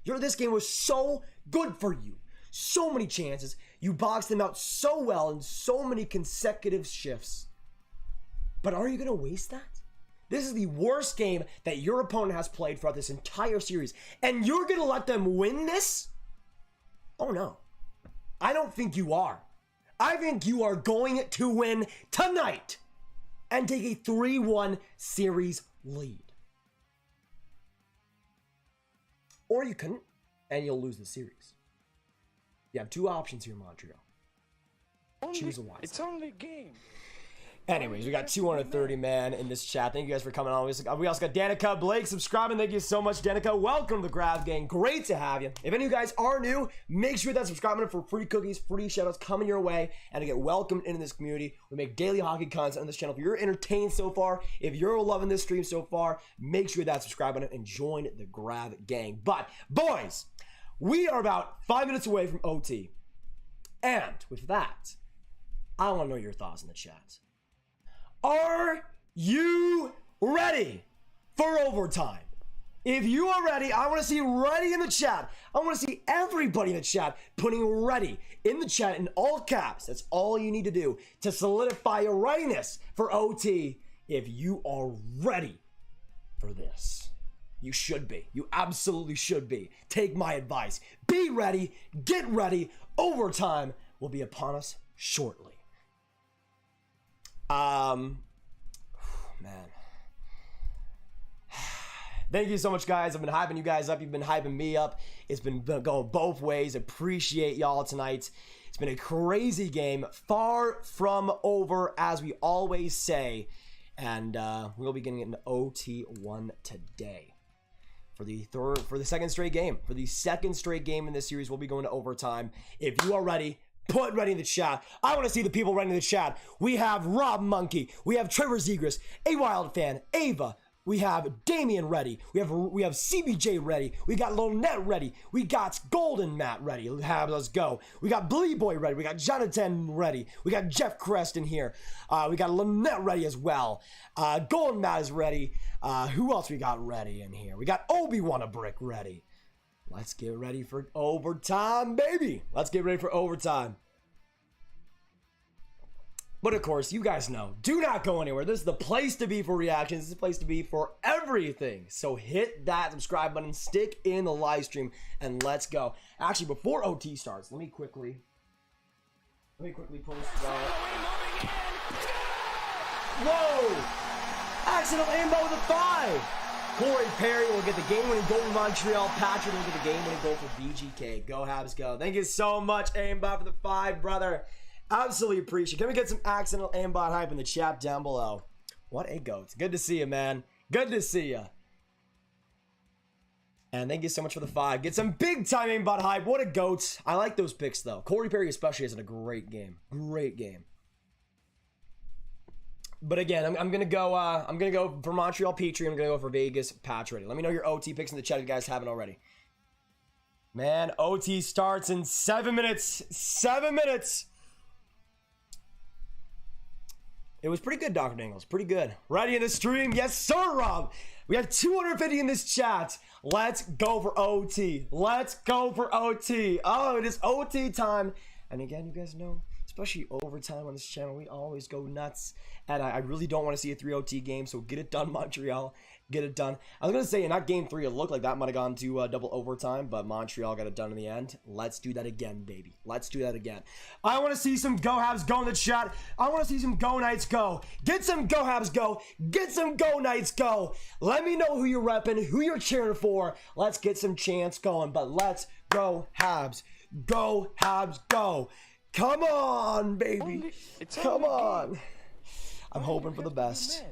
This game was so good for you. So many chances. You boxed them out so well in so many consecutive shifts. But are you going to waste that? This is the worst game that your opponent has played throughout this entire series. And you're going to let them win this? Oh, no. I don't think you are. I think you are going to win tonight and take a 3-1 series lead. Or you couldn't, and you'll lose the series. You have two options here, Montreal. Choose a wise. It's only a game. Anyways, we got 230, man, in this chat. Thank you guys for coming on. We also got Danica, Blake, subscribing. Thank you so much, Danica. Welcome to the Grab Gang. Great to have you. If any of you guys are new, make sure that subscribe button for free cookies, free shoutouts coming your way, and to get welcomed into this community. We make daily hockey content on this channel. If you're entertained so far, if you're loving this stream so far, make sure that subscribe button and join the Grab Gang. But, boys, we are about 5 minutes away from OT. And with that, I want to know your thoughts in the chat. Are you ready for overtime? If you are ready, I want to see ready in the chat. I want to see everybody in the chat putting ready in the chat in all caps. That's all you need to do to solidify your readiness for OT. If you are ready for this, you should be. You absolutely should be. Take my advice. Be ready. Get ready. Overtime will be upon us shortly. Man. Thank you so much, guys. I've been hyping you guys up. You've been hyping me up. It's been going both ways. Appreciate y'all tonight. It's been a crazy game. Far from over, as we always say. And we'll be getting into OT1 today. For the second straight game. For the second straight game in this series, we'll be going to overtime. If you are ready, put ready in the chat. I want to see the people ready in the chat. We have Rob Monkey. We have Trevor Zegras. A Wild Fan. Ava. We have Damian ready. We have CBJ ready. We got Lonette ready. We got Golden Matt ready. Let's go. We got Billy Boy ready. We got Jonathan ready. We got Jeff Crest in here. We got Lonette ready as well. Golden Matt is ready. Who else we got ready in here? We got Obi-Wan a Brick ready. Let's get ready for overtime, baby. Let's get ready for overtime. But of course, you guys know, do not go anywhere. This is the place to be for reactions. This is the place to be for everything. So hit that subscribe button, stick in the live stream, and let's go. Actually, before OT starts, let me quickly post. Whoa! Accidental aimbot with a 5. Corey Perry will get the game-winning goal for Montreal. Patrick will get the game-winning goal for BGK. Go Habs, go! Thank you so much, aimbot, for the 5, brother. Absolutely appreciate it. Can we get some accidental aimbot hype in the chat down below? What a goat. Good to see you, man. Good to see you. And thank you so much for the 5. Get some big-time aimbot hype. What a goat. I like those picks, though. Corey Perry especially is in a great game. Great game. But again, I'm gonna go for Montreal Petrie. I'm gonna go for Vegas Patch ready. Let me know your OT picks in the chat if you guys haven't already. Man, OT starts in 7 minutes. 7 minutes. It was pretty good, Dr. Dangles. Pretty good. Ready in the stream? Yes, sir, Rob. We have 250 in this chat. Let's go for OT. Let's go for OT. Oh, it is OT time. And again, you guys know, especially overtime on this channel, we always go nuts. And I really don't want to see a 3 OT game, so get it done, Montreal. Get it done. I was going to say, in that game 3, it looked like that might have gone to double overtime, but Montreal got it done in the end. Let's do that again, baby. Let's do that again. I want to see some Go Habs go in the chat. I want to see some Go Knights go. Get some Go Habs go. Get some Go Knights go. Let me know who you're repping, who you're cheering for. Let's get some chants going, but let's go Habs. Go Habs go. Come on, baby. Come on. I'm hoping for the best.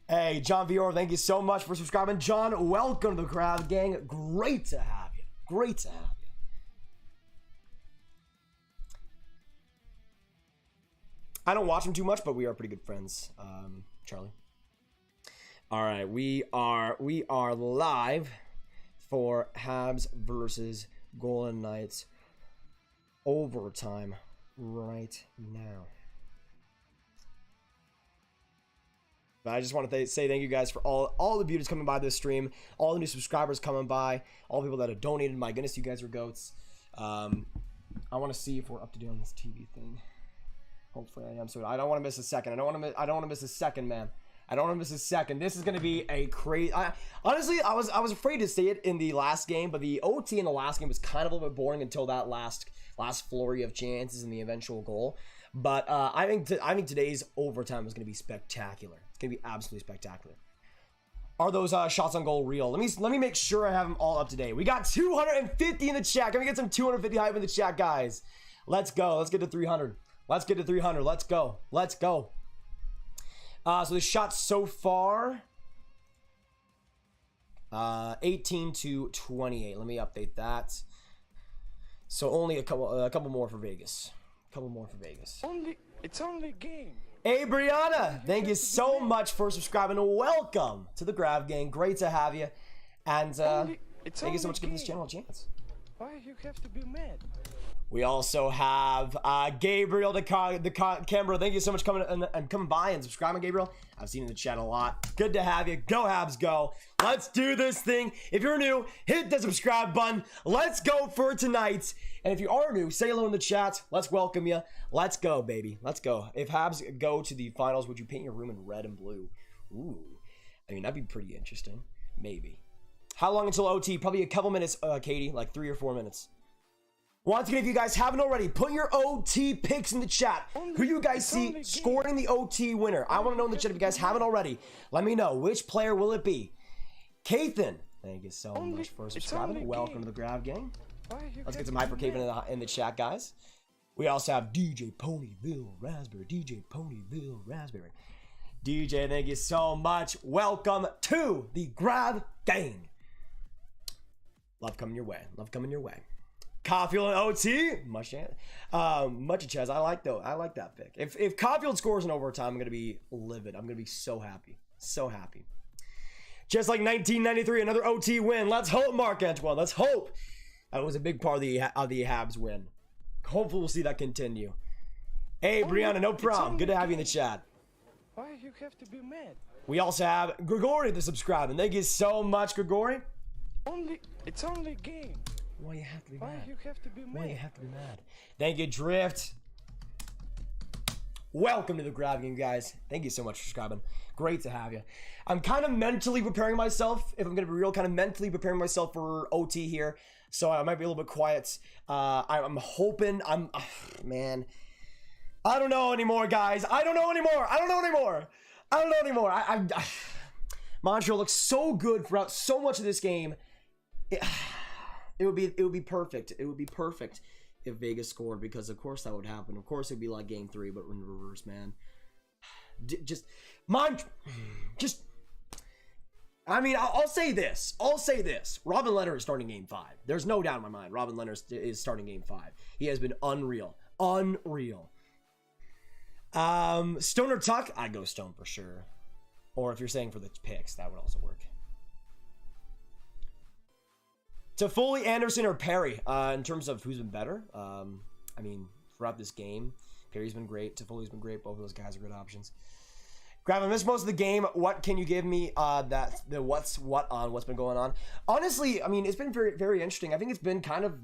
Hey, John Vior, thank you so much for subscribing. John, welcome to the crowd, gang. Great to have you. Great to have you. I don't watch him too much, but we are pretty good friends, Charlie. All right, we are live for Habs versus Golden Knights overtime right now. But I just want to say thank you guys for all the beauties coming by this stream, all the new subscribers coming by, all the people that have donated. My goodness, you guys are goats. I want to see if we're up to date on this TV thing. Hopefully I am. So I don't want to miss a second. I don't want to miss a second, man. I don't want to miss a second. This is going to be a crazy. Honestly, I was afraid to say it in the last game, but the OT in the last game was kind of a little bit boring until that last flurry of chances and the eventual goal. But I think today's overtime is going to be spectacular. It's going to be absolutely spectacular. Are those shots on goal real? Let me make sure I have them all up to date. We got 250 in the chat. Can we get some 250 hype in the chat, guys? Let's go. Let's get to 300. Let's get to 300. Let's go. Let's go. So the shots so far, 18 to 28. Let me update that. So only a couple more for Vegas. Couple more for Vegas. It's only a game. Hey, Brianna, thank you so much for subscribing. Welcome to the Grav Gang. Great to have you. And thank you so much for giving this channel a chance. Why you have to be mad? We also have Gabriel the Canberra. Thank you so much coming and coming by and subscribing, Gabriel. I've seen you in the chat a lot. Good to have you. Go Habs, go. Let's do this thing. If you're new, hit the subscribe button. Let's go for tonight. And if you are new, say hello in the chat. Let's welcome you. Let's go, baby. Let's go. If Habs go to the finals, would you paint your room in red and blue? Ooh. I mean, that'd be pretty interesting. Maybe. How long until OT? Probably a couple minutes, Katie. Like 3 or 4 minutes. Once again, if you guys haven't already, put your OT picks in the chat. Who you guys see scoring the OT winner? I want to know in the chat if you guys haven't already. Let me know. Which player will it be? Kathan, thank you so much for subscribing. Welcome to the Grav Gang. Let's get some hyper Kathan in the chat, guys. We also have DJ Ponyville Raspberry. DJ Ponyville Raspberry. DJ, thank you so much. Welcome to the Grav Gang. Love coming your way. Love coming your way. Caulfield and OT, much Chaz. I like that pick. If Caulfield scores in overtime, I'm gonna be livid. I'm gonna be so happy, so happy. Just like 1993, another OT win. Let's hope, Mark Antoine. Let's hope. That was a big part of the Habs win. Hopefully, we'll see that continue. Hey, Brianna, no problem. Good to have you in the chat. Why you have to be mad? We also have Grigori to subscribe, and thank you so much, Grigori. It's only a game. Why you have to be mad? Why you have to be mad? Why you have to be mad? Thank you, Drift. Welcome to the Grab Game, guys. Thank you so much for subscribing. Great to have you. I'm kind of mentally preparing myself, if I'm going to be real, kind of mentally preparing myself for OT here. So I might be a little bit quiet. I'm hoping, man. I don't know anymore, guys. I don't know anymore. Montreal looks so good throughout so much of this game. It would be perfect. It would be perfect if Vegas scored, because of course that would happen. Of course it'd be like game 3, but in reverse, man. I mean, I'll say this. Robin Leonard is starting game 5. There's no doubt in my mind. Robin Leonard is starting game 5. He has been unreal. Stone or Tuck? I'd go Stone for sure. Or if you're saying for the picks, that would also work. Toffoli, Anderson, or Perry, in terms of who's been better. I mean, throughout this game, Perry's been great. Toffoli's been great. Both of those guys are good options. Grab, I missed most of the game. What can you give me what's been going on? Honestly, I mean, it's been very, very interesting. I think it's been kind of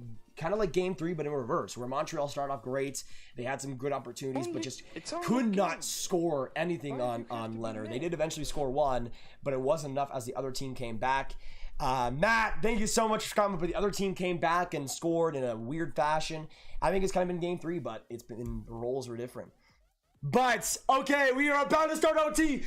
like game 3, but in reverse, where Montreal started off great. They had some good opportunities, but just could not score anything on Leonard. They did eventually score 1, but it wasn't enough as the other team came back. Matt, thank you so much for coming, but the other team came back and scored in a weird fashion. I think it's kind of been game 3, but the roles were different. But, okay, we are about to start OT.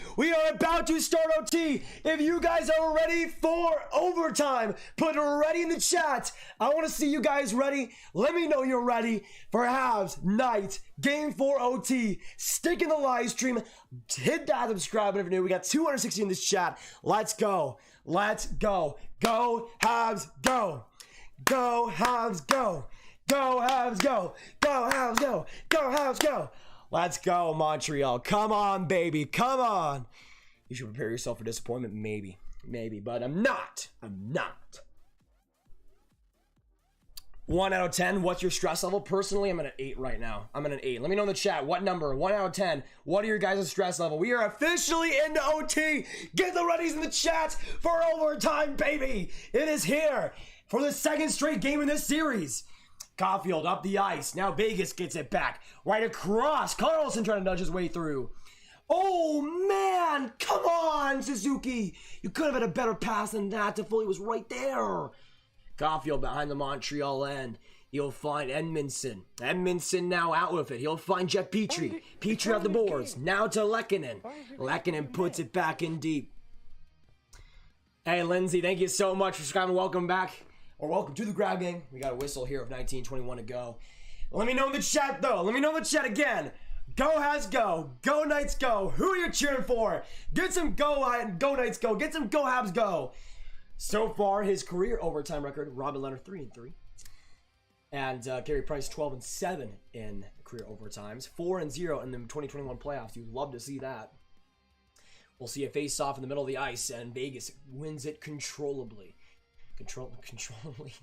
If you guys are ready for overtime, put it ready in the chat. I want to see you guys ready. Let me know you're ready for Habs night, game 4 OT. Stick in the live stream. Hit that subscribe button if you're new. We got 260 in this chat. Let's go. Go, Habs, go. Go, Habs, go. Go, Habs, go. Go, Habs, go. Go, Habs, go. Let's go, Montreal. Come on, baby. Come on. You should prepare yourself for disappointment. Maybe, but I'm not. 1 out of 10. What's your stress level? Personally, I'm at an 8 right now. I'm at an 8. Let me know in the chat. What number? 1 out of 10. What are your guys' stress level? We are officially into OT. Get the readies in the chat for overtime, baby. It is here for the second straight game in this series. Caulfield up the ice. Now Vegas gets it back. Right across. Carlson trying to nudge his way through. Oh, man. Come on, Suzuki. You could have had a better pass than that. Toffoli was right there. Caulfield behind the Montreal end. He'll find Edmondson. Edmondson now out with it. He'll find Jeff Petrie. Petrie at the boards. Now to Lehkonen. Lehkonen puts it back in deep. Hey, Lindsay, thank you so much for subscribing. Welcome back. Or welcome to the Grab Gang. We got a whistle here of 19:21 to go. Let me know in the chat, though. Let me know in the chat again. Go Habs, go. Go Knights, go. Who are you cheering for? Get some go Knights, go. Get some go Habs, go. So far, his career overtime record, Robin Leonard 3-3. And Gary Price 12-7 in career overtimes. 4-0 in the 2021 playoffs. You'd love to see that. We'll see a face-off in the middle of the ice, and Vegas wins it controllably. Controllably.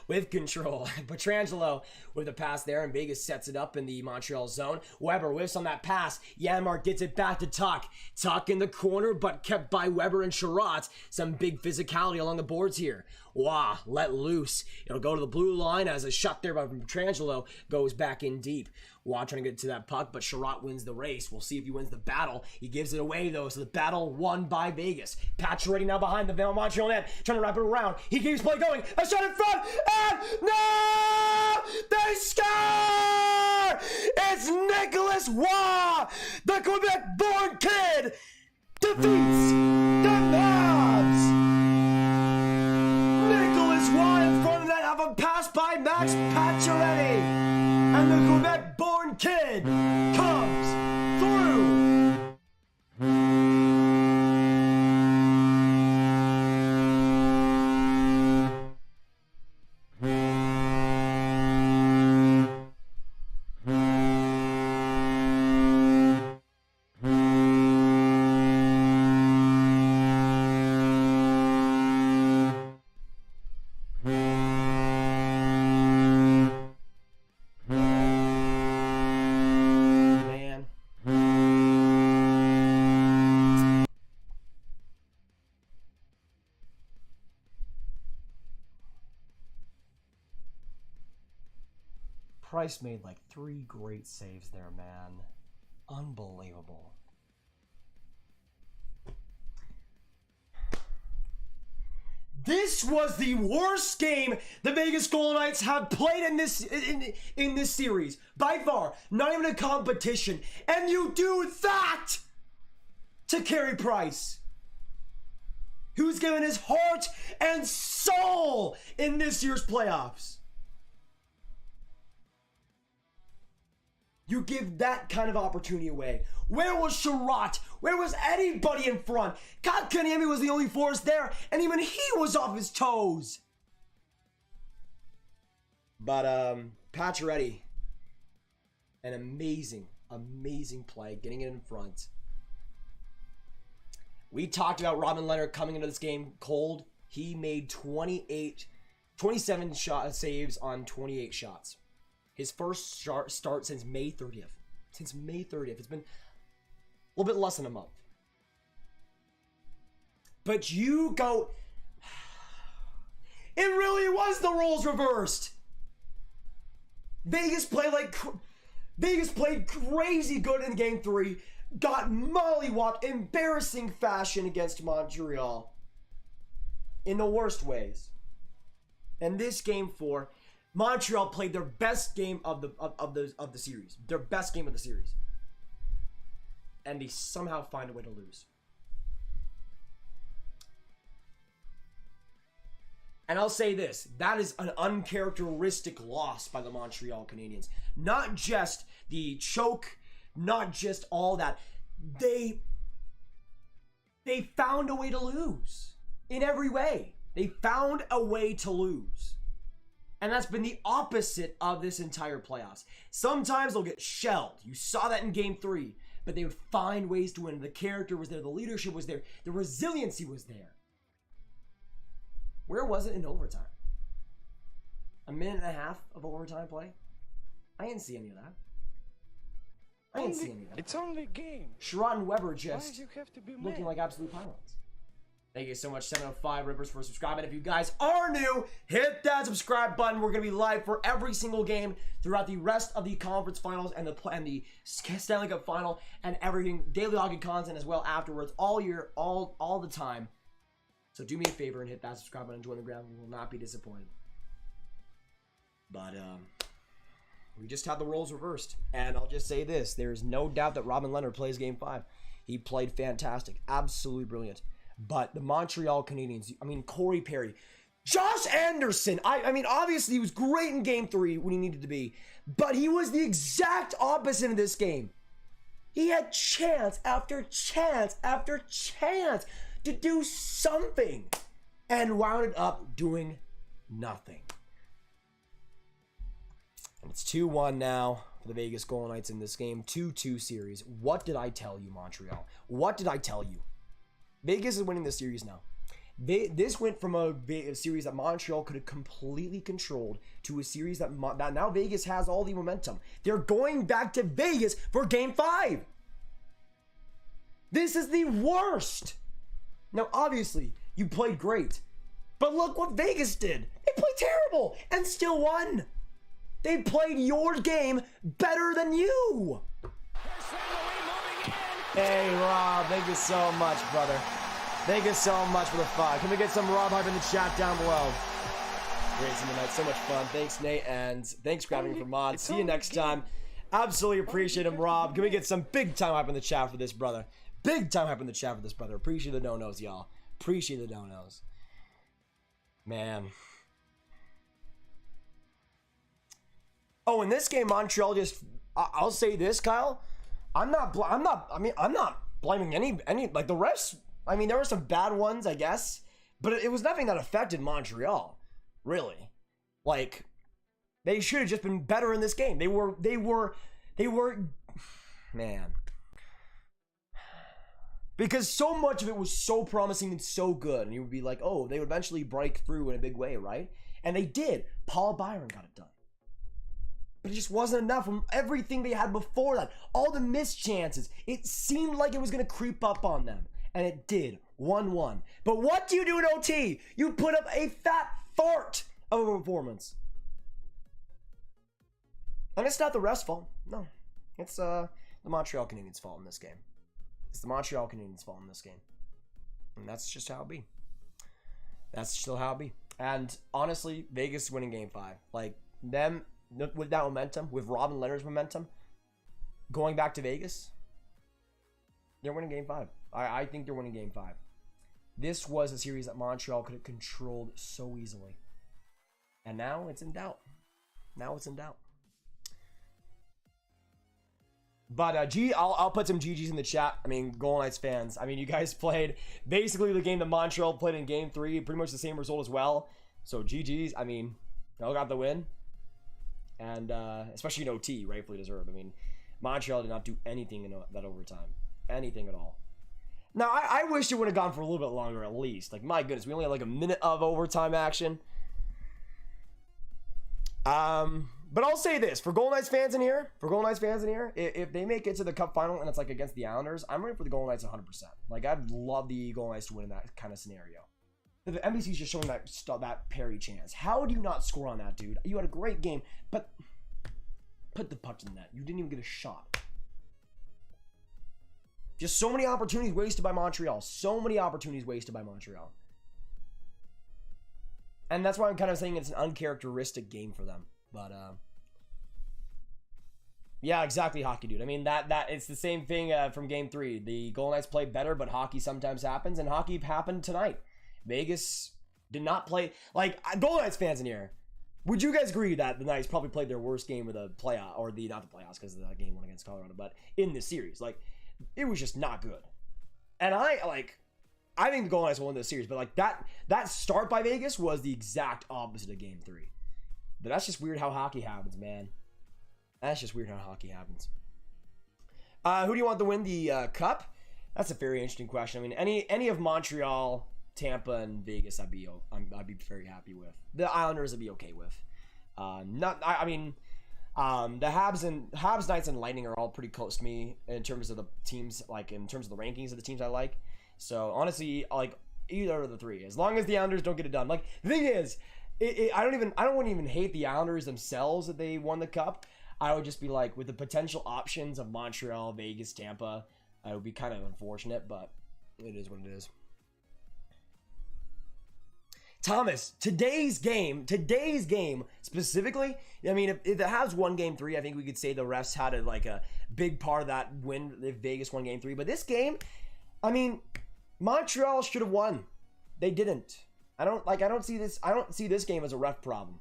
with control. Pietrangelo with a pass there, and Vegas sets it up in the Montreal zone. Weber whiffs on that pass. Janmark gets it back to Tuch. Tuch in the corner, but kept by Weber and Sherratt. Some big physicality along the boards here. Wow, let loose. It'll go to the blue line as a shot there by Pietrangelo goes back in deep. Waugh trying to get to that puck, but Sherratt wins the race. We'll see if he wins the battle. He gives it away, though, so the battle won by Vegas. Pacioretty now behind the Montreal net, trying to wrap it around. He keeps play going. A shot in front, and no! They score! It's Nicholas Waugh! The Quebec-born kid defeats the Habs! Nicholas Waugh in front of that, have a pass by Max Pacioretty! And the Quebec-born kid comes through. Price made like 3 great saves there, man. Unbelievable. This was the worst game the Vegas Golden Knights have played in this series. By far. Not even a competition. And you do that to Carey Price, who's given his heart and soul in this year's playoffs. You give that kind of opportunity away. Where was Sherratt? Where was anybody in front? Kotkaniemi was the only force there, and even he was off his toes. But Pacioretty, an amazing play, getting it in front. We talked about Robin Lehner coming into this game cold. He made 27 saves on 28 shots. His first start since May 30th. Since May 30th. It's been a little bit less than a month. But you go... It really was the roles reversed. Vegas played crazy good in Game 3. Got mollywopped, embarrassing fashion against Montreal. In the worst ways. And this Game 4... Montreal played their best game of the series. Their best game of the series. And they somehow find a way to lose. And I'll say this, that is an uncharacteristic loss by the Montreal Canadiens. Not just the choke, not just all that. They found a way to lose. In every way. They found a way to lose. And that's been the opposite of this entire playoffs. Sometimes they'll get shelled. You saw that in Game 3. But they would find ways to win. The character was there. The leadership was there. The resiliency was there. Where was it in overtime? A minute and a half of overtime play? I didn't see any of that. It's only a game. Sherratt and Weber just you have to be looking mad? like absolute pilots. Thank you so much, 705 Rippers, for subscribing. If you guys are new, hit that subscribe button. We're going to be live for every single game throughout the rest of the conference finals and the Stanley Cup final and everything. Daily hockey content as well afterwards, all year, all the time. So do me a favor and hit that subscribe button and join the ground. We will not be disappointed. But we just had the roles reversed. And I'll just say this. There is no doubt that Robin Lehner plays Game 5. He played fantastic. Absolutely brilliant. But the Montreal Canadiens, I mean, Corey Perry, Josh Anderson, I mean, obviously he was great in Game 3 when he needed to be, but he was the exact opposite in this game. He had chance after chance after chance to do something and wound up doing nothing. And it's 2-1 now for the Vegas Golden Knights in this game. 2-2 series. What did I tell you, Montreal? What did I tell you? Vegas is winning this series now. This went from a series that Montreal could have completely controlled to a series that now Vegas has all the momentum. They're going back to Vegas for Game 5. This is the worst. Now, obviously, you played great, but look what Vegas did. They played terrible and still won. They played your game better than you. Hey, Rob, thank you so much, brother. Thank you so much for the 5. Can we get some Rob hype in the chat down below? Great seeing tonight. So much fun. Thanks, Nate, and thanks, Graviteh, for mod. See you next time. Absolutely appreciate him, Rob. Can we get some big time hype in the chat for this, brother? Big time hype in the chat for this, brother. Appreciate the no-nos, y'all. Appreciate the no-nos. Man. Oh, in this game, Montreal just... I'll say this, Kyle. I'm not blaming any like the refs. I mean, there were some bad ones, I guess, but it was nothing that affected Montreal, really. Like, they should have just been better in this game. They were, man. Because so much of it was so promising and so good, and you would be like, oh, they would eventually break through in a big way, right? And they did. Paul Byron got it done. But it just wasn't enough from everything they had before that. All the missed chances. It seemed like it was going to creep up on them. And it did. 1-1. But what do you do in OT? You put up a fat fart of a performance. And it's not the refs' fault. No. It's the Montreal Canadiens' fault in this game. It's the Montreal Canadiens' fault in this game. And that's just how it be. That's still how it be. And honestly, Vegas winning Game 5. Like, them, with that momentum, with Robin Leonard's momentum, going back to Vegas, they're winning Game 5. I think they're winning Game 5. This was a series that Montreal could have controlled so easily. And now it's in doubt. Now it's in doubt. But I'll put some GGs in the chat. I mean, Golden Knights fans. I mean, you guys played basically the game that Montreal played in Game 3. Pretty much the same result as well. So GGs. I mean, y'all got the win. And especially in OT, rightfully deserved. I mean, Montreal did not do anything in that overtime. Anything at all. Now, I wish it would have gone for a little bit longer at least. Like, my goodness, we only had like a minute of overtime action. But I'll say this, for Golden Knights fans in here, if they make it to the Cup final and it's like against the Islanders, I'm ready for the Golden Knights 100%. Like, I'd love the Golden Knights to win in that kind of scenario. The NBC's just showing that Perry chance. How do you not score on that, dude? You had a great game, but put the puck in the net. You didn't even get a shot. Just so many opportunities wasted by Montreal. So many opportunities wasted by Montreal. And that's why I'm kind of saying it's an uncharacteristic game for them. But, yeah, exactly, hockey, dude. I mean, that it's the same thing from Game 3. The Golden Knights play better, but hockey sometimes happens, and hockey happened tonight. Vegas did not play... Like, Golden Knights fans in here, would you guys agree that the Knights probably played their worst game of the playoff, or not the playoffs, because of that game won against Colorado, but in this series? Like, it was just not good. And I think the Golden Knights will win this series, but like that start by Vegas was the exact opposite of Game 3. But that's just weird how hockey happens, man. That's just weird how hockey happens. Who do you want to win the Cup? That's a very interesting question. I mean, any of Montreal, Tampa, and Vegas, I'd be very happy with. The Islanders, I'd be okay with. The Habs, Knights, and Lightning are all pretty close to me in terms of the teams, like in terms of the rankings of the teams I like. So honestly, like either of the three, as long as the Islanders don't get it done. Like the thing is, I wouldn't even hate the Islanders themselves that they won the Cup. I would just be like, with the potential options of Montreal, Vegas, Tampa, it would be kind of unfortunate, but it is what it is. Thomas, today's game specifically, I mean, if it has won Game 3, I think we could say the refs had a big part of that win if Vegas won Game 3. But this game, I mean, Montreal should have won. They didn't. I don't see this game as a ref problem.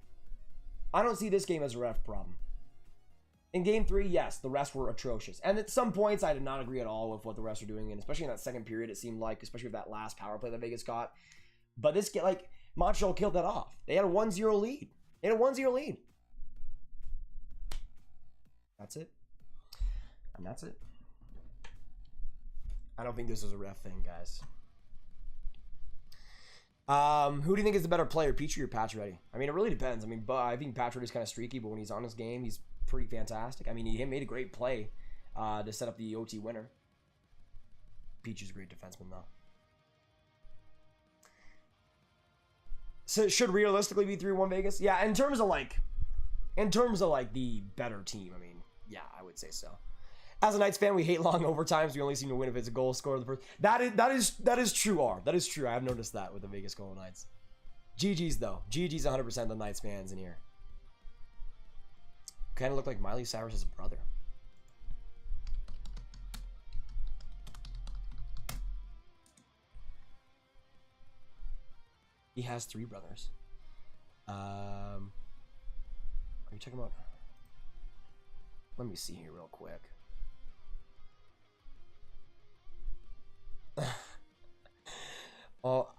In Game 3, yes, the refs were atrocious. And at some points, I did not agree at all with what the refs were doing, and especially in that second period, it seemed like, especially with that last power play that Vegas got. But this game, Montreal killed that off. They had a 1-0 lead. That's it. And that's it. I don't think this was a ref thing, guys. Who do you think is the better player, Petrie or Pacioretty? I mean, it really depends. I mean, but I think Pacioretty's kind of streaky, but when he's on his game, he's pretty fantastic. I mean, he made a great play to set up the OT winner. Petrie's a great defenseman, though. So it should realistically be 3-1 Vegas? Yeah, in terms of like the better team, I mean, yeah, I would say so. As a Knights fan, we hate long overtimes. We only seem to win if it's a goal scored. That is true, R. That is true. I have noticed that with the Vegas Golden Knights. GG's though. GG's 100% the Knights fans in here. Kind of look like Miley Cyrus' brother. He has 3 brothers. Are you talking about? Let me see here real quick. Well,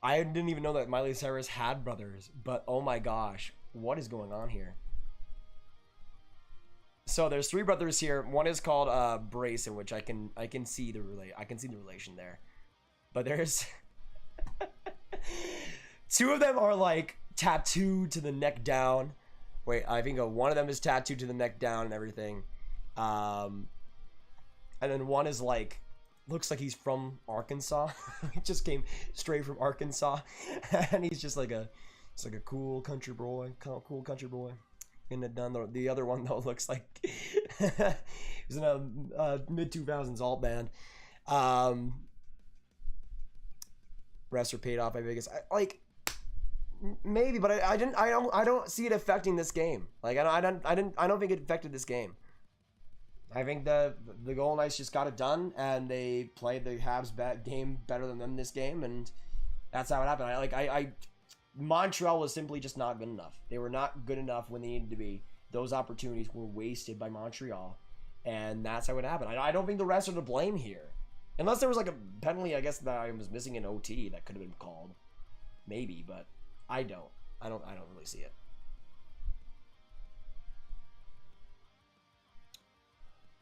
I didn't even know that Miley Cyrus had brothers, but oh my gosh, what is going on here? So there's 3 brothers here. One is called Brayson, which I can see the relation there. But there's 2 of them are like tattooed to the neck down. Wait, I think one of them is tattooed to the neck down and everything. And then one is like, looks like he's from Arkansas. He just came straight from Arkansas. And he's just like it's like a cool country boy. And the other one though looks like he's in a mid-2000s alt band. Rest are paid off by Vegas. Maybe, but I don't see it affecting this game. Like I don't think it affected this game. I think the Golden Knights just got it done, and they played the Habs game better than them this game, and that's how it happened. Montreal was simply just not good enough. They were not good enough when they needed to be. Those opportunities were wasted by Montreal, and that's how it happened. I don't think the refs are to blame here, unless there was like a penalty. I guess that I was missing an OT that could have been called, maybe, but I don't really see it.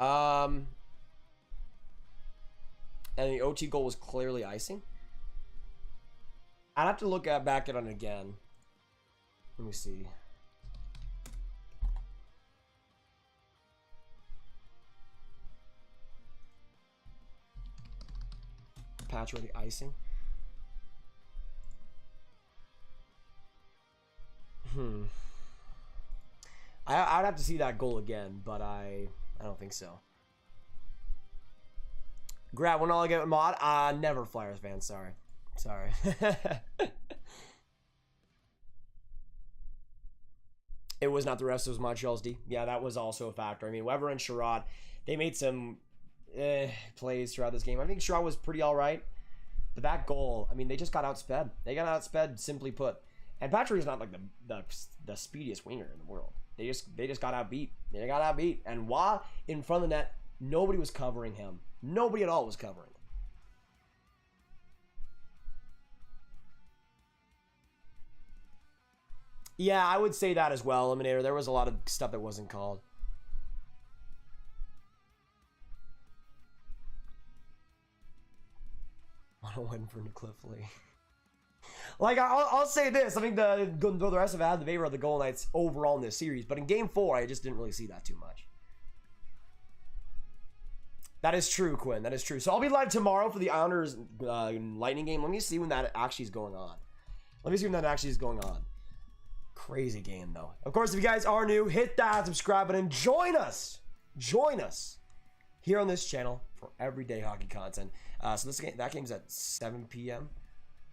And the OT goal was clearly icing. I'd have to look back at it again. Let me see. Patch ready icing. I'd have to see that goal again, but I don't think so. Grab when all I get mod. Never Flyers fan. Sorry. It was not the rest. It was Montreal's D. Yeah, that was also a factor. I mean, Weber and Sherrod, they made some plays throughout this game. I think Sherrod was pretty all right, but that goal, I mean, they just got outsped. They got outsped, simply put. And Patrick is not like the speediest winger in the world. They just got outbeat. They got outbeat. And Wah in front of the net, nobody was covering him. Nobody at all was covering him. Yeah, I would say that as well, Eliminator. There was a lot of stuff that wasn't called. I don't win for Cliff Lee. Like, I'll say this. I think the rest of it had the favor of the Golden Knights overall in this series. But in Game 4, I just didn't really see that too much. That is true, Quinn. That is true. So I'll be live tomorrow for the Islanders Lightning game. Let me see when that actually is going on. Crazy game, though. Of course, if you guys are new, hit that subscribe button. Join us here on this channel for everyday hockey content. So that game's at 7 p.m.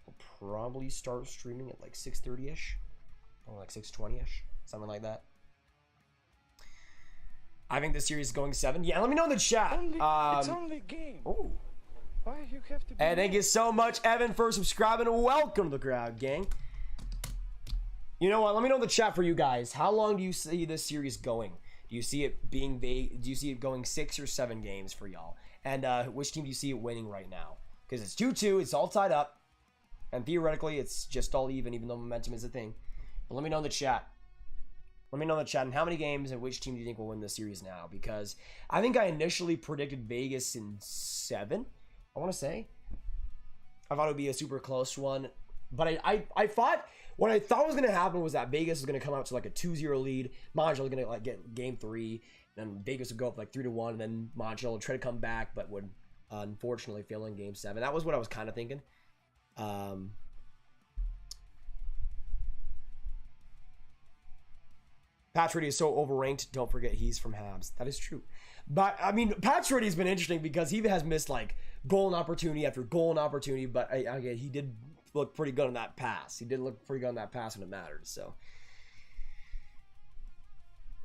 We'll probably start streaming at like 6:30ish, or like 6:20ish, something like that. I think this series is going 7. Yeah, let me know in the chat. It's only a game. Oh. Why you have to be And thank you so much, Evan, for subscribing. Welcome to the crowd, gang. You know what? Let me know in the chat for you guys. How long do you see this series going? Do you see it being vague? Do you see it going 6 or 7 games for y'all? And which team do you see it winning right now? Because it's 2-2. It's all tied up. And theoretically, it's just all even though momentum is a thing. But let me know in the chat. Let me know in the chat. And how many games and which team do you think will win this series now? Because I think I initially predicted Vegas in 7, I want to say. I thought it would be a super close one. But I thought, what I thought was going to happen was that Vegas was going to come out to like a 2-0 lead. Montreal was going to like get game 3. Then Vegas would go up like 3-1. And then Montreal would try to come back, but would unfortunately fail in game 7. That was what I was kind of thinking. Pacioretty is so overranked. Don't forget he's from Habs. That is true. But, I mean, Pacioretty's been interesting because he has missed, like, goal and opportunity after goal and opportunity. But, again, he did look pretty good on that pass. He did look pretty good on that pass when it mattered. So,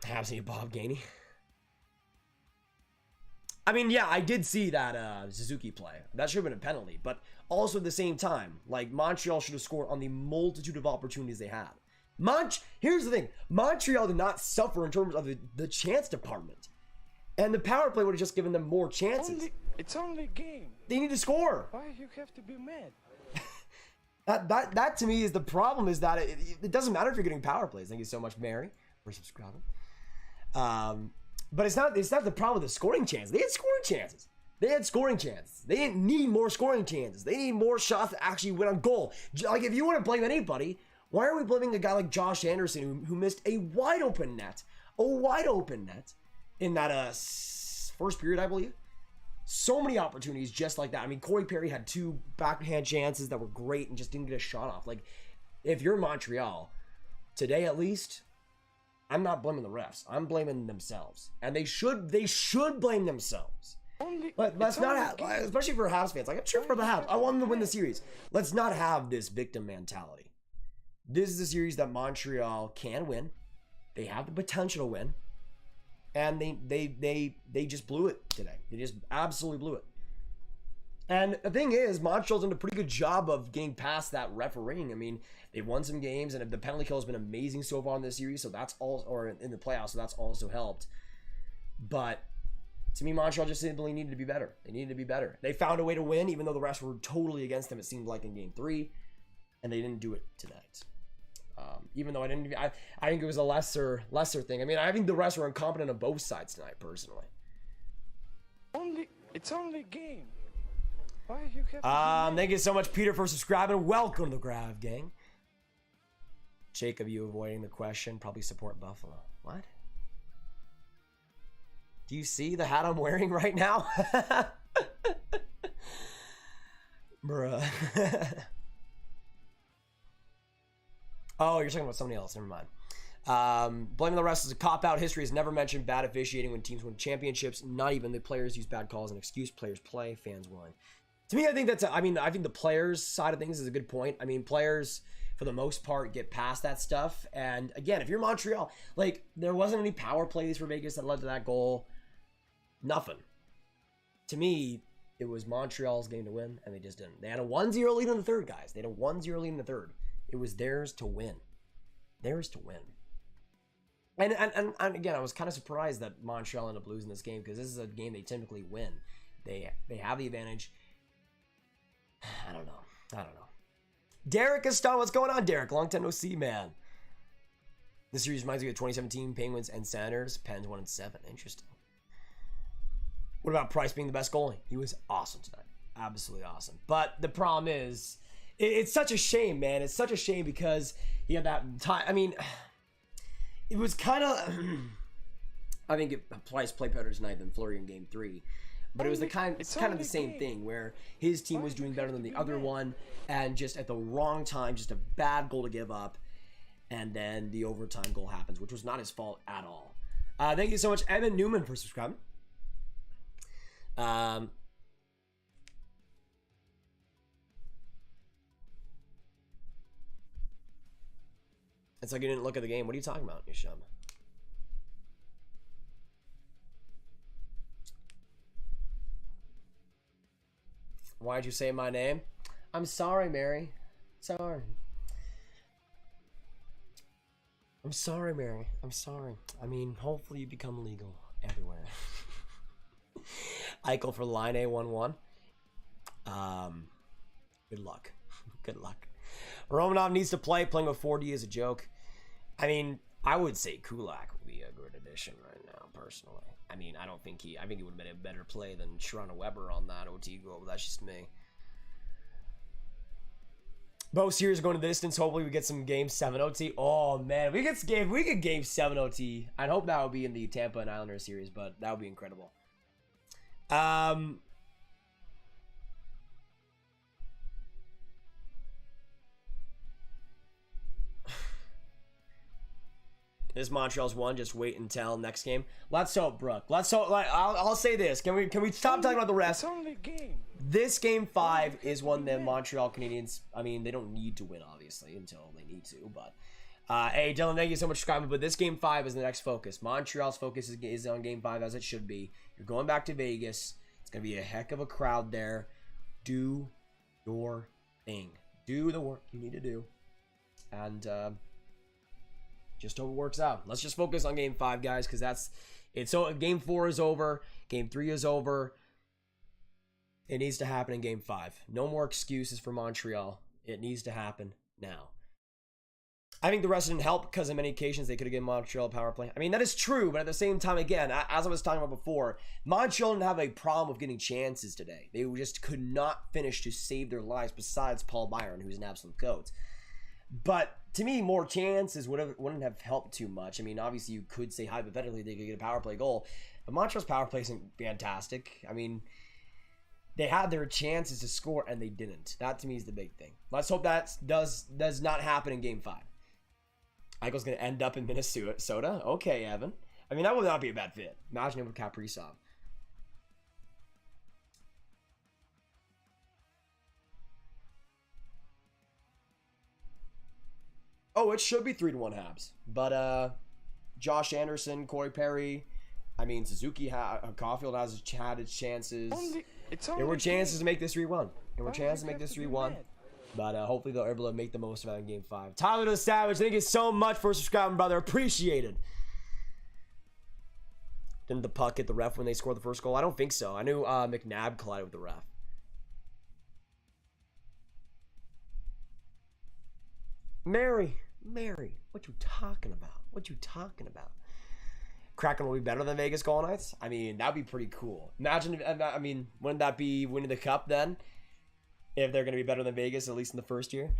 Habs need Bob Gainey. I mean, yeah, I did see that Suzuki play. That should have been a penalty. But also at the same time, like, Montreal should have scored on the multitude of opportunities they had. Here's the thing. Montreal did not suffer in terms of the chance department. And the power play would have just given them more chances. It's only a game. They need to score. Why you have to be mad? That to me is the problem, is that it doesn't matter if you're getting power plays. Thank you so much, Mary, for subscribing. But it's not the problem with the scoring chances. They had scoring chances. They didn't need more scoring chances. They need more shots to actually win on goal. Like, if you want to blame anybody, why are we blaming a guy like Josh Anderson who missed a wide open net in that first period, I believe? So many opportunities just like that. I mean, Corey Perry had 2 backhand chances that were great and just didn't get a shot off. Like, if you're Montreal, today at least, I'm not blaming the refs. I'm blaming themselves. And they should blame themselves. But let's not have, especially for Habs fans. Like, I'm sure for the Habs, I want them to win the series. Let's not have this victim mentality. This is a series that Montreal can win. They have the potential to win. And they just blew it today. They just absolutely blew it. And the thing is, Montreal's done a pretty good job of getting past that refereeing. I mean, they've won some games, and the penalty kill has been amazing so far in this series. So that's all, or in the playoffs, so that's also helped. But to me, Montreal just simply needed to be better. They needed to be better. They found a way to win, even though the refs were totally against them, it seemed like, in game 3. And they didn't do it tonight. Even though I think it was a lesser thing. I mean, I think the refs were incompetent on both sides tonight, personally. It's only a game. Why you have thank you so much, Peter, for subscribing. Welcome to the Grav Gang. Jacob, you avoiding the question. Probably support Buffalo. What? Do you see the hat I'm wearing right now? Bruh. Oh, you're talking about somebody else. Never mind. Blaming the refs is a cop-out. History has never mentioned bad officiating when teams win championships. Not even the players use bad calls as an excuse. Players play, fans win. To me, I think I think the players' side of things is a good point. I mean, players, for the most part, get past that stuff. And again, if you're Montreal, like, there wasn't any power plays for Vegas that led to that goal. Nothing. To me, it was Montreal's game to win, and they just didn't. They had a 1-0 lead in the third, guys. They had a 1-0 lead in the third. It was theirs to win. Theirs to win. And again, I was kind of surprised that Montreal ended up losing this game, because this is a game they typically win. They have the advantage. I don't know. Derek Aston, what's going on, Derek? Long time no see, man. This series reminds me of 2017 Penguins and Senators. Pens 1-7. Interesting. What about Price being the best goalie? He was awesome tonight. Absolutely awesome. But the problem is, it's such a shame, man. It's such a shame because he had that time. I mean, it was kind of. I think Price played better tonight than Fleury in Game 3, but it was it's kind of the same thing where his team was doing better than the other one, and just at the wrong time, just a bad goal to give up, and then the overtime goal happens, which was not his fault at all. Thank you so much, Evan Newman, for subscribing. It's like you didn't look at the game. What are you talking about, Nisham? Why'd you say my name? I'm sorry, Mary. Sorry. I'm sorry, Mary. I'm sorry. I mean, hopefully you become legal everywhere. Eichel for line A11. Good luck. Good luck. Romanov needs to play. Playing with 4D is a joke. I mean, I would say Kulak would be a good addition right now, personally. I mean, I think he would have been a better play than Sharona Weber on that OT goal, but that's just me. Both series are going to the distance. Hopefully we get some game 7 OT. Oh man, we get game 7 OT. I'd hope that would be in the Tampa and Islanders series, but that would be incredible. This Montreal's one. Just wait until next game. Let's hope, Brooke. Let's hope. Like, I'll say this. Can we stop talking about the rest? It's only a game. This game 5 is one that Montreal Canadiens. I mean, they don't need to win obviously until they need to. But hey, Dylan, thank you so much for coming. But this game 5 is the next focus. Montreal's focus is on game 5 as it should be. You're going back to Vegas. It's gonna be a heck of a crowd there. Do your thing. Do the work you need to do, and just hope it works out. Let's just focus on game 5, guys, because that's it. So game 4 is over. Game 3 is over. It needs to happen in game 5. No more excuses for Montreal. It needs to happen now. I think the rest didn't help because on many occasions they could have given Montreal a power play. I mean, that is true, but at the same time, again, as I was talking about before, Montreal didn't have a problem with getting chances today. They just could not finish to save their lives besides Paul Byron, who's an absolute goat. But to me, more chances wouldn't have helped too much. I mean, obviously, you could say hypothetically they could get a power play goal, but Montreal's power play isn't fantastic. I mean, they had their chances to score and they didn't. That to me is the big thing. Let's hope that does not happen in game 5. Eichel's going to end up in Minnesota. Okay, Evan. I mean, that would not be a bad fit. Imagine him with Kaprizov. Oh, it should be 3-1 Habs. But Josh Anderson, Corey Perry, I mean, Suzuki, Caulfield has had its chances. There were chances to make this 3-1. There were chances to make this 3-1. But hopefully they're able to make the most of it in game 5. Tyler the Savage, thank you so much for subscribing, brother. Appreciated. Didn't the puck hit the ref when they scored the first goal? I don't think so. I knew McNabb collided with the ref. Mary, what you talking about? What you talking about? Kraken will be better than Vegas Golden Knights? I mean, that'd be pretty cool. Imagine, I mean, wouldn't that be winning the cup then? If they're going to be better than Vegas, at least in the first year?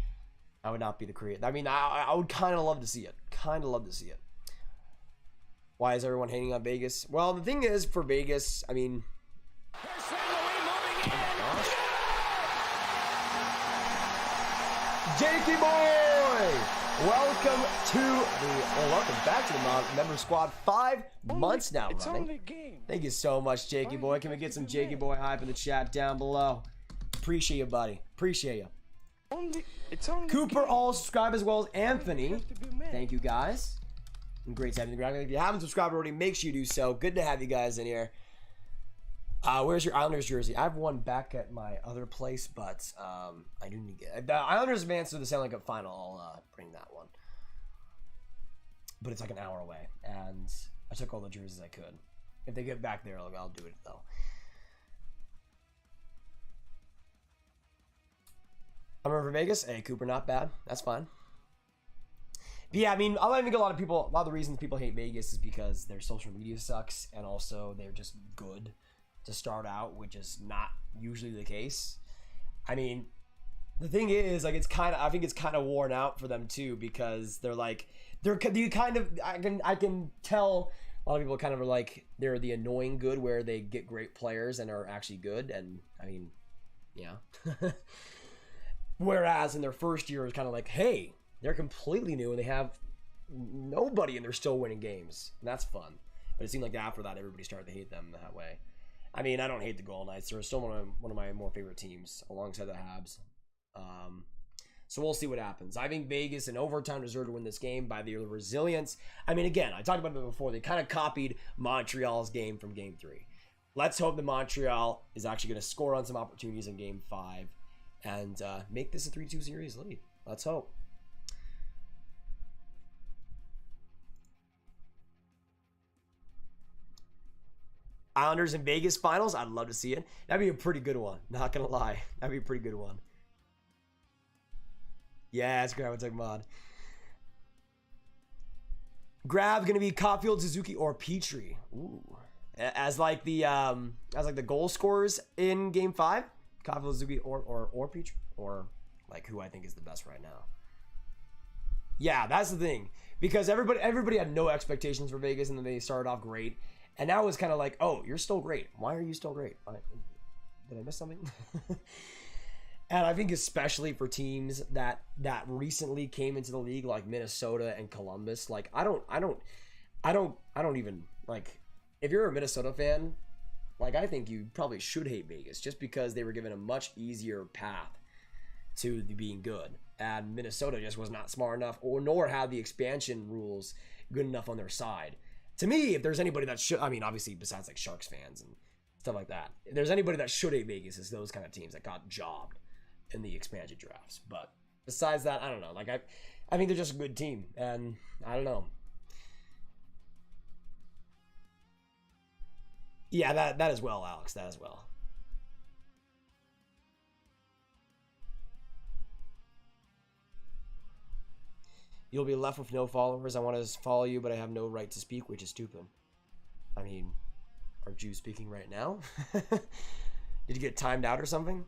I would not be the creator. I mean, I would kind of love to see it. Kind of love to see it. Why is everyone hating on Vegas? Well, the thing is, for Vegas, I mean... Jakey boy! Welcome back to the member squad. 5 months now running. Thank you so much, Jakey boy. Can we get some Jakey boy hype in the chat down below? Appreciate you, buddy. Appreciate you. Cooper all subscribe as well as Anthony. Thank you, guys. And great to have you in the ground. If you haven't subscribed already, make sure you do so. Good to have you guys in here. Where's your Islanders jersey? I have one back at my other place, but I do need to get it. The Islanders advanced to the Stanley Cup final. I'll bring that one. But it's like an hour away, and I took all the jerseys I could. If they get back there, I'll do it, though. I'm over Vegas. Hey, Cooper, not bad. That's fine. But yeah, I mean, I think a lot of the reasons people hate Vegas is because their social media sucks, and also they're just good to start out, which is not usually the case. I mean, the thing is, like, I think it's kind of worn out for them too, because I can tell a lot of people kind of are like, they're the annoying good where they get great players and are actually good, and I mean, yeah. Whereas in their first year, it's kind of like, hey, they're completely new and they have nobody and they're still winning games. And that's fun. But it seemed like after that, everybody started to hate them that way. I mean, I don't hate the Golden Knights. They're still one of my more favorite teams alongside the Habs. So we'll see what happens. I think Vegas in overtime deserved to win this game by their resilience. I mean, again, I talked about it before. They kind of copied Montreal's game from game 3. Let's hope that Montreal is actually going to score on some opportunities in game 5 and make this a 3-2 series lead. Let's hope. Islanders in Vegas finals. I'd love to see it. That'd be a pretty good one. Not gonna lie. That'd be a pretty good one. Yeah, it's Graviteh mod. Grab gonna be Caulfield, Suzuki, or Petrie. Ooh. As like the goal scorers in game 5. Caulfield, Suzuki, or Petrie, or like who I think is the best right now. Yeah, that's the thing. Because everybody had no expectations for Vegas, and then they started off great. And now it's kind of like, oh, you're still great. Why are you still great? Did I miss something? And I think especially for teams that recently came into the league, like Minnesota and Columbus, like I don't even like, if you're a Minnesota fan, like I think you probably should hate Vegas just because they were given a much easier path to being good. And Minnesota just was not smart enough, nor had the expansion rules good enough on their side. To me, if there's anybody that should, I mean, obviously besides like Sharks fans and stuff like that, if there's anybody that should hate Vegas, is those kind of teams that got jobbed in the expansion drafts. But besides that, I don't know. Like I think they're just a good team, and I don't know. Yeah, that as well, Alex. That as well. You'll be left with no followers. I want to follow you, but I have no right to speak, which is stupid. I mean, aren't you speaking right now? Did you get timed out or something?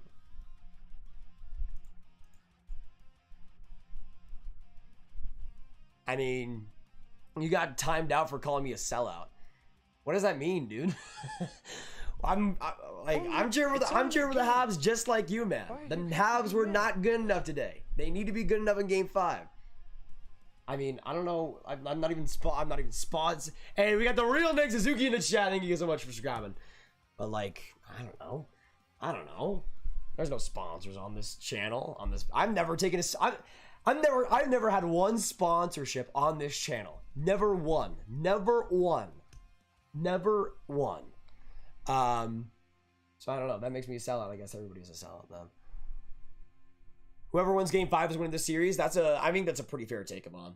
I mean, you got timed out for calling me a sellout. What does that mean, dude? I'm cheering for the Habs just like you, man. The Habs were not good enough today. They need to be good enough in Game 5. I mean, I don't know. I'm not even spots. Hey, we got the real Nick Suzuki in the chat. Thank you so much for subscribing. But like, I don't know. There's no sponsors on this channel. I've never taken I've never had one sponsorship on this channel. Never one. So I don't know. That makes me a sellout. I guess everybody's a sellout then. Whoever wins Game 5 is winning the series. I think that's a pretty fair take, Amon.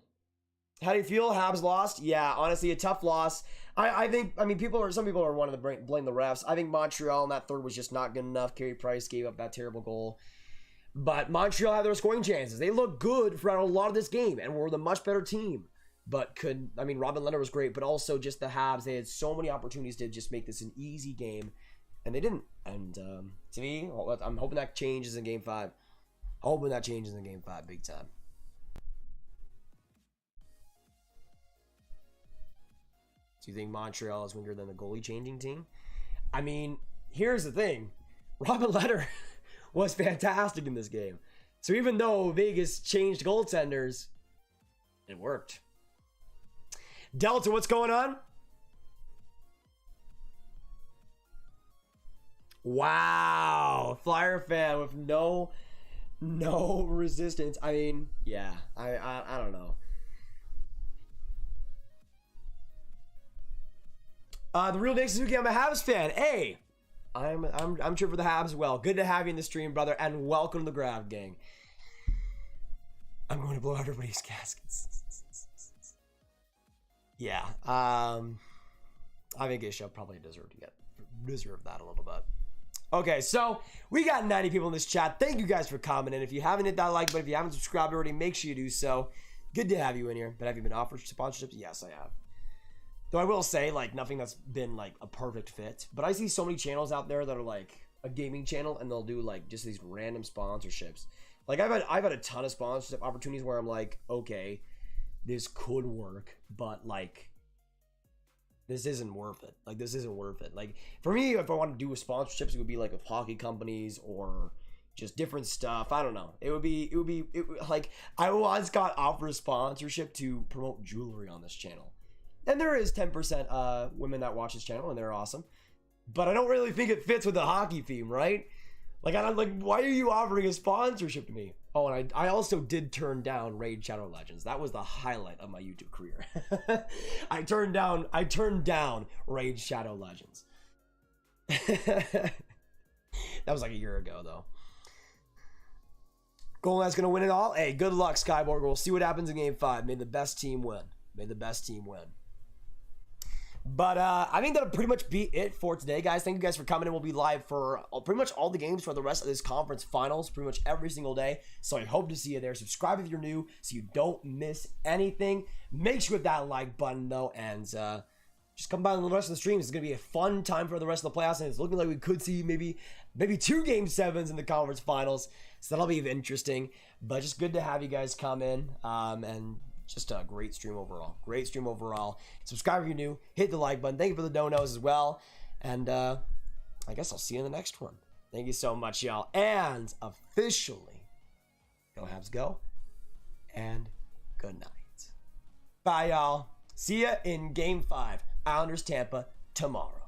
How do you feel? Habs lost? Yeah, honestly, a tough loss. I think, some people are wanting to blame the refs. I think Montreal in that third was just not good enough. Carey Price gave up that terrible goal. But Montreal had their scoring chances. They looked good throughout a lot of this game and were the much better team. But Robin Leonard was great, but also just the Habs. They had so many opportunities to just make this an easy game, and they didn't. And to me, I'm hoping that changes in Game 5. Hoping that changes in Game 5 big time. Do you think Montreal is weaker than the goalie changing team? I mean, here's the thing. Robin Leonard was fantastic in this game. So even though Vegas changed goaltenders, it worked. Delta, what's going on? Wow. Flyer fan with no resistance. I mean, yeah. I don't know. The real Nick Suzuki, I'm a Habs fan. Hey, I'm cheering for the Habs as well. Good to have you in the stream, brother, and welcome to the Grav gang. I'm going to blow out everybody's caskets. Yeah, I think Isha probably deserved that a little bit. Okay, so we got 90 people in this chat. Thank you guys for commenting. If you haven't hit that like button, if you haven't subscribed already, make sure you do so. Good to have you in here. But have you been offered sponsorships? Yes, I have. Though I will say, like, nothing that's been like a perfect fit. But I see so many channels out there that are like a gaming channel, and they'll do like just these random sponsorships. Like I've had a ton of sponsorship opportunities where I'm like, okay, this could work, but like this isn't worth it. Like this isn't worth it. Like for me, if I want to do with sponsorships, it would be like with hockey companies or just different stuff. I don't know. It would be like I once got offered a sponsorship to promote jewelry on this channel. And there is 10% women that watch this channel, and they're awesome. But I don't really think it fits with the hockey theme, right? Like, I'm like, why are you offering a sponsorship to me? Oh, and I also did turn down Raid Shadow Legends. That was the highlight of my YouTube career. I turned down Raid Shadow Legends. That was like a year ago, though. Golan's gonna win it all. Hey, good luck, Skyborg. We'll see what happens in Game 5. May the best team win. May the best team win. But I think that'll pretty much be it for today, guys. Thank you guys for coming in. We'll be live for pretty much all the games for the rest of this conference finals, pretty much every single day. So I hope to see you there. Subscribe if you're new so you don't miss anything. Make sure you hit that like button, though, and just come by on the rest of the streams. It's going to be a fun time for the rest of the playoffs, and it's looking like we could see maybe 2 Game 7s in the conference finals. So that'll be interesting. But just good to have you guys come in, and just a great stream overall. Great stream overall. Subscribe if you're new. Hit the like button. Thank you for the donos as well. And I guess I'll see you in the next one. Thank you so much, y'all. And officially, go Habs go. And good night. Bye, y'all. See ya in Game 5. Islanders Tampa tomorrow.